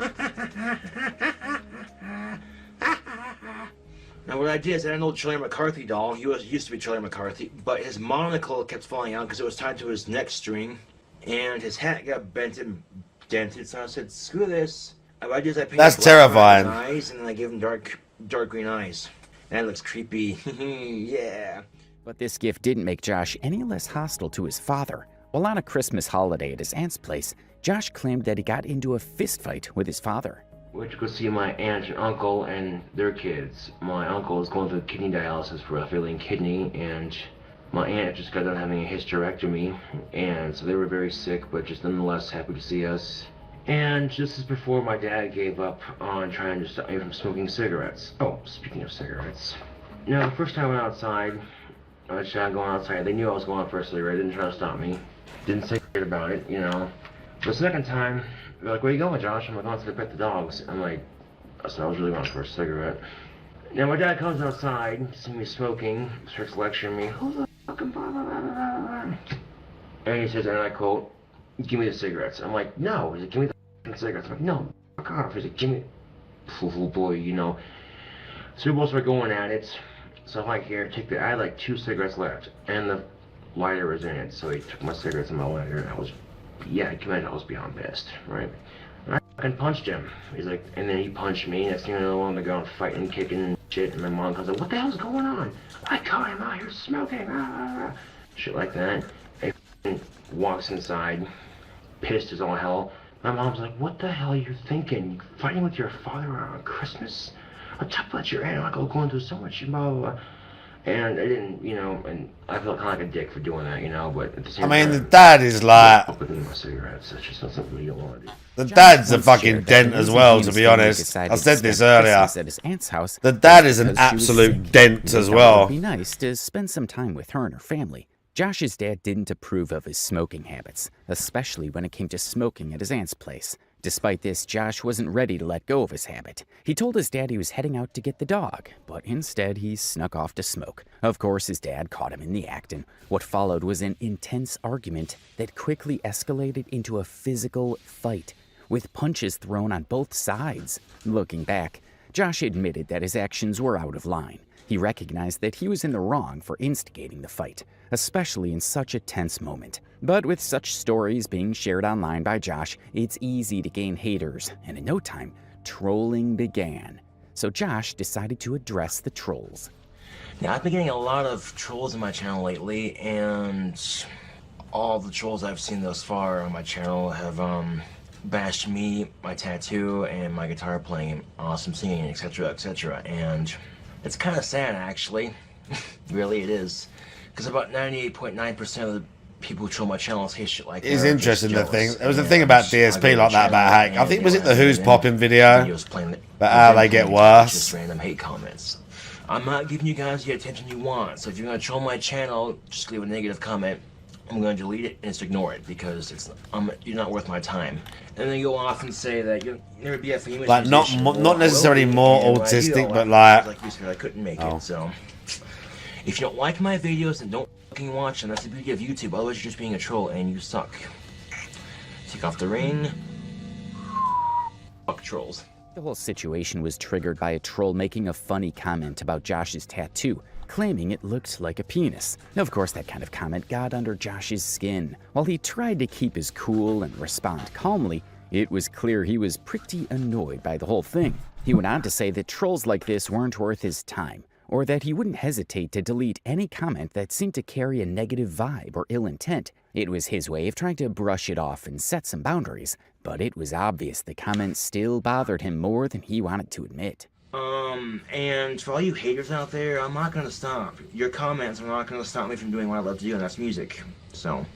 Now what I did is I had an old Charlie McCarthy doll. He used to be Charlie McCarthy, but his monocle kept falling out because it was tied to his neck string, and his hat got bent and dented, so I said, screw this. What I did is I painted That's terrifying. His eyes, and then I gave him dark green eyes. That looks creepy. Yeah. But this gift didn't make Josh any less hostile to his father. While on a Christmas holiday at his aunt's place, Josh claimed that he got into a fistfight with his father. Went to go see my aunt and uncle and their kids. My uncle is going through kidney dialysis for a failing kidney, and my aunt just got done having a hysterectomy, and so they were very sick, but just nonetheless happy to see us. And just as before, my dad gave up on trying to stop me from smoking cigarettes. Oh, speaking of cigarettes. Now, the first time I went outside, I was trying to go outside. They knew I was going out for a cigarette. They didn't try to stop me. Didn't say shit about it, you know. The second time, they're like, where you going, Josh? I'm like, going to pet the dogs. I'm like, so I was really going for a cigarette. Now, my dad comes outside, sees me smoking, starts lecturing me. Who the fucking blah, blah, blah, blah, blah. And he says, and I quote, give me the cigarettes. I'm like, no. He's like, give me the cigarettes. I'm like, no, fuck off. He's like, give me, oh boy, you know. So we both start going at it, So I'm like, here, take the. I had like 2 cigarettes left, and the lighter was in it. So he took my cigarettes and my lighter, and I was, yeah, I can imagine I was beyond pissed, right? And I fucking punched him. He's like, and then he punched me. Next thing you know, on the ground fighting, kicking, and shit. And my mom comes like, what the hell's going on? I caught him out here smoking, shit like that. And walks inside, pissed as all hell. My mom's like, what the hell are you thinking? You fighting with your father on Christmas? I'll talk about your aunt, like, going through so much, blah, blah, blah. And I didn't, you know, and I felt kind of like a dick for doing that, you know, but at the same time... I mean, the dad is like... ...opening my cigarettes, that's just not something you don't want to do. The dad's a fucking dent as well, to be honest. I said this earlier. At his aunt's house, the dad is an absolute dent as well. It would be nice to spend some time with her and her family. Josh's dad didn't approve of his smoking habits, especially when it came to smoking at his aunt's place. Despite this, Josh wasn't ready to let go of his habit. He told his dad he was heading out to get the dog, but instead he snuck off to smoke. Of course, his dad caught him in the act, and what followed was an intense argument that quickly escalated into a physical fight, with punches thrown on both sides. Looking back, Josh admitted that his actions were out of line. He recognized that he was in the wrong for instigating the fight, especially in such a tense moment. But with such stories being shared online by Josh, it's easy to gain haters, and in no time, trolling began. So Josh decided to address the trolls. Now, I've been getting a lot of trolls on my channel lately, and all the trolls I've seen thus far on my channel have bashed me, my tattoo, and my guitar playing, awesome singing, etc., etc. And it's kind of sad, actually. Really, it is. Because about 98.9% of the people who troll my channel say shit like that. It's interesting, the thing. There was a thing about DSP like that about Hank. I think, was it the Who's Popping video? But how they get worse. Just random hate comments. I'm not giving you guys the attention you want. So if you're going to troll my channel, just leave a negative comment. I'm going to delete it and just ignore it because you're not worth my time. And then go off and say that you'll never be a famous like not necessarily more autistic, but like you said, I couldn't make it. So if you don't like my videos, then don't fucking watch them. That's the beauty of YouTube. Otherwise, you're just being a troll and you suck. Take off the ring. Fuck trolls. The whole situation was triggered by a troll making a funny comment about Josh's tattoo, claiming it looked like a penis. Of course, that kind of comment got under Josh's skin. While he tried to keep his cool and respond calmly, it was clear he was pretty annoyed by the whole thing. He went on to say that trolls like this weren't worth his time, or that he wouldn't hesitate to delete any comment that seemed to carry a negative vibe or ill intent. It was his way of trying to brush it off and set some boundaries, but it was obvious the comment still bothered him more than he wanted to admit. And for all you haters out there, I'm not gonna stop. Your comments are not gonna stop me from doing what I love to do, and that's music. So,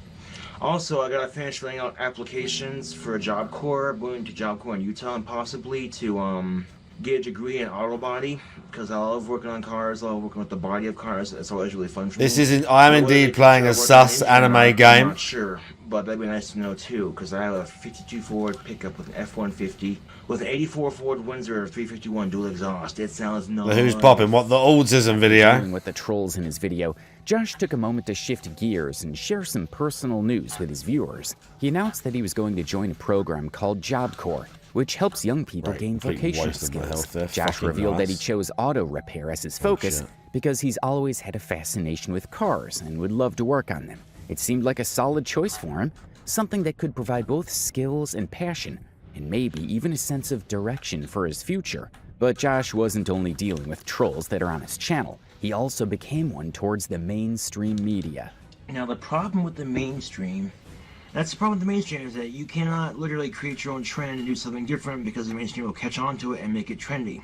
also, I gotta finish filling out applications for a Job Corps. I'm going to Job Corps in Utah, and possibly to, get a degree in auto body, because I love working on cars, I love working with the body of cars. It's always really fun for me. This isn't. I'm indeed playing a sus anime game. I'm not sure, but that'd be nice to know too, because I have a 52 Ford pickup with an F-150 with an 84 Ford Windsor 351 dual exhaust. It sounds nice. Who's popping? What, the autism video? With the trolls in his video, Josh took a moment to shift gears and share some personal news with his viewers. He announced that he was going to join a program called Job Corps, which helps young people gain vocational skills. Josh revealed that he chose auto repair as his focus because he's always had a fascination with cars and would love to work on them. It seemed like a solid choice for him, something that could provide both skills and passion, and maybe even a sense of direction for his future. But Josh wasn't only dealing with trolls that are on his channel, he also became one towards the mainstream media. Now the problem with the mainstream, that's the problem with the mainstream, is that you cannot literally create your own trend and do something different because the mainstream will catch on to it and make it trendy.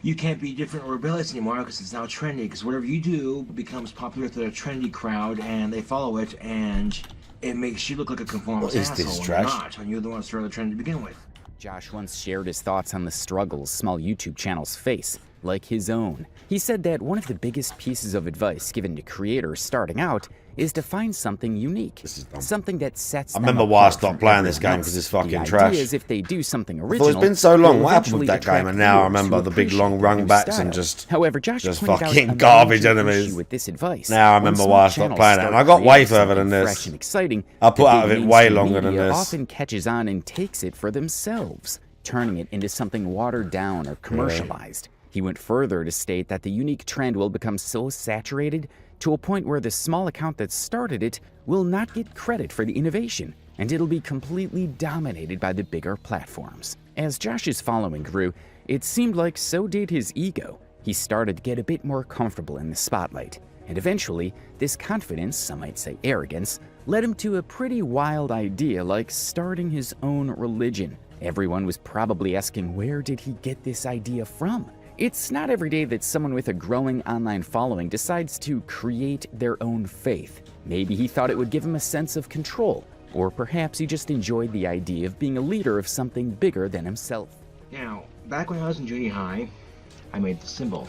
You can't be different or rebellious anymore because it's now trendy, because whatever you do becomes popular with a trendy crowd and they follow it, and it makes you look like a conformist asshole. You're not, and you're the one that started the trend to begin with. Josh once shared his thoughts on the struggles small YouTube channels face, like his own. He said that one of the biggest pieces of advice given to creators starting out is to find something unique, something that sets them apart. I remember why I stopped playing this game, because it's fucking trash. Is if they do something original, it's been so long. What happened with that game? And now I remember the big long rung backs and just fucking garbage enemies. With this advice, now I remember why I stopped playing it, and I got way further than this. Exciting, I put out of it way longer than this. Often catches on and takes it for themselves, turning it into something watered down or commercialized. He went further to state that the unique trend will become so saturated to a point where the small account that started it will not get credit for the innovation, and it'll be completely dominated by the bigger platforms. As Josh's following grew, it seemed like so did his ego. He started to get a bit more comfortable in the spotlight, and eventually, this confidence, some might say arrogance, led him to a pretty wild idea like starting his own religion. Everyone was probably asking, where did he get this idea from? It's not every day that someone with a growing online following decides to create their own faith. Maybe he thought it would give him a sense of control, or perhaps he just enjoyed the idea of being a leader of something bigger than himself. Now, back when I was in junior high, I made the symbol.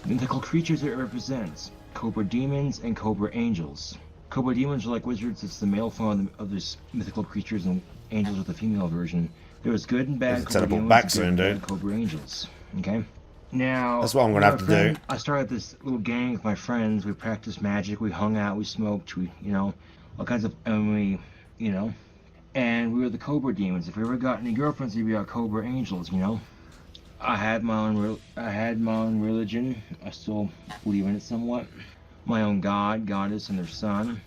Mythical creatures it represents: cobra demons and cobra angels. Cobra demons are like wizards. It's the male form of these mythical creatures, and angels with the female version. There was good and bad cobra demons, back soon, dude. Cobra angels. Okay? Now, that's what I'm gonna have to do. I started this little gang with my friends. We practiced magic, we hung out, we smoked, we, all kinds of, and we were the cobra demons. If we ever got any girlfriends, we'd be our cobra angels, I had my own religion. I still believe in it somewhat. My own god, goddess, and their son.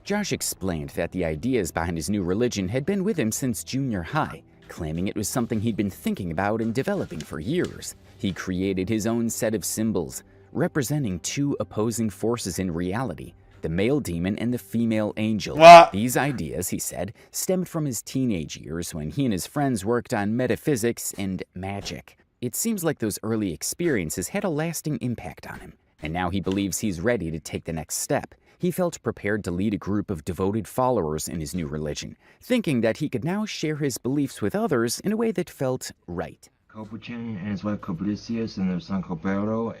Josh explained that the ideas behind his new religion had been with him since junior high, claiming it was something he'd been thinking about and developing for years. He created his own set of symbols, representing two opposing forces in reality, the male demon and the female angel. What? These ideas, he said, stemmed from his teenage years when he and his friends worked on metaphysics and magic. It seems like those early experiences had a lasting impact on him, and now he believes he's ready to take the next step. He felt prepared to lead a group of devoted followers in his new religion, thinking that he could now share his beliefs with others in a way that felt right. Cobrachin and his wife Cobricius and their son Cobero,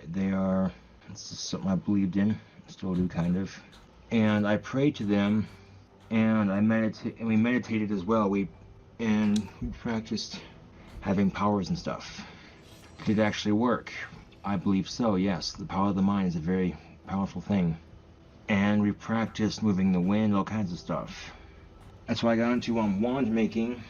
this is something I believed in, still do kind of. And I prayed to them, and we meditated as well. We practiced having powers and stuff. Did it actually work? I believe so, yes. The power of the mind is a very powerful thing. And we practiced moving the wind, all kinds of stuff. That's why I got into wand making,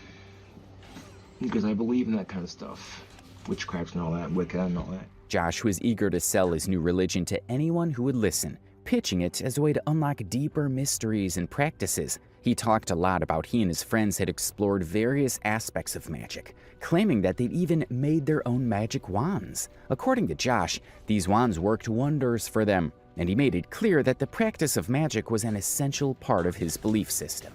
because I believe in that kind of stuff. Witchcraft and all that, Wicca and all that. Josh was eager to sell his new religion to anyone who would listen, pitching it as a way to unlock deeper mysteries and practices. He talked a lot about he and his friends had explored various aspects of magic, claiming that they'd even made their own magic wands. According to Josh, these wands worked wonders for them, and he made it clear that the practice of magic was an essential part of his belief system.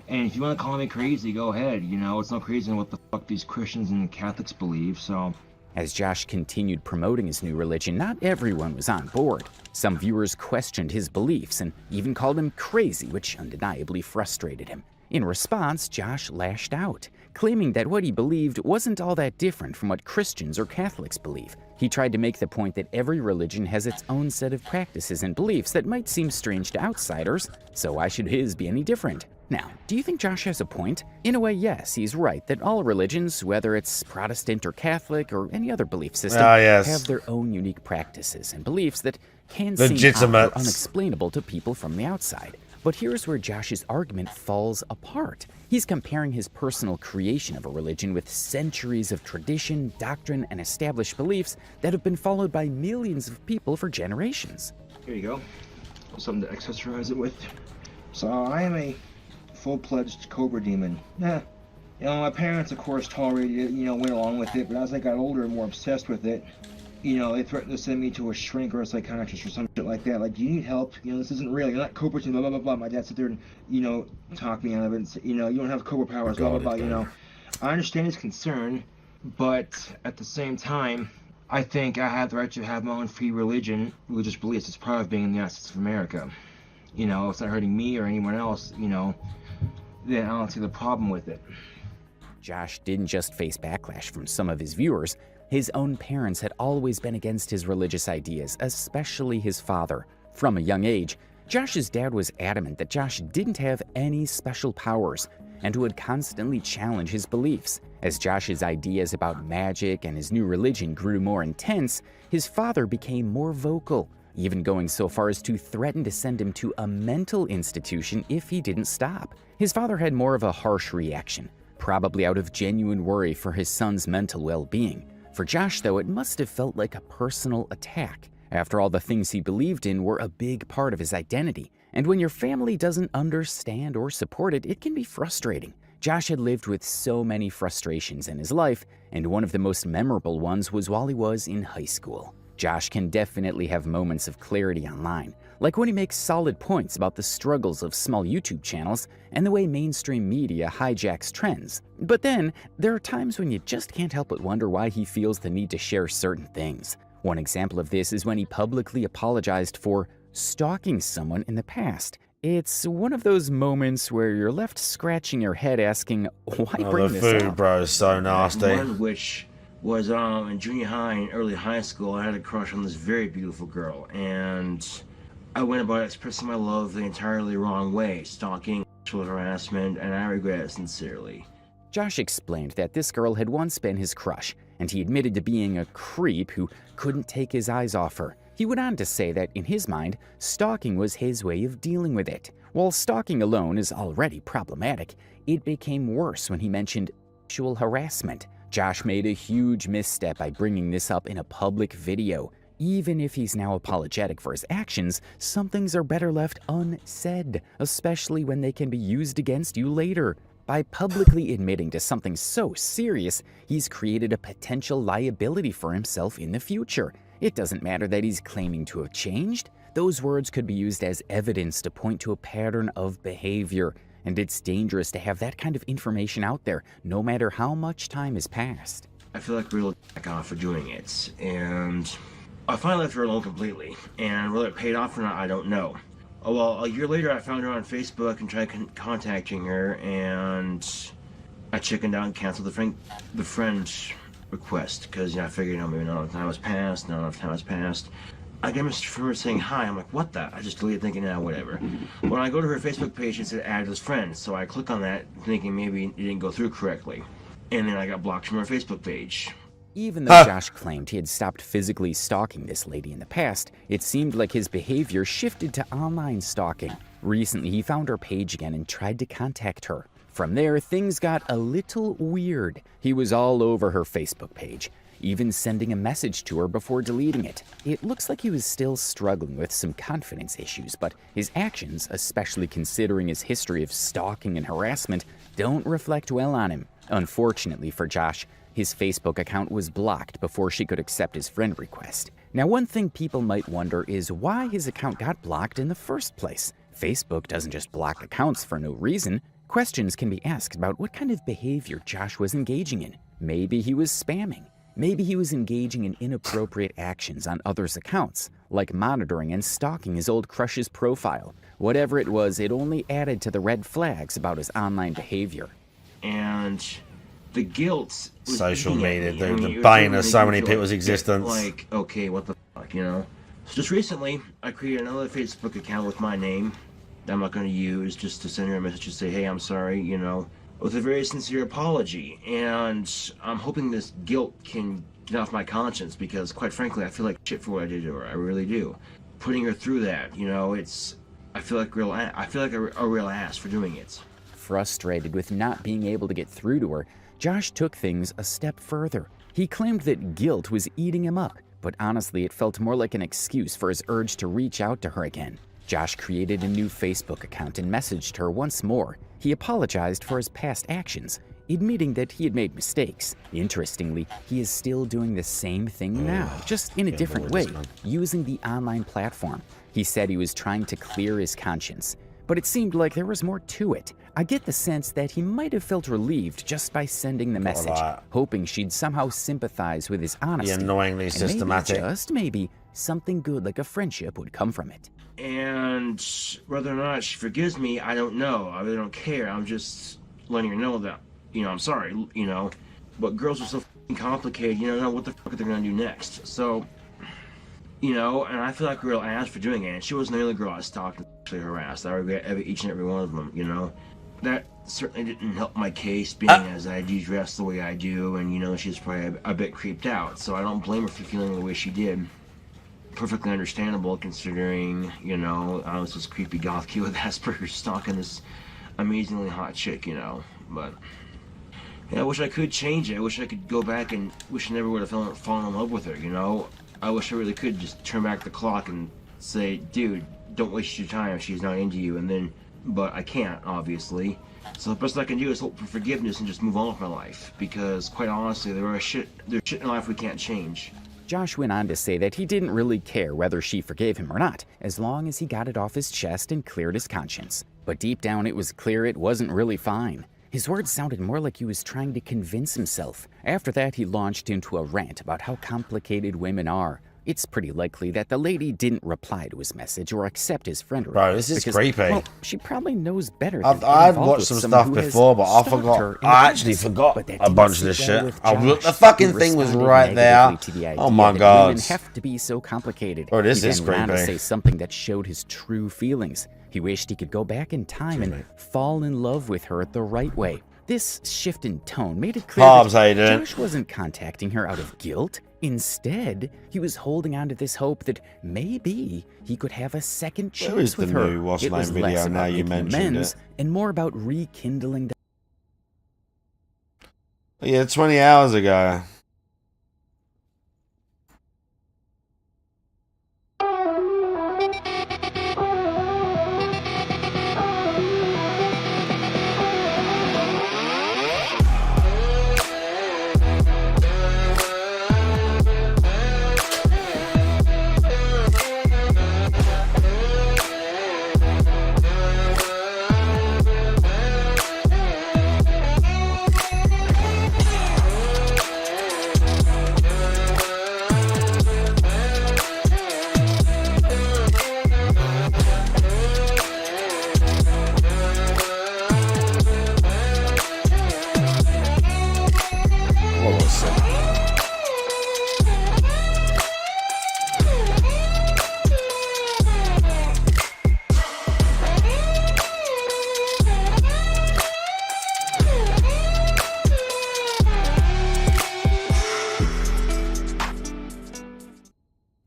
And if you want to call me crazy, go ahead. It's not crazy what the fuck these Christians and Catholics believe, so... As Josh continued promoting his new religion, not everyone was on board. Some viewers questioned his beliefs and even called him crazy, which undeniably frustrated him. In response, Josh lashed out, claiming that what he believed wasn't all that different from what Christians or Catholics believe. He tried to make the point that every religion has its own set of practices and beliefs that might seem strange to outsiders, so why should his be any different? Now, do you think Josh has a point? In a way, yes, he's right that all religions, whether it's Protestant or Catholic or any other belief system, have their own unique practices and beliefs that can seem odd or unexplainable to people from the outside. But here's where Josh's argument falls apart. He's comparing his personal creation of a religion with centuries of tradition, doctrine, and established beliefs that have been followed by millions of people for generations. Here you go. Something to accessorize it with. So I am a full-fledged cobra demon. My parents, of course, tolerated it, went along with it, but as I got older and more obsessed with it, they threatened to send me to a shrink or a psychiatrist or some shit like that. Like, do you need help? This isn't real. You're not cobra demon, blah, blah, blah. My dad sat there and, talk me out of it and say, you don't have cobra powers, blah, blah, blah, I understand his concern, but at the same time, I think I have the right to have my own free religious beliefs. It's part of being in the United States of America. If it's not hurting me or anyone else, then I don't see the problem with it. Josh didn't just face backlash from some of his viewers. His own parents had always been against his religious ideas, especially his father. From a young age, Josh's dad was adamant that Josh didn't have any special powers and would constantly challenge his beliefs. As Josh's ideas about magic and his new religion grew more intense, his father became more vocal, even going so far as to threaten to send him to a mental institution if he didn't stop. His father had more of a harsh reaction, probably out of genuine worry for his son's mental well-being. For Josh, though, it must have felt like a personal attack. After all, the things he believed in were a big part of his identity, and when your family doesn't understand or support it, it can be frustrating. Josh had lived with so many frustrations in his life, and one of the most memorable ones was while he was in high school. Josh can definitely have moments of clarity online, like when he makes solid points about the struggles of small YouTube channels and the way mainstream media hijacks trends. But then, there are times when you just can't help but wonder why he feels the need to share certain things. One example of this is when he publicly apologized for stalking someone in the past. It's one of those moments where you're left scratching your head asking, why bring this up? The food, bro, is so nasty. One which was in junior high and early high school, I had a crush on this very beautiful girl, and I went about expressing my love the entirely wrong way, stalking, sexual harassment, and I regret it sincerely. Josh explained that this girl had once been his crush, and he admitted to being a creep who couldn't take his eyes off her. He went on to say that, in his mind, stalking was his way of dealing with it. While stalking alone is already problematic, it became worse when he mentioned sexual harassment. Josh made a huge misstep by bringing this up in a public video. Even if he's now apologetic for his actions, some things are better left unsaid, especially when they can be used against you later. By publicly admitting to something so serious, he's created a potential liability for himself in the future. It doesn't matter that he's claiming to have changed. Those words could be used as evidence to point to a pattern of behavior, and it's dangerous to have that kind of information out there, no matter how much time has passed. I feel like real jack off for doing it, and I finally left her alone completely, and whether it paid off or not, I don't know. Oh, well, a year later, I found her on Facebook and tried contacting her, and I chickened out and canceled the friend request, because I figured, maybe not enough time has passed. I get a message from her saying hi. I'm like, what the? I just deleted thinking, whatever. When I go to her Facebook page, it said add as friend, so I click on that thinking maybe it didn't go through correctly. And then I got blocked from her Facebook page. Even though Josh claimed he had stopped physically stalking this lady in the past, it seemed like his behavior shifted to online stalking. Recently, he found her page again and tried to contact her. From there, things got a little weird. He was all over her Facebook page, even sending a message to her before deleting it. It looks like he was still struggling with some confidence issues, but his actions, especially considering his history of stalking and harassment, don't reflect well on him. Unfortunately for Josh, his Facebook account was blocked before she could accept his friend request. Now, one thing people might wonder is why his account got blocked in the first place. Facebook doesn't just block accounts for no reason. Questions can be asked about what kind of behavior Josh was engaging in. Maybe he was spamming. Maybe he was engaging in inappropriate actions on others' accounts, like monitoring and stalking his old crush's profile. Whatever it was, it only added to the red flags about his online behavior. And the guilt was social media, dude, the bane of so many people's existence. Like, okay, what the fuck, So just recently, I created another Facebook account with my name that I'm not going to use, just to send her a message to say, hey, I'm sorry, with a very sincere apology. And I'm hoping this guilt can get off my conscience, because quite frankly, I feel like shit for what I did to her. I really do. Putting her through that, I feel like a real ass for doing it. Frustrated with not being able to get through to her, Josh took things a step further. He claimed that guilt was eating him up, but honestly, it felt more like an excuse for his urge to reach out to her again. Josh created a new Facebook account and messaged her once more. He apologized for his past actions, admitting that he had made mistakes. Interestingly, he is still doing the same thing now, just in a different way, using the online platform. He said he was trying to clear his conscience, but it seemed like there was more to it. I get the sense that he might have felt relieved just by sending the message, hoping she'd somehow sympathize with his honesty. Annoyingly systematic. Maybe, something good like a friendship would come from it. And whether or not she forgives me, I don't know. I really don't care. I'm just letting her know that, I'm sorry, But girls are so f***ing complicated, what the fuck are they gonna do next? So, and I feel like a real ass for doing it. And she wasn't the only girl I stalked and sexually harassed. I regret each and every one of them, That certainly didn't help my case, being as I do dress the way I do, and, she's probably a bit creeped out. So I don't blame her for feeling the way she did. Perfectly understandable, considering, I was this creepy goth kid with Asperger's stalking this amazingly hot chick, But Yeah, I wish I could change it. I wish I could go back and wish I never would have fallen in love with her, you know? I wish I really could just turn back the clock and say, dude, don't waste your time if she's not into you, and then, but I can't, obviously. So the best I can do is hope for forgiveness and just move on with my life, because quite honestly, there's shit in life we can't change. Josh went on to say that he didn't really care whether she forgave him or not, as long as he got it off his chest and cleared his conscience. But deep down it was clear it wasn't really fine. His words sounded more like he was trying to convince himself. After that, he launched into a rant about how complicated women are. It's pretty likely that the lady didn't reply to his message or accept his friend request. Bro, this is creepy. Well, she probably knows better. I've watched some stuff before, but I forgot. I actually forgot a bunch of this shit. The fucking thing was right there. Oh my god. Women have to be so complicated. Bro, this he is then went on to creepy. say something that showed his true feelings. He wished he could go back in time and fall in love with her the right way. This shift in tone made it clear that Josh wasn't contacting her out of guilt. Instead, he was holding on to this hope that maybe he could have a second chance with her. It was less about making amends and more about rekindling the... Yeah, 20 hours ago.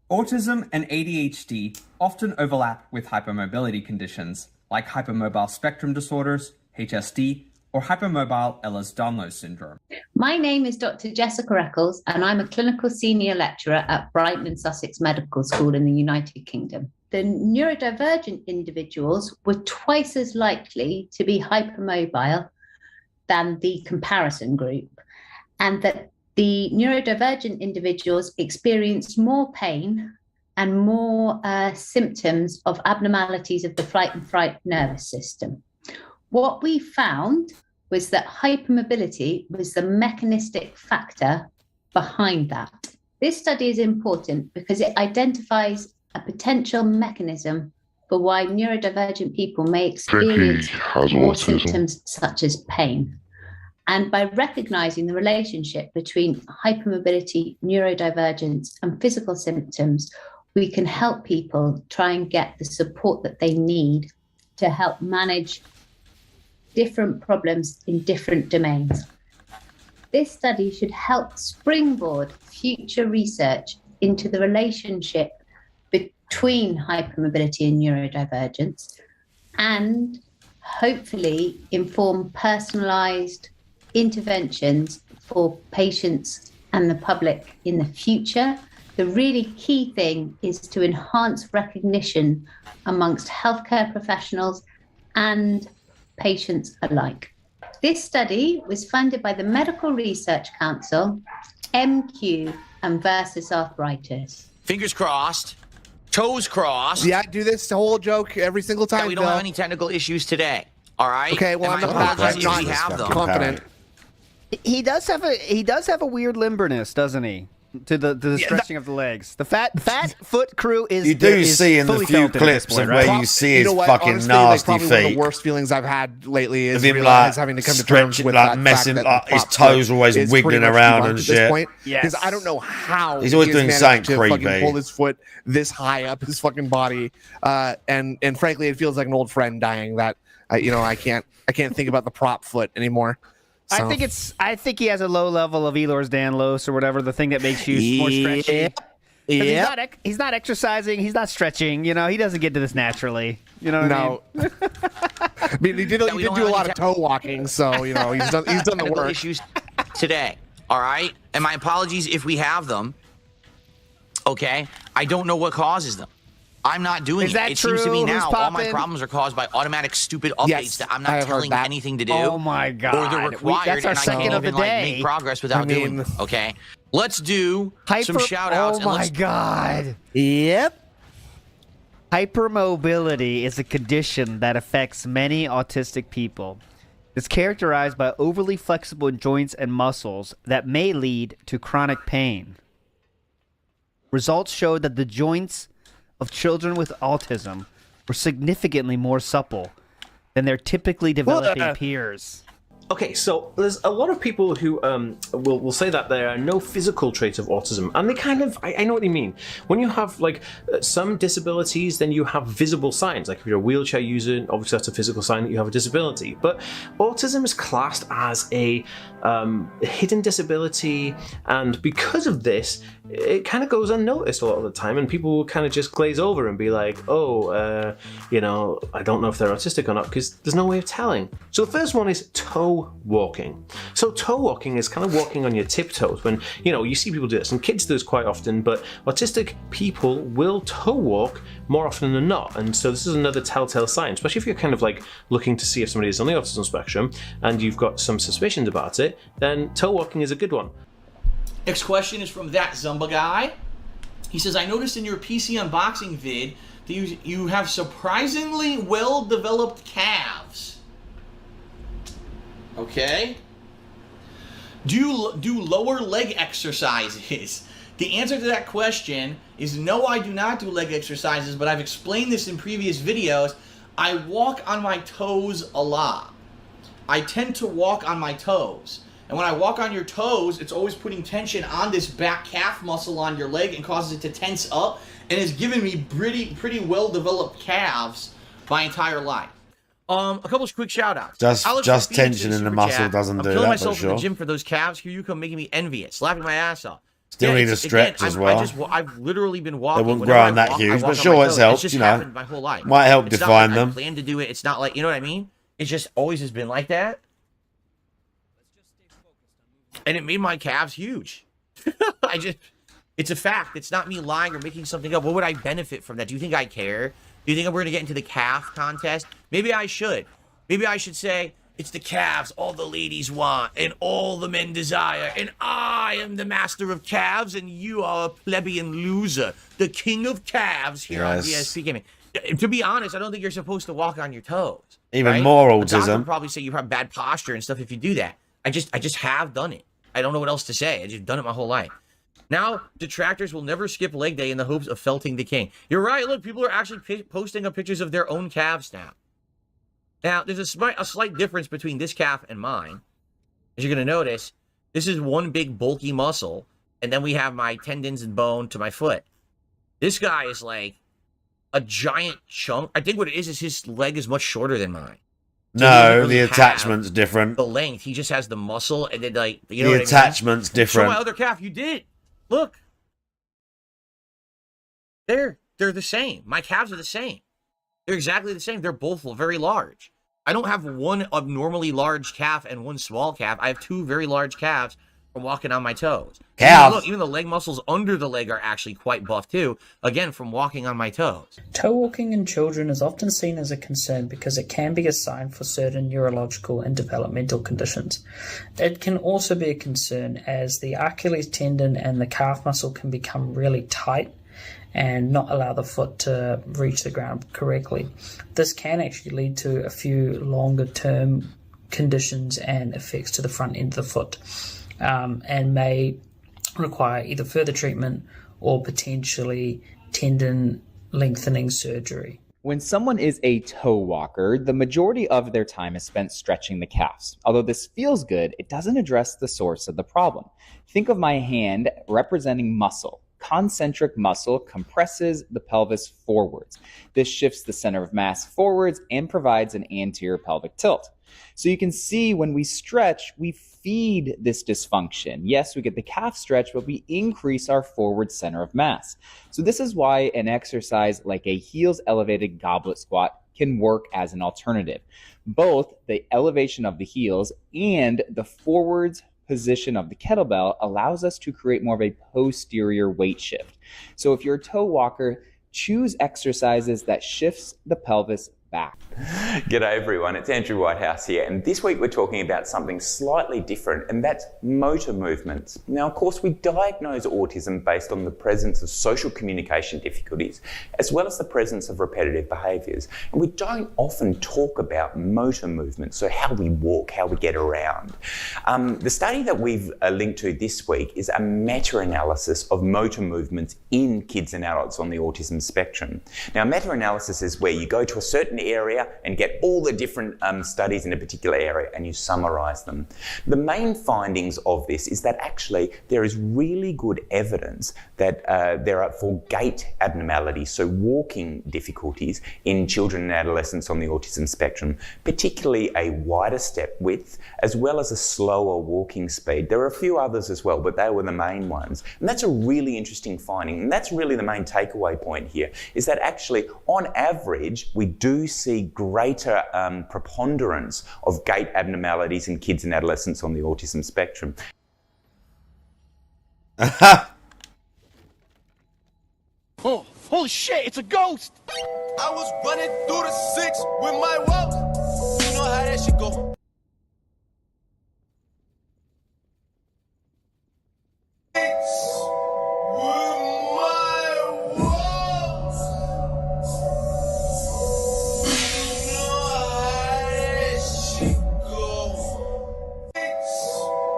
Autism and ADHD often overlap with hypermobility conditions like hypermobile spectrum disorders, HSD, or hypermobile Ehlers-Danlos syndrome. My name is Dr. Jessica Eccles, and I'm a clinical senior lecturer at Brighton and Sussex Medical School in the United Kingdom. The neurodivergent individuals were twice as likely to be hypermobile than the comparison group, and that the neurodivergent individuals experienced more pain and more symptoms of abnormalities of the flight and fright nervous system. What we found was that hypermobility was the mechanistic factor behind that. This study is important because it identifies a potential mechanism for why neurodivergent people may experience more symptoms such as pain. And by recognizing the relationship between hypermobility, neurodivergence, and physical symptoms, we can help people try and get the support that they need to help manage different problems in different domains. This study should help springboard future research into the relationship between hypermobility and neurodivergence, and hopefully inform personalized interventions for patients and the public in the future. The really key thing is to enhance recognition amongst healthcare professionals and patients alike. This study was funded by the Medical Research Council, MQ, and Versus Arthritis. Fingers crossed, toes crossed. Yeah, I do this whole joke every single time. Yeah, we don't have any technical issues today. All right. Okay, well, I'm not confident. He does have a weird limberness, doesn't he? To the stretching of the legs. The fat foot crew is. You do see in the few clips of where you see his fucking Honestly, nasty probably feet. One of the worst feelings I've had lately is Of him, having to come to terms with that messing, fact that his the toes foot always is wiggling pretty much around debunked and at shit. this point, Yes. because I don't know how He's always he has doing managed something to fucking creepy. pull his foot this high up his fucking body, and frankly, it feels like an old friend dying. That I can't think about the prop foot anymore. So. I think he has a low level of Ehlers-Danlos or whatever, the thing that makes you more stretchy. He's not exercising. He's not stretching. You know, he doesn't get to this naturally. You know what I mean? I mean, he did do a lot of toe walking, so you know he's done the work. Issues today. All right, and my apologies if we have them. Okay, I don't know what causes them. I'm not doing it. It seems to me now all my problems are caused by automatic stupid updates that I'm not telling anything to do. Oh my God. Or they're required and I can't even make progress without doing them. Okay. Let's do some shout outs. Oh my God. Yep. Hypermobility is a condition that affects many autistic people. It's characterized by overly flexible joints and muscles that may lead to chronic pain. Results showed that the joints of children with autism were significantly more supple than their typically developing peers. Okay, so there's a lot of people who will say that there are no physical traits of autism, and they kind of, I know what you mean. When you have like some disabilities, then you have visible signs. Like if you're a wheelchair user, obviously that's a physical sign that you have a disability. But autism is classed as a hidden disability, and because of this, it kind of goes unnoticed a lot of the time, and people will kind of just glaze over and be like, oh, you know, I don't know if they're autistic or not, because there's no way of telling. So the first one is toe walking. So toe walking is kind of walking on your tiptoes. When, you know, you see people do this, and kids do this quite often, but autistic people will toe walk more often than not. And so this is another telltale sign, especially if you're kind of like looking to see if somebody is on the autism spectrum and you've got some suspicions about it, then toe walking is a good one. Next question is from that Zumba guy. He says, I noticed in your PC unboxing vid that you have surprisingly well-developed calves. Okay. Do you do lower leg exercises? The answer to that question is no, I do not do leg exercises, but I've explained this in previous videos. I walk on my toes a lot. I tend to walk on my toes. And when I walk on your toes, it's always putting tension on this back calf muscle on your leg and causes it to tense up, and it's given me pretty well-developed calves my entire life. A couple of quick shout-outs. Just tension in the muscle doesn't do that, for sure. I'm killing myself in the gym for those calves. Here you come, making me envious, laughing my ass off. Still need a stretch as well. I've literally been walking. They wouldn't grow on that huge, but sure, it's helped, you know. My whole life. Might help define them. I plan to do it. It's not like, you know what I mean? It just always has been like that. And it made my calves huge. It's a fact. It's not me lying or making something up. What would I benefit from that? Do you think I care? Do you think we're going to get into the calf contest? Maybe I should. Maybe I should say, it's the calves all the ladies want and all the men desire. And I am the master of calves and you are a plebeian loser. The king of calves here on DSP Gaming. To be honest, I don't think you're supposed to walk on your toes. Even more autism. The doctor would probably say you have bad posture and stuff if you do that. I just have done it. I don't know what else to say. I've just done it my whole life. Now, detractors will never skip leg day in the hopes of felting the king. You're right. Look, people are actually posting up pictures of their own calves now. Now, there's a slight difference between this calf and mine. As you're going to notice, this is one big bulky muscle, and then we have my tendons and bone to my foot. This guy is like a giant chunk. I think what it is his leg is much shorter than mine. So no, really the attachment's different. The length, he just has the muscle, and then like you know the what attachment's I mean? different. Show my other calf. You did. Look, they're the same. My calves are the same. They're exactly the same. They're both very large. I don't have one abnormally large calf and one small calf. I have two very large calves from walking on my toes. Look, even the leg muscles under the leg are actually quite buff too, again, from walking on my toes. Toe walking in children is often seen as a concern because it can be a sign for certain neurological and developmental conditions. It can also be a concern as the Achilles tendon and the calf muscle can become really tight and not allow the foot to reach the ground correctly. This can actually lead to a few longer term conditions and effects to the front end of the foot. And may require either further treatment or potentially tendon lengthening surgery. When someone is a toe walker, the majority of their time is spent stretching the calves. Although this feels good, it doesn't address the source of the problem. Think of my hand representing muscle. concentric muscle compresses the pelvis forwards. This shifts the center of mass forwards and provides an anterior pelvic tilt. So you can see when we stretch, we feed this dysfunction. Yes, we get the calf stretch, but we increase our forward center of mass. So this is why an exercise like a heels elevated goblet squat can work as an alternative. Both the elevation of the heels and the forwards position of the kettlebell allows us to create more of a posterior weight shift. So if you're a toe walker, choose exercises that shifts the pelvis back. G'day everyone, it's Andrew Whitehouse here, and this week we're talking about something slightly different, and that's motor movements. Now, of course, we diagnose autism based on the presence of social communication difficulties, as well as the presence of repetitive behaviours, and we don't often talk about motor movements, so how we walk, how we get around. The study that we've linked to this week is a meta-analysis of motor movements in kids and adults on the autism spectrum. Now, meta-analysis is where you go to a certain area and get all the different studies in a particular area and you summarise them. The main findings of this is that actually there is really good evidence that there are for gait abnormalities, so walking difficulties in children and adolescents on the autism spectrum, particularly a wider step width as well as a slower walking speed. There are a few others as well, but they were the main ones. And that's a really interesting finding, and that's really the main takeaway point here, is that actually on average we do see greater preponderance of gait abnormalities in kids and adolescents on the autism spectrum. Oh, holy shit, it's a ghost! I was running through the 6 with my walk. You know how that shit go.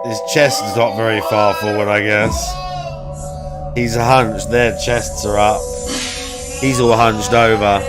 His chest is not very far forward, I guess. He's hunched, their chests are up. He's all hunched over.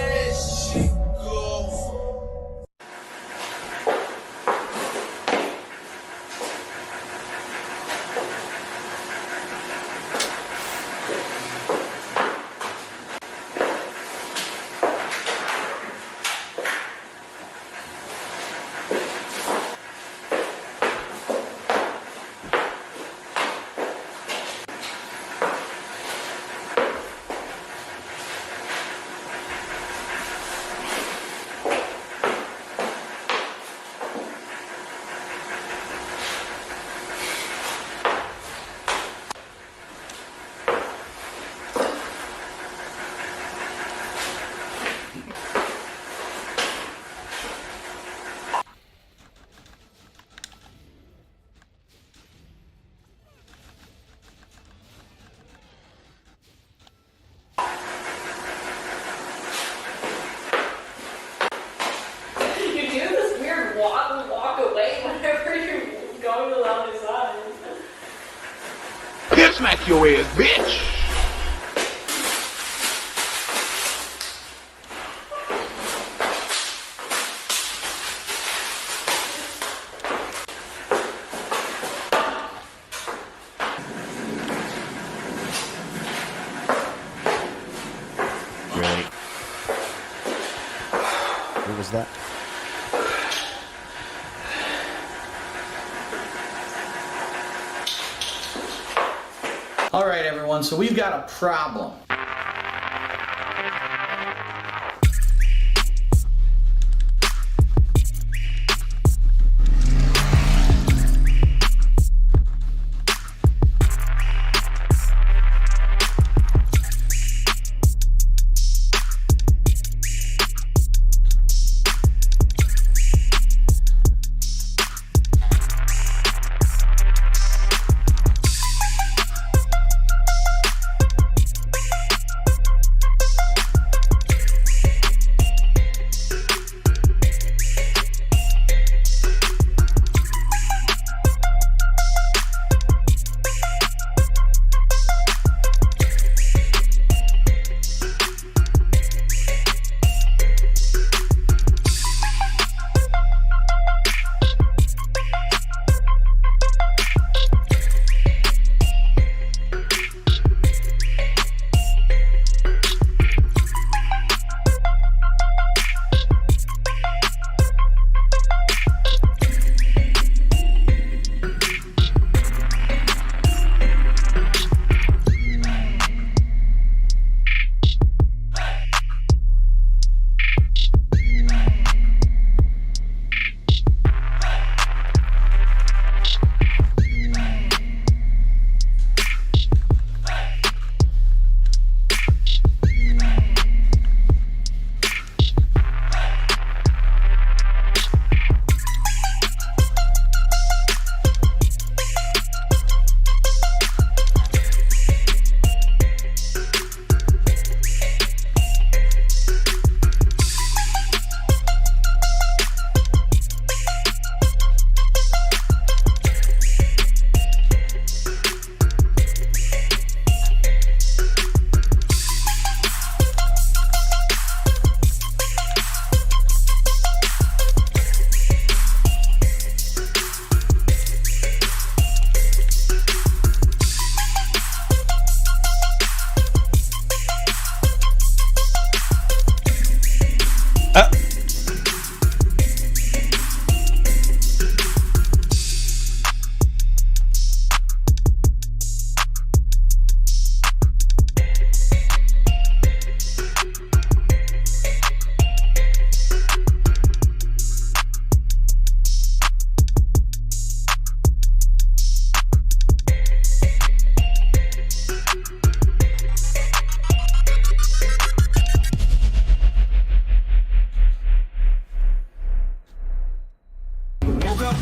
Smack your ass, bitch! Really? What was that? All right, everyone, so we've got a problem.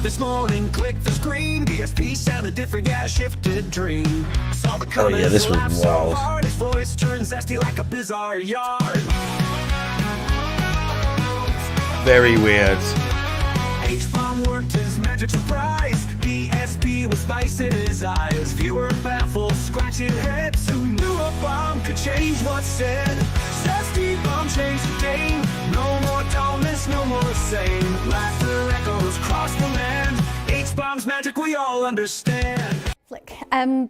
This morning, click the screen. DSP sounded different, yeah, shifted dream. Saw the Oh yeah, this was laugh so wild. hard, his voice turns zesty like a bizarre yard. Very weird. H-bomb worked his magic surprise. DSP with spice in his eyes. Viewer baffled, scratching heads. Who knew a bomb could change what's said? Zesty bomb changed the game. No more dullness, no more sane. Laughter echoes across the land. H-bomb's magic we all understand.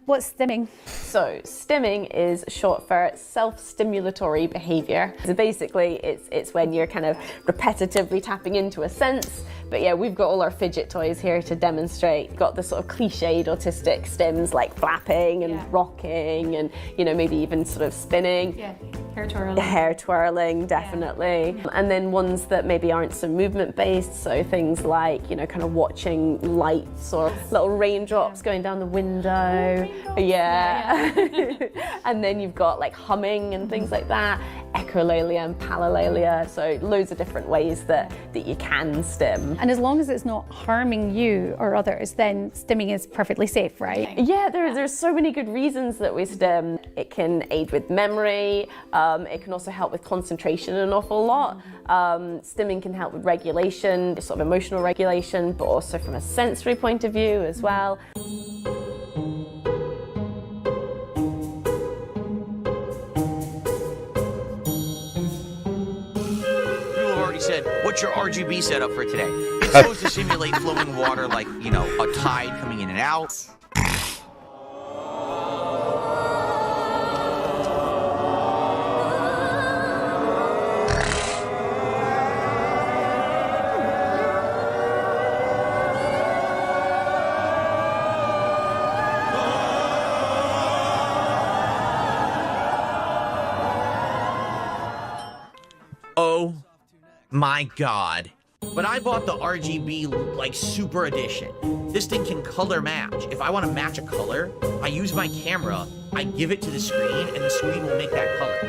What's stimming? So stimming is short for self-stimulatory behavior. So basically it's when you're kind of repetitively tapping into a sense. But yeah, we've got all our fidget toys here to demonstrate. We've got the sort of cliched autistic stims like flapping and rocking and, you know, maybe even sort of spinning. Yeah, hair twirling. Hair twirling, definitely. Yeah. And then ones that maybe aren't so movement based. So things like, you know, kind of watching lights or little raindrops going down the window. Yeah. And then you've got like humming and things like that. Echolalia and palalalia. So loads of different ways that you can stim. And as long as it's not harming you or others, then stimming is perfectly safe, right? Yeah, there's so many good reasons that we stim. It can aid with memory. It can also help with concentration an awful lot. Stimming can help with regulation, sort of emotional regulation, but also from a sensory point of view as well. Said, what's your RGB setup for today? It's supposed to simulate flowing water like, you know, a tide coming in and out. Oh my God. But I bought the RGB like super edition. This thing can color match. If I want to match a color, I use my camera, I give it to the screen, and the screen will make that color.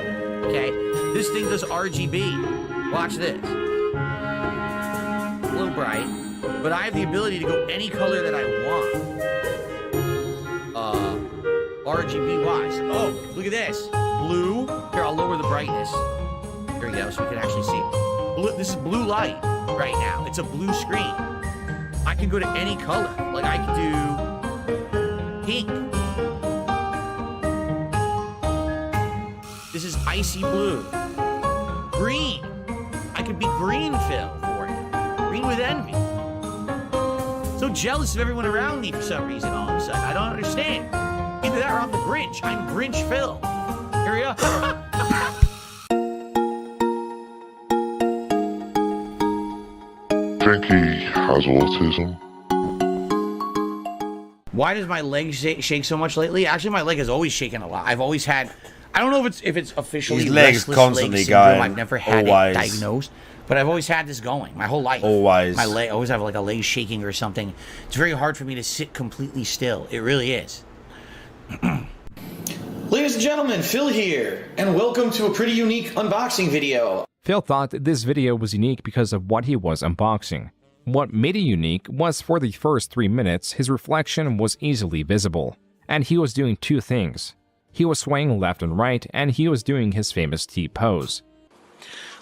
Okay? This thing does RGB. Watch this. A little bright, but I have the ability to go any color that I want. RGB wise. Oh, look at this. Blue. Here, I'll lower the brightness. There we go, so we can actually see. This is blue light right now. It's a blue screen. I can go to any color. Like I can do pink. This is icy blue. Green. I could be green Phil for you. Green with envy. So jealous of everyone around me for some reason all of a sudden. I don't understand. Either that or I'm the Grinch. I'm Grinch Phil. Here we go. Think he has autism? Why does my leg shake so much lately? Actually, my leg has always shaken a lot. I've always had, I don't know if it's officially his legs restless constantly leg syndrome. going. I've never had Always. it diagnosed, but I've always had this going my whole life. Always. My leg, I always have like a leg shaking or something. It's very hard for me to sit completely still. It really is. Ladies and gentlemen, Phil here, and welcome to a pretty unique unboxing video. Phil thought this video was unique because of what he was unboxing. What made it unique was for the first 3 minutes, his reflection was easily visible. And he was doing two things. He was swaying left and right, and he was doing his famous T-pose.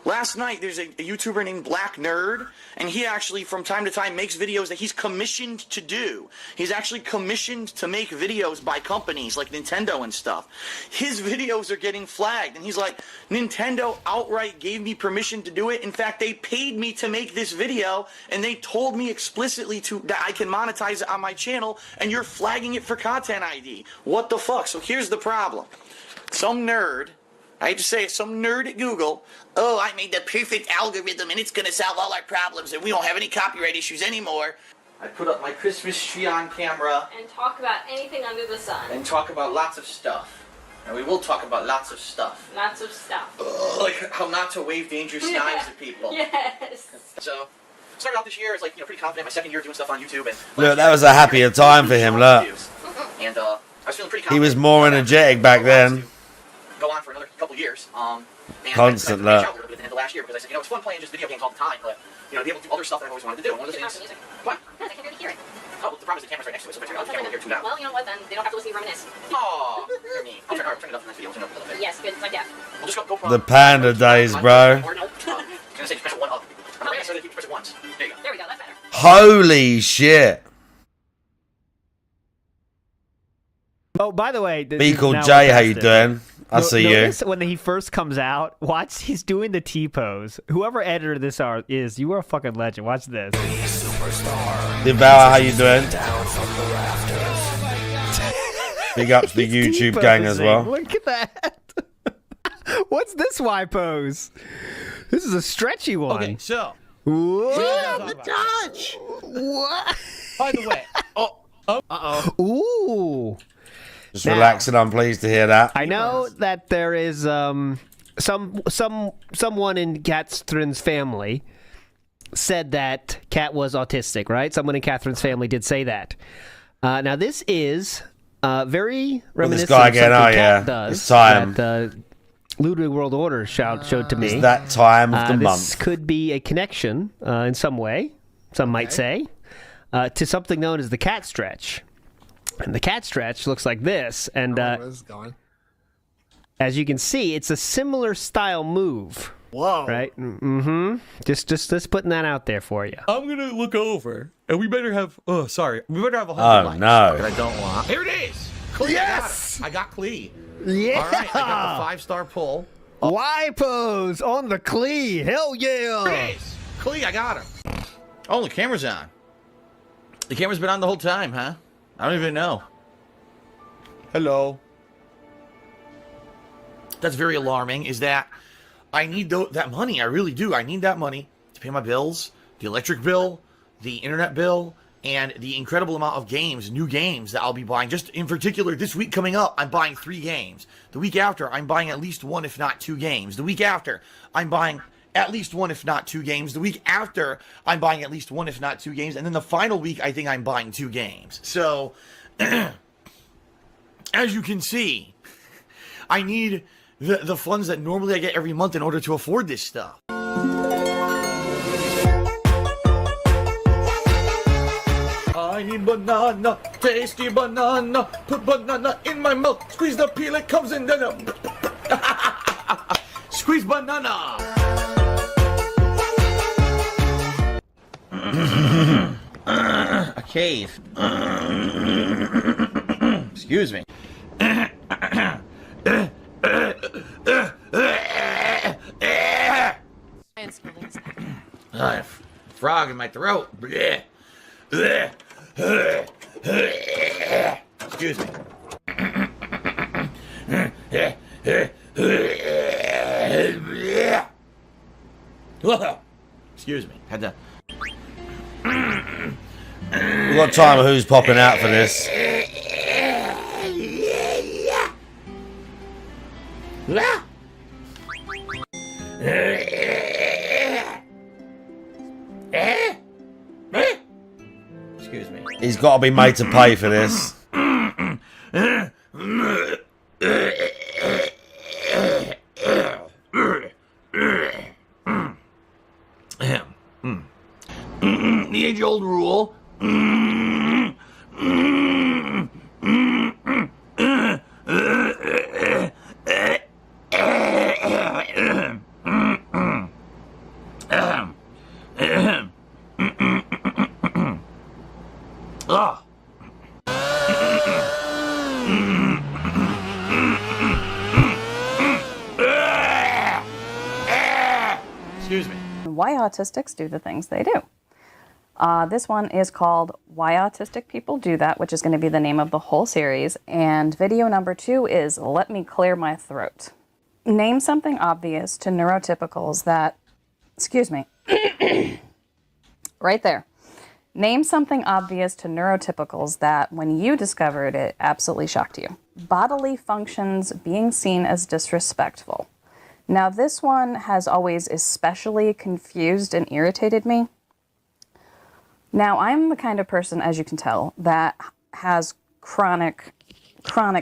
Last night, there's a YouTuber named Black Nerd, and he actually, from time to time, makes videos that he's commissioned to do. He's actually commissioned to make videos by companies like Nintendo and stuff. His videos are getting flagged, and he's like, Nintendo outright gave me permission to do it. In fact, they paid me to make this video, and they told me explicitly that I can monetize it on my channel, and you're flagging it for Content ID. What the fuck? So here's the problem. Some nerd, I hate to say it, some nerd at Google, oh, I made the perfect algorithm and it's going to solve all our problems and we don't have any copyright issues anymore. I put up my Christmas tree on camera. And talk about anything under the sun. And talk about lots of stuff. And we will talk about lots of stuff. Lots of stuff. Like how not to wave dangerous knives at people. Yes. So, started off this year as like, pretty confident, my second year doing stuff on YouTube. And Look, that was a happier time for him, look. And I was feeling pretty confident. He was more energetic back then. go on for another couple years. And Constant I that. out a little bit at the end of last year because I said, it's fun playing just video games all the time, but be able to do other stuff that I've always wanted to do. And one of the things. What? No, they can barely hear it. Oh, well, the problem is the camera's right next to it, so if I turn it off, the camera will hear too loud. Well, you know what, then they don't have to listen to you reminisce. Oh, you're mean. I'll turn it off in the next video. I'll turn it up a little bit. Yes, good, like that. We'll just go from. The panda days, bro. Or no, I was gonna say just press it one up. Okay, so you press it once. There you go. There we go, that's better. Holy shit. Oh, by the way, Be called Jay, how you doing? I see you. Notice when he first comes out, watch, he's doing the T-pose. Whoever edited this is, you are a fucking legend. Watch this. Devour, how you doing? Big ups the YouTube gang as well. Look at that. What's this Y pose? This is a stretchy one. Okay, so. Whoa. The touch. What? By the way. Ooh. Just relaxing. I'm pleased to hear that. I know that there is someone in Catherine's family said that Kat was autistic, right? Someone in Catherine's family did say that. Now this is very reminiscent guy of again, something oh, yeah. Kat does. It's time. That, Ludwig World Order showed to me. It's that time of the This month. could be a connection in some way, some might say, to something known as the cat stretch. And the cat stretch looks like this, and as you can see, it's a similar style move. Whoa! Right? Mm-hmm. Just putting that out there for you. I'm gonna look over, and we better have. Oh, sorry. We better have 100 Oh, likes. no. That I don't want. Here it is. Clee, Yes! I got Clee. Yeah! All right, I got the 5-star pull. Y pose on the Clee. Hell yeah! Here it is. Clee, I got him. Oh, the camera's on. The camera's been on the whole time, huh? I don't even know. Hello. That's very alarming, is that I need that money. I really do. I need that money to pay my bills, the electric bill, the internet bill, and the incredible amount of games, new games that I'll be buying. Just in particular, this week coming up, I'm buying 3 games. The week after, I'm buying at least 1, if not 2 games. The week after, I'm buying at least 1, if not 2 games. The week after, I'm buying at least 1, if not 2 games. And then the final week, I think I'm buying 2 games. So, as you can see, I need the funds that normally I get every month in order to afford this stuff. I need banana, tasty banana, put banana in my mouth, squeeze the peel, it comes in, then squeeze banana. A cave. Excuse me. Frog in my throat. Excuse me. Excuse me. Had to. We've got time of who's popping out for this. Excuse me. He's got to be made to pay for this. The age-old rule. Excuse me. Why autistics do the things they do. This one is called Why Autistic People Do That, which is going to be the name of the whole series. And video number 2 is Let Me Clear My Throat. Name something obvious to neurotypicals that, excuse me, right there. Name something obvious to neurotypicals that, when you discovered it, absolutely shocked you. Bodily functions being seen as disrespectful. Now, this one has always especially confused and irritated me. Now, I'm the kind of person, as you can tell, that has chronic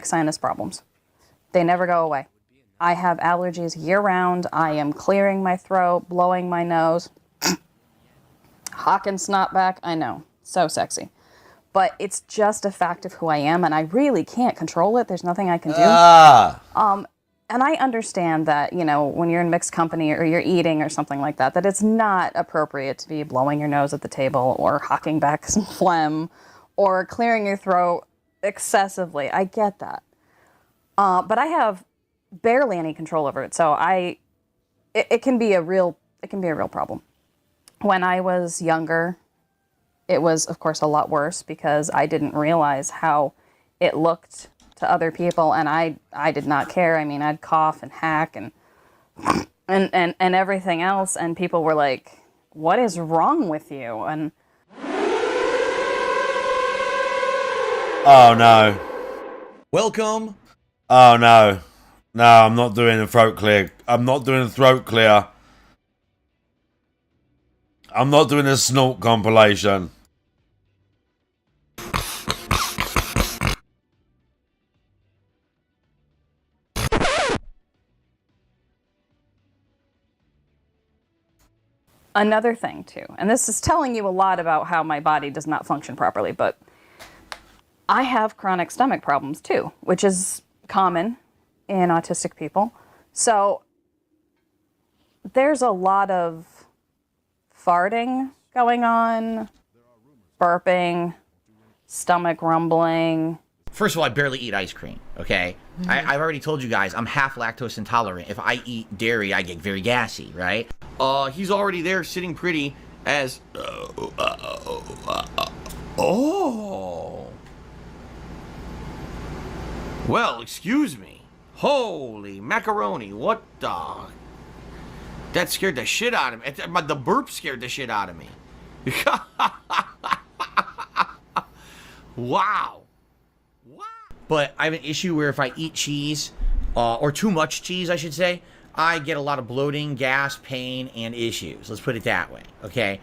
sinus problems. They never go away. I have allergies year-round. I am clearing my throat, blowing my nose, hawking snot back. I know, so sexy. But it's just a fact of who I am, and I really can't control it. There's nothing I can do. And I understand that, you know, when you're in mixed company or you're eating or something like that, that it's not appropriate to be blowing your nose at the table or hawking back some phlegm or clearing your throat excessively. I get that. But I have barely any control over it. So it can be a real problem. When I was younger, it was, of course, a lot worse because I didn't realize how it looked to other people, and I did not care. I mean, I'd cough and hack and everything else, and people were like, "What is wrong with you?" And oh no. Welcome. Oh no. No, I'm not doing a throat clear. I'm not doing a throat clear. I'm not doing a snort compilation. another thing too, and this is telling you a lot about how my body does not function properly, but I have chronic stomach problems too, which is common in autistic people. So there's a lot of farting going on, burping, stomach rumbling. First of all, I barely eat ice cream, okay? I've already told you guys, I'm half lactose intolerant. If I eat dairy, I get very gassy, right? He's already there sitting pretty as... oh. Well, excuse me. Holy macaroni, what the... That scared the shit out of me. The burp scared the shit out of me. Wow. But I have an issue where if I eat cheese, or too much cheese, I should say, I get a lot of bloating, gas, pain, and issues. Let's put it that way, okay?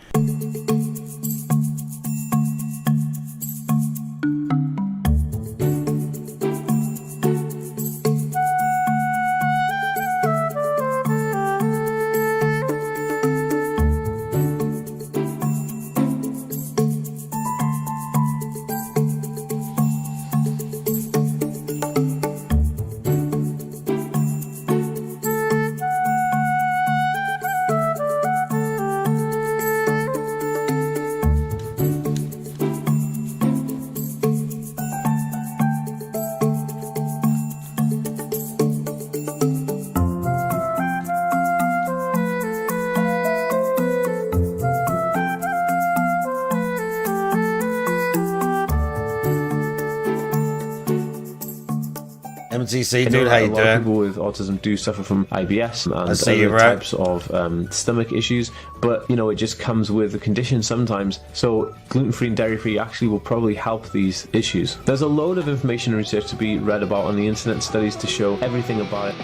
MTC, dude, how you A lot of doing? people with autism do suffer from IBS and see you, other bro. types of stomach issues, but you know, it just comes with the condition sometimes. So gluten-free and dairy-free actually will probably help these issues. There's a load of information and research to be read about on the internet, studies to show everything about it.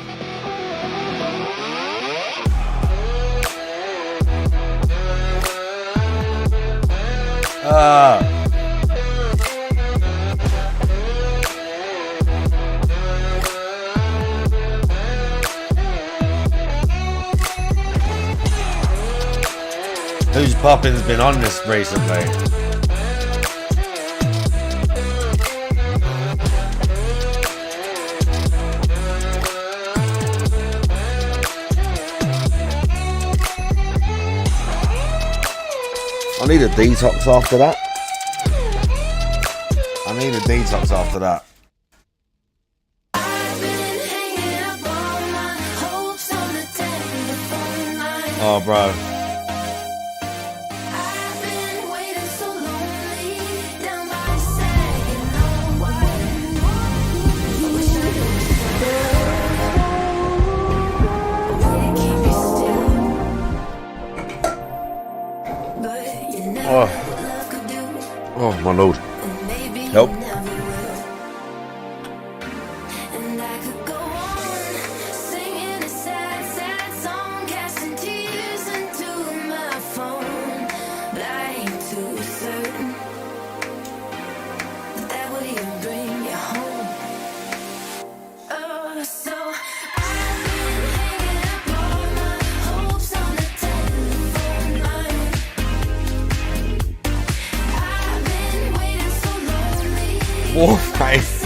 Who's Poppin's been on this recently? I need a detox after that. I need a detox after that. Oh, bro. Oh, oh my lord. Help. Warface.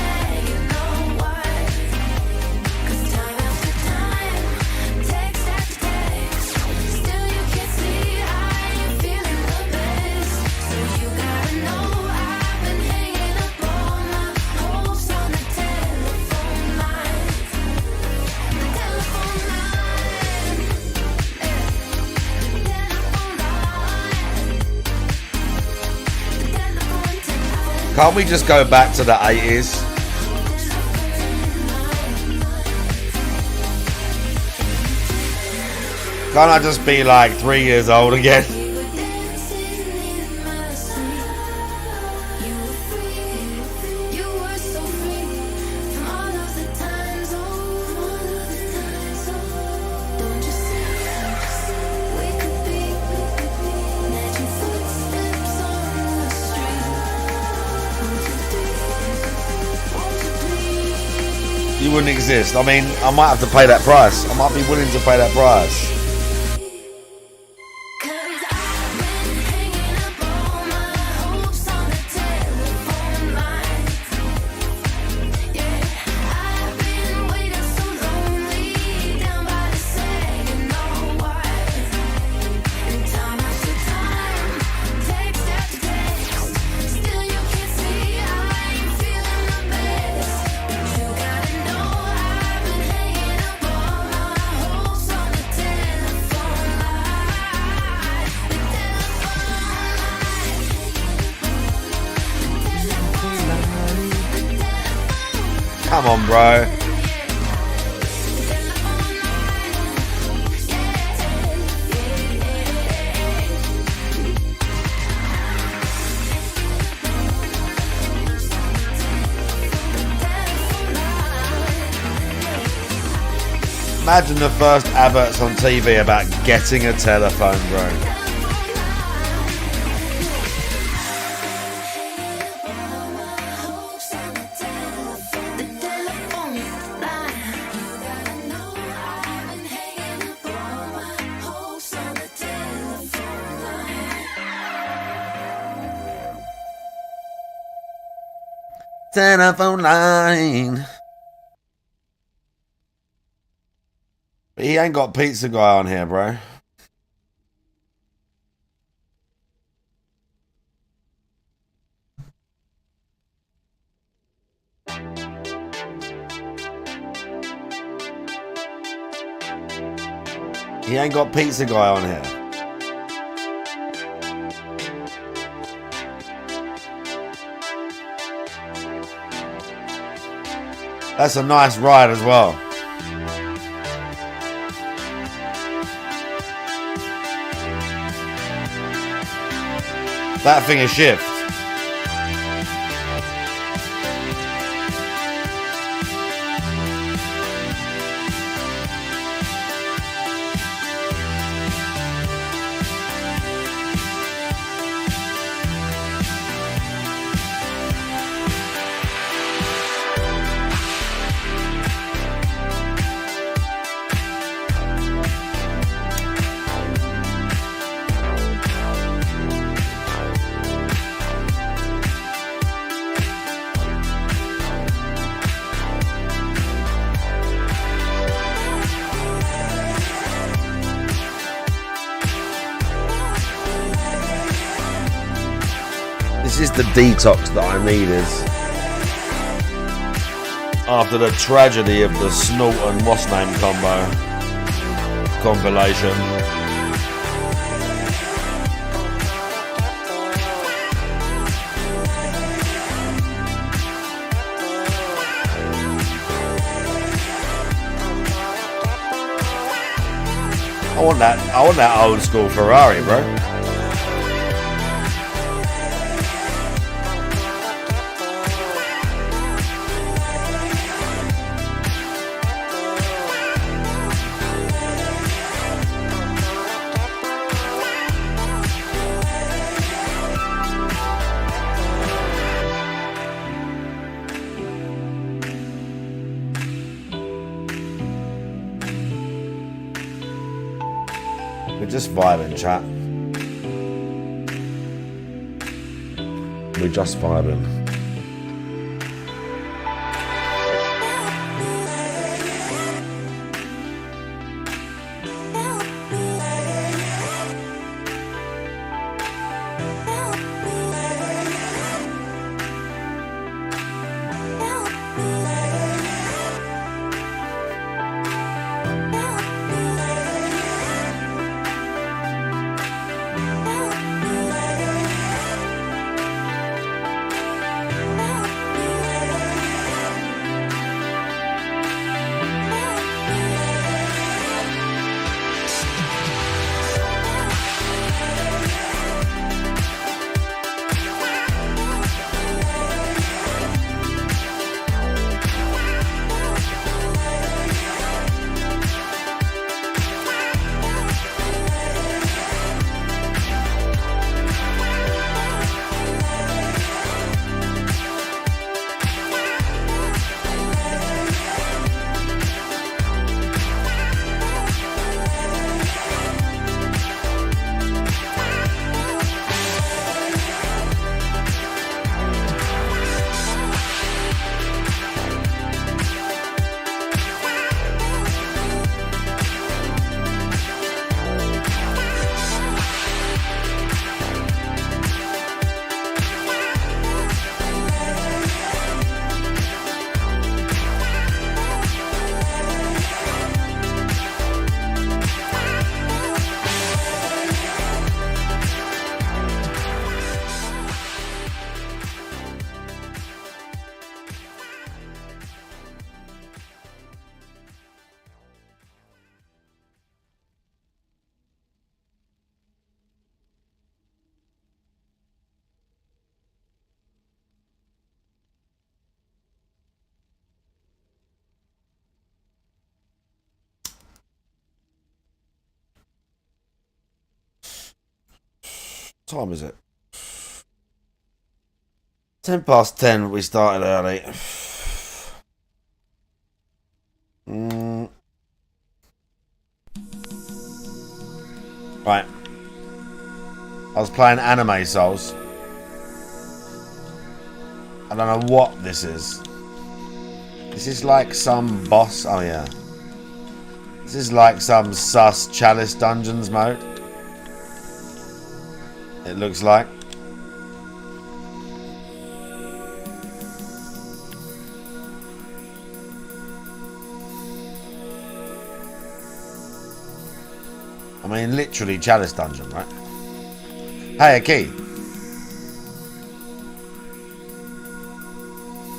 Can't we just go back to the 80s? Can't I just be like 3 years old again? You wouldn't exist. I mean, I might have to pay that price. I might be willing to pay that price. Come on, bro. Imagine the first adverts on TV about getting a telephone, bro. Telephone line. But he ain't got Pizza Guy on here, bro. He ain't got Pizza Guy on here. That's a nice ride as well. That thing is shift. This is the detox that I needed after the tragedy of the Snort and what's name combo compilation. I want that old school Ferrari, bro. We're just vibing, chat. We're just vibing. time is it? 10 past 10, we started early. Right. I was playing Anime Souls. I don't know what this is. This is like some boss. Oh, yeah. This is like some sus Chalice Dungeons mode. It looks like. I mean, literally Chalice Dungeon, right? Hey, a key.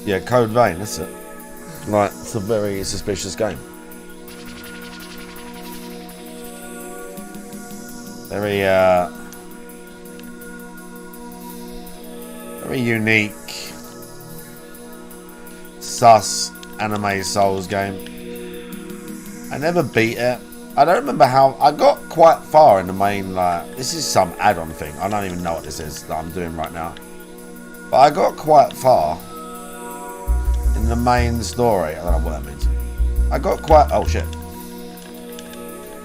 Yeah, Code Vein, that's it. Like, it's a very suspicious game. Very, very unique, sus Anime Souls game. I never beat it. I don't remember how. I got quite far in the main, like, this is some add-on thing. I don't even know what this is that I'm doing right now. But I got quite far in the main story. I don't know what that means. I got quite, oh shit.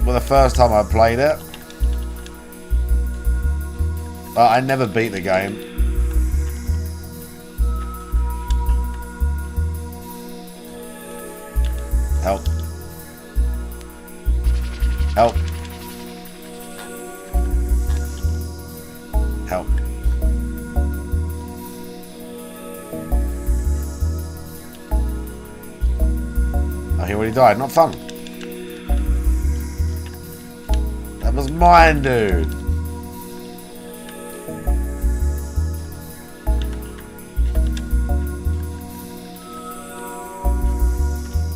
Well, the first time I played it, I never beat the game. Help. Help. Help. Oh, he already died. Not fun. That was mine, dude.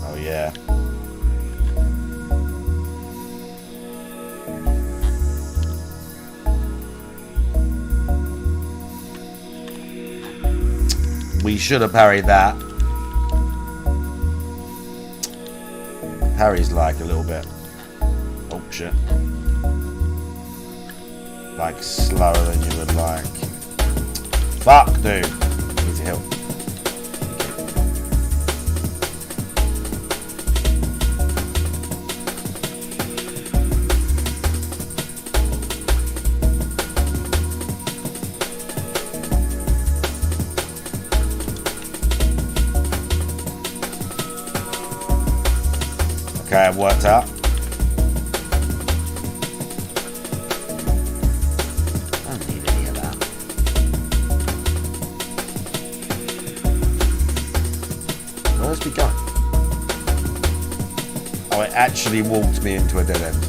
Oh, yeah. We should have parried that. Parry's like a little bit. Oh shit. Like slower than you would like. Fuck, dude. Easy help. Okay, it worked out. I don't need any of that. Where's we going? Oh, it actually walked me into a dead end.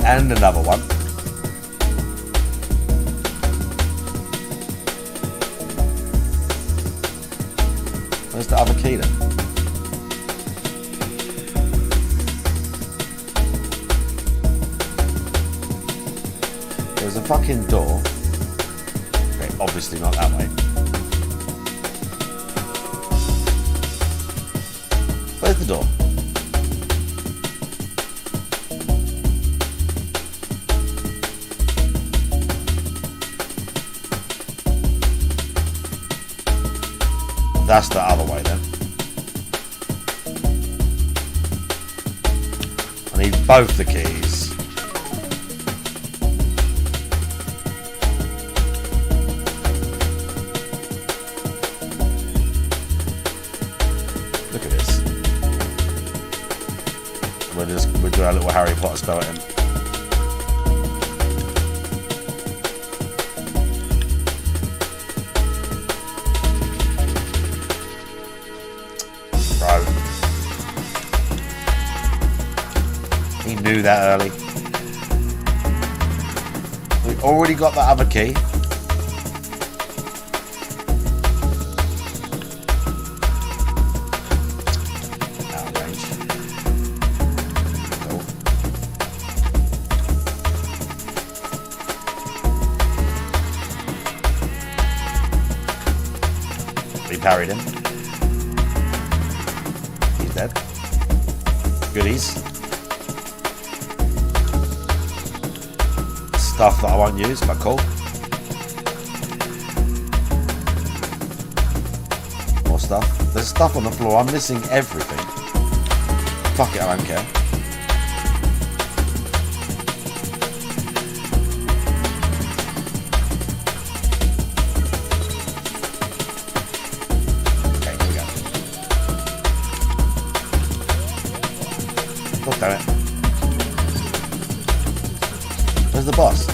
And another one. Where's the other key then? There's a fucking door. Okay, obviously not that way. Where's the door? That's the other way then. I need both the keys. Look at this. We'll do our little Harry Potter spell at him. He knew that early. We already got that other key. Out of range. Cool. We parried him. He's dead. Goodies. stuff that I won't use, but cool. More stuff. There's stuff on the floor. I'm missing everything. Fuck it, I don't care. Okay, here we go. God damn it. Where's the boss?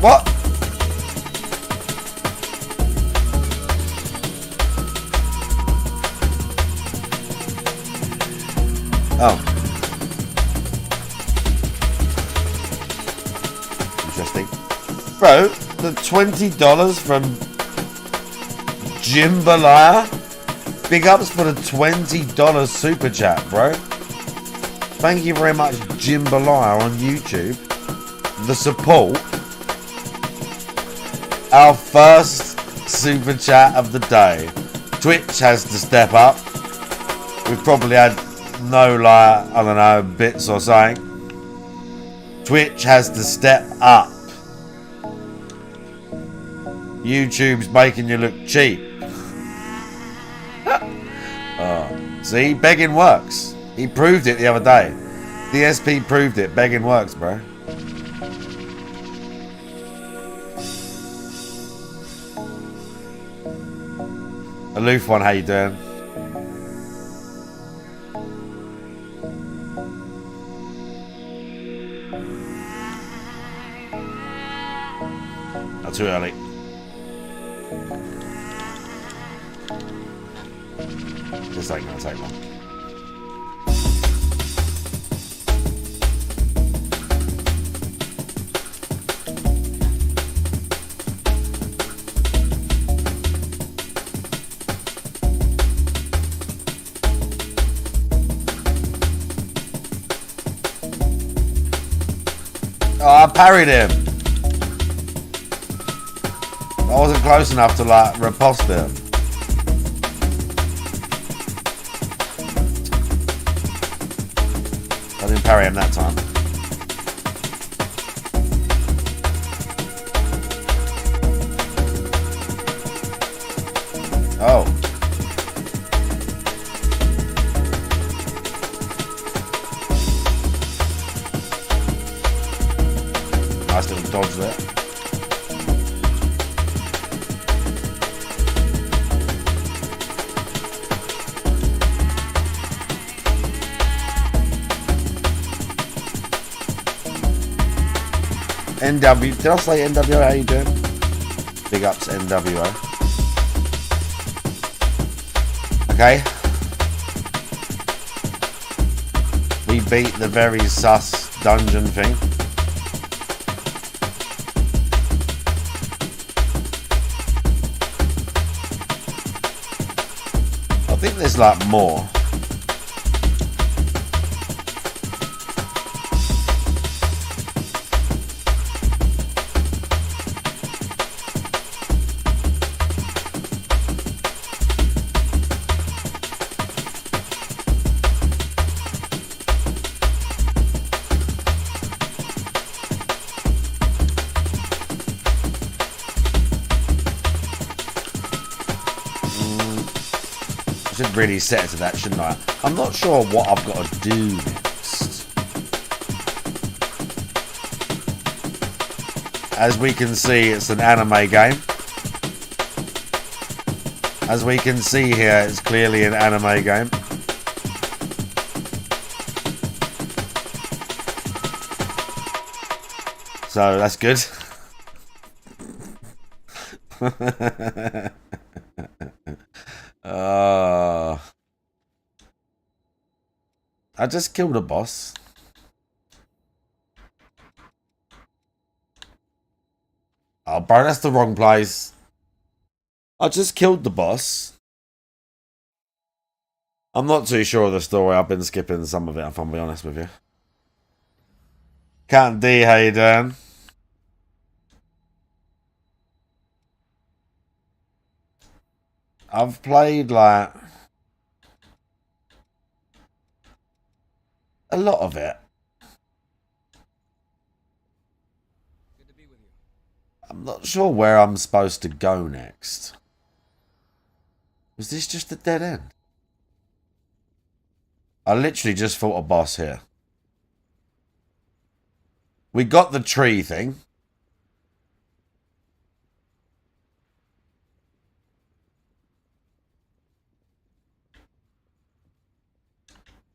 What? Oh. Interesting. Bro, the $20 from Jimbalaya? Big ups for the $20 super chat, bro. Thank you very much, Jimbalaya on YouTube. The support. Our first super chat of the day. Twitch has to step up. We've probably had no, like, I don't know, bits or something. Twitch has to step up. YouTube's making you look cheap. See, begging works. He proved it the other day. DSP proved it. Begging works, bro. Aloof one, how you doing? Not too early. This ain't gonna take long. Oh, I parried him. I wasn't close enough to like riposte him. I didn't parry him that time. Oh. Nice little dodge there. NW, did I say NWO? How you doing? Big ups NWO. Okay. We beat the very sus dungeon thing. I think there's like more. Really set it to that, shouldn't I? I'm not sure what I've got to do next. As we can see, it's an anime game. As we can see here, it's clearly an anime game. So that's good. I just killed a boss. Oh, bro, that's the wrong place. I just killed the boss. I'm not too sure of the story. I've been skipping some of it, if I'm being honest with you. Can't D, how you doing? I've played like a lot of it. I'm not sure where I'm supposed to go next. Was this just a dead end? I literally just fought a boss here. We got the tree thing.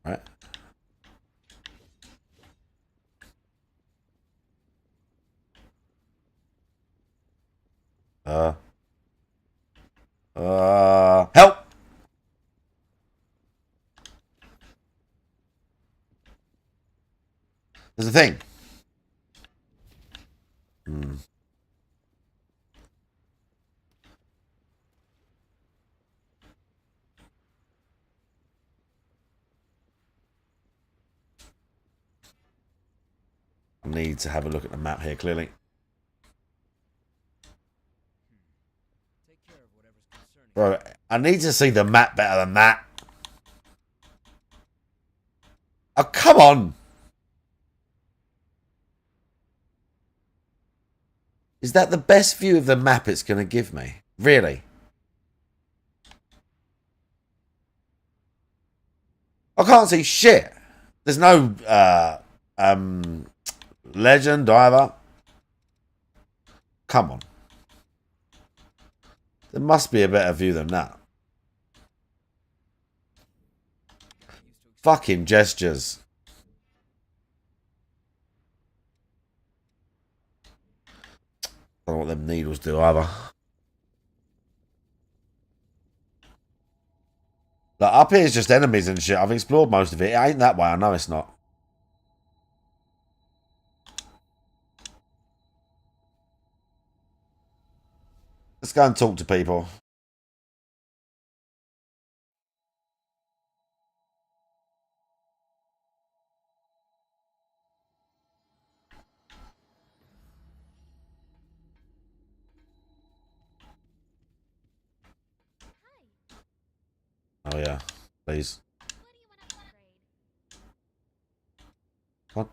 Right. Help! There's a thing. I need to have a look at the map here, clearly. Bro, I need to see the map better than that. Oh, come on! Is that the best view of the map it's going to give me? Really? I can't see shit. There's no legend either. Come on. There must be a better view than that. Fucking gestures. I don't know what them needles do either. Like, up here is just enemies and shit. I've explored most of it. It ain't that way. I know it's not. Let's go and talk to people. Oh yeah, please. What?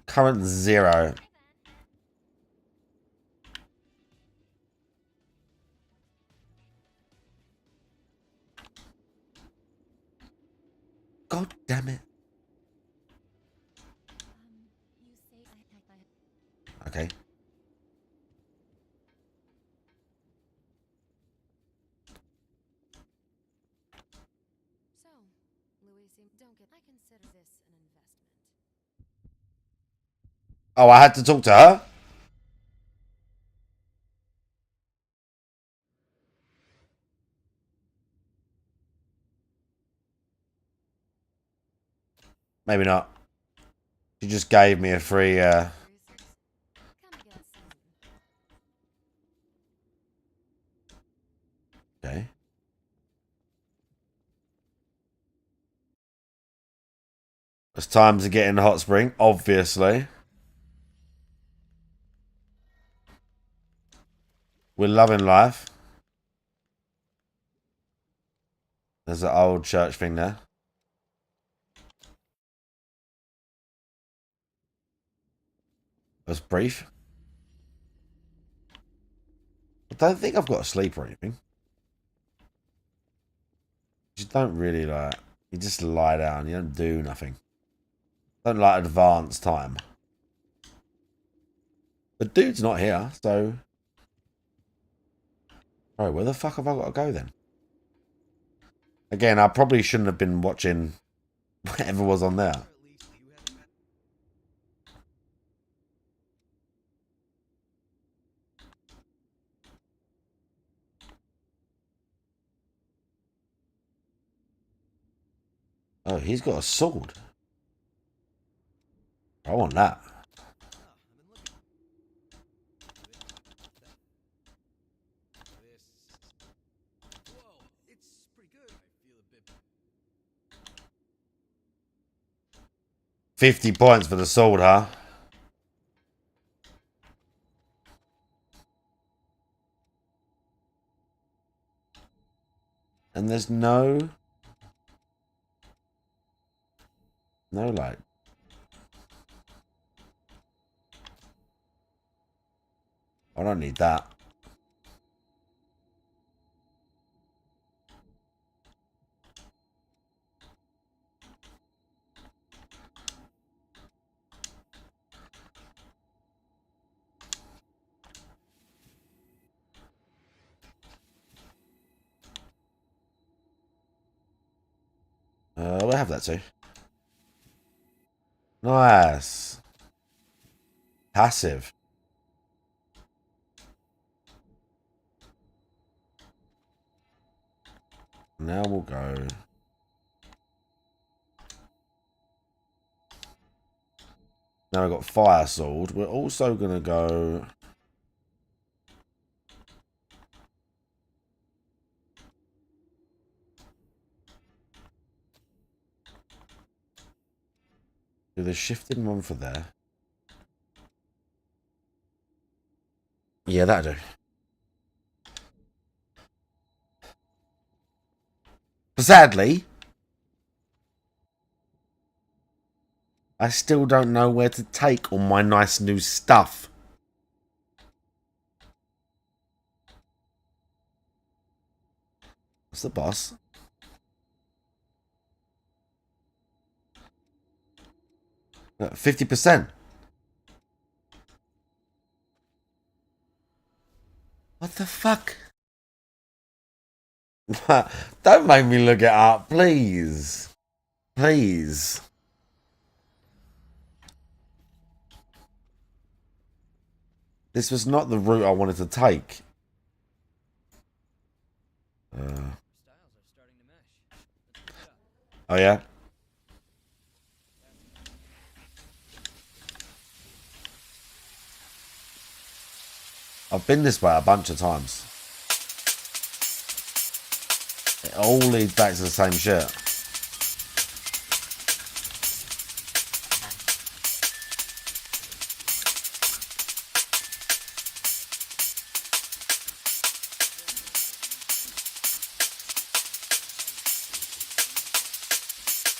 Current 0. God damn it. Okay. Oh, I had to talk to her? Maybe not. She just gave me a free, Okay. It's time to get in the hot spring, obviously. We're loving life. There's an old church thing there. That's brief. I don't think I've got to sleep or anything. You just don't really like... You just lie down. You don't do nothing. Don't like advance time. The dude's not here, so... Alright, where the fuck have I got to go then? Again, I probably shouldn't have been watching whatever was on there. Oh, he's got a sword. I want that. £50 for the sword, huh? And there's no light. I don't need that. We'll have that too. Nice. Passive. Now we'll go. Now I've got fire sword. We're also gonna go. Do the shifting one for there. Yeah, that'll do. Sadly, I still don't know where to take all my nice new stuff. What's the boss? Look, 50%. What the fuck? Don't make me look it up, please. Please. This was not the route I wanted to take. Oh, yeah? I've been this way a bunch of times. It all leads back to the same shit.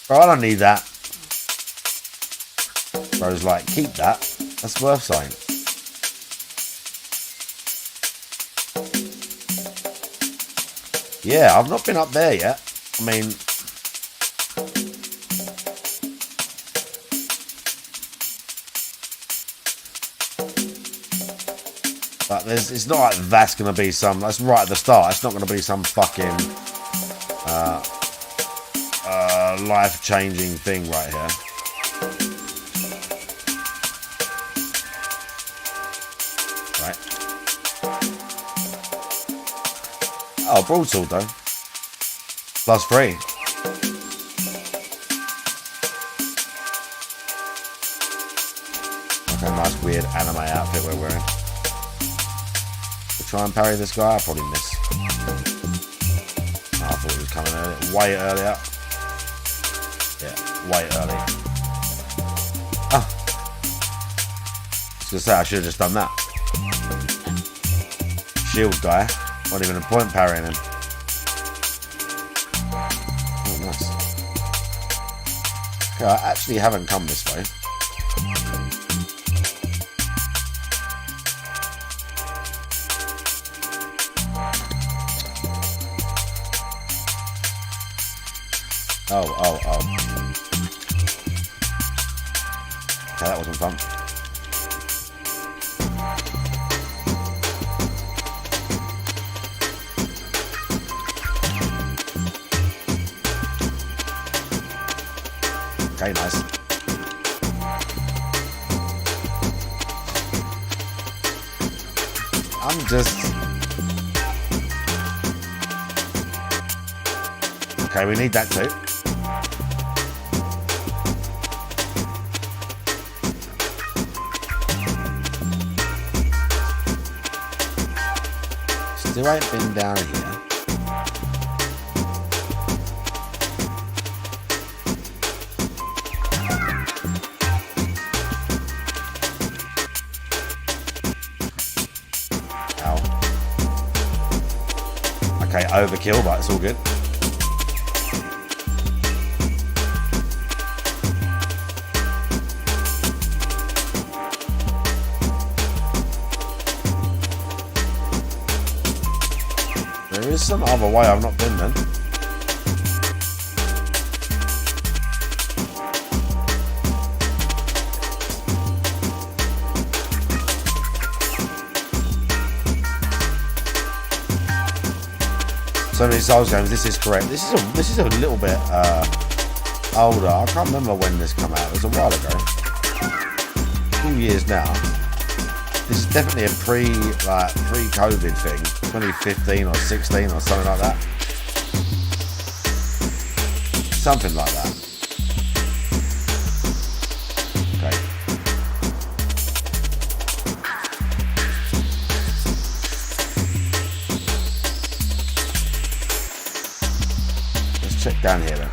Bro, I don't need that. Bro's like, keep that. That's worth something. Yeah, I've not been up there yet. I mean, but it's not like that's going to be some, that's right at the start. It's not going to be some fucking life-changing thing right here. Right. Oh, broadsword though. +3. Okay, nice weird anime outfit we're wearing. We'll try and parry this guy. I'll probably miss. Oh, I thought he was coming early. Way earlier. Yeah, way early. Oh. I was gonna say I should have just done that. Shield guy. Not even a point parrying him. Oh, nice. Okay, I actually haven't come this way. Oh. Okay, that wasn't fun. Okay, nice. I'm just... Okay, we need that too. Still ain't been down here. Okay, overkill, but it's all good. There is some other way I've not been then. So many Souls games. This is correct. This is a little bit older. I can't remember when this came out. It was a while ago. A few years now. This is definitely a pre-COVID thing. 2015 or 16 or something like that. Something like that. Okay. Let's check down here then.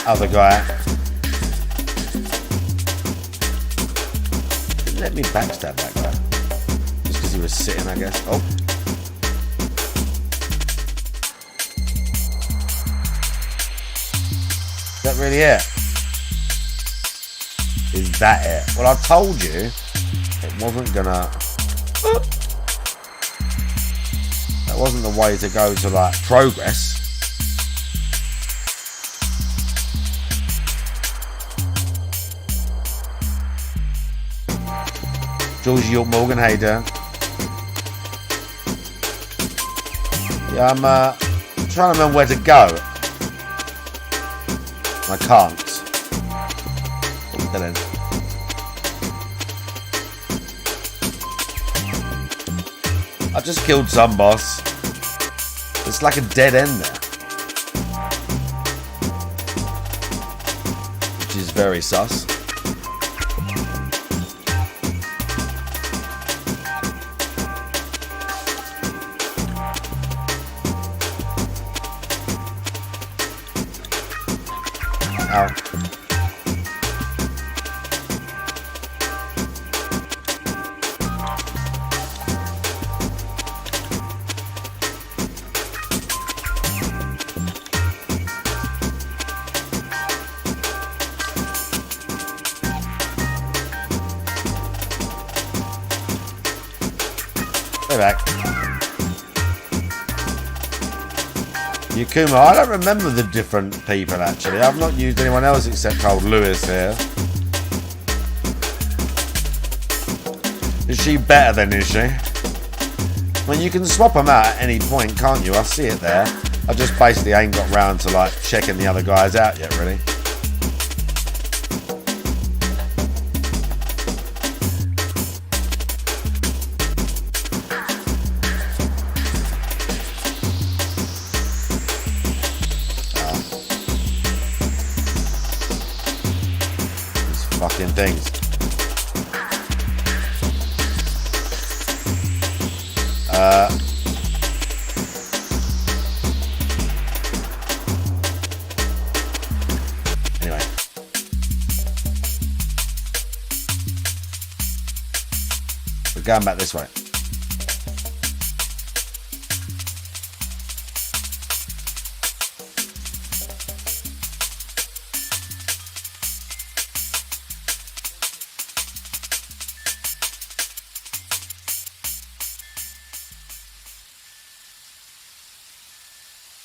Other guy. Didn't let me backstab that guy. Just because he was sitting, I guess. Oh. Is that really it? Is that it? Well, I told you it wasn't gonna... That wasn't the way to go to, like, progress. George York Morgan, how you doing? Yeah, I'm trying to remember where to go. I can't. Oh, dead end. I just killed some boss. It's like a dead end there. Which is very sus. Ow. Go back. Yukuma, I don't remember the different people actually. I've not used anyone else except old Lewis here. Is she better then, is she? I mean, you can swap them out at any point, can't you? I see it there. I just basically ain't got round to like checking the other guys out yet, really. Fucking things. Anyway. We're going back this way.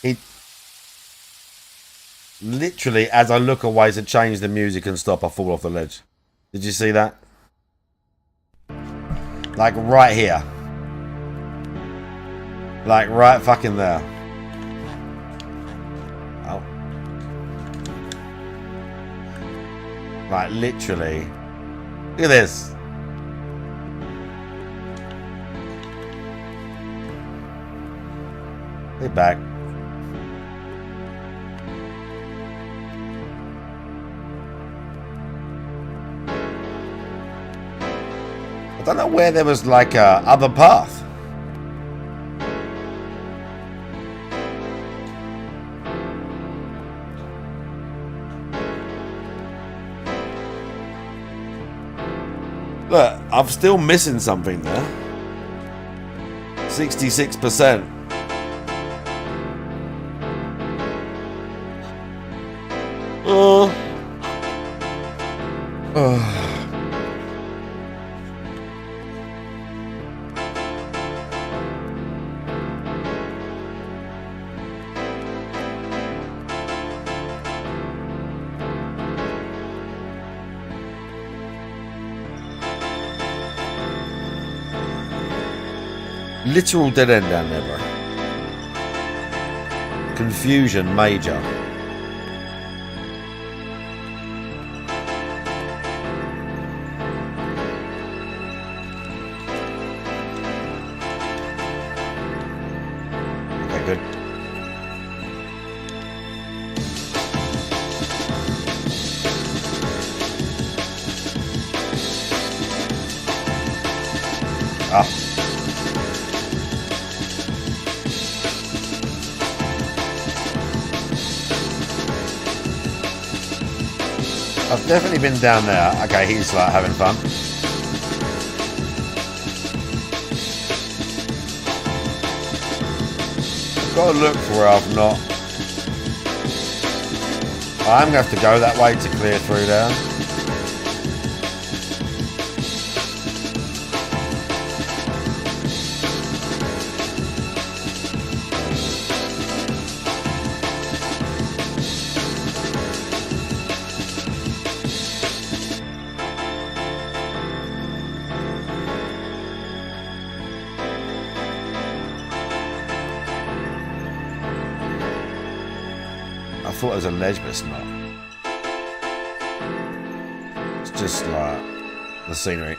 It literally, as I look away to change the music and stop, I fall off the ledge. Did you see that? Like right here. Like right fucking there. Oh. Like literally. Look at this. They're back. I don't know where there was like a other path. Look, I'm still missing something there. 66%. Literal dead end down there, bro. Confusion major. Okay, good. Ah. I've definitely been down there. Okay, he's like having fun. I've got to look for where I've not. I'm going to have to go that way to clear through there. I thought it was a ledge, but it's not. It's just like the scenery.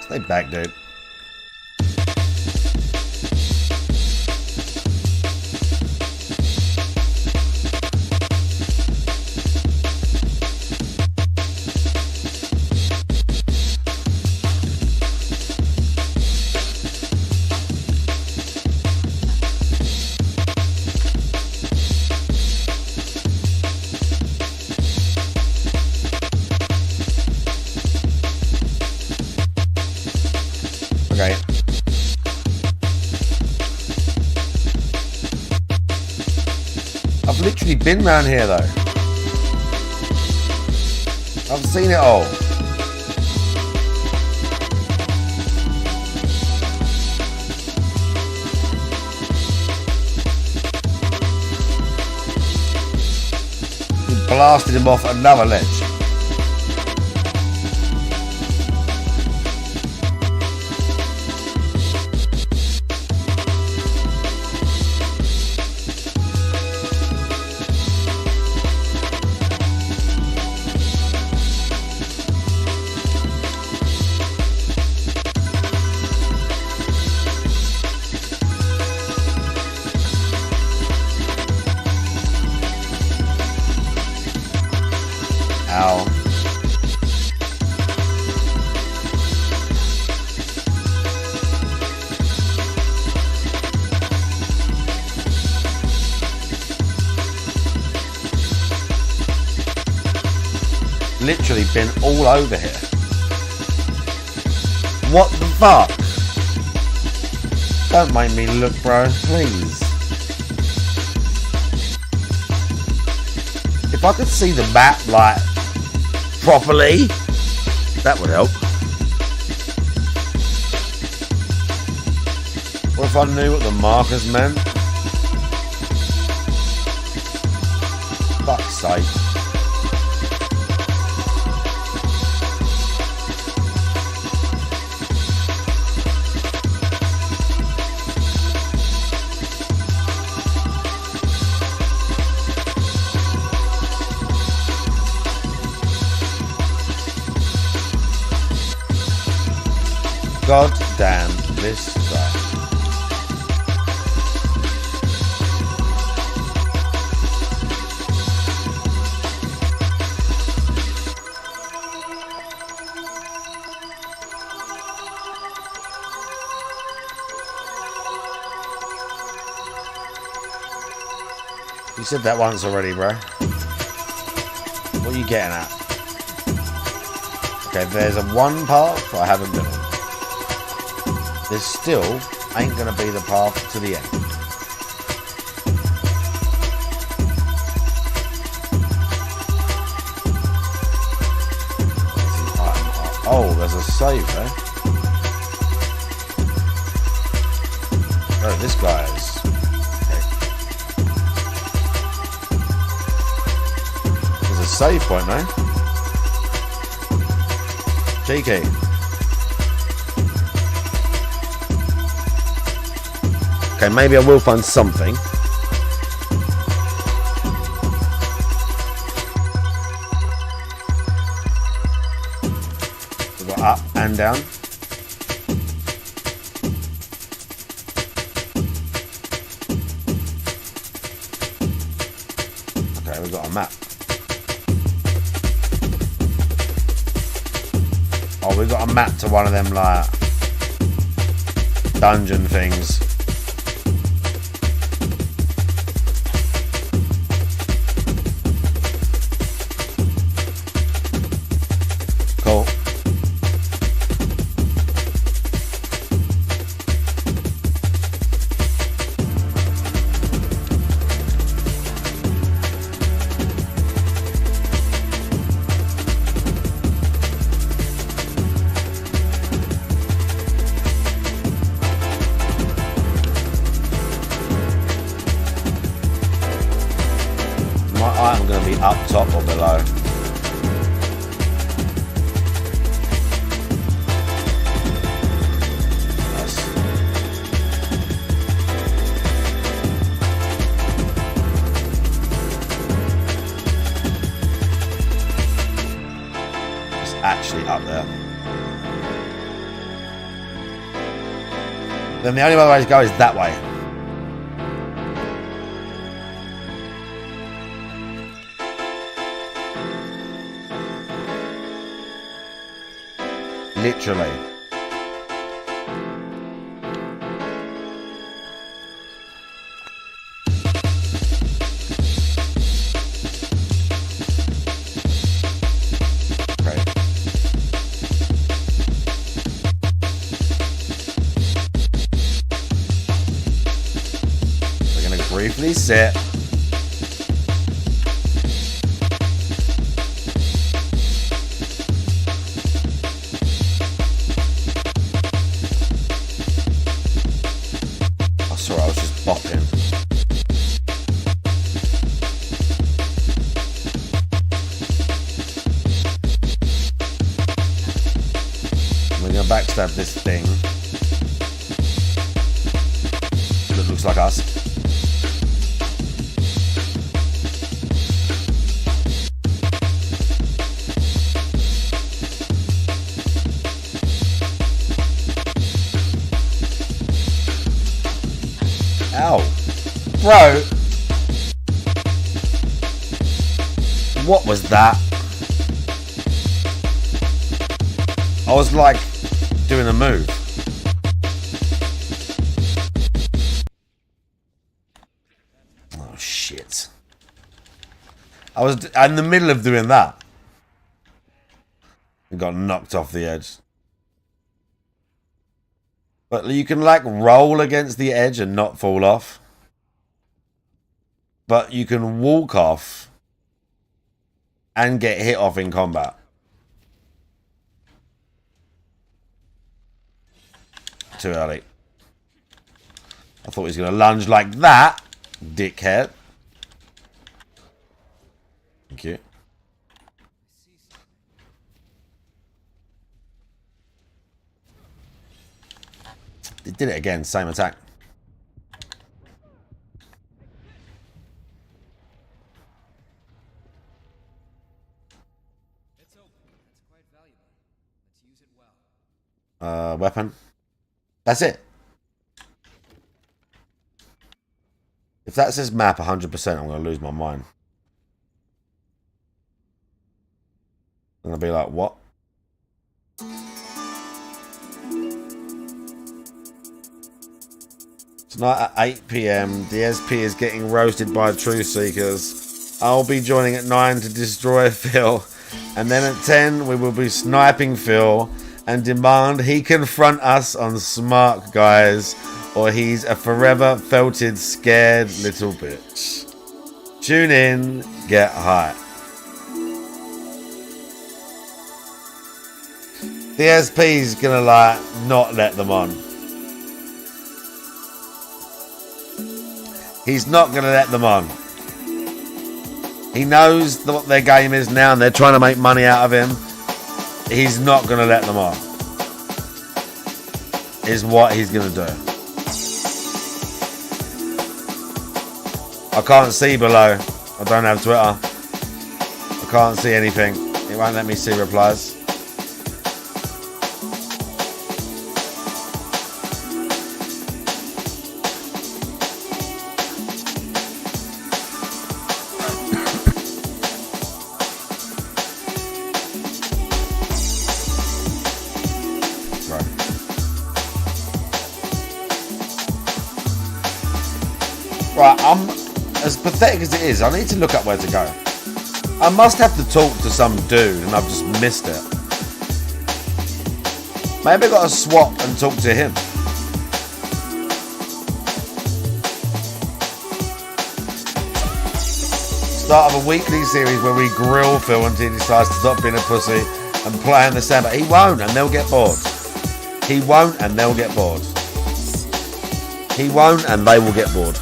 Stay back, dude. Okay. I've literally been round here though. I've seen it all. We blasted him off another ledge. Ow. Literally been all over here. What the fuck? Don't make me look, bro, please. If I could see the map, like, properly, that would help. Or if I knew what the markers meant. Fuck's sake. God damn this guy. You said that once already, bro. What are you getting at? Okay, there's a one path I haven't been on. There still ain't gonna be the path to the end. there's a save there. Oh, this guy is. Okay. There's a save point now. Cheeky. Okay, maybe I will find something. We've got up and down. Okay, we've got a map. Oh, we've got a map to one of them, like, dungeon things. Cool. My item going to be up top or below? Actually up there. Then the only other way to go is that way. Literally. Briefly sit. Oh, sorry, I was just bopping. We're gonna backstab this thing. That looks like us. Ow. Bro. What was that? I was like doing a move. Oh shit. I was in the middle of doing that. And got knocked off the edge. But you can like roll against the edge and not fall off. But you can walk off and get hit off in combat. Too early. I thought he was going to lunge like that, dickhead. Thank you. He did it again, same attack. Weapon. That's it. If that says map 100%, I'm going to lose my mind. I'm going to be like, what? Tonight at 8 PM, DSP is getting roasted by Truth Seekers. I'll be joining at 9 to destroy Phil. And then at 10, we will be sniping Phil and demand he confront us on Smart Guys, or he's a forever felted, scared little bitch. Tune in, get high. The SP's gonna like not let them on. He's not gonna let them on. He knows what their game is now and they're trying to make money out of him. He's not gonna let them on. Is what he's gonna do. I can't see below. I don't have Twitter. I can't see anything. It won't let me see replies. Right, I'm as pathetic as it is. I need to look up where to go. I must have to talk to some dude, and I've just missed it. Maybe I got to swap and talk to him. Start of a weekly series where we grill Phil until he decides to stop being a pussy and play in the sand. But he won't, and they'll get bored. He won't, and they'll get bored. He won't, and they will get bored.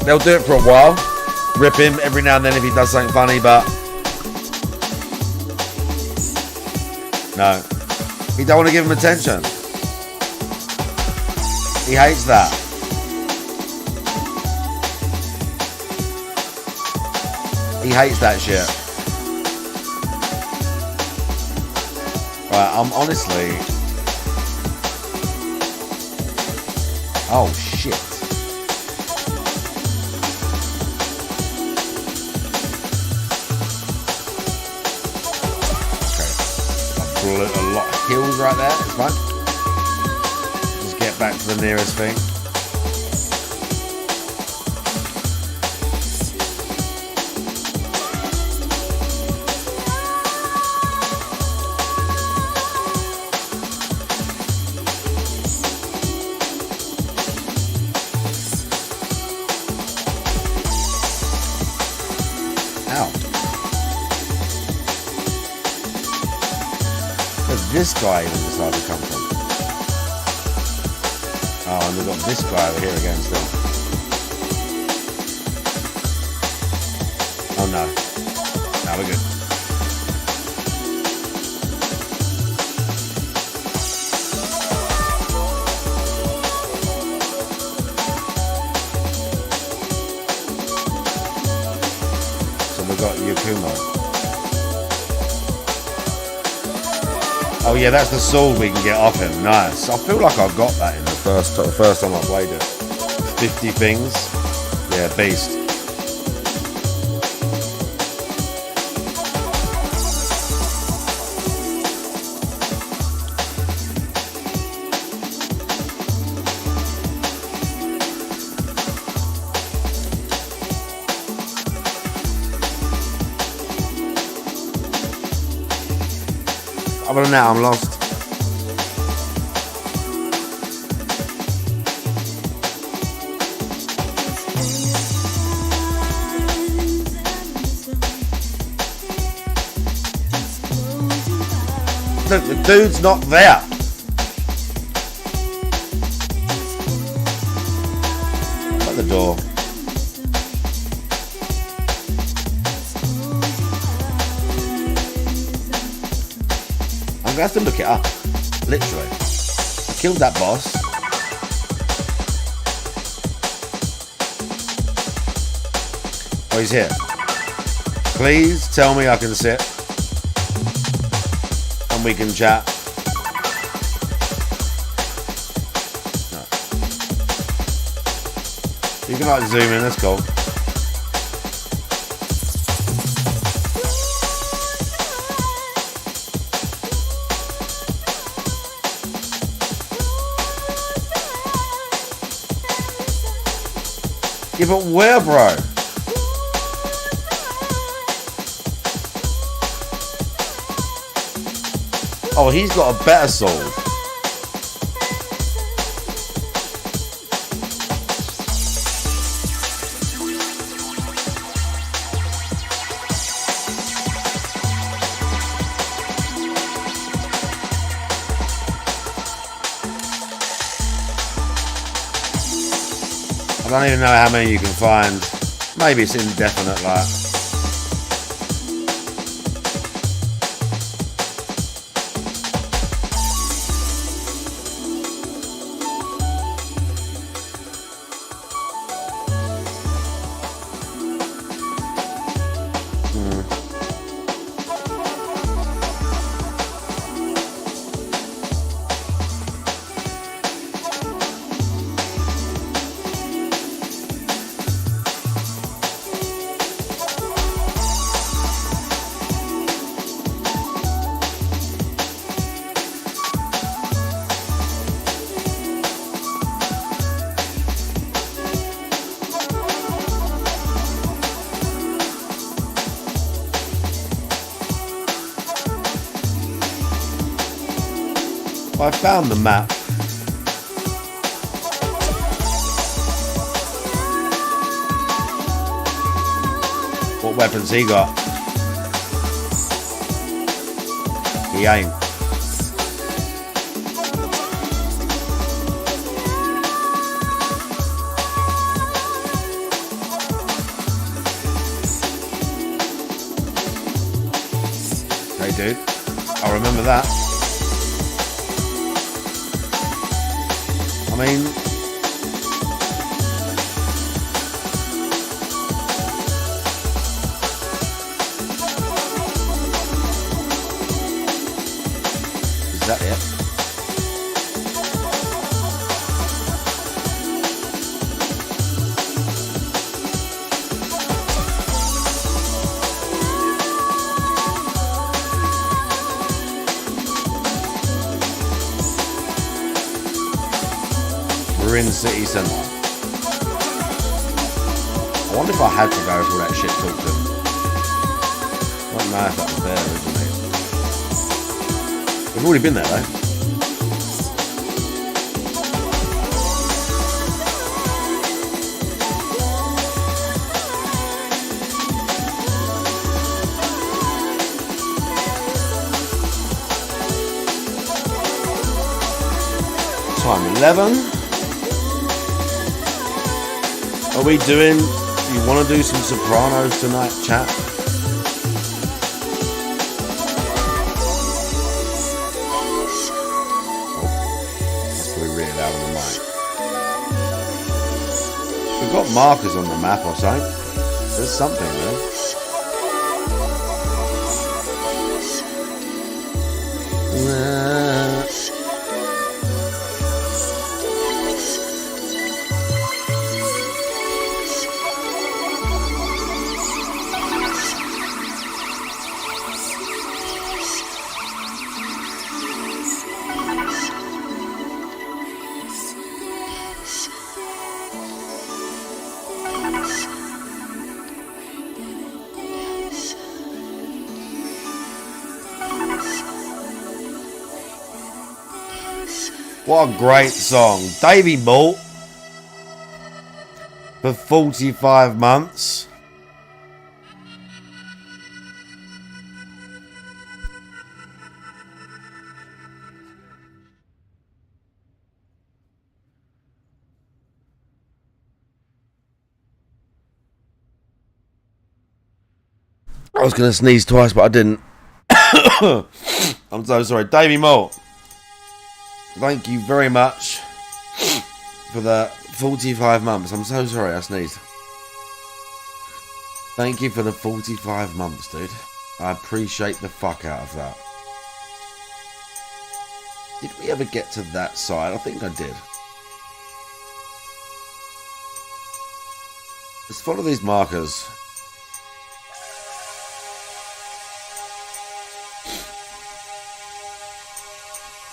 They'll do it for a while. Rip him every now and then if he does something funny, but no. He don't want to give him attention. He hates that. He hates that shit. Right, I'm honestly... Oh, shit. A lot of kills right there. It's fine. Just get back to the nearest thing. Ow. Where's this guy even decide to come from? Oh, and we've got this guy over here again still. Oh no. No, we're good. So we've got Yakumo. Oh yeah, that's the sword we can get off him. Nice. I feel like I got that in the first time I played it. 50 things. Yeah, beast. Other than that, I'm lost. Look, the dude's not there. At the door. I'm gonna have to look it up. Literally. I killed that boss. Oh, he's here. Please tell me I can sit. And we can chat. No. You can like zoom in, that's cool. Yeah, but where, bro? Oh, he's got a better sword. I don't even know how many you can find. Maybe it's indefinite, like. I found the map. What weapons he got? He ain't. Hey dude, I remember that. I mean, is that it? We're in city centre. I wonder if I had to go for that shit talk to him. I don't know if that was there originally. We've already been there though. Time 11. Are we doing, you want to do some Sopranos tonight, chat? Oh, that's probably really loud on the mic. We've got markers on the map or something. There's something there. What a great song. Davey Malt for 45 months. I was going to sneeze twice, but I didn't. I'm so sorry. Davey Malt. Thank you very much for the 45 months. I'm so sorry I sneezed. Thank you for the 45 months, dude. I appreciate the fuck out of that. Did we ever get to that side? I think I did. Let's follow these markers.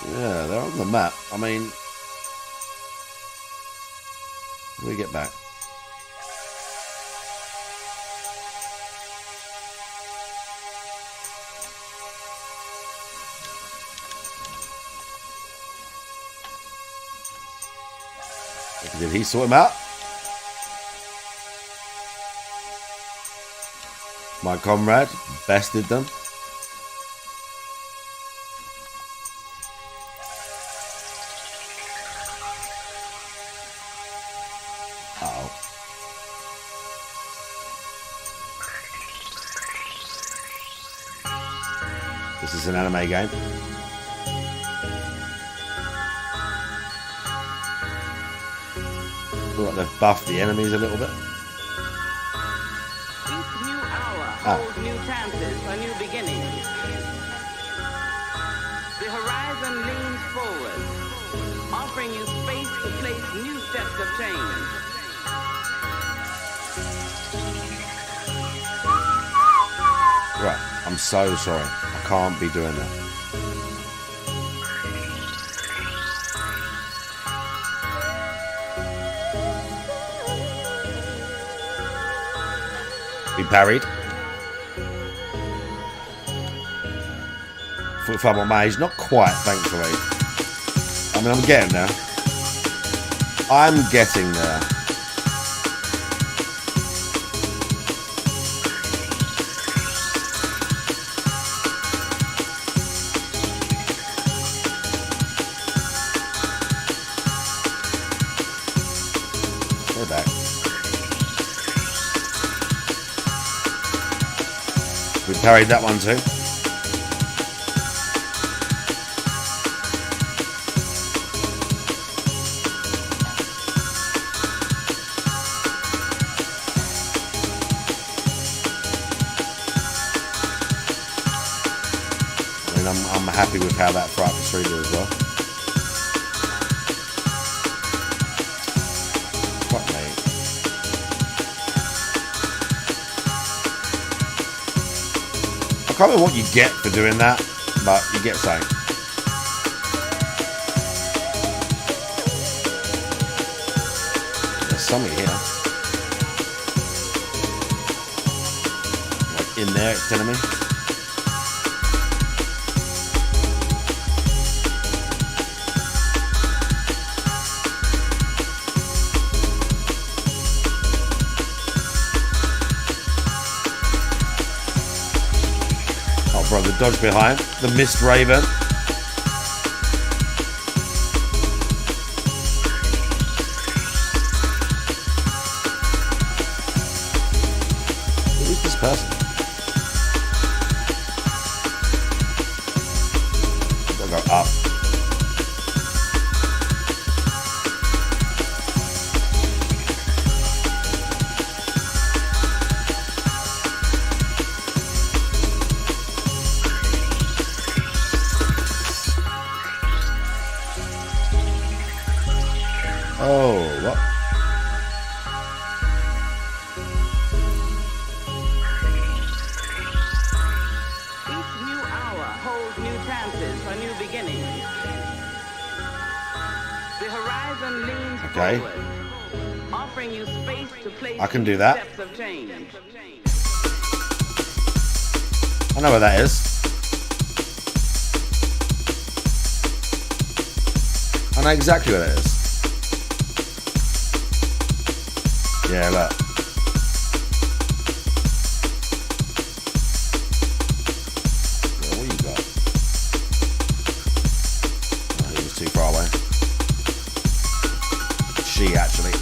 Yeah, they're on the map. I mean, when we get back. Did he sort him out? My comrade bested them. Uh-oh. it's an anime game. Feel like they've buffed the enemies a little bit. Holds new chances for new beginnings. The horizon leans forward, offering you space to place new steps of change. Right, I'm so sorry. I can't be doing that. We parried. If I'm on my age, not quite, thankfully. I mean, I'm getting there. I'm getting there. They're back. We parried that one too. I'm happy with how that fight was treated as well. Fuck me. I can't remember what you get for doing that, but you get something. There's something here. Like in there, it's telling me. The dodge behind, the missed Raven. Who is this person? I'll go up. Oh, what? Each new hour holds new chances for new beginnings. The horizon leans Okay. forward, offering you space to place I can do new that. steps of change. I know where that is. I know exactly where that is. Yeah, look. Yeah, what you got? Oh, he was too far away. She actually.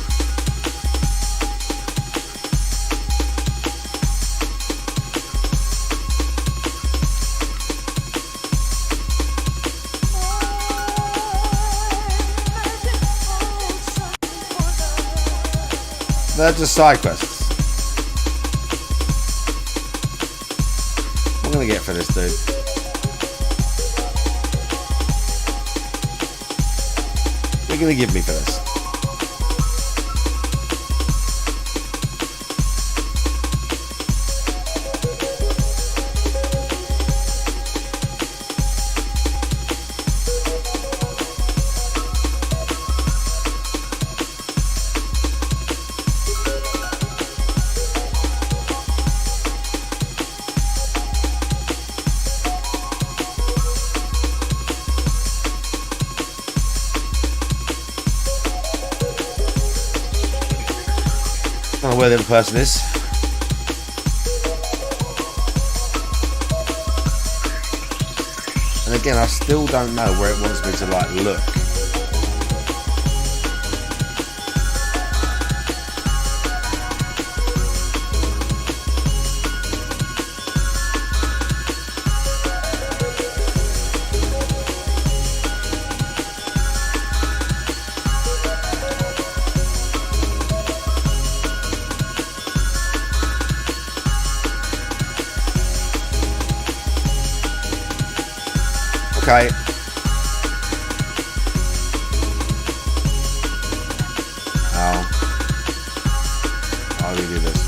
They're just side quests. What am I gonna get for this dude? What are you gonna give me for this? I don't know where the other person is. And again, I still don't know where it wants me to like look. Okay. Ow. How do we do this?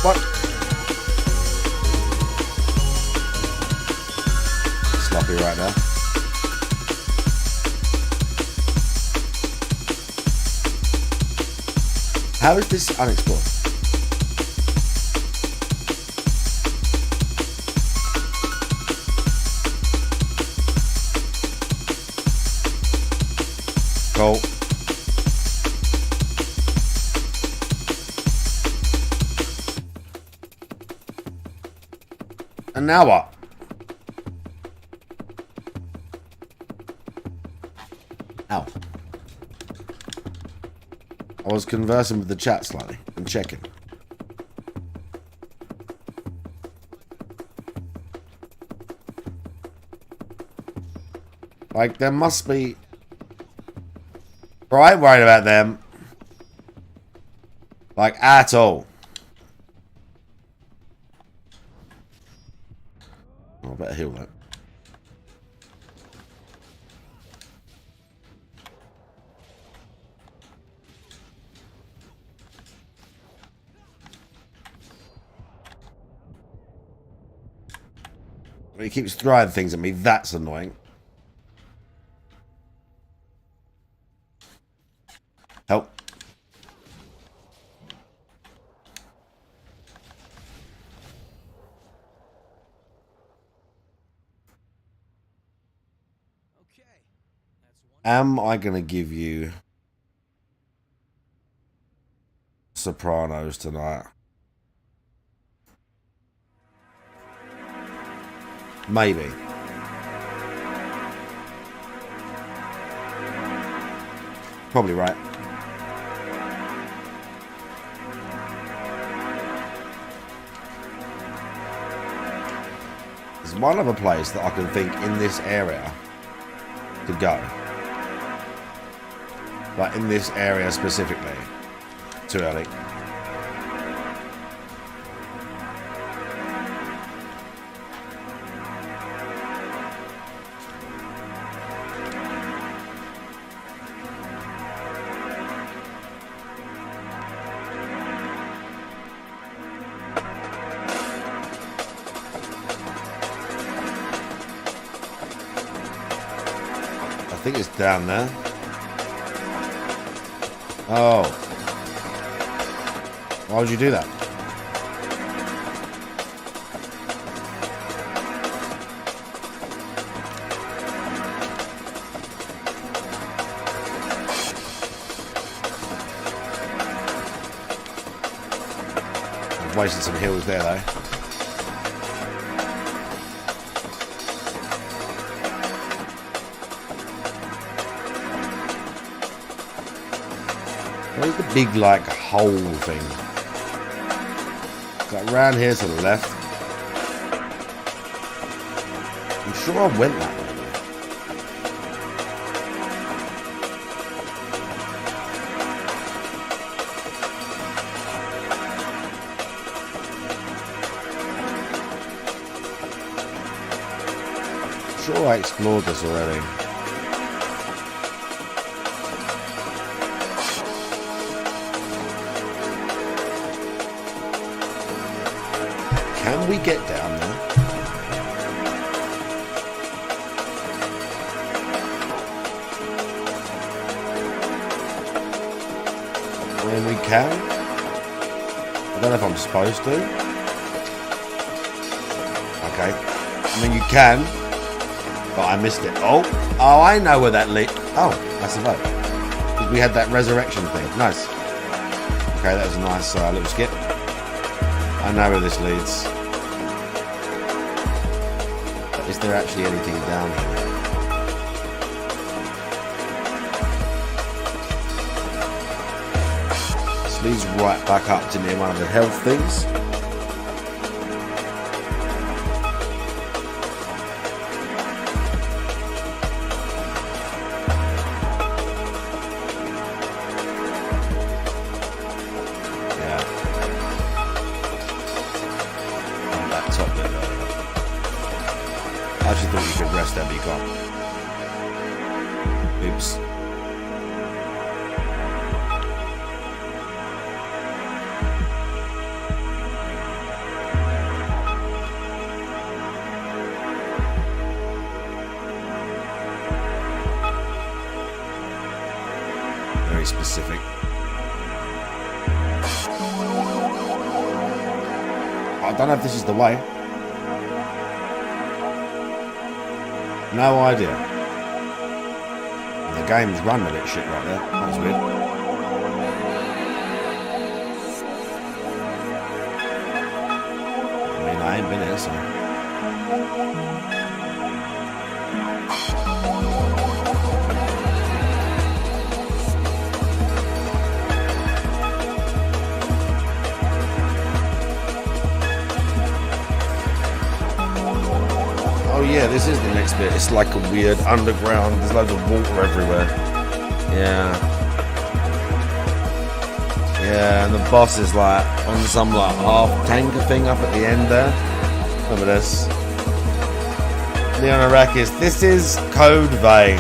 What? Sloppy right now. How is this unexplored? Cool. And now what? Ow. I was conversing with the chat slightly and checking. Like, there must be... Bro, I ain't worried about them. Like, at all. Oh, I better heal that. He keeps throwing things at me. That's annoying. Help. Am I going to give you Sopranos tonight? Maybe. Probably right. There's one other place that I can think in this area to go. Like in this area specifically. Too early. I think it's down there. Oh. Why would you do that? I've wasted some heals there though. Where's the big, like, hole thing? It's like around here to the left. I'm sure I went that way. I'm sure I explored this already. Can we get down there? When we can? I don't know if I'm supposed to. Okay. I mean, you can, but I missed it. Oh, I know where that leads. Oh, that's the vote. Because we had that resurrection thing. Nice. Okay, that was a nice little skip. I know where this leads. But is there actually anything down here? This leads right back up to near one of the health things. icon. Oops. Very specific. I don't know if this is the way. No idea. The game's running a bit shit right there. That's weird. I mean, I ain't been here, so... Oh yeah, this is the next bit. It's like a weird underground. There's loads of water everywhere. Yeah. Yeah, and the boss is like on some like half tanker thing up at the end there. Remember this? Leon Arrakis. This is Code Vein.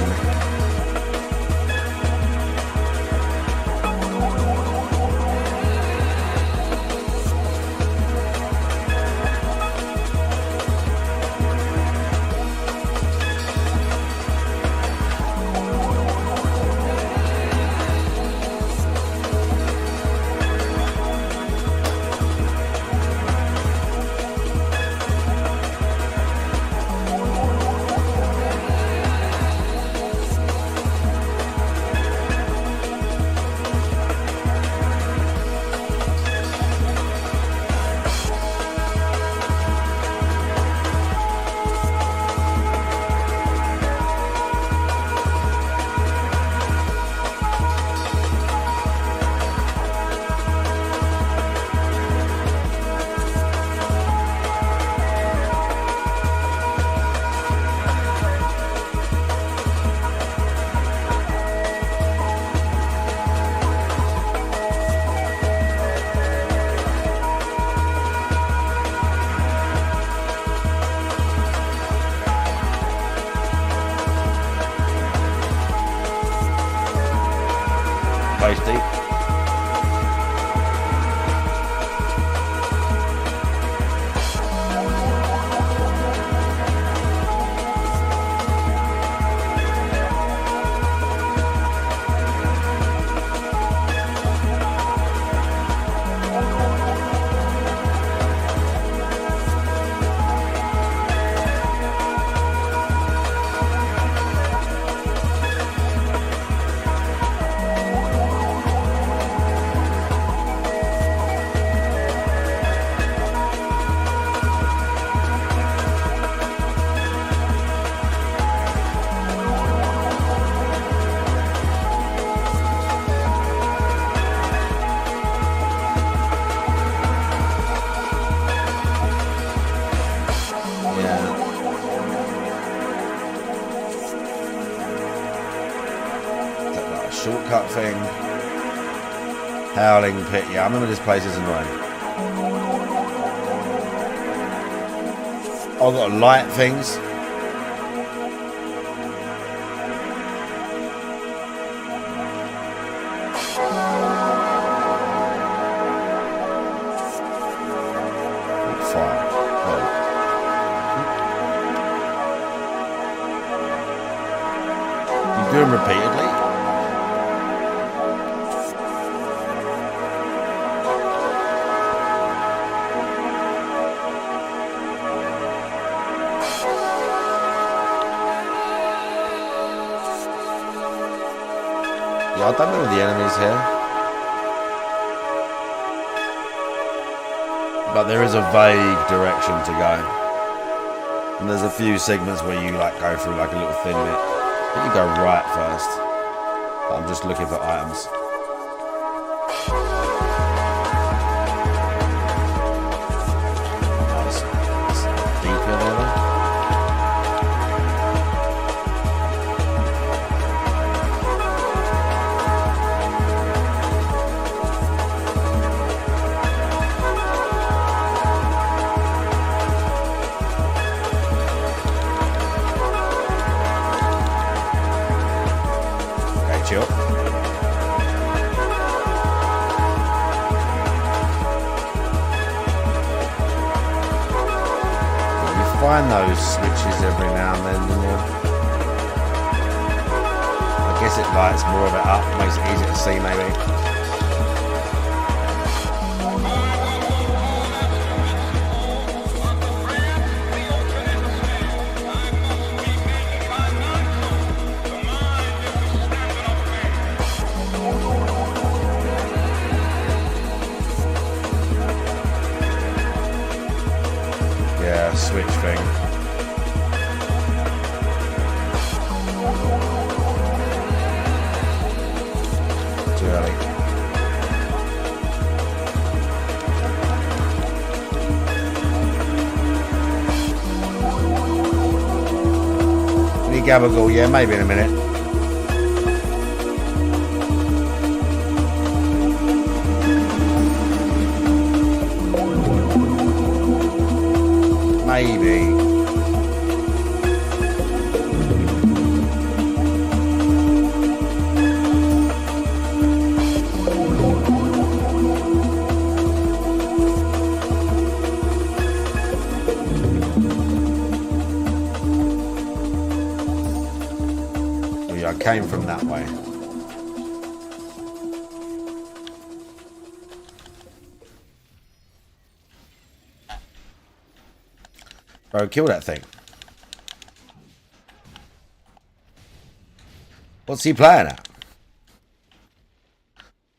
Tasty. Shortcut thing. Howling Pit. Yeah, I remember this place is annoying. Oh, I've got light things. Fire. Oh. You do them repeatedly? I don't know the enemies here, but there is a vague direction to go, and there's a few segments where you like go through like a little thin bit. I think you go right first, but I'm just looking for items. It's deeper there. chill. Find those switches every now and then, you know. I guess it lights more of it up, makes it easier to see maybe. Yeah, switch thing. Too early. Any gabagool? Yeah, maybe in a minute. Maybe. Oh yeah, I came from that way. Bro, kill that thing. What's he playing at?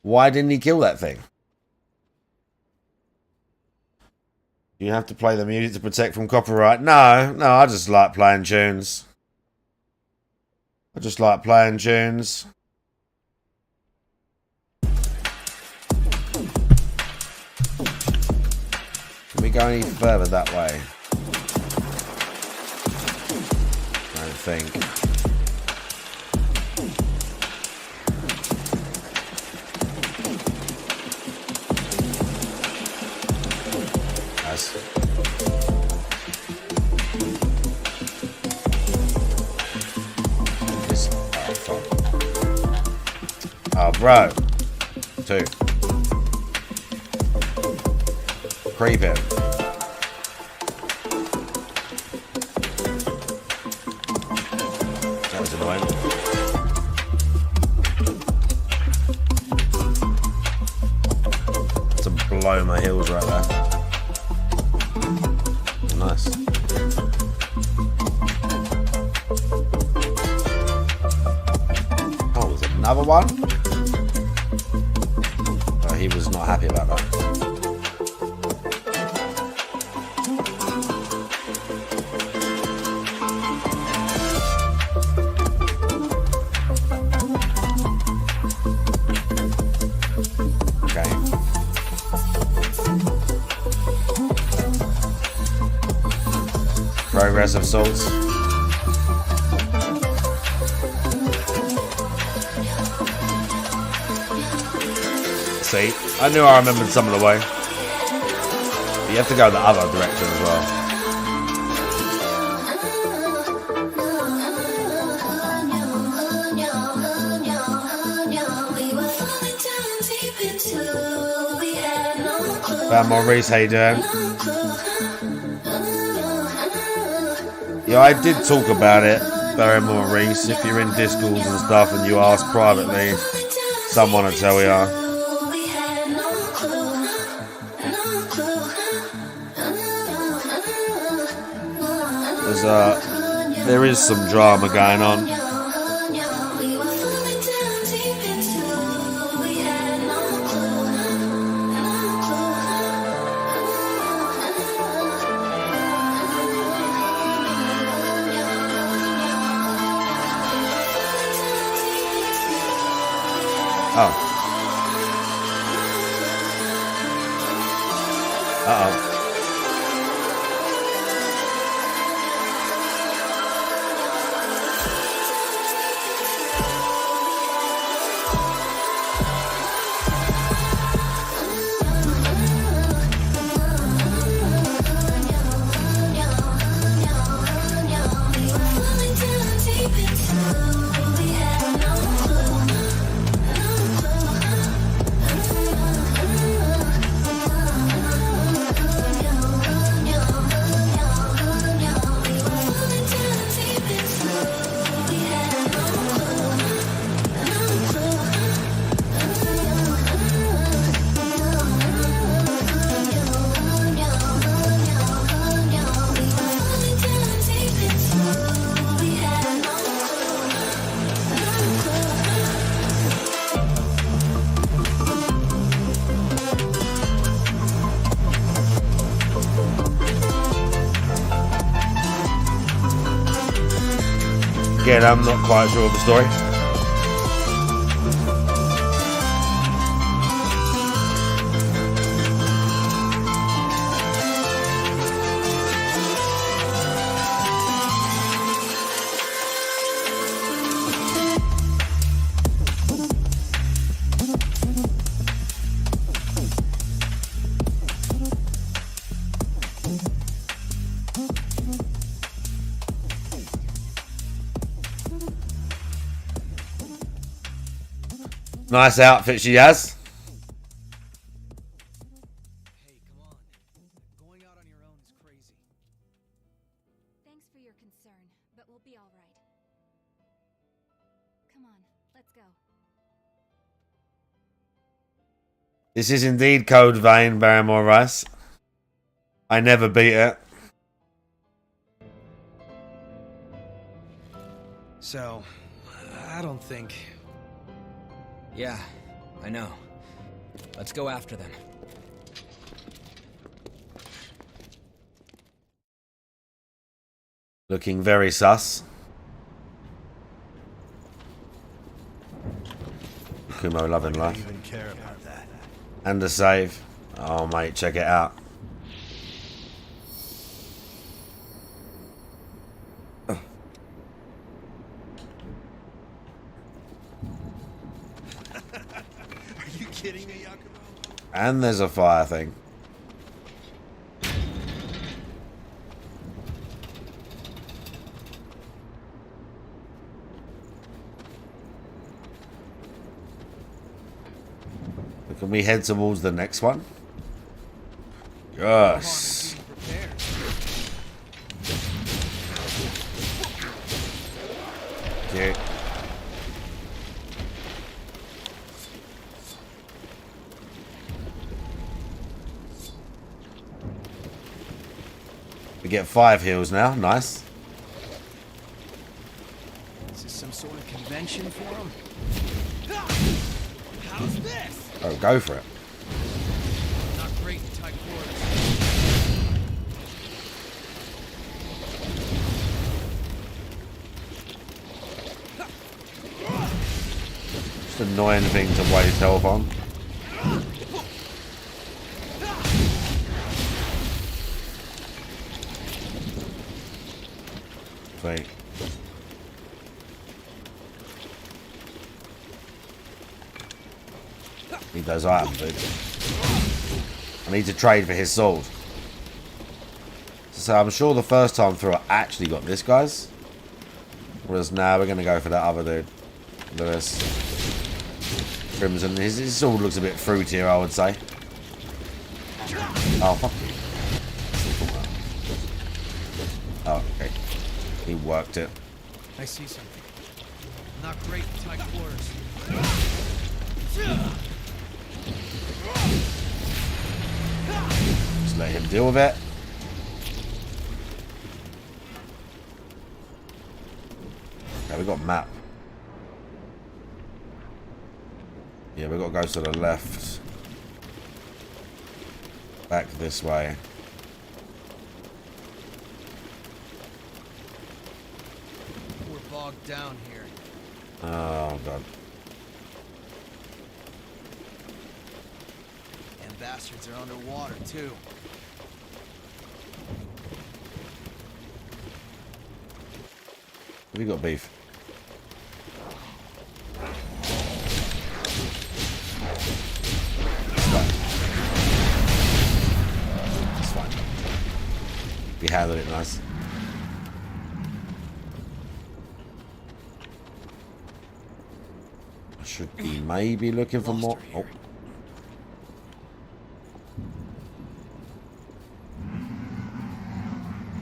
Why didn't he kill that thing? You have to play the music to protect from copyright. No, I just like playing tunes. I just like playing tunes. Can we go any further that way? I don't think. Nice. Just, oh, fuck. Oh, bro. 2. Creep him. That was annoying. To blow my heels right there. Nice. Oh, there's another one? Oh, he was not happy about that. Progress of sorts. See, I knew I remembered some of the way. But you have to go the other direction as well. Maurice, how you doing? Yeah, I did talk about it, Barry Maurice. If you're in Discords and stuff and you ask privately, someone will tell you. There is some drama going on. Oh. Uh-oh. Again, I'm not quite sure of the story. Nice outfit she has. Thanks for your concern, but we'll be all right. Come on, let's go. This is indeed Code Vein, Barrymore Rice. I never beat it. So, I don't think... Yeah, I know. Let's go after them. Looking very sus. Kumo loving life. Even care about that. And a save. Oh mate, check it out. Are you kidding me, Yakumo? And there's a fire thing. Can we head towards the next one? Yes. Okay. We get 5 heals now. Nice. Is this some sort of convention for them? How's this? Oh, go for it. Not great in tight quarters. Just an annoying thing to waste health on. Sweet. Need those items, dude. I need to trade for his sword. So I'm sure the first time through I actually got this, guys. Whereas now we're going to go for that other dude. Lewis. Crimson. His sword looks a bit fruitier, I would say. Oh, fuck you. Oh, okay. He worked it. I see something. Not great in tight quarters. Just let him deal with it. Okay, we got map. Yeah, we got to go to the left. Back this way. We're bogged down here. Oh, God. And bastards are underwater, too. Have you got beef? It's fine. We handled it nice. I should be maybe looking for more. Oh.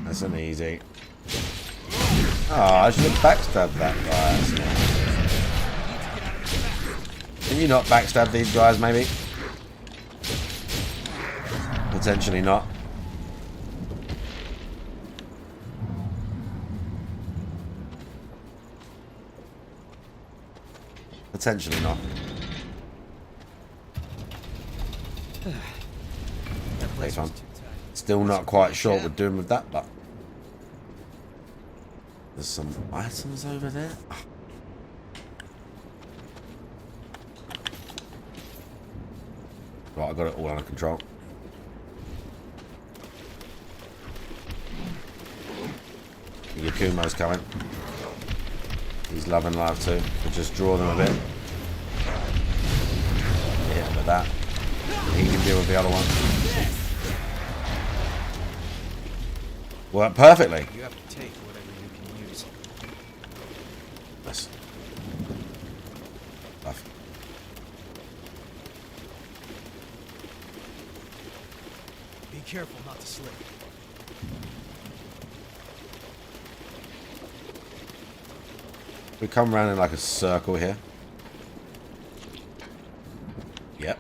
That's an easy. Oh, I should have backstabbed that guy. Can you not backstab these guys, maybe? Potentially not. Potentially not. Place one. Still not quite sure what we're doing with that, but There's some items over there. Right, I got it all under control. Yakumo's coming. He's loving life too. We'll just draw them a bit. Hit him with that. He can deal with the other one. Worked perfectly. You have to take whatever you can use. Nice. Love. Be careful not to slip. We come around in like a circle here. Yep.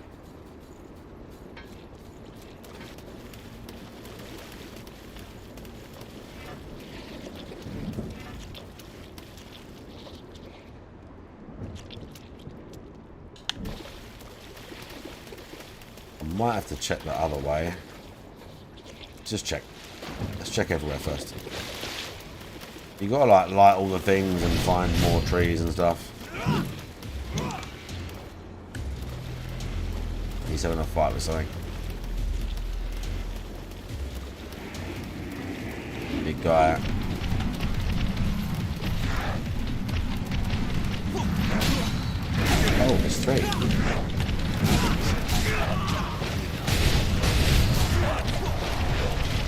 I might have to check the other way. Just check. Let's check everywhere first. You gotta like light all the things and find more trees and stuff. He's having a fight with something. Big guy. Oh, there's three.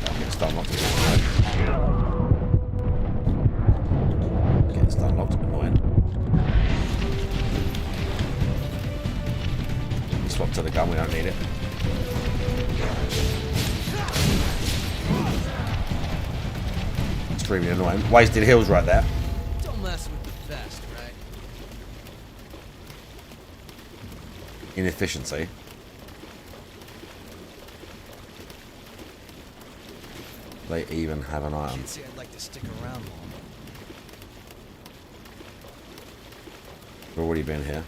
I'll get stunned locked again. Get stunned locked, annoying. Swap to the gun, we don't need it. Extremely annoying. Wasted heals right there. Don't mess with the best, right? Inefficiency. They even have an item. Can't say I'd like to stick around long. We've already been here.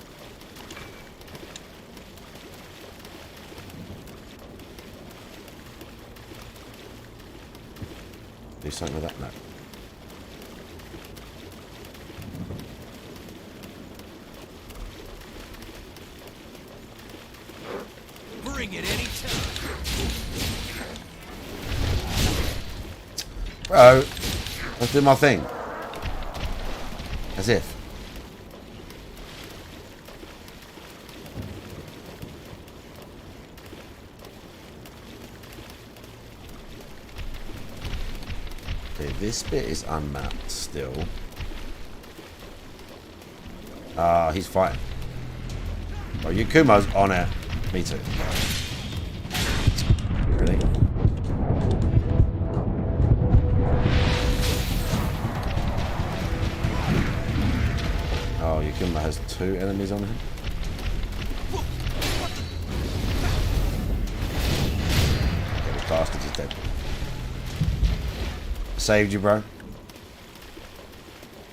Do something with that? No. Bring it anytime. Bro, let's do my thing. As if. Okay, this bit is unmapped still. Ah, he's fighting. Oh, Yakumo's on it. Me too. Really? Oh, Yakumo has 2 enemies on him. Okay, the bastard is dead. Saved you, bro.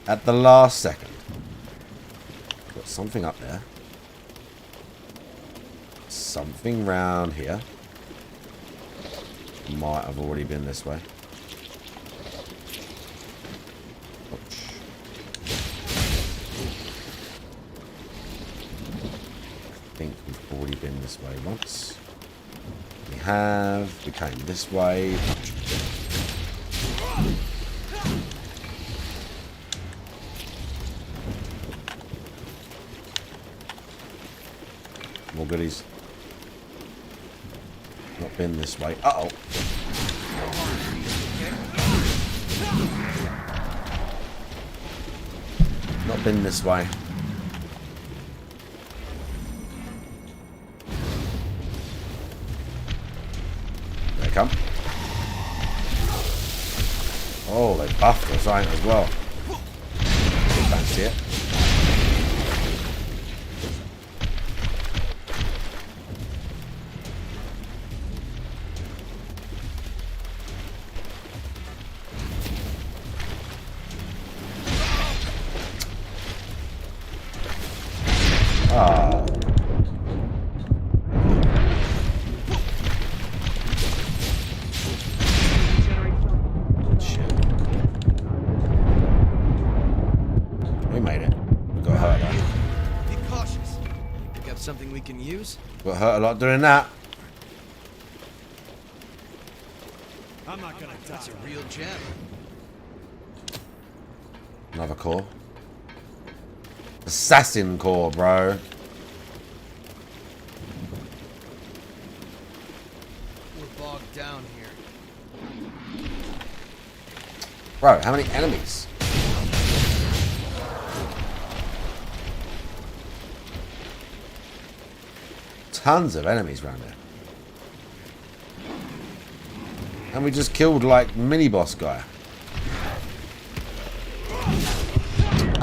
At the last second. Got something up there. Something round here. Might have already been this way. Ouch. I think we've already been this way once. We have. We came this way. More goodies. Not been this way. Uh-oh. Not been this way. There they come. Oh, they buffed us right as well. Fancy it. Ah. Shit. We made it. We got hurt though. Be cautious. Pick up something we can use. Got hurt a lot doing that. I'm not gonna die. That's a real gem. Another core. Assassin core, bro. We're bogged down here. Bro, how many enemies? Tons of enemies around here. And we just killed like mini boss guy.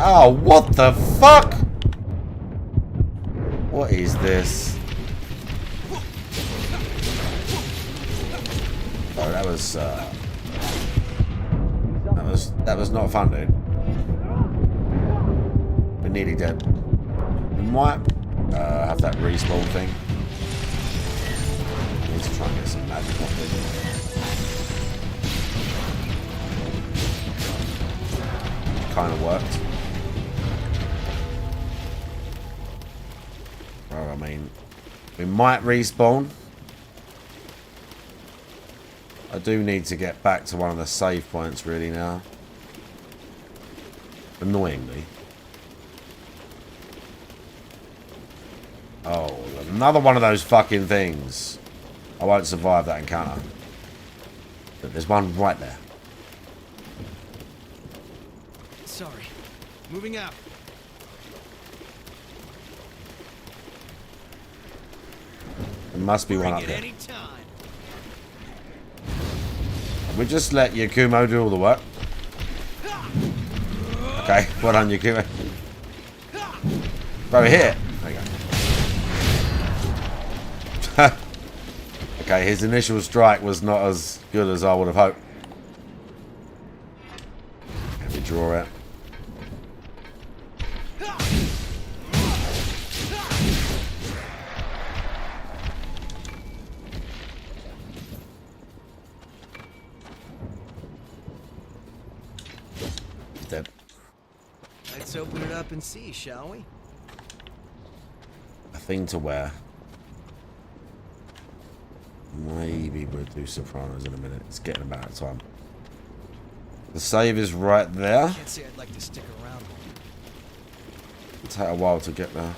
Oh, what the fuck? What is this? Oh, that was not fun, dude. We're nearly dead. We might have that respawn thing. Need to try and get some magic off it. Kind of worked. Well, I mean, we might respawn. I do need to get back to one of the save points really now. Annoyingly. Oh, another one of those fucking things. I won't survive that encounter. But there's one right there. Sorry. Moving out. There must be one up there. We just let Yakumo do all the work. Okay, well done, Yakumo. Over here. There you go. Okay, his initial strike was not as good as I would have hoped. Let me draw it. Dead. Let's open it up and see, shall we? A thing to wear. Maybe we'll do Sopranos in a minute. It's getting about time. The save is right there. Can't say I'd like to stick around. It'll take a while to get there.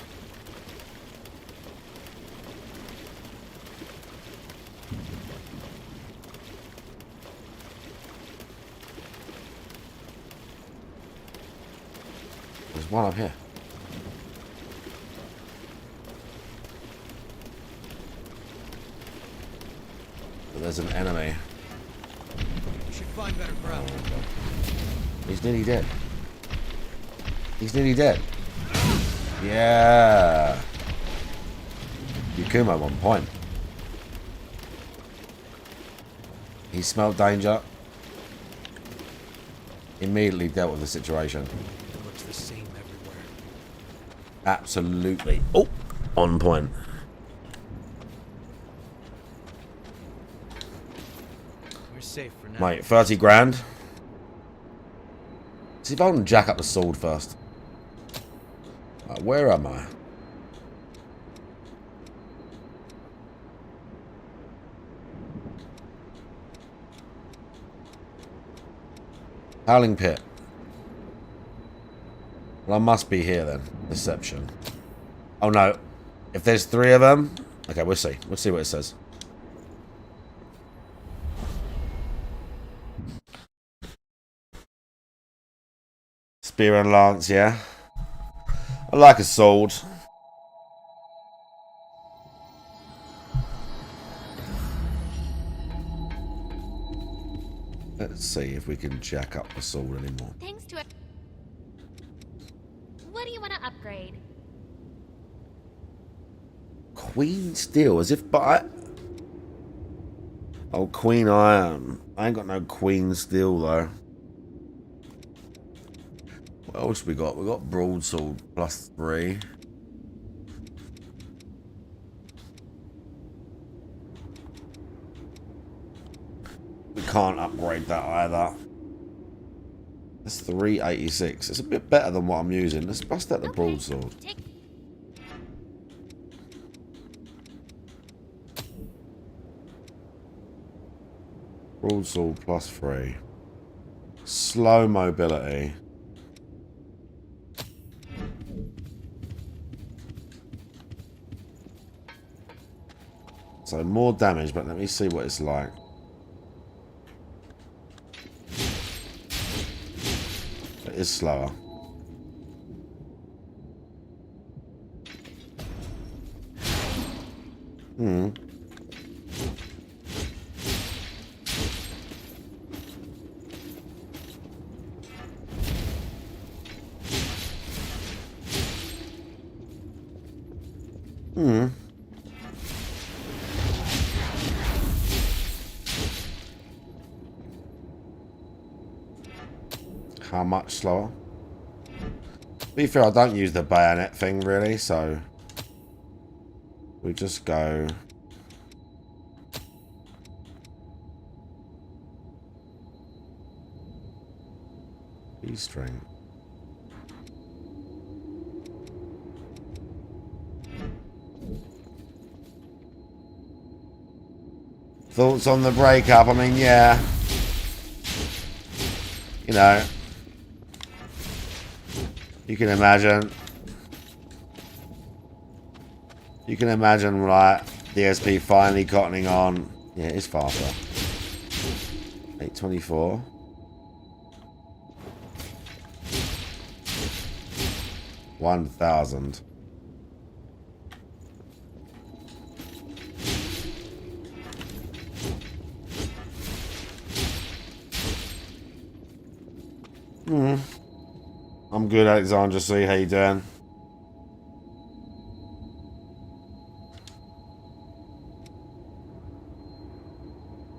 There's one up here. But there's an enemy. We should find better ground. He's nearly dead. He's nearly dead. Yeah. Yakumo 1 point. He smelled danger. Immediately dealt with the situation. It looks the same everywhere. Absolutely. Oh, on point. We're safe for now. Mate, 30 grand. See if I can jack up the sword first. Where am I? Howling Pit. Well, I must be here then. Deception. Oh no. If there's 3 of them... Okay, we'll see. We'll see what it says. Spear and lance, yeah. I like a sword. Let's see if we can jack up the sword anymore. Thanks to it. What do you want to upgrade? Queen Steel, as if by... Oh, Queen Iron. I ain't got no Queen Steel though. What else we got? We got Broadsword +3. We can't upgrade that either. That's 386. It's a bit better than what I'm using. Let's bust out the broadsword. Broadsword +3. Slow mobility. So more damage, but let me see what it's like. It is slower. Hmm. Hmm. How much slower? To be fair, I don't use the bayonet thing really, so we just go. E-string. Thoughts on the breakup? I mean, yeah. You know. You can imagine. You can imagine, like, DSP finally cottoning on. Yeah, it's faster. 824. $1,000. I'm good, Alexandra C. How you doing?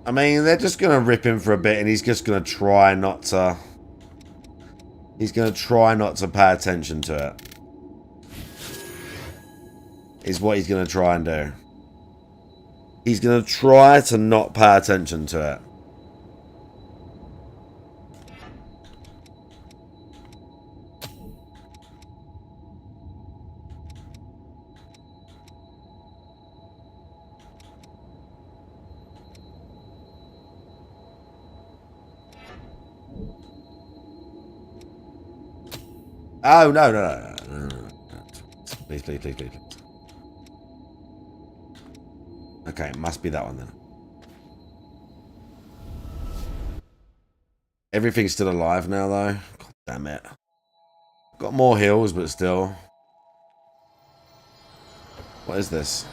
I mean, they're just going to rip him for a bit and he's just going to try not to... He's going to try not to pay attention to it. Is what he's going to try and do. He's going to try to not pay attention to it. Oh, no. Please. Okay, it must be that one then. Everything's still alive now, though. God damn it. Got more heals, but still. What is this?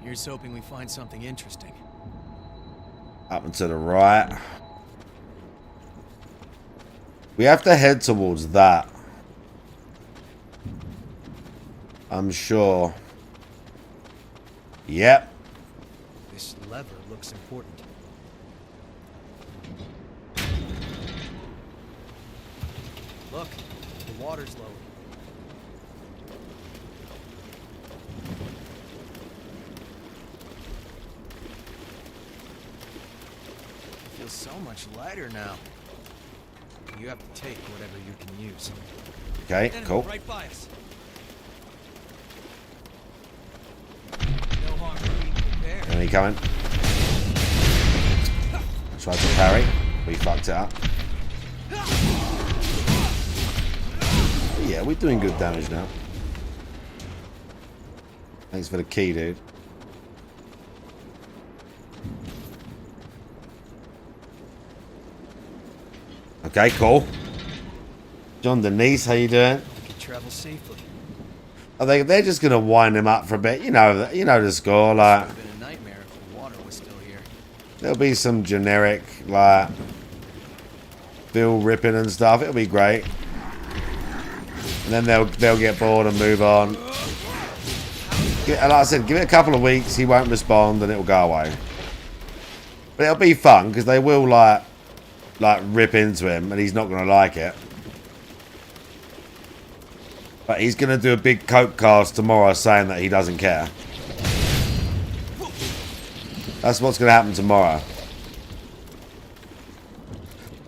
Here's hoping we find something interesting. Up and to the right. We have to head towards that. I'm sure. Yep. This lever looks important. Look, the water's low. Feels so much lighter now. You have to take whatever you can use. Okay, cool. Right by us. No harm in being prepared. Enemy coming. Tried to parry. We fucked it up. Yeah, we're doing good damage now. Thanks for the key, dude. Okay, cool. John Denise, how you doing? We can travel safely. I think they're just gonna wind him up for a bit. You know the score. Like, It would have been a nightmare if the water was still here. there'll be some generic like bill ripping and stuff. It'll be great. And then they'll get bored and move on. Like I said, give it a couple of weeks. He won't respond, and it'll go away. But it'll be fun because they will like rip into him, and he's not gonna like it. But he's going to do a big coke cast tomorrow saying that he doesn't care. That's what's going to happen tomorrow.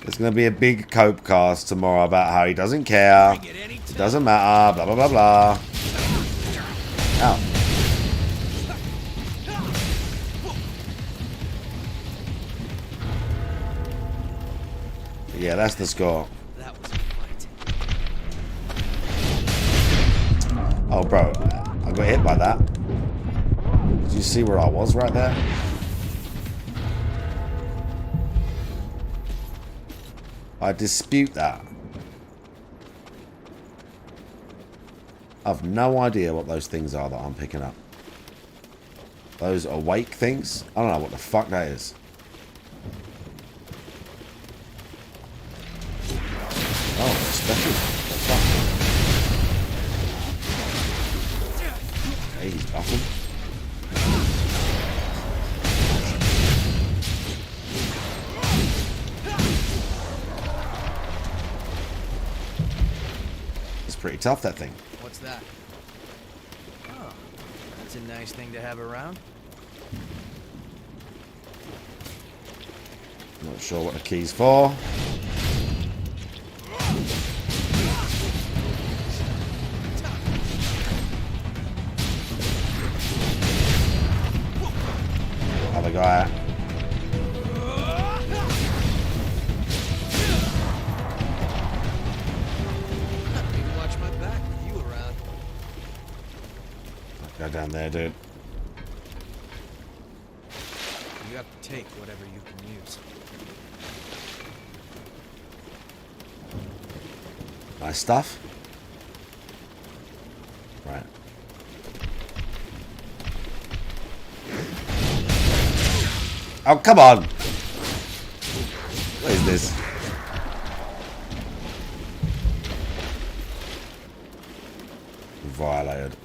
There's going to be a big coke cast tomorrow about how he doesn't care. It doesn't matter. Blah, blah, blah, blah. Ow. Yeah, that's the score. Oh, bro. I got hit by that. Did you see where I was right there? I dispute that. I've no idea what those things are that I'm picking up. Those awake things? I don't know what the fuck that is. Oh, special. What the fuck? Hey, he's buffing. It's pretty tough, that thing. What's that? Oh, that's a nice thing to have around. Not sure what the key's for. Other guy. Watch my back with you around. Go down there, dude. You have to take whatever you can use. Nice stuff. Right. Oh, come on. What is this? Violated.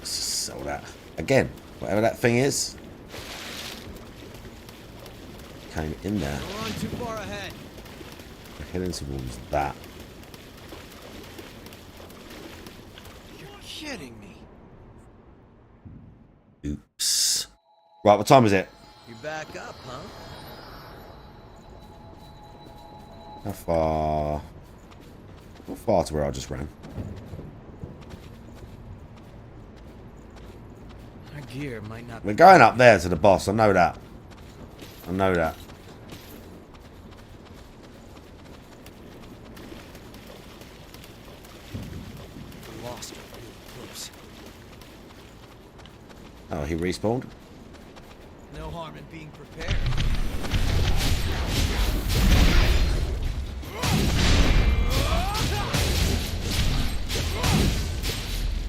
Sell that. Again, whatever that thing is. Came in there. We're on too far ahead. We're heading towards that. You're kidding me. Oops. Right, what time is it? You back up, huh? How far? Not far to where I just ran. Our gear might not. We're going up there to the boss. I know that. I know that. We lost her real close. Oh, he respawned? No harm in being prepared.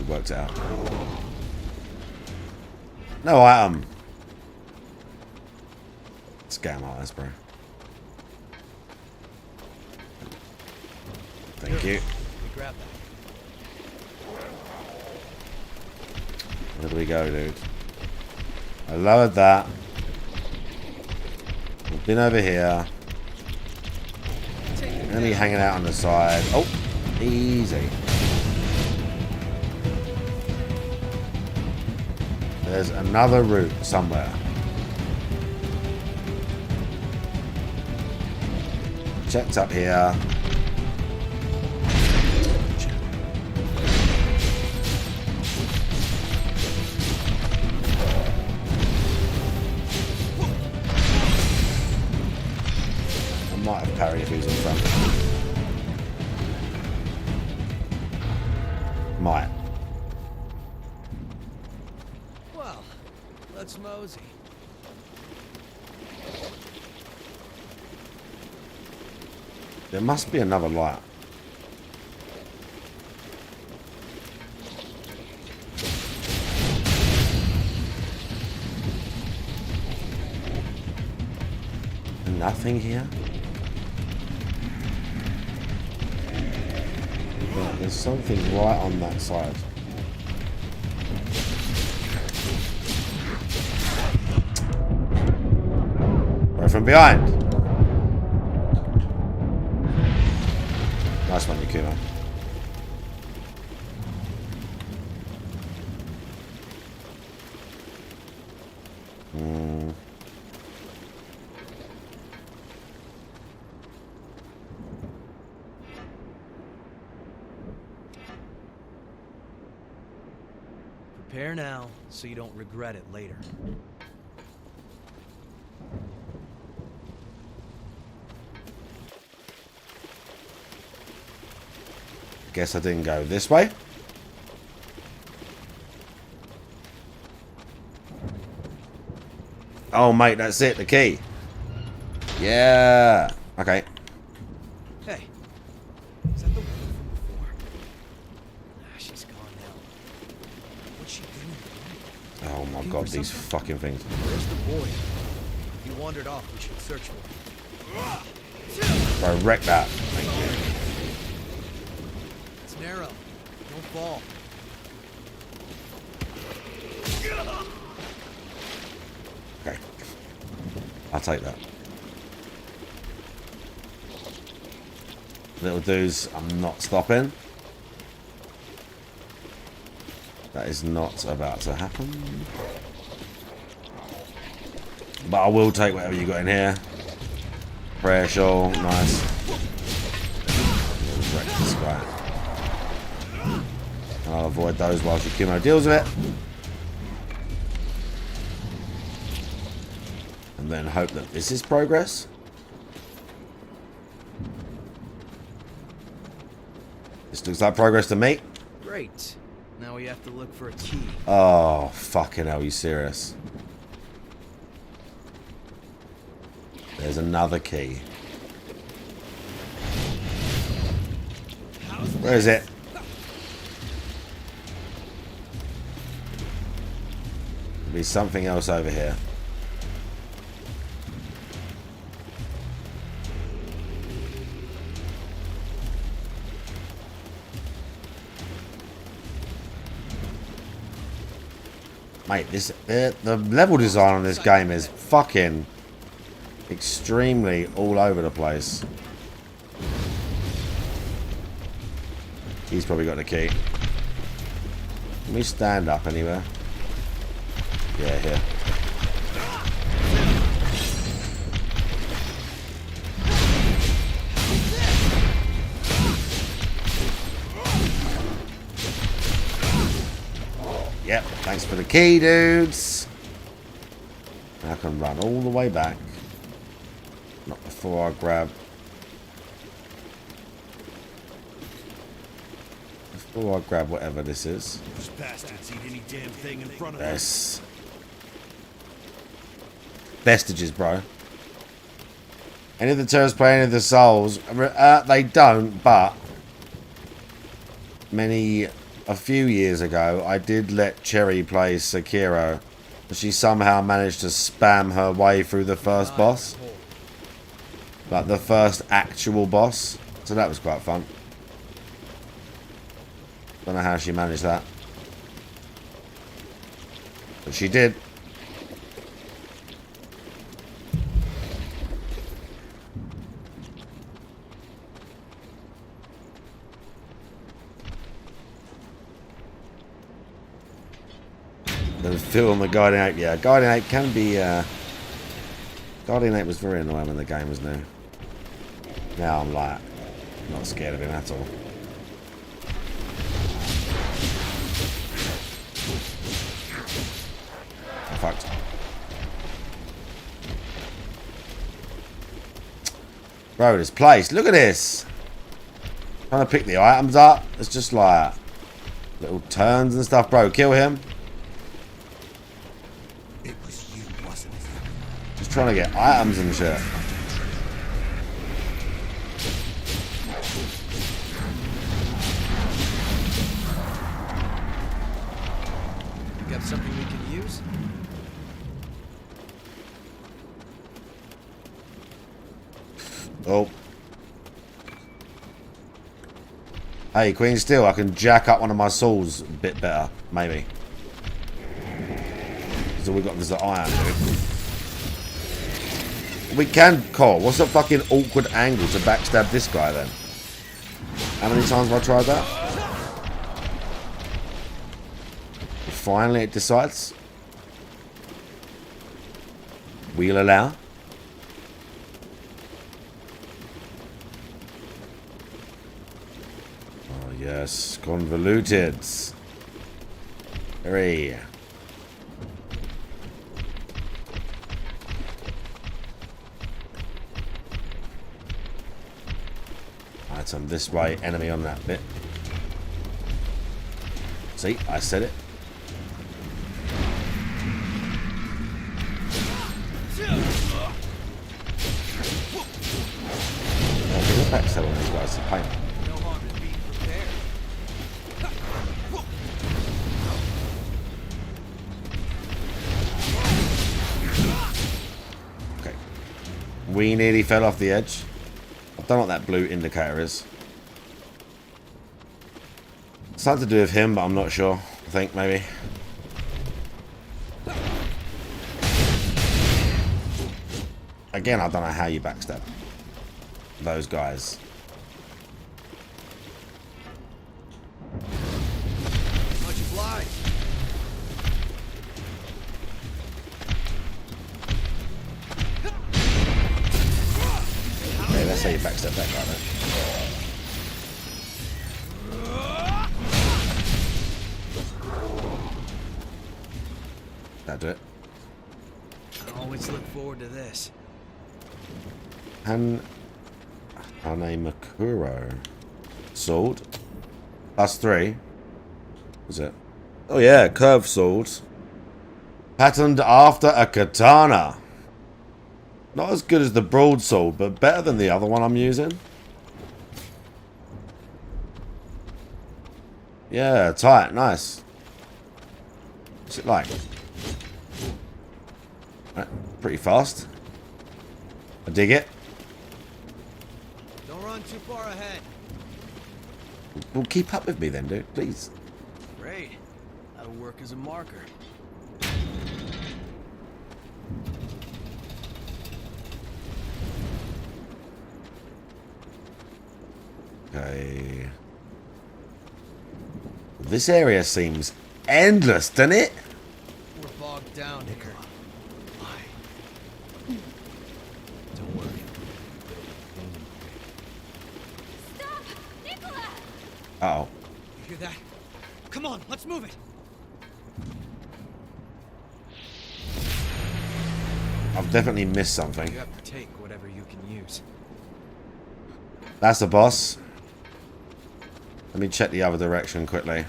It worked out. No item. Scam eyes, bro. Thank you. Grab that. Where do we go, dude? I lowered that. We've been over here. Enemy hanging out on the side. Oh, easy. There's another route somewhere. Checked up here. I might have parried if he was in front. Might. Well, let's mosey. There must be another light. Nothing here? Right, there's something right on that side. Right from behind. Nice one, Yakuma. Prepare now, so you don't regret it later. Guess I didn't go this way. Oh, mate, that's it, the key. Yeah. Okay. Hey, is that the woman from before? Ah, she's gone now. What's she doing? Oh my god, these fucking things. Where's the boy? If he wandered off, we should search for him. Bro, wreck that. Thank you. It's narrow. Don't fall. Okay. I'll take that. Little dudes, I'm not stopping. That is not about to happen. But I will take whatever you got in here. Prayer shawl, nice. Wreck this guy. And I'll avoid those whilst Yukimo deals with it. And then hope that this is progress. This looks like progress to me. Great. Now we have to look for a key. Oh, fucking hell, you serious? There's another key. Where is it? There'll be something else over here. Mate, the level design on this game is fucking extremely all over the place. He's probably got the key. Can we stand up anywhere? Yeah, here. Yep, thanks for the key, dudes. I can run all the way back. Not before I grab... Before I grab whatever this is. Those bastards eat any damn thing in front of them. Yes. Vestiges, bro. Any of the terrorists play any of the souls? They don't, but... A few years ago, I did let Cherry play Sekiro. She somehow managed to spam her way through the first boss. Like the first actual boss. So that was quite fun. Don't know how she managed that. But she did. The film The Guardian Ape, yeah. Guardian Ape can be, Guardian Ape was very annoying when the game was new. Now I'm like, not scared of him at all. I'm fucked. Bro, this place, look at this! Trying to pick the items up, it's just like little turns and stuff, bro. Kill him. Trying to get items and shit. You got something we can use? Oh. Hey, Queen Steel, I can jack up one of my souls a bit better, maybe. So we got this iron, dude. We can call. What's the fucking awkward angle to backstab this guy then? How many times have I tried that? Finally it decides. We'll allow. Oh yes, convoluted. Hurry. Item this way, enemy on that bit. See, I said it. Backstab on these guys to pain. Okay. We nearly fell off the edge. I don't know what that blue indicator is. It's something to do with him, but I'm not sure. I think maybe. Again, I don't know how you backstab those guys. Much obliged. Okay, that's how you backstab that guy then. That'll do it. I always look forward to this. Hanemakuro. Sword. +3. Is it? Oh yeah, curved sword. Patterned after a katana. Not as good as the broadsword, but better than the other one I'm using. Yeah, tight, nice. What's it like? Right, pretty fast. I dig it. Don't run too far ahead. Well, keep up with me then, dude, please. Great. That'll work as a marker. Okay. This area seems endless, doesn't it? We're bogged down here. Why? Don't worry. Stop! Nicola! Uh-oh. You hear that? Come on, let's move it. I've definitely missed something. You have to take whatever you can use. That's the boss. Let me check the other direction quickly.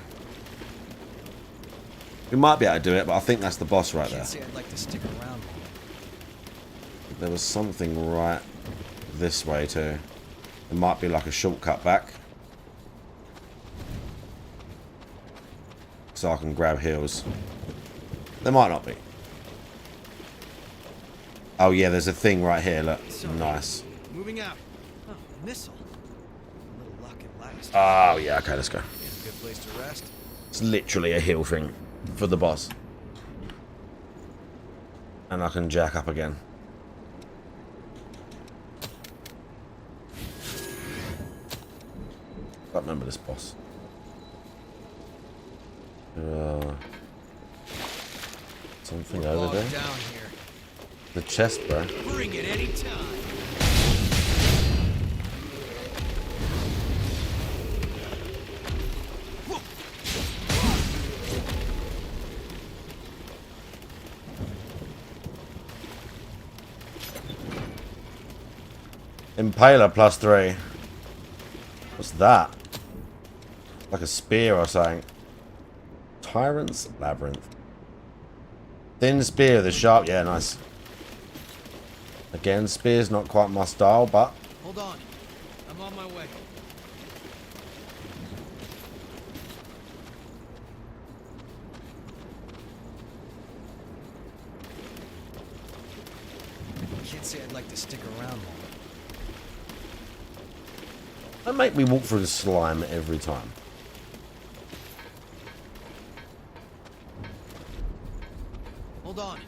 We might be able to do it, but I think that's the boss right there. Can't say I'd like to stick around. There was something right this way too. It might be like a shortcut back. So I can grab heals. There might not be. Oh yeah, there's a thing right here, look. Nice. Moving out. Oh, a missile. A little luck at last. Oh yeah, okay, let's go. Good place to rest. It's literally a heal thing for the boss. And I can jack up again. I can't remember this boss. Something over there. Down here. The chest, bro. Bring it anytime. Impaler +3. What's that? Like a spear or something. Tyrant's Labyrinth. Thin spear with a sharp. Yeah, nice. Again, spear's not quite my style, but... Hold on. I'm on my way. Can't say I'd like to stick around long. Don't make me walk through the slime every time. Hold on.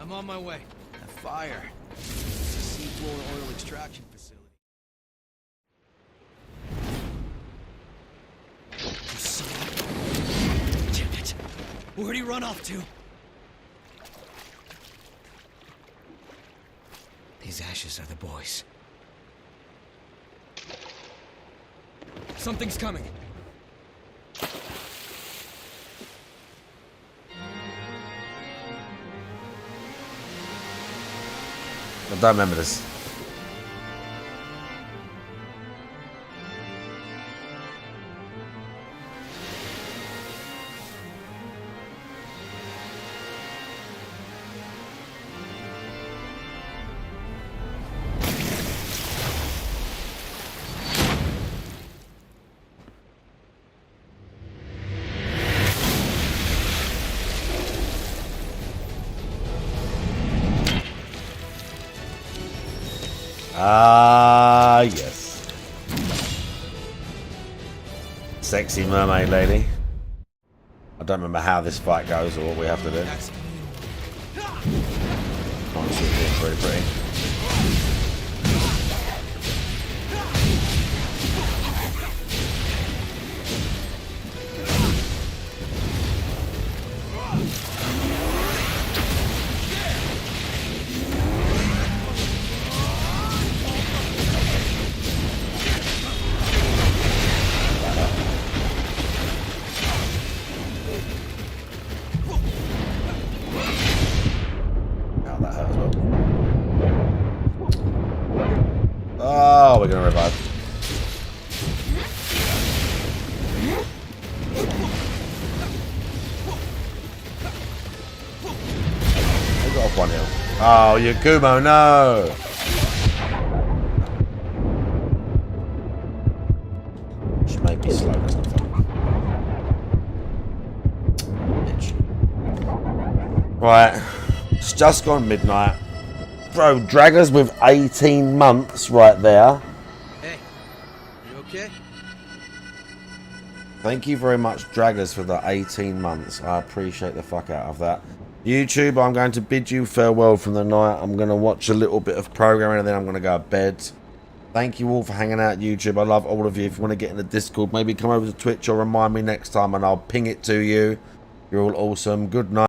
I'm on my way. A fire. It's a seafloor oil extraction facility. Where'd he run off to? These ashes are the boys. Something's coming. I don't remember this. Ah, yes. Sexy mermaid lady. I don't remember how this fight goes or what we have to do. Honestly, it's pretty pretty. Oh, we're gonna revive. I got off 1-0. Oh, Yakumo, no! She may be slow, that's not fun. Bitch. Right, it's just gone midnight. Bro, Draggers with 18 months right there. Hey, you okay? Thank you very much, Draggers, for the 18 months. I appreciate the fuck out of that. YouTube, I'm going to bid you farewell from the night. I'm going to watch a little bit of programming and then I'm going to go to bed. Thank you all for hanging out, YouTube. I love all of you. If you want to get in the Discord, maybe come over to Twitch or remind me next time and I'll ping it to you. You're all awesome. Good night.